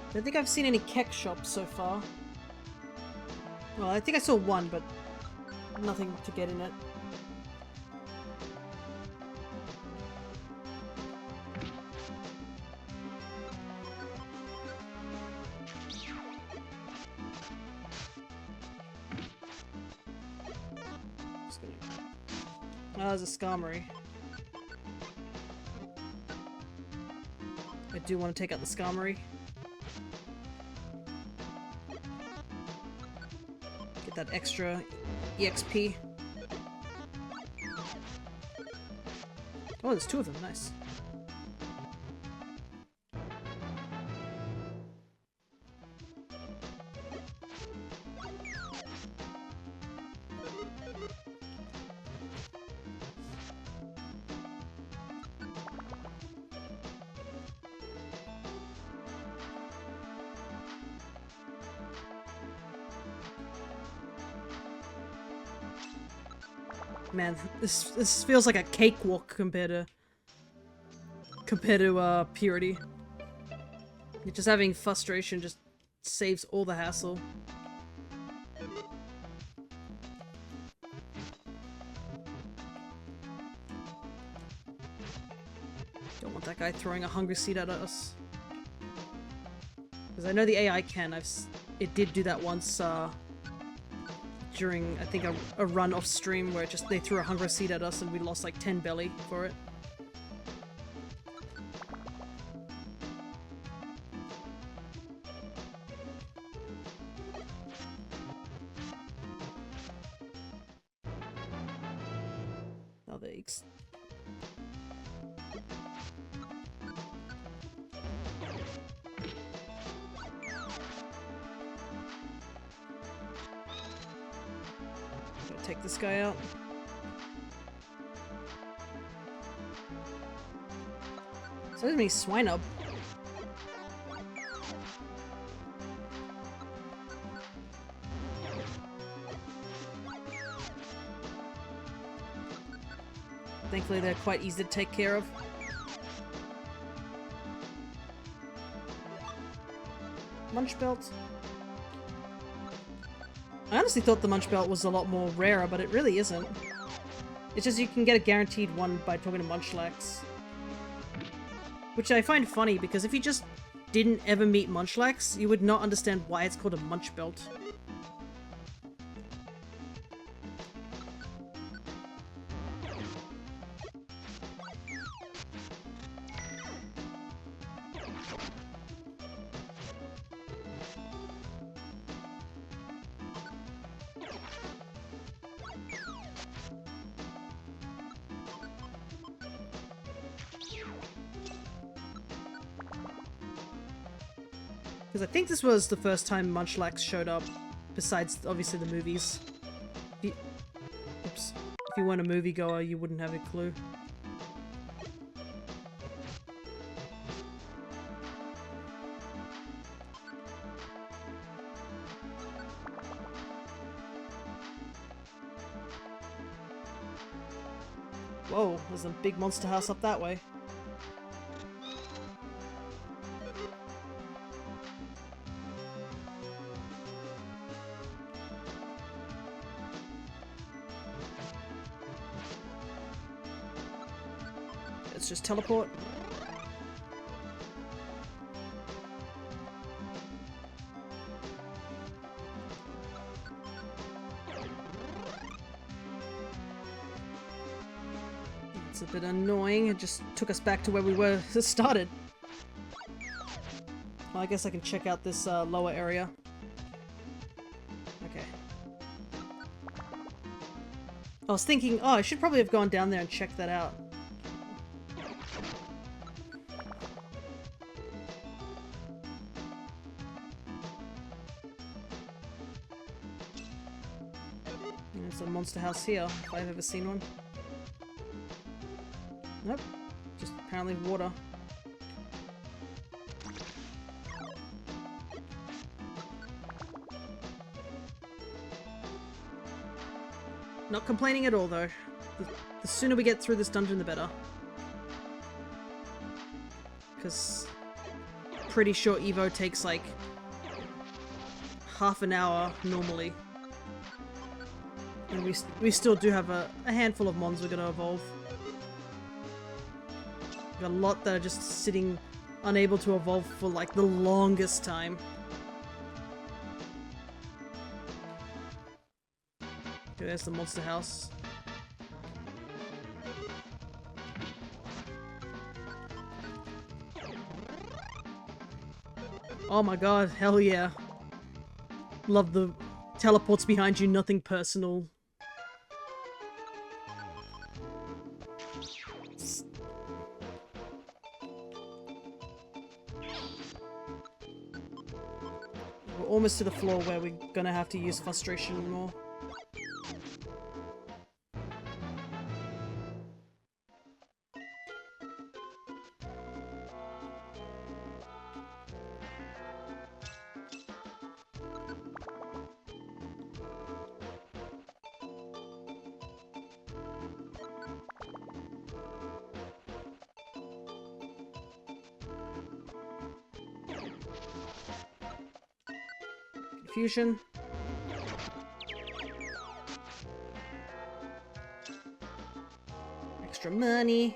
I don't think I've seen any kek shops so far. Well, I think I saw one, but nothing to get in it. Just gonna... Oh, there's a Skarmory. I do want to take out the Skarmory. That extra EXP. Oh, there's two of them. Nice. Man, this feels like a cakewalk compared to Purity. Just having frustration just saves all the hassle. Don't want that guy throwing a Hunger Seed at us. Because I know the AI can. It did do that once. During, I think, a run off stream where they threw a Hunger Seed at us and we lost like 10 belly for it. Oh, the eggs. Take this guy out. So many Swinub. Thankfully they're quite easy to take care of. Munch Belt. I honestly thought the Munch Belt was a lot more rarer, but it really isn't. It's just you can get a guaranteed one by talking to Munchlax. Which I find funny, because if you just didn't ever meet Munchlax, you would not understand why it's called a Munch Belt. Because I think this was the first time Munchlax showed up, besides obviously the movies. Oops. If you weren't a moviegoer, you wouldn't have a clue. Whoa, there's a big monster house up that way. Let's just teleport. It's a bit annoying. It just took us back to where we were started. Well, I guess I can check out this lower area. Okay. I was thinking, oh, I should probably have gone down there and checked that out. There's a monster house here, if I've ever seen one. Nope. Just apparently water. Not complaining at all, though. The sooner we get through this dungeon, the better. Because pretty sure Evo takes like half an hour normally. And we still do have a handful of mons we're gonna evolve. Got a lot that are just sitting unable to evolve for like the longest time. Okay, there's the monster house. Oh my god, hell yeah. Love the teleports behind you, nothing personal. We're almost to the floor where we're gonna have to use frustration more. Confusion. Extra money.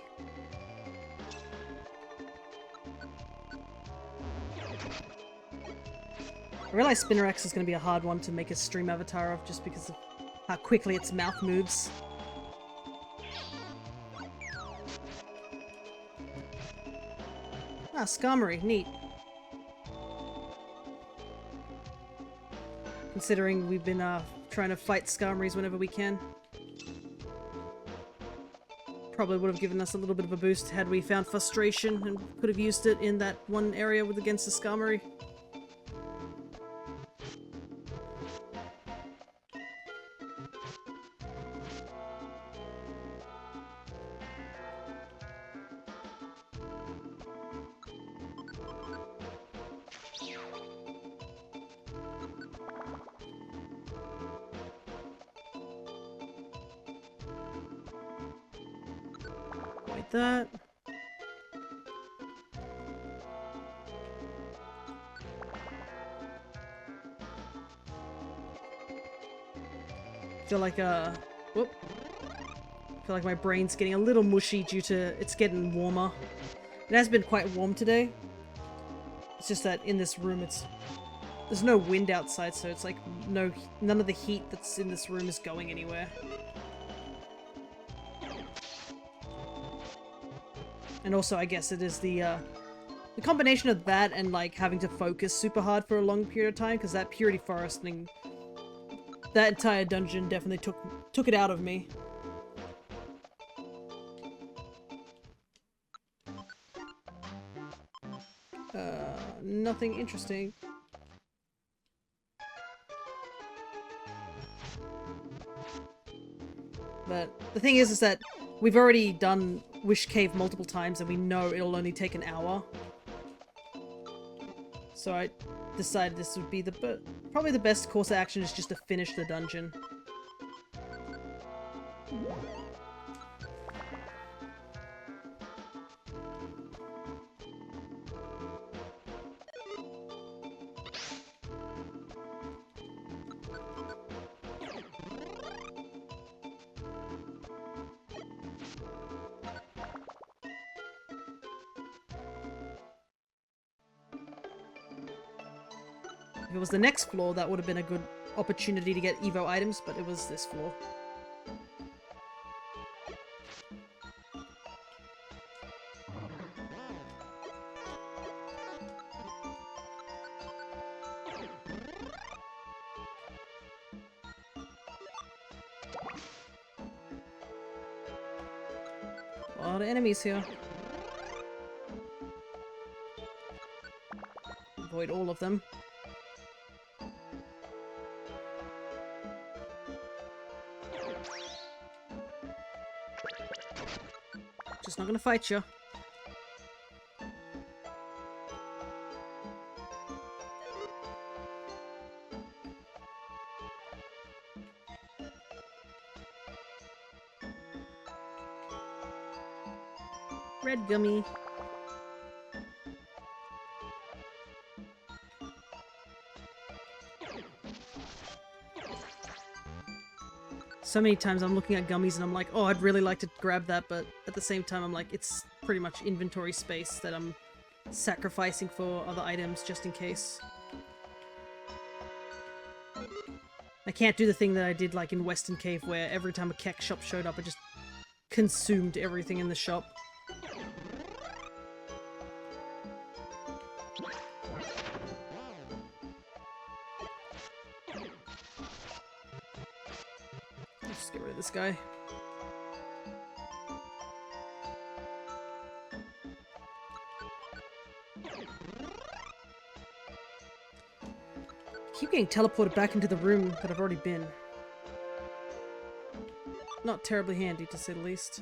I realize Spinnerax is going to be a hard one to make a stream avatar of just because of how quickly its mouth moves. Ah, Skarmory. Neat. Considering we've been trying to fight Skarmories whenever we can. Probably would have given us a little bit of a boost had we found frustration and could have used it in that one area with against the Skarmory. Like that. Feel like whoop. Feel like my brain's getting a little mushy due to it's getting warmer. It has been quite warm today. It's just that in this room there's no wind outside, so it's like none of the heat that's in this room is going anywhere. And also, I guess it is the combination of that and, like, having to focus super hard for a long period of time, because that Purity Forest thing, that entire dungeon definitely took it out of me. Nothing interesting. But the thing is that we've already done Wish Cave multiple times and we know it'll only take an hour. So I decided this would be probably the best course of action is just to finish the dungeon. If it was the next floor, that would have been a good opportunity to get Evo items, but it was this floor. A lot of enemies here. Avoid all of them. Just not gonna fight you. Red gummy. So many times I'm looking at gummies and I'm like, oh, I'd really like to grab that, but at the same time I'm like, it's pretty much inventory space that I'm sacrificing for other items just in case. I can't do the thing that I did like in Western Cave where every time a kek shop showed up I just consumed everything in the shop. Let's get rid of this guy. Keep getting teleported back into the room that I've already been. Not terribly handy, to say the least.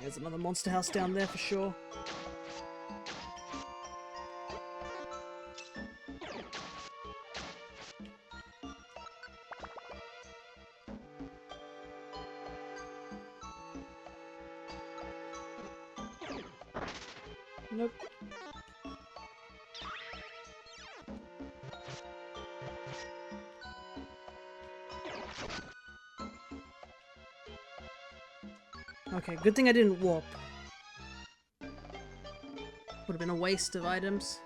There's another monster house down there for sure. Nope. Okay, good thing I didn't warp. Would have been a waste of items.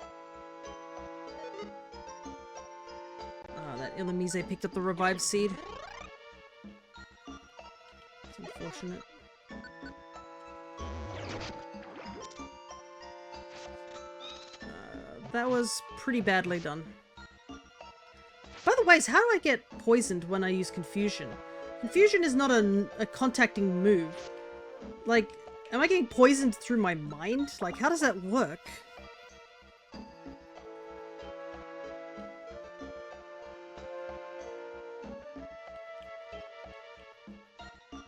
Ah, that Illumise picked up the revive seed. It's unfortunate. That was pretty badly done. By the way, how do I get poisoned when I use Confusion? Confusion is not a contacting move. Like, am I getting poisoned through my mind? Like, how does that work?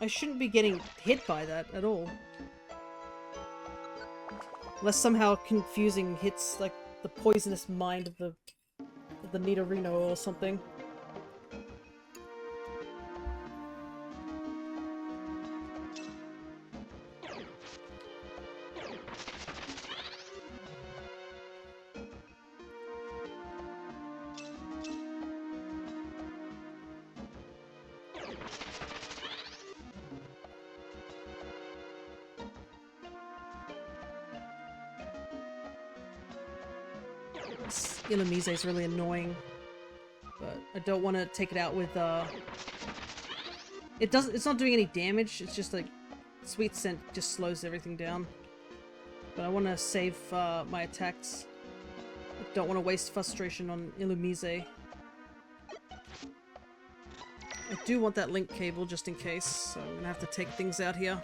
I shouldn't be getting hit by that at all. Unless somehow confusing hits, like, the poisonous mind of the Nidorino or something. Illumise is really annoying, but I don't want to take it out with It's not doing any damage, it's just like Sweet Scent just slows everything down. But I want to save my attacks. I don't want to waste frustration on Illumise. I do want that link cable just in case, so I'm gonna have to take things out here.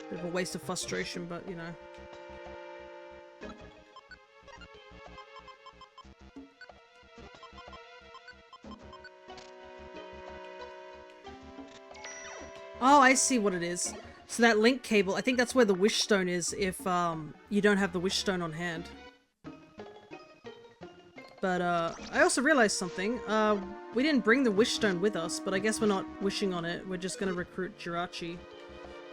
Bit of a waste of frustration, but you know. Oh, I see what it is. So that link cable, I think that's where the wish stone is if you don't have the wish stone on hand. But I also realized something. We didn't bring the wish stone with us, but I guess we're not wishing on it. We're just gonna recruit Jirachi.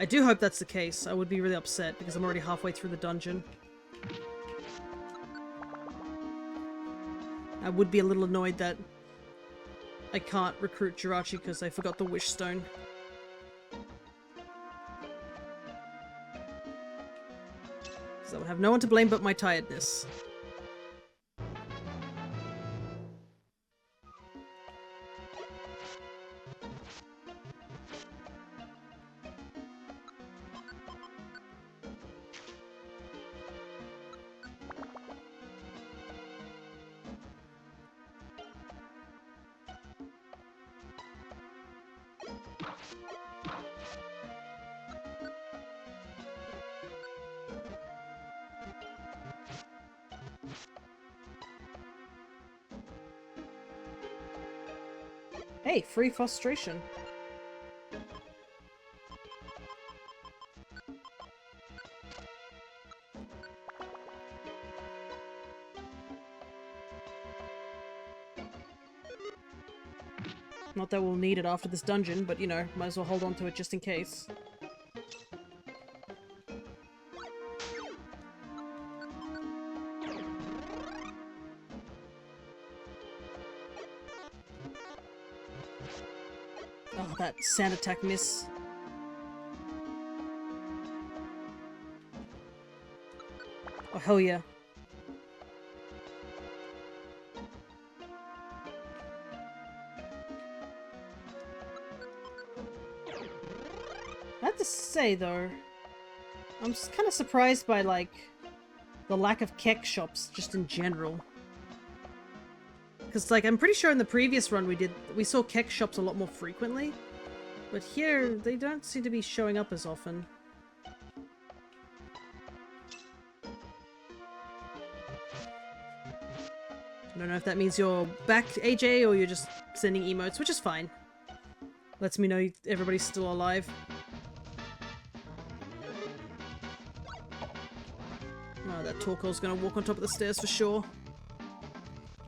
I do hope that's the case. I would be really upset because I'm already halfway through the dungeon. I would be a little annoyed that I can't recruit Jirachi because I forgot the wish stone. So I would have no one to blame but my tiredness. Hey, free frustration. Not that we'll need it after this dungeon, but you know, might as well hold on to it just in case. Oh, that sand attack miss. Oh, hell yeah. I have to say, though, I'm kind of surprised by, like, the lack of kek shops just in general. Because, like, I'm pretty sure in the previous run we saw kek shops a lot more frequently. But here, they don't seem to be showing up as often. I don't know if that means you're back, AJ, or you're just sending emotes, which is fine. Lets me know everybody's still alive. Oh, that Torko's gonna walk on top of the stairs for sure.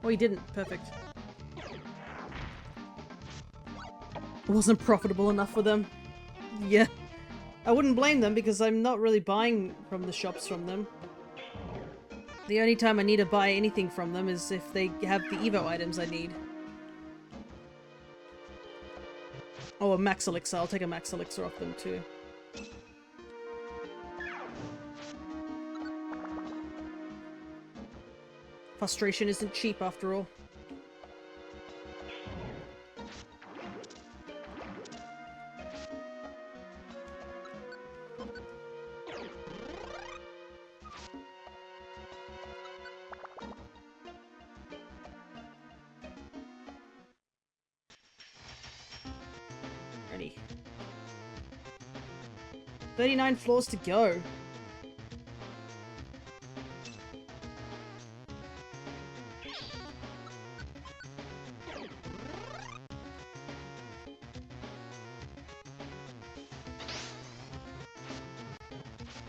Oh, he didn't. Perfect. It wasn't profitable enough for them. Yeah. I wouldn't blame them because I'm not really buying from the shops from them. The only time I need to buy anything from them is if they have the Evo items I need. Oh, a Max Elixir. I'll take a Max Elixir off them too. Frustration isn't cheap after all. Ready. 39 floors to go.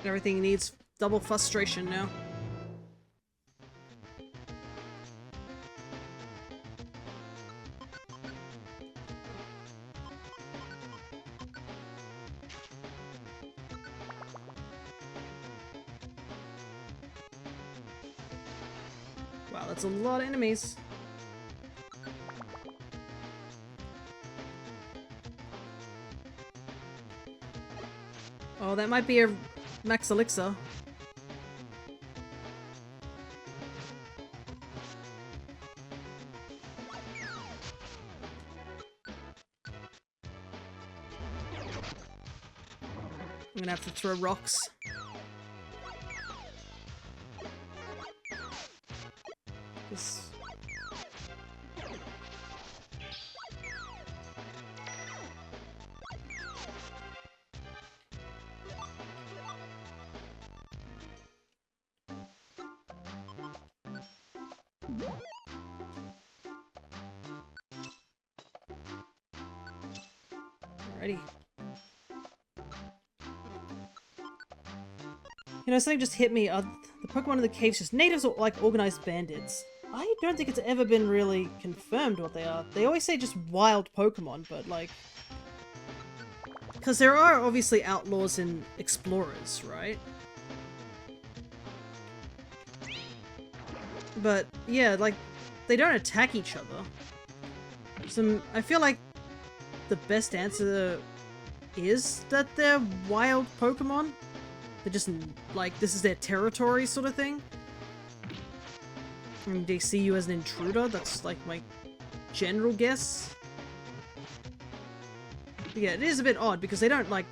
Everything needs double frustration now. Wow, that's a lot of enemies. Oh, that might be a Max Elixir. gonna have to throw rocks. This... Alrighty. You know, something just hit me. The Pokemon in the caves just natives or like organized bandits. I don't think it's ever been really confirmed what they are. They always say just wild Pokemon, but like... Because there are obviously outlaws and explorers, right? But yeah, like, they don't attack each other. So I feel like the best answer is that they're wild Pokemon. They're just, like, this is their territory sort of thing. And they see you as an intruder, that's, like, my general guess. But yeah, it is a bit odd, because they don't, like,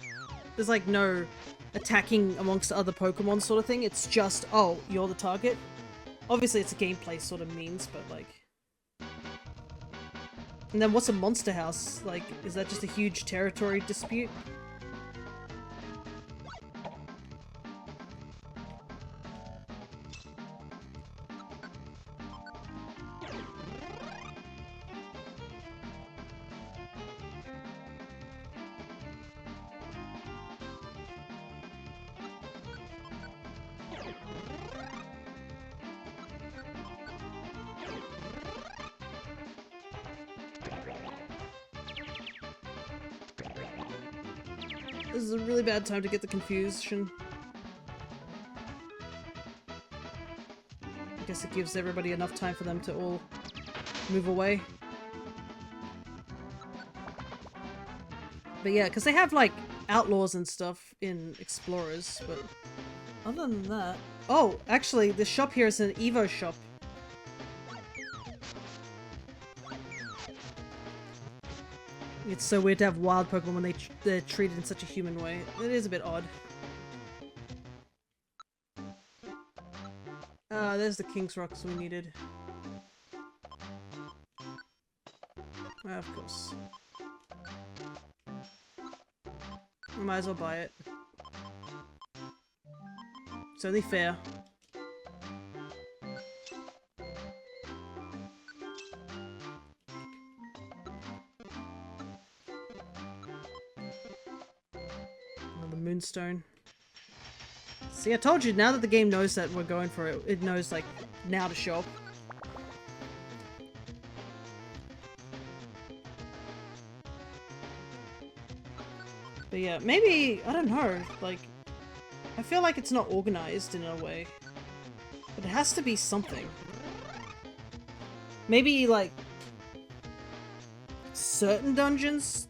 there's, like, no attacking amongst other Pokemon sort of thing. It's just, oh, you're the target. Obviously, it's a gameplay sort of means, but, like... And then what's a monster house? Like, is that just a huge territory dispute? This is a really bad time to get the confusion. I guess it gives everybody enough time for them to all move away. But yeah, because they have, like, outlaws and stuff in Explorers, but other than that... Oh, actually, the shop here is an Evo shop. It's so weird to have wild Pokemon when they're treated in such a human way. It is a bit odd. There's the King's Rocks we needed. Of course. I might as well buy it. It's only fair. Moonstone. See, I told you, now that the game knows that we're going for it, it knows, like, now to shop. But yeah, maybe, I don't know, like, I feel like it's not organized in a way. But it has to be something. Maybe, like, certain dungeons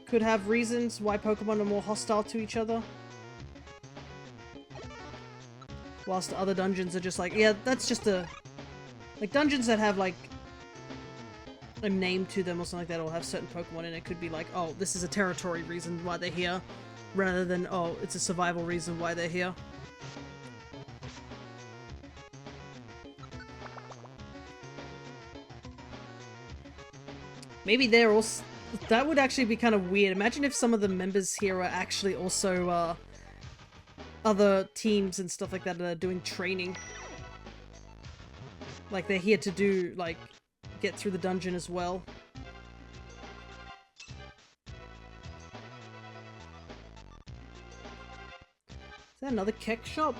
could have reasons why Pokemon are more hostile to each other. Whilst other dungeons are just like, yeah, that's just a... Like, dungeons that have, like, a name to them or something like that, or have certain Pokemon in it, could be like, oh, this is a territory reason why they're here, rather than, oh, it's a survival reason why they're here. Maybe they're also... That would actually be kind of weird. Imagine if some of the members here are actually also, other teams and stuff like that are doing training. Like, they're here to do, like, get through the dungeon as well. Is that another Keck shop?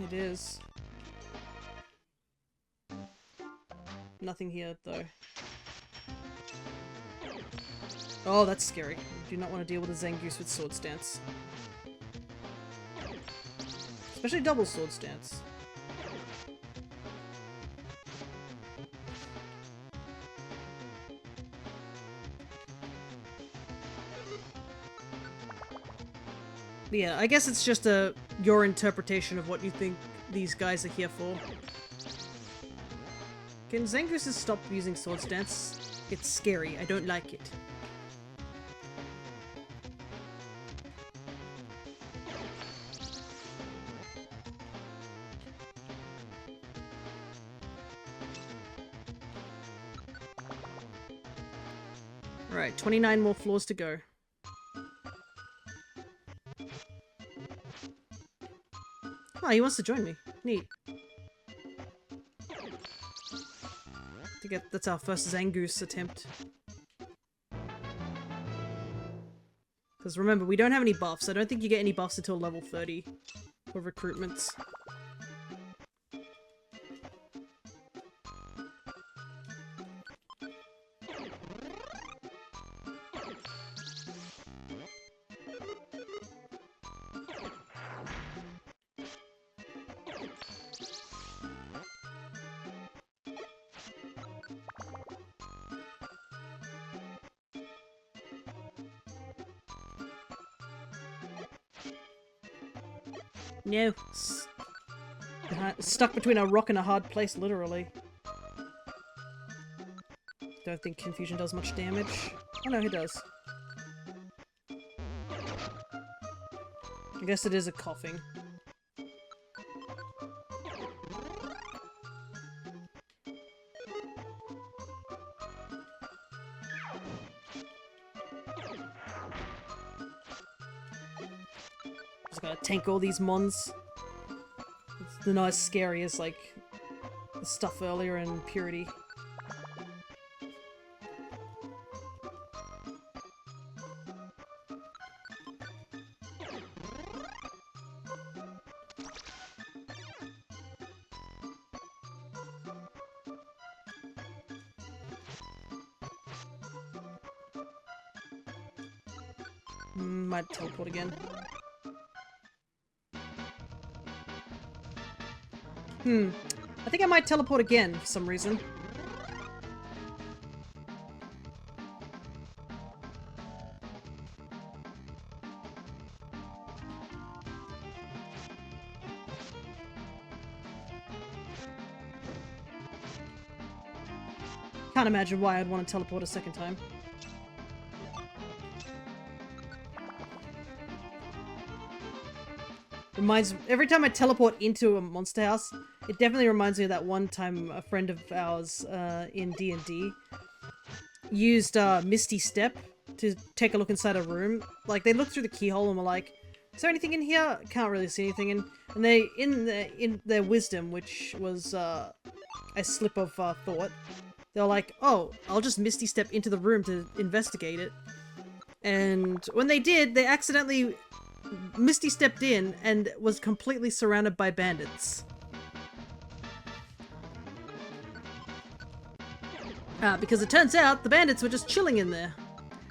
It is. Nothing here, though. Oh, that's scary. I do not want to deal with a Zangoose with Sword Stance. Especially double Sword Stance. But yeah, I guess it's just your interpretation of what you think these guys are here for. Can Zangooses stop using Sword Stance? It's scary. I don't like it. Alright, 29 more floors to go. Oh, he wants to join me. Neat. I think that's our first Zangoose attempt. Because remember, we don't have any buffs. I don't think you get any buffs until level 30 for recruitments. No. Stuck between a rock and a hard place, literally. Don't think confusion does much damage. Oh no, it does. I guess it is a coughing. Just gotta tank all these mons. They're not as scary as, like, the stuff earlier in Purity. Might teleport again. I think I might teleport again for some reason. Can't imagine why I'd want to teleport a second time. Every time I teleport into a monster house, it definitely reminds me of that one time a friend of ours in D&D used Misty Step to take a look inside a room. Like, they looked through the keyhole and were like, is there anything in here? Can't really see anything. And they, in their wisdom, which was a slip of thought, they were like, oh, I'll just Misty Step into the room to investigate it. And when they did, they accidentally Misty stepped in and was completely surrounded by bandits. Because it turns out the bandits were just chilling in there.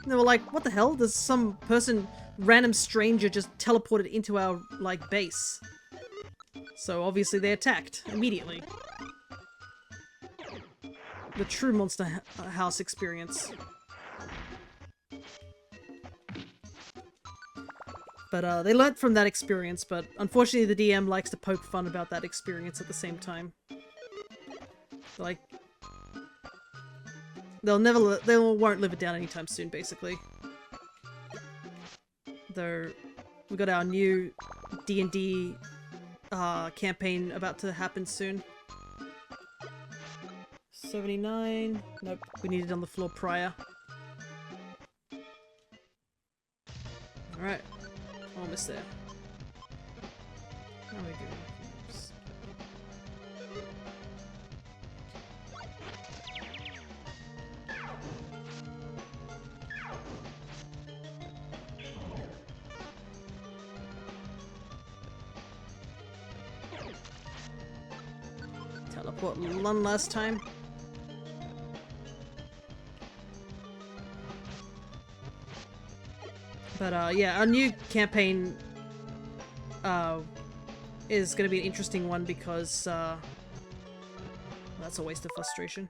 And they were like, what the hell? There's some person, random stranger, just teleported into our, like, base. So obviously they attacked immediately. The true Monster House experience. But they learnt from that experience, but unfortunately the DM likes to poke fun about that experience at the same time. Like, they won't live it down anytime soon, basically. Though, we got our new D&D campaign about to happen soon. 79. Nope, we needed on the floor prior. Alright. Almost there. How are we doing? Teleport one last time. But yeah, our new campaign is going to be an interesting one because that's a waste of frustration.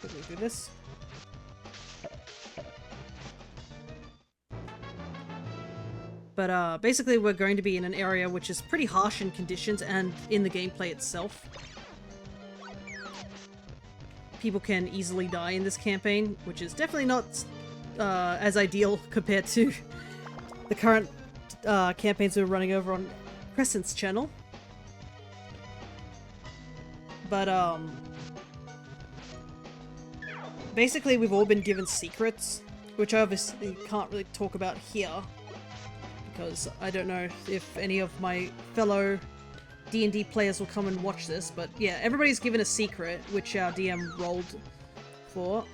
Could we do this? But basically we're going to be in an area which is pretty harsh in conditions and in the gameplay itself. People can easily die in this campaign, which is definitely not as ideal compared to the current campaigns we're running over on Crescent's channel. But basically we've all been given secrets, which I obviously can't really talk about here because I don't know if any of my fellow D&D players will come and watch this, but yeah, everybody's given a secret, which our DM rolled for.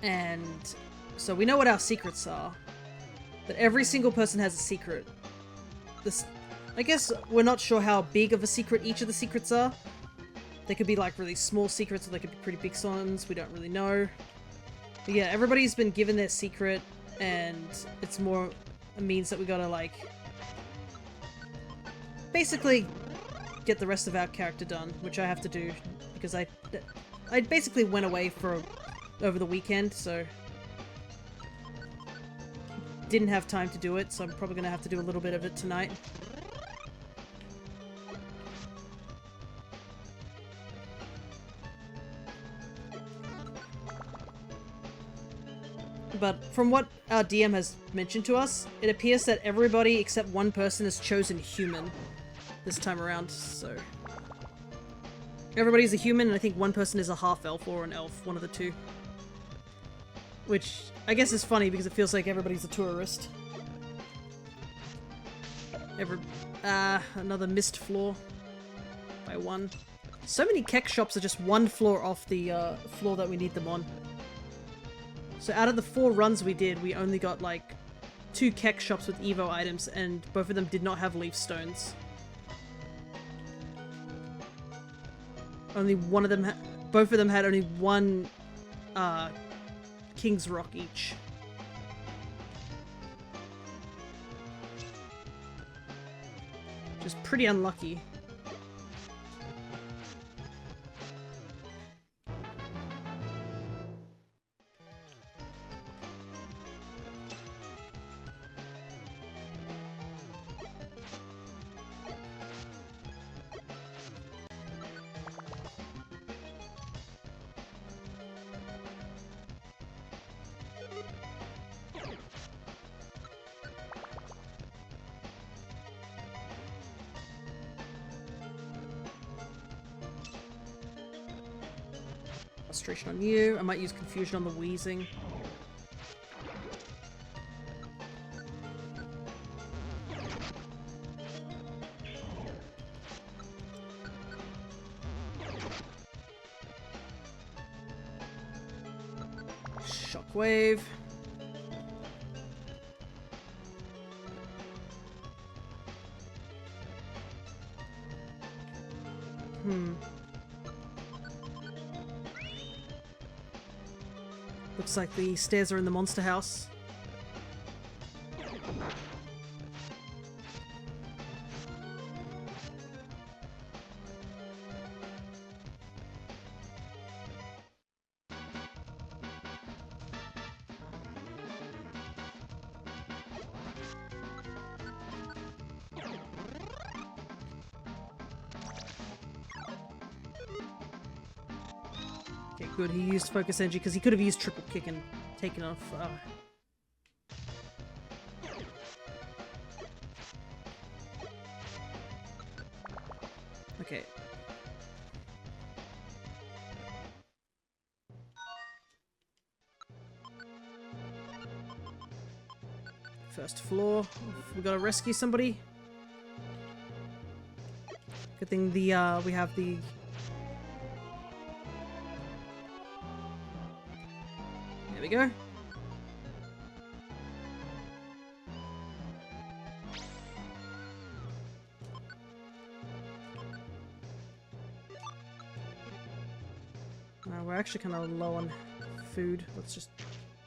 And so we know what our secrets are, but every single person has a secret. I guess we're not sure how big of a secret each of the secrets are. They could be like really small secrets, or they could be pretty big ones, we don't really know. But yeah, everybody's been given their secret, and it's more a means that we gotta like basically get the rest of our character done, which I have to do because I basically went away for over the weekend, so didn't have time to do it, so I'm probably gonna have to do a little bit of it tonight. But from what our DM has mentioned to us, it appears that everybody except one person has chosen human this time around, so... Everybody's a human, and I think one person is a half-elf or an elf, one of the two. Which, I guess is funny because it feels like everybody's a tourist. Another missed floor. By one. So many Keck shops are just one floor off the, floor that we need them on. So out of the 4 runs we did, we only got, like, 2 Keck shops with Evo items, and both of them did not have leaf stones. Only one of them both of them had only one, King's Rock each. Which is pretty unlucky. Frustration on you. I might use confusion on the wheezing. Shockwave. Looks like the stairs are in the monster house. Okay, good. He used focus energy because he could have used triple kick and taken off. Okay. First floor. We gotta rescue somebody. Good thing the we have the there we go. We're actually kind of low on food. Let's just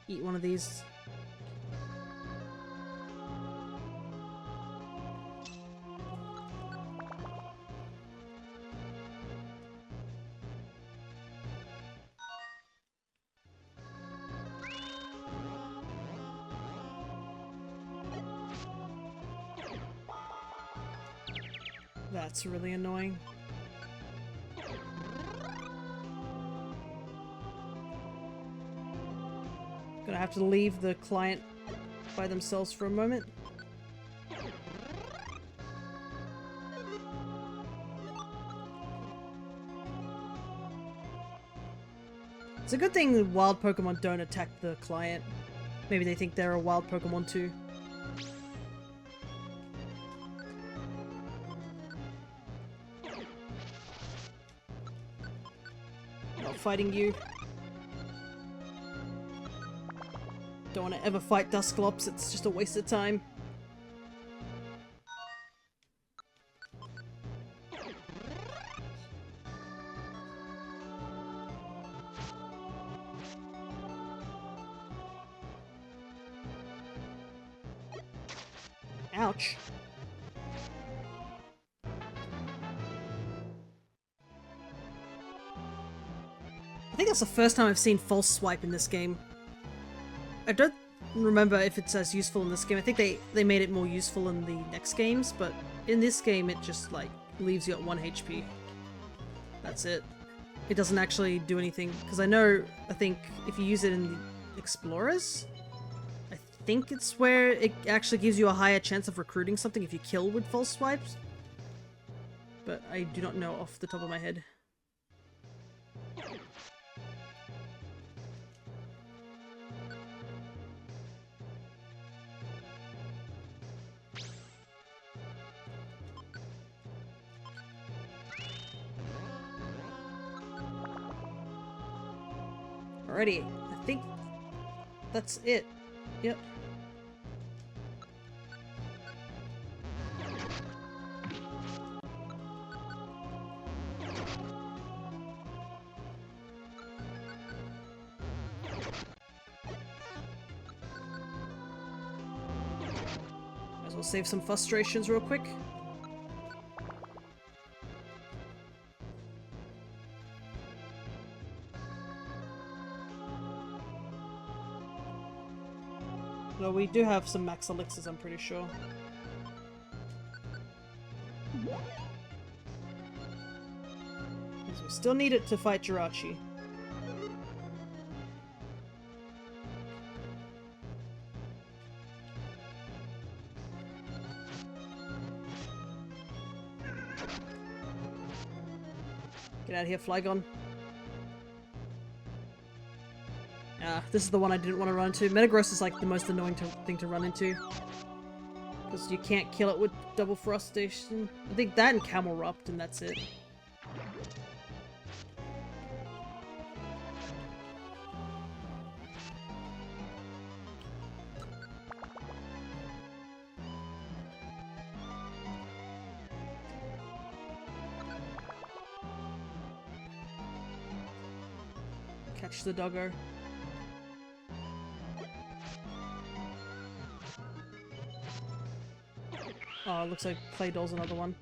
eat one of these. That's really annoying. Gonna have to leave the client by themselves for a moment. It's a good thing wild Pokemon don't attack the client. Maybe they think they're a wild Pokemon too. Not fighting you. Don't want to ever fight Dusclops, it's just a waste of time. Ouch. I think that's the first time I've seen False Swipe in this game. I don't remember if it's as useful in this game. I think they made it more useful in the next games, but in this game it just, like, leaves you at 1 HP. That's it. It doesn't actually do anything, because I think if you use it in the Explorers, I think it's where it actually gives you a higher chance of recruiting something if you kill with False Swipes. But I do not know off the top of my head. Alrighty, I think that's it. Yep. Might as well save some frustrations real quick. Though we do have some max elixirs, I'm pretty sure. Because we still need it to fight Jirachi. Get out of here, Flygon. This is the one I didn't want to run into. Metagross is like the most annoying thing to run into. Because you can't kill it with double frustration. I think that and Camelrupt, and that's it. Catch the doggo. Oh, it looks like Claydol's another one.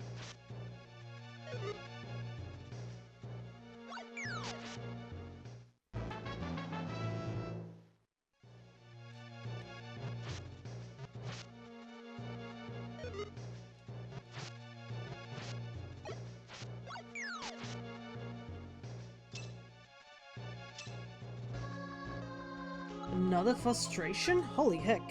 Another frustration? Holy heck.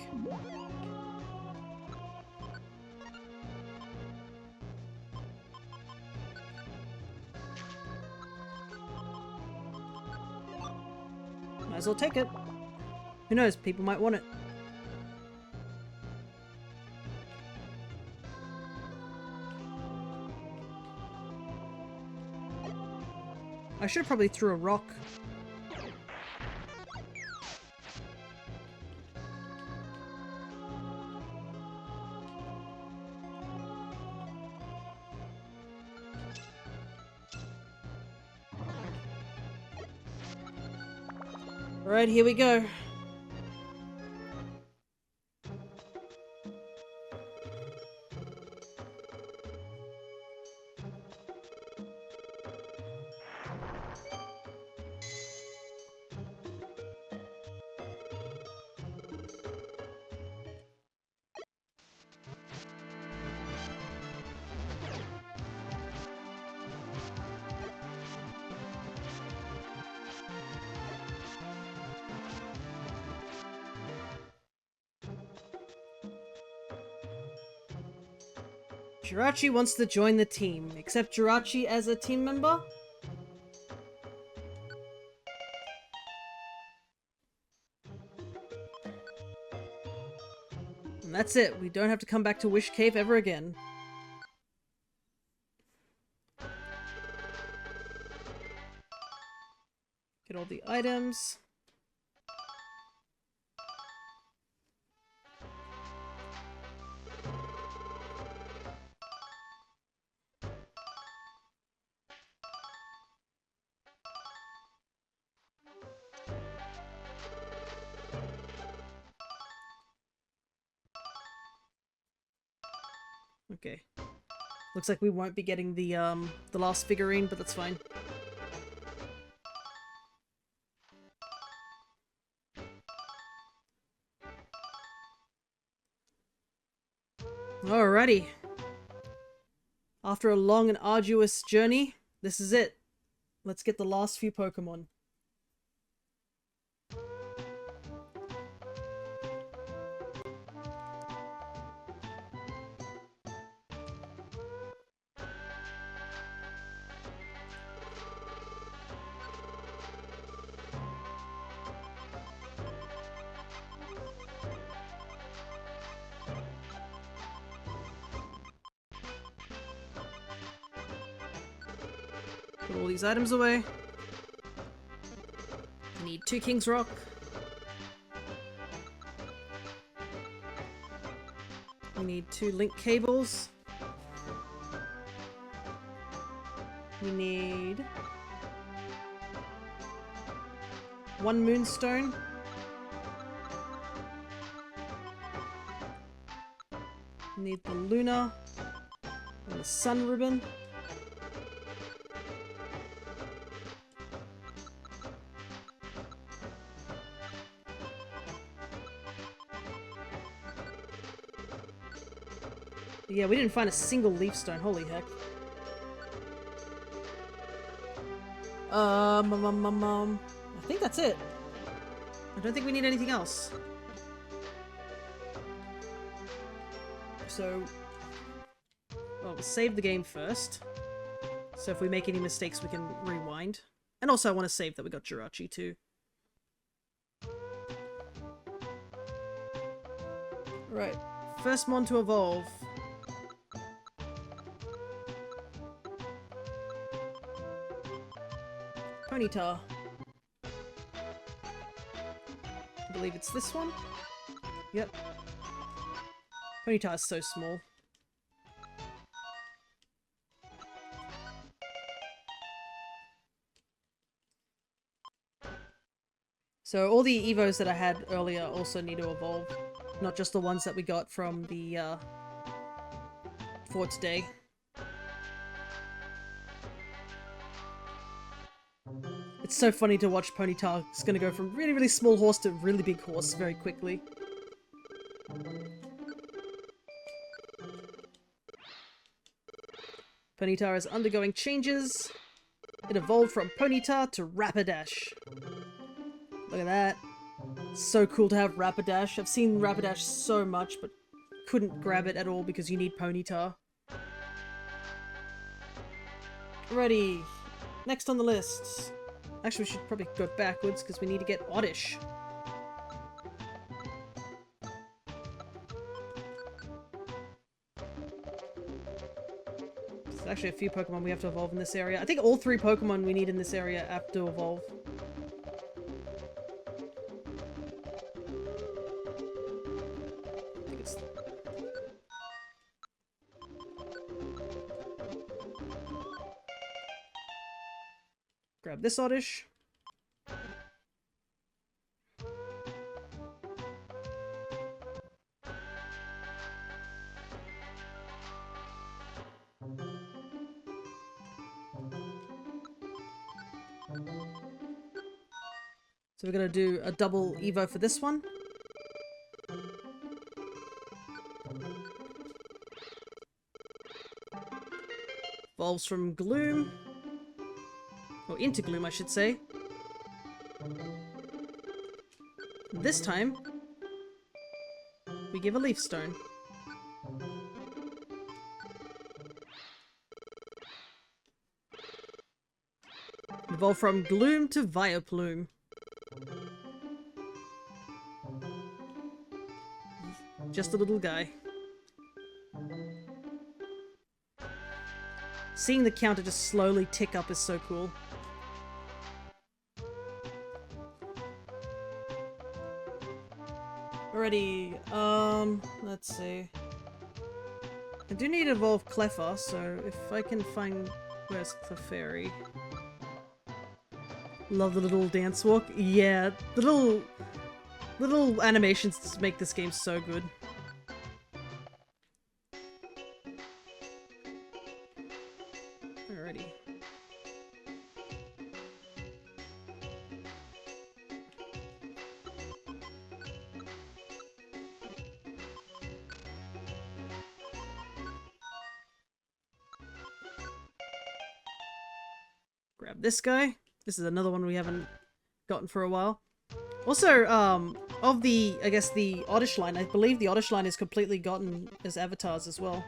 Might as well take it. Who knows, people might want it. I should have probably threw a rock. Alright, here we go. Jirachi wants to join the team. Accept Jirachi as a team member? And that's it. We don't have to come back to Wish Cave ever again. Get all the items. Okay. Looks like we won't be getting the last figurine, but that's fine. Alrighty. After a long and arduous journey, this is it. Let's get the last few Pokemon. Put all these items away. I need 2 King's Rock. We need 2 link cables. We need 1 moonstone. We need the Luna and the Sun ribbon. Yeah, we didn't find a single leaf stone. Holy heck. I think that's it. I don't think we need anything else. So, well, we'll save the game first. So if we make any mistakes, we can rewind. And also I want to save that we got Jirachi too. Right, first mon to evolve. Ponyta. I believe it's this one. Yep. Ponyta is so small. So all the Evos that I had earlier also need to evolve. Not just the ones that we got from the for today. It's so funny to watch Ponyta. It's gonna go from really, really small horse to really big horse very quickly. Ponyta is undergoing changes. It evolved from Ponyta to Rapidash. Look at that. So cool to have Rapidash. I've seen Rapidash so much, but couldn't grab it at all because you need Ponyta. Ready. Next on the list. Actually, we should probably go backwards because we need to get Oddish. There's actually a few Pokemon we have to evolve in this area. I think all 3 Pokemon we need in this area have to evolve. I think it's... Grab this Oddish. So we're gonna do a double Evo for this one. Evolves from Gloom. Or into Gloom, I should say. This time, we give a Leaf Stone. Evolve from Gloom to Vileplume. Just a little guy. Seeing the counter just slowly tick up is so cool. Alrighty, let's see. I do need to evolve Cleffa, so if I can find... Where's Clefairy? Love the little dance walk. Yeah, the little animations just make this game so good. Alrighty. Grab this guy. This is another one we haven't gotten for a while. Also, of the, I guess, the Oddish line, I believe the Oddish line is completely gotten as avatars as well.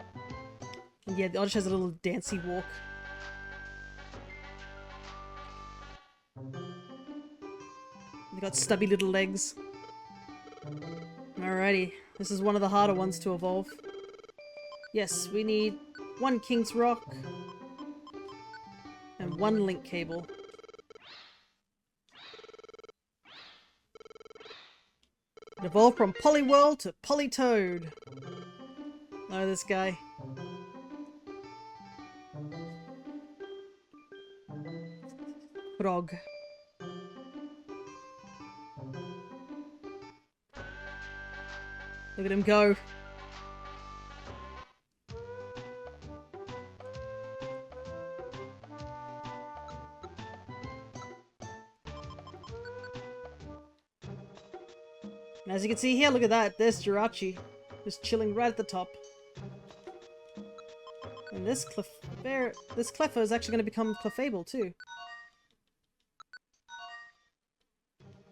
And yeah, the Oddish has a little dancey walk. They got stubby little legs. Alrighty, this is one of the harder ones to evolve. Yes, we need 1 King's Rock and 1 link cable. Evolve from Poliwhirl to Politoad. Oh, this guy. Frog. Look at him go. And as you can see here, look at that. There's Jirachi. Just chilling right at the top. And this Cleffa is actually going to become Clefable too.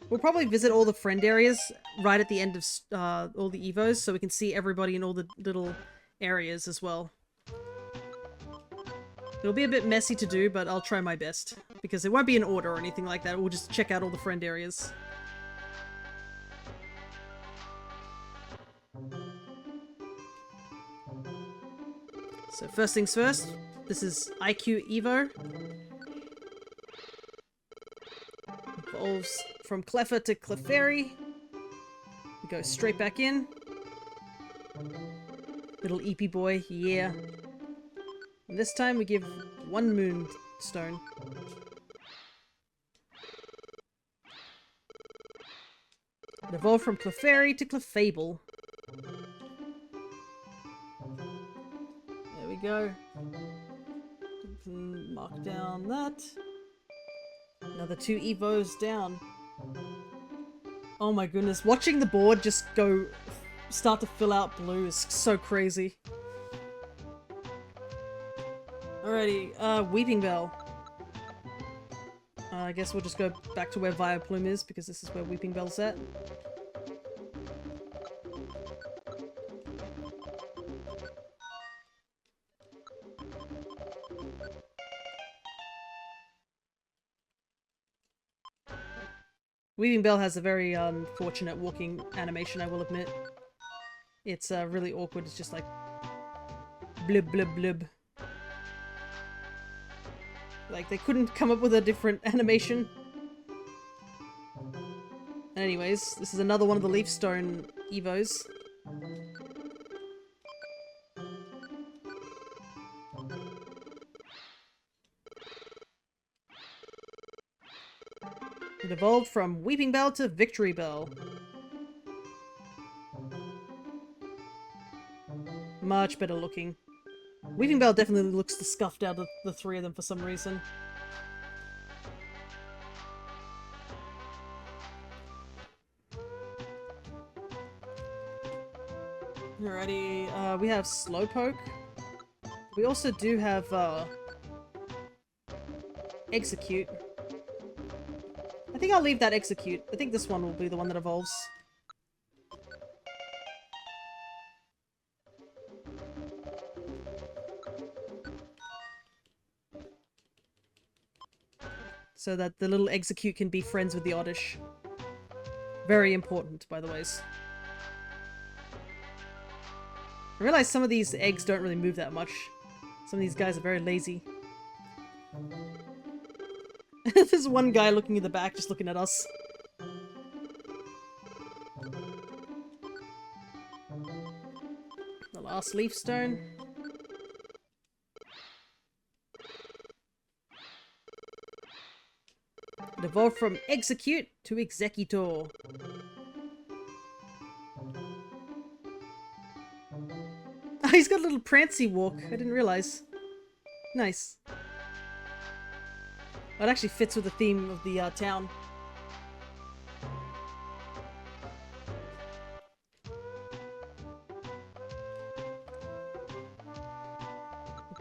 We'll probably visit all the friend areas right at the end of all the Evos, so we can see everybody in all the little areas as well. It'll be a bit messy to do, but I'll try my best. Because it won't be in order or anything like that, we'll just check out all the friend areas. So first things first, this is IQ Evo. Evolves from Cleffa to Clefairy. We go straight back in. Little Eepy boy, yeah. And this time we give 1 Moonstone. It evolved from Clefairy to Clefable. There we go. We can mark down that. Another 2 Evos down. Oh my goodness, watching the board just start to fill out blue is so crazy. Alrighty, Weeping Bell. I guess we'll just go back to where Vileplume is, because this is where Weeping Bell's at. Weaving Bell has a very unfortunate walking animation, I will admit. It's really awkward, it's just like blib blib blib. Like, they couldn't come up with a different animation. And anyways, this is another one of the Leafstone Evos. It evolved from Weeping Bell to Victory Bell. Much better looking. Weeping Bell definitely looks the scuffed out of the 3 of them for some reason. Alrighty, we have Slowpoke. We also do have, Execute. I think I'll leave that Execute. I think this one will be the one that evolves. So that the little execute can be friends with the oddish. Very important, by the ways. I realize some of these eggs don't really move that much. Some of these guys are very lazy. There's one guy looking in the back, just looking at us. The last leaf stone. It evolved from execute to executor. He's got a little prancy walk. I didn't realize. Nice. It actually fits with the theme of the town.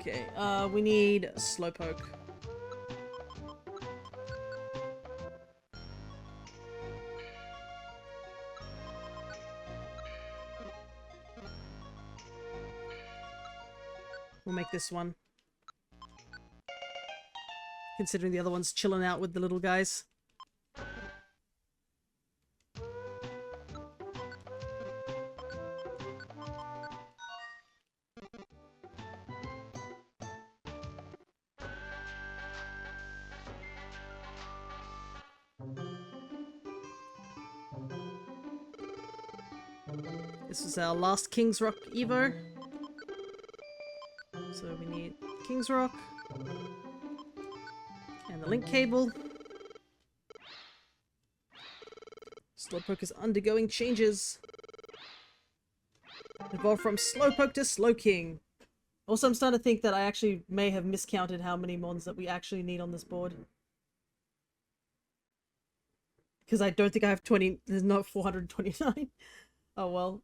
Okay, we need a slowpoke. We'll make this one. Considering the other one's chilling out with the little guys. This is our last King's Rock Evo. So we need King's Rock. And the link cable. Slowpoke is undergoing changes. Evolved from Slowpoke to Slowking. Also, I'm starting to think that I actually may have miscounted how many mons that we actually need on this board. Because I don't think I have 20... There's not 429. Oh well.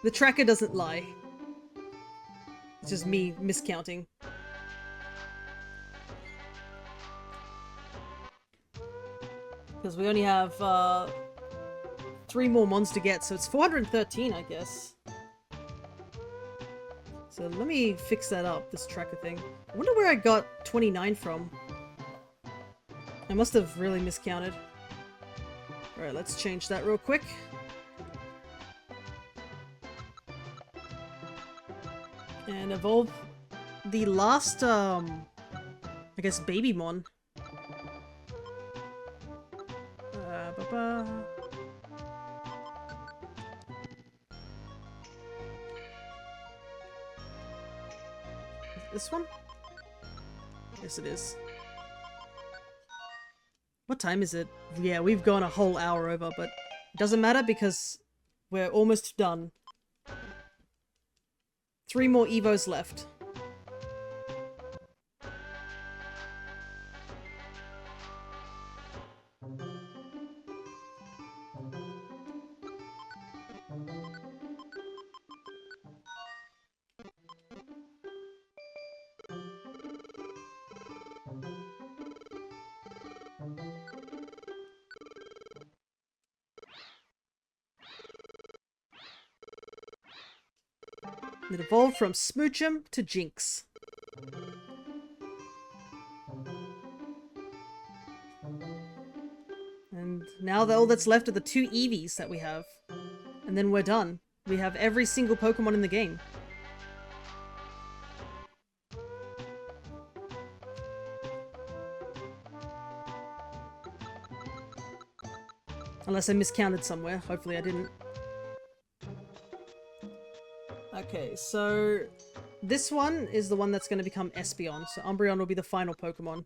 The tracker doesn't lie. It's just me miscounting. Because we only have 3 more mons to get, so it's 413, I guess. So let me fix that up, this tracker thing. I wonder where I got 29 from. I must have really miscounted. Alright, let's change that real quick. And evolve the last, I guess, baby mon. This one? Yes, it is. What time is it? Yeah, we've gone a whole hour over, but it doesn't matter because we're almost done. 3 more Evos left. It evolved from Smoochum to Jinx. And now all that's left are the 2 Eevees that we have. And then we're done. We have every single Pokemon in the game. Unless I miscounted somewhere. Hopefully I didn't. Okay, so this one is the one that's going to become Espeon. So Umbreon will be the final Pokemon.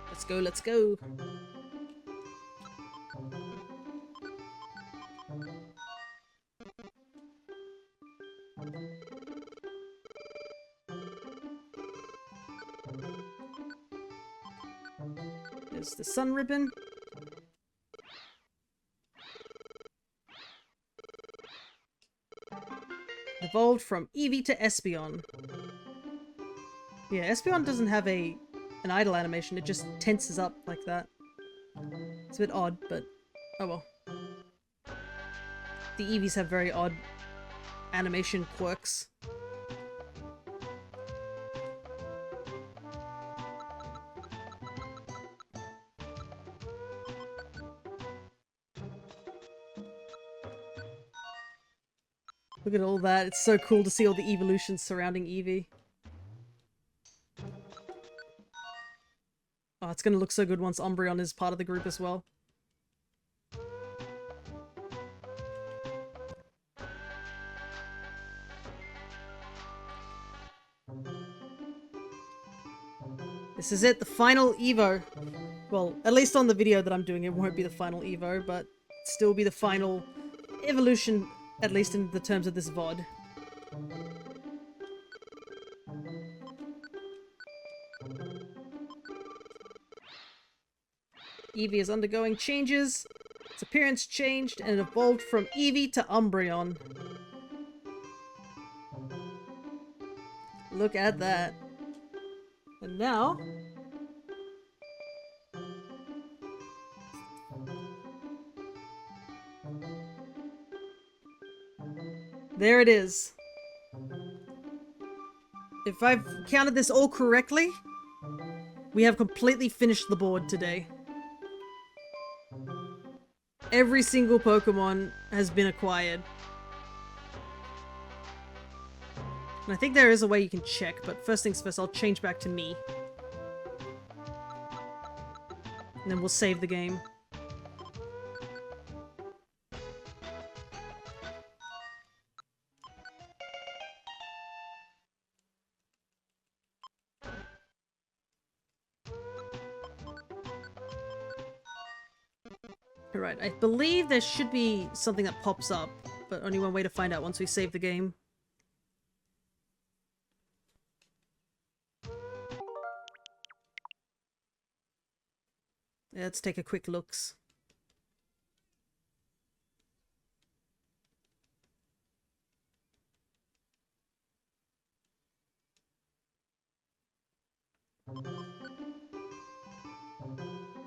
Let's go, let's go. There's the sun ribbon. Evolved from Eevee to Espeon. Yeah, Espeon doesn't have an idle animation, it just tenses up like that. It's a bit odd, but oh well. The Eevees have very odd animation quirks. Look at all that. It's so cool to see all the evolutions surrounding Eevee. Oh, it's gonna look so good once Umbreon is part of the group as well. This is it, the final Evo. Well, at least on the video that I'm doing, it won't be the final Evo, but still be the final evolution, at least in the terms of this VOD. Eevee is undergoing changes. Its appearance changed and it evolved from Eevee to Umbreon. Look at that. And now... there it is. If I've counted this all correctly, we have completely finished the board today. Every single Pokemon has been acquired. And I think there is a way you can check, but first things first, I'll change back to me. And then we'll save the game. Alright, I believe there should be something that pops up, but only one way to find out once we save the game. Let's take a quick look.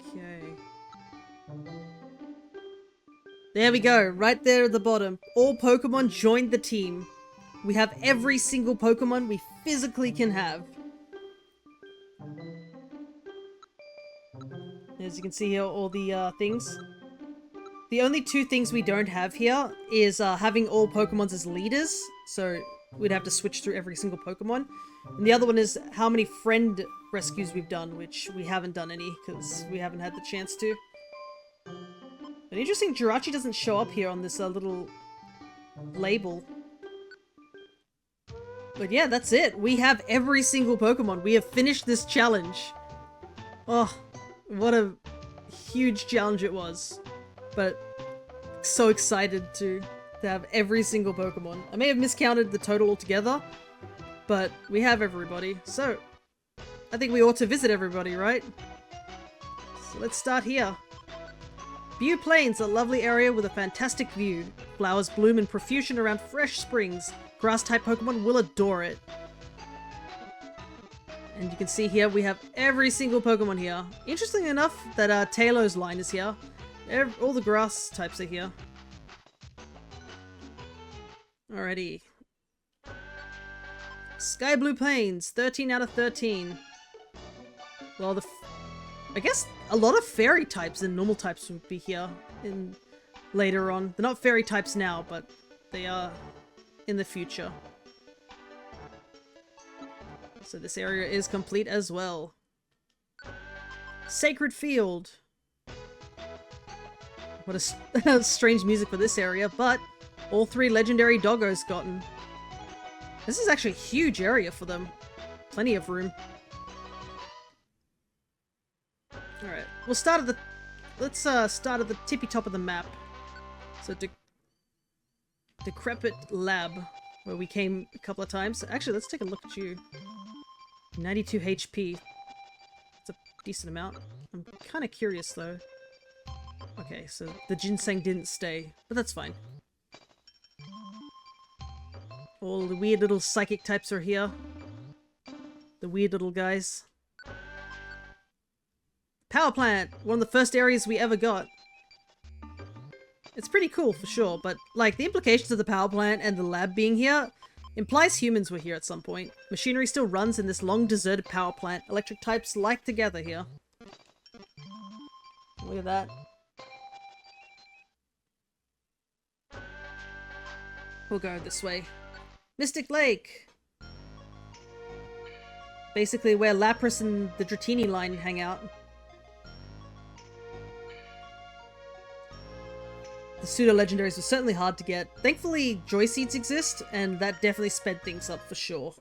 Okay. There we go, right there at the bottom. All Pokemon joined the team. We have every single Pokemon we physically can have. As you can see here, all the things. The only two things we don't have here is having all Pokemons as leaders, so we'd have to switch through every single Pokemon. And the other one is how many friend rescues we've done, which we haven't done any, because we haven't had the chance to. But interesting, Jirachi doesn't show up here on this little label. But yeah, that's it. We have every single Pokemon. We have finished this challenge. Oh, what a huge challenge it was. But so excited to have every single Pokemon. I may have miscounted the total altogether, but we have everybody. So, I think we ought to visit everybody, right? So let's start here. View Plains, a lovely area with a fantastic view. Flowers bloom in profusion around fresh springs. Grass-type Pokemon will adore it. And you can see here, we have every single Pokemon here. Interesting enough that Taylor's line is here. All the grass types are here. Alrighty. Sky Blue Plains, 13 out of 13. Well, I guess a lot of fairy types and normal types would be here later on. They're not fairy types now, but they are in the future. So this area is complete as well. Sacred Field. What a strange music for this area, but all 3 legendary doggos gotten. This is actually a huge area for them. Plenty of room. Alright, we'll start at the... let's start at the tippy top of the map. So, Decrepit Lab, where we came a couple of times. Actually, let's take a look at you. 92 HP. It's a decent amount. I'm kind of curious, though. Okay, so the ginseng didn't stay, but that's fine. All the weird little psychic types are here. The weird little guys. Power plant! One of the first areas we ever got. It's pretty cool for sure, but like the implications of the power plant and the lab being here implies humans were here at some point. Machinery still runs in this long deserted power plant. Electric types like together here. Look at that. We'll go this way. Mystic Lake! Basically where Lapras and the Dratini line hang out. The pseudo-legendaries were certainly hard to get. Thankfully, joy seeds exist, and that definitely sped things up for sure.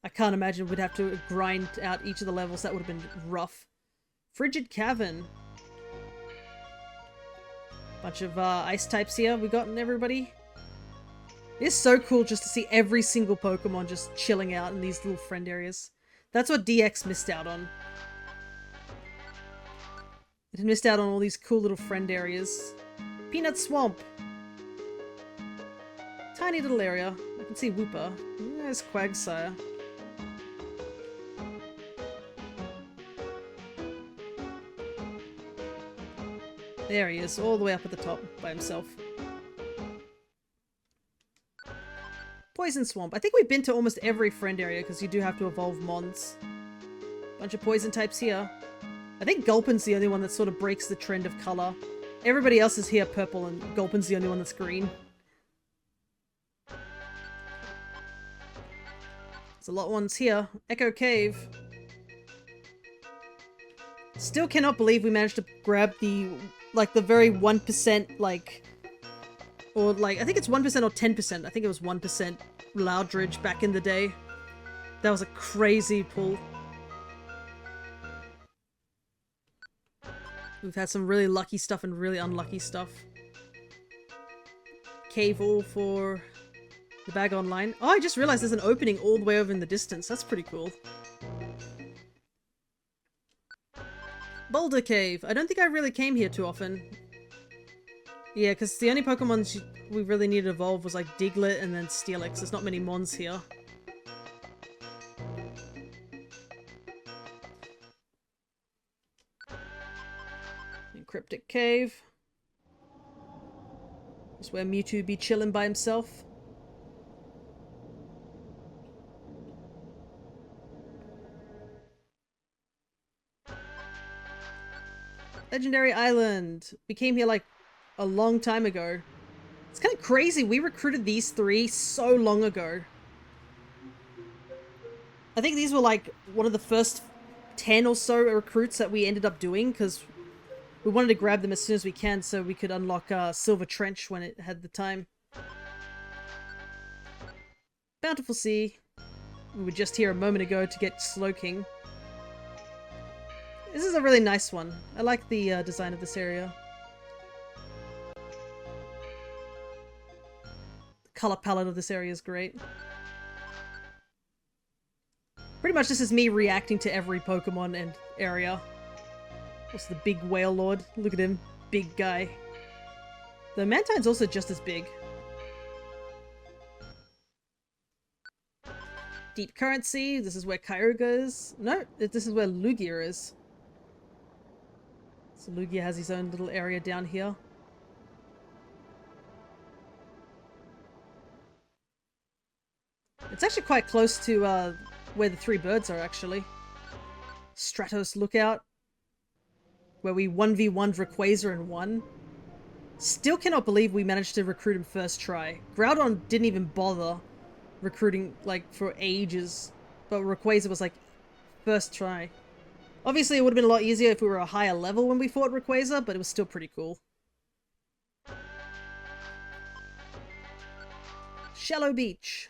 I can't imagine we'd have to grind out each of the levels. That would have been rough. Frigid Cavern. Bunch of ice types here we got in everybody. It's so cool just to see every single Pokemon just chilling out in these little friend areas. That's what DX missed out on. It missed out on all these cool little friend areas. Peanut Swamp. Tiny little area. I can see Wooper. There's Quagsire. There he is, all the way up at the top by himself. Poison Swamp. I think we've been to almost every friend area because you do have to evolve Mons. Bunch of poison types here. I think Gulpin's the only one that sort of breaks the trend of color. Everybody else is here purple and Gulpin's the only one that's green. There's a lot of ones here. Echo Cave. Still cannot believe we managed to grab the, like, the very 1%, like, or like, I think it's 1% or 10%. I think it was 1% Loudridge back in the day. That was a crazy pull. We've had some really lucky stuff and really unlucky stuff. Cave all for the bag online. Oh, I just realized there's an opening all the way over in the distance. That's pretty cool. Boulder Cave. I don't think I really came here too often. Yeah, because the only Pokemon we really needed to evolve was like Diglett and then Steelix. There's not many Mons here. Cryptic Cave. That's where Mewtwo be chilling by himself. Legendary Island. We came here like a long time ago. It's kind of crazy. We recruited these three so long ago. I think these were like one of the first 10 or so recruits that we ended up doing because we wanted to grab them as soon as we can so we could unlock Silver Trench when it had the time. Bountiful Sea. We were just here a moment ago to get Slowking. This is a really nice one. I like the design of this area. The color palette of this area is great. Pretty much this is me reacting to every Pokemon and area. What's the big whale lord? Look at him. Big guy. The Mantine's also just as big. Deep Currency. This is where Kyogre is. No, this is where Lugia is. So Lugia has his own little area down here. It's actually quite close to where the three birds are, actually. Stratos Lookout. Where we 1v1'd Rayquaza and won. Still cannot believe we managed to recruit him first try. Groudon didn't even bother recruiting, like, for ages. But Rayquaza was, like, first try. Obviously, it would have been a lot easier if we were a higher level when we fought Rayquaza, but it was still pretty cool. Shallow Beach.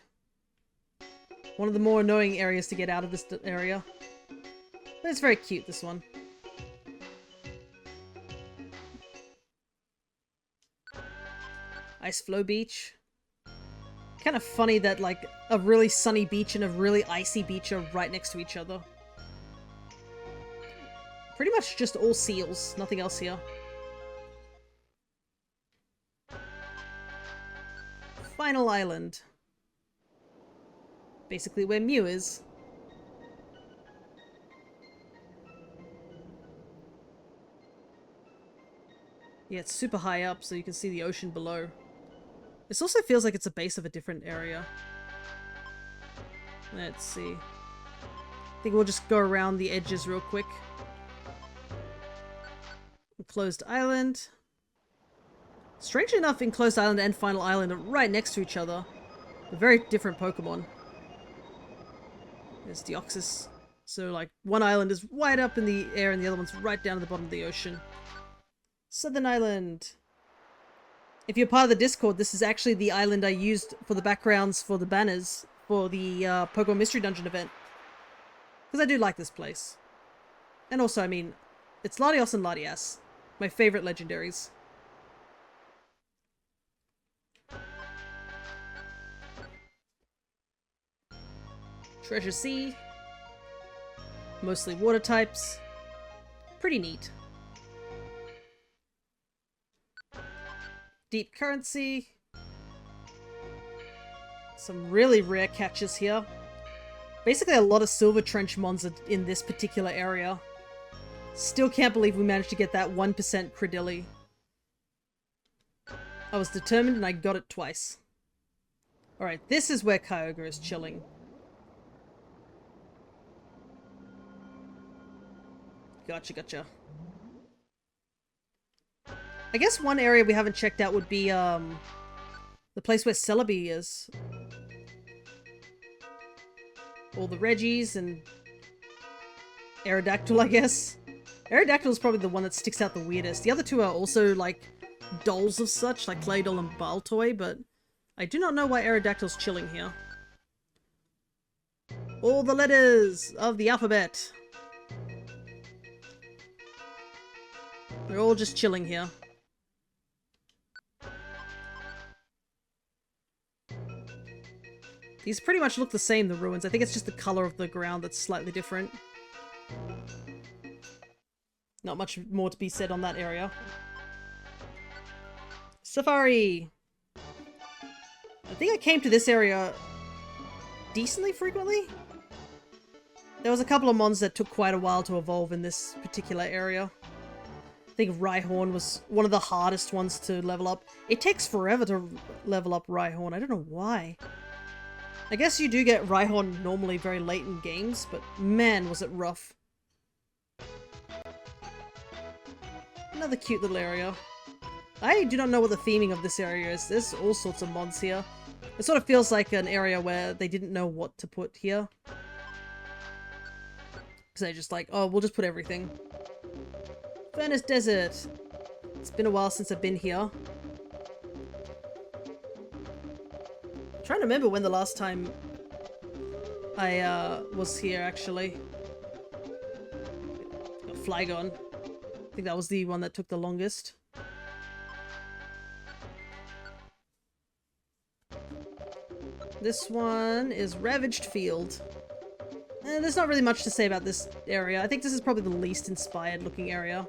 One of the more annoying areas to get out of this area. But it's very cute, this one. Ice Flow Beach. Kind of funny that, like, a really sunny beach and a really icy beach are right next to each other. Pretty much just all seals, nothing else here. Final Island. Basically where Mew is. Yeah, it's super high up, so you can see the ocean below. This also feels like it's a base of a different area. Let's see. I think we'll just go around the edges real quick. Enclosed Island. Strangely enough, Enclosed Island and Final Island are right next to each other. They're very different Pokemon. There's Deoxys. So, like, one island is right up in the air and the other one's right down at the bottom of the ocean. Southern Island. If you're part of the Discord, this is actually the island I used for the backgrounds for the banners for the Pokemon Mystery Dungeon event. Because I do like this place. And also, I mean, it's Latios and Latias. My favorite legendaries. Treasure Sea. Mostly water types. Pretty neat. Deep Currency. Some really rare catches here. Basically a lot of Silver Trench mons are in this particular area. Still can't believe we managed to get that 1% Credilli. I was determined and I got it twice. Alright, this is where Kyogre is chilling. Gotcha, gotcha. I guess one area we haven't checked out would be, the place where Celebi is. All the Reggies and Aerodactyl, I guess. Aerodactyl is probably the one that sticks out the weirdest. The other two are also, like, dolls of such, like Claydol and Baltoy, but I do not know why Aerodactyl's chilling here. All the letters of the alphabet. They're all just chilling here. These pretty much look the same, the ruins. I think it's just the color of the ground that's slightly different. Not much more to be said on that area. Safari! I think I came to this area decently frequently. There was a couple of mons that took quite a while to evolve in this particular area. I think Rhyhorn was one of the hardest ones to level up. It takes forever to level up Rhyhorn. I don't know why. I guess you do get Rhyhorn normally very late in games, but man, was it rough. Another cute little area. I do not know what the theming of this area is. There's all sorts of mods here. It sort of feels like an area where they didn't know what to put here. So they're just like, oh, we'll just put everything. Furnace Desert. It's been a while since I've been here. I'm trying to remember when the last time I was here, actually. Got Flygon. I think that was the one that took the longest. This one is Ravaged Field. There's not really much to say about this area. I think this is probably the least inspired looking area.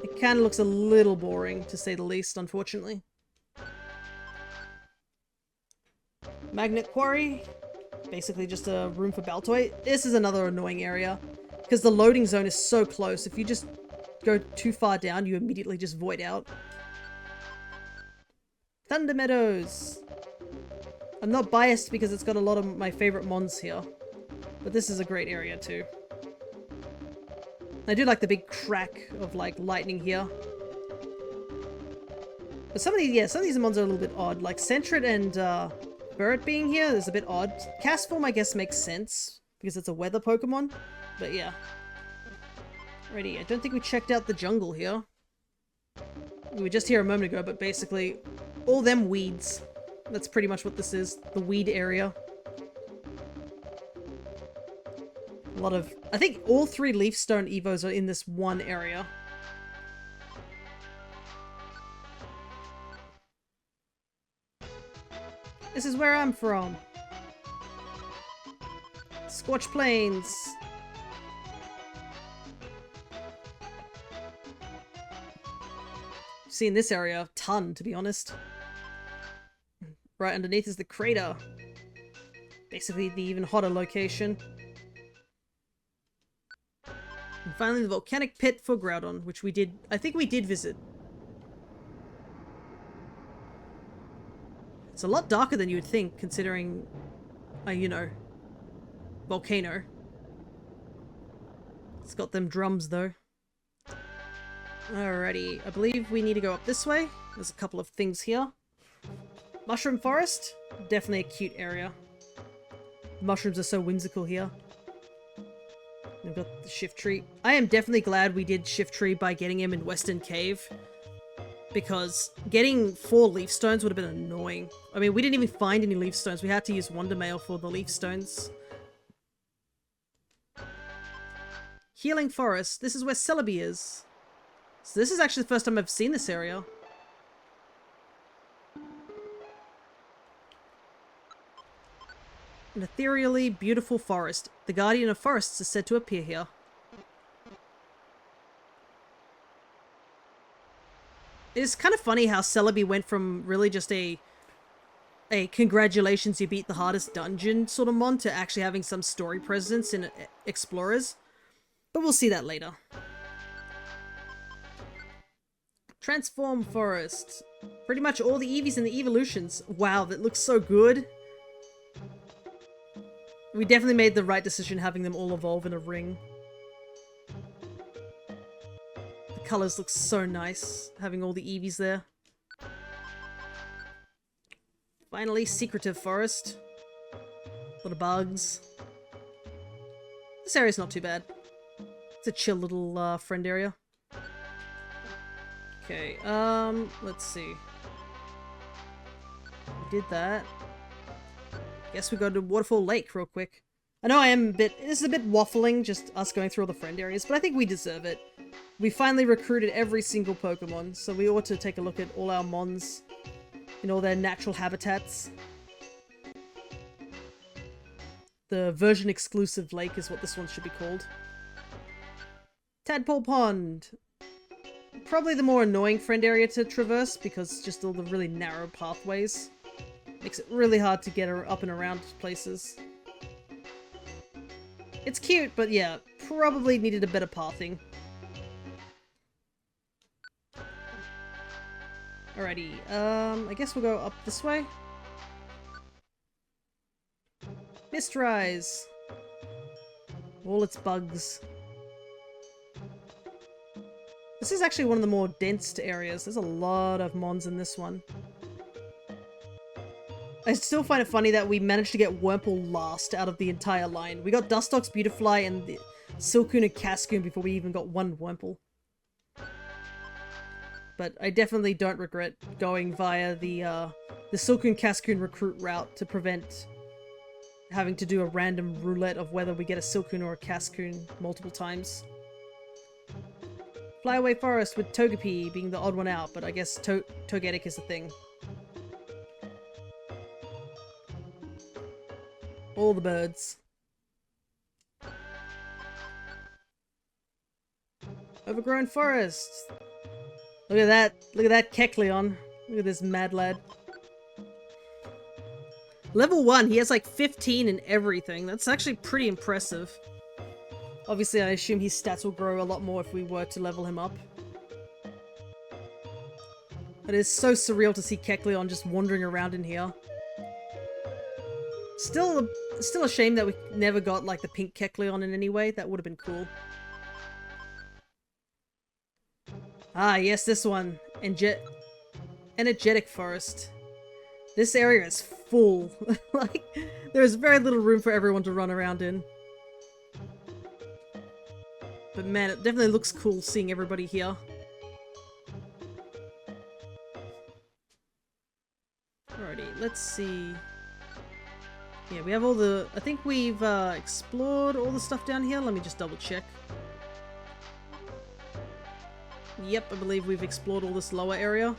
It kind of looks a little boring, to say the least, unfortunately. Magnet Quarry. Basically just a room for Baltoy. This is another annoying area, because the loading zone is so close. If you just go too far down, you immediately just void out. Thunder Meadows. I'm not biased because it's got a lot of my favorite mons here, but this is a great area too. I do like the big crack of like lightning here. But some of these, yeah, some of these mons are a little bit odd. Like Sentret and Burret being here is a bit odd. Castform, I guess, makes sense because it's a weather Pokemon, but yeah. Alrighty, I don't think we checked out the jungle here. We were just here a moment ago, but basically all them weeds. That's pretty much what this is. The weed area. A lot of... I think all 3 Leafstone Evos are in this one area. This is where I'm from. Scorched Plains. Seen this area a ton, to be honest. Right underneath is the crater. Basically the even hotter location. And finally, the volcanic pit for Groudon, which we did... I think we did visit. It's a lot darker than you would think, considering, you know, volcano. It's got them drums, though. Alrighty, I believe we need to go up this way. There's a couple of things here. Mushroom Forest? Definitely a cute area. Mushrooms are so whimsical here. We've got the Shift Tree. I am definitely glad we did Shift Tree by getting him in Western Cave. Because getting 4 leaf stones would have been annoying. I mean, we didn't even find any leaf stones. We had to use Wonder Mail for the leaf stones. Healing Forest. This is where Celebi is. So this is actually the first time I've seen this area. An ethereally beautiful forest. The guardian of forests is said to appear here. It is kind of funny how Celebi went from really just a congratulations you beat the hardest dungeon sort of mon to actually having some story presence in Explorers. But we'll see that later. Transform Forest. Pretty much all the Eevees and the evolutions. Wow, that looks so good. We definitely made the right decision having them all evolve in a ring. The colors look so nice, having all the Eevees there. Finally, Secretive Forest. A lot of bugs. This area's not too bad. It's a chill little friend area. Okay, let's see. We did that. Guess we go to Waterfall Lake real quick. I know this is a bit waffling, just us going through all the friend areas, but I think we deserve it. We finally recruited every single Pokemon, so we ought to take a look at all our Mons in all their natural habitats. The version exclusive lake is what this one should be called. Tadpole Pond. Probably the more annoying friend area to traverse because just all the really narrow pathways. Makes it really hard to get her up and around places. It's cute, but yeah, probably needed a better pathing. Alrighty, I guess we'll go up this way. Mistrise. All its bugs. This is actually one of the more dense areas. There's a lot of Mons in this one. I still find it funny that we managed to get Wurmple last out of the entire line. We got Dustox, Beautifly, and the Silcoon and Cascoon before we even got one Wurmple. But I definitely don't regret going via the Silcoon Cascoon recruit route to prevent having to do a random roulette of whether we get a Silcoon or a Cascoon multiple times. Flyaway Forest with Togepi being the odd one out, but I guess Togetic is the thing. All the birds. Overgrown Forest. Look at that. Look at that Kecleon. Look at this mad lad. Level 1, he has like 15 in everything. That's actually pretty impressive. Obviously, I assume his stats will grow a lot more if we were to level him up. It is so surreal to see Kecleon just wandering around in here. Still a shame that we never got like the pink Kecleon in any way. That would have been cool. Ah, yes, this one. Energetic Forest. This area is full. Like, there's very little room for everyone to run around in. But man, it definitely looks cool seeing everybody here. Alrighty, let's see. Yeah, we have all the... I think we've explored all the stuff down here. Let me just double check. Yep, I believe we've explored all this lower area.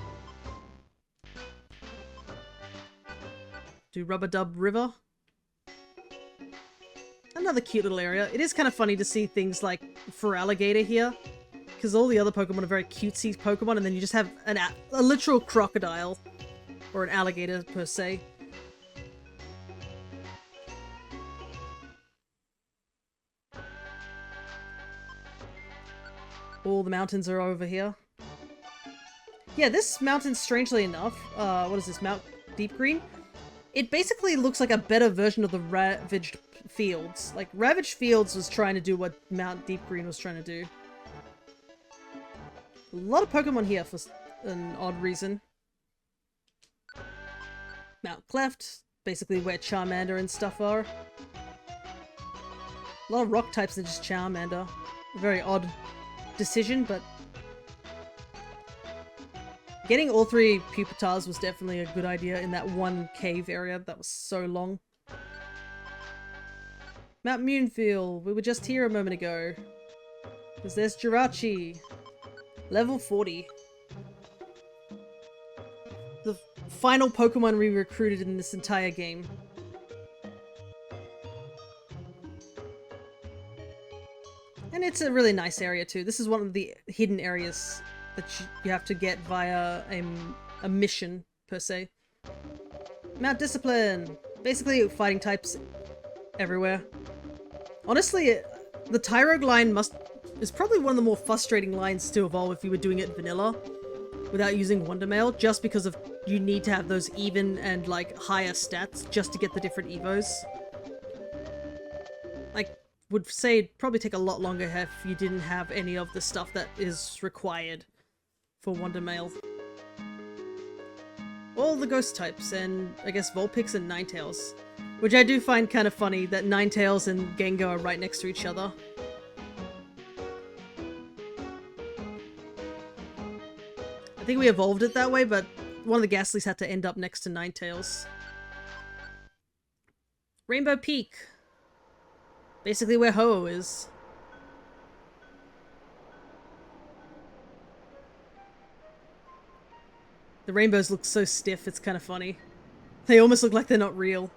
Do Rubber Dub River. Another cute little area. It is kind of funny to see things like Feraligatr here. Because all the other Pokemon are very cutesy Pokemon, and then you just have a literal crocodile. Or an alligator, per se. All the mountains are over here. Yeah, this mountain, strangely enough, what is this, Mount Deep Green? It basically looks like a better version of the Ravaged Fields. Like, Ravaged Fields was trying to do what Mount Deep Green was trying to do. A lot of Pokemon here for an odd reason. Mount Cleft, basically where Charmander and stuff are. A lot of rock types than just Charmander. A very odd decision, but getting all 3 Pupitas was definitely a good idea in that one cave area that was so long. Mount Moonfield, we were just here a moment ago. Because there's Jirachi. Level 40. The final Pokemon we recruited in this entire game. And it's a really nice area too. This is one of the hidden areas that you have to get via a mission, per se. Mount Discipline! Basically, fighting types everywhere. Honestly, the Tyrogue line is probably one of the more frustrating lines to evolve if you were doing it vanilla, without using Wonder Mail, just because of you need to have those even and, like, higher stats just to get the different Evos. Like, would say it'd probably take a lot longer if you didn't have any of the stuff that is required for Wonder Mail. All the ghost types, and I guess Vulpix and Ninetales. Which I do find kind of funny that Ninetales and Gengar are right next to each other. I think we evolved it that way, but one of the Ghastlies had to end up next to Ninetales. Rainbow Peak. Basically where Ho is. The rainbows look so stiff, it's kind of funny. They almost look like they're not real.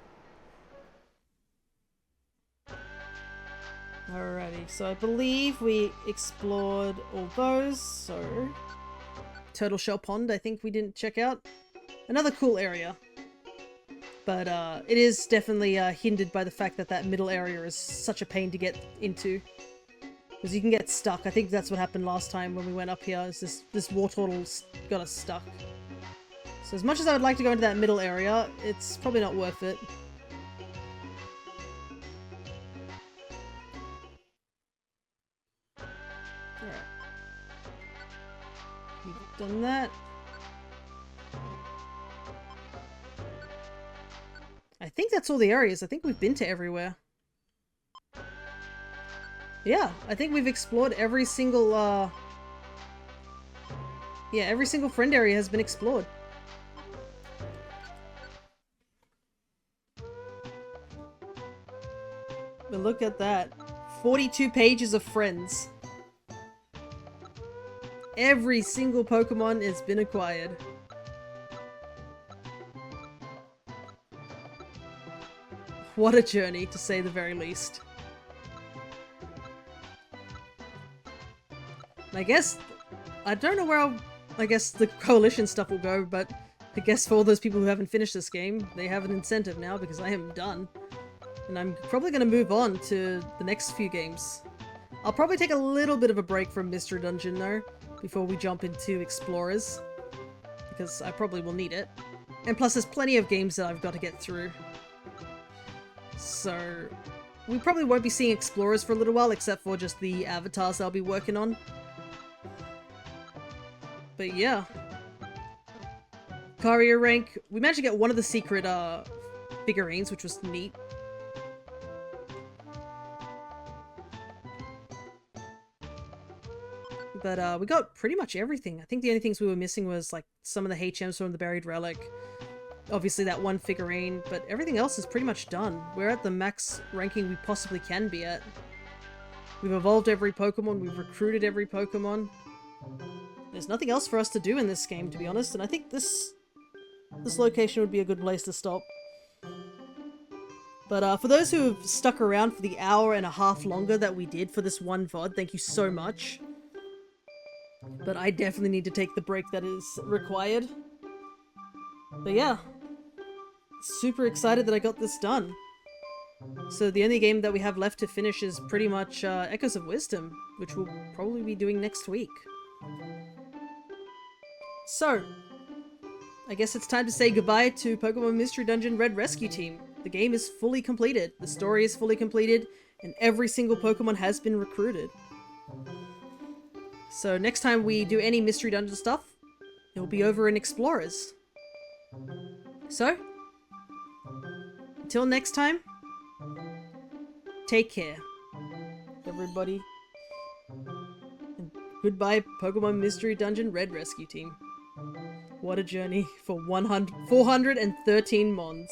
Alrighty, so I believe we explored all those, so... Turtle Shell Pond, I think we didn't check out. Another cool area. But it is definitely hindered by the fact that that middle area is such a pain to get into. Because you can get stuck. I think that's what happened last time when we went up here, is this Wartortle got us stuck. So as much as I would like to go into that middle area, it's probably not worth it. Alright. We've done that. I think that's all the areas. I think we've been to everywhere. Yeah, I think we've explored every single, yeah, every single friend area has been explored. But look at that. 42 pages of friends. Every single Pokemon has been acquired. What a journey, to say the very least. I guess, I don't know where I guess the coalition stuff will go, but I guess for all those people who haven't finished this game, they have an incentive now because I am done. And I'm probably going to move on to the next few games. I'll probably take a little bit of a break from Mystery Dungeon though, before we jump into Explorers, because I probably will need it. And plus there's plenty of games that I've got to get through. So, we probably won't be seeing Explorers for a little while, except for just the avatars I'll be working on. But yeah. Career rank. We managed to get one of the secret figurines, which was neat. But we got pretty much everything. I think the only things we were missing was like some of the HMs from the Buried Relic. Obviously that one figurine, but everything else is pretty much done. We're at the max ranking we possibly can be at. We've evolved every Pokemon, we've recruited every Pokemon. There's nothing else for us to do in this game, to be honest, and I think this location would be a good place to stop. But for those who have stuck around for the hour and a half longer that we did for this one VOD, thank you so much. But I definitely need to take the break that is required. But yeah, super excited that I got this done. So the only game that we have left to finish is pretty much Echoes of Wisdom, which we'll probably be doing next week. So, I guess it's time to say goodbye to Pokemon Mystery Dungeon Red Rescue Team. The game is fully completed, the story is fully completed, and every single Pokemon has been recruited. So next time we do any Mystery Dungeon stuff, it will be over in Explorers. So, until next time, take care, everybody. And goodbye, Pokemon Mystery Dungeon Red Rescue Team. What a journey for 413 Mons.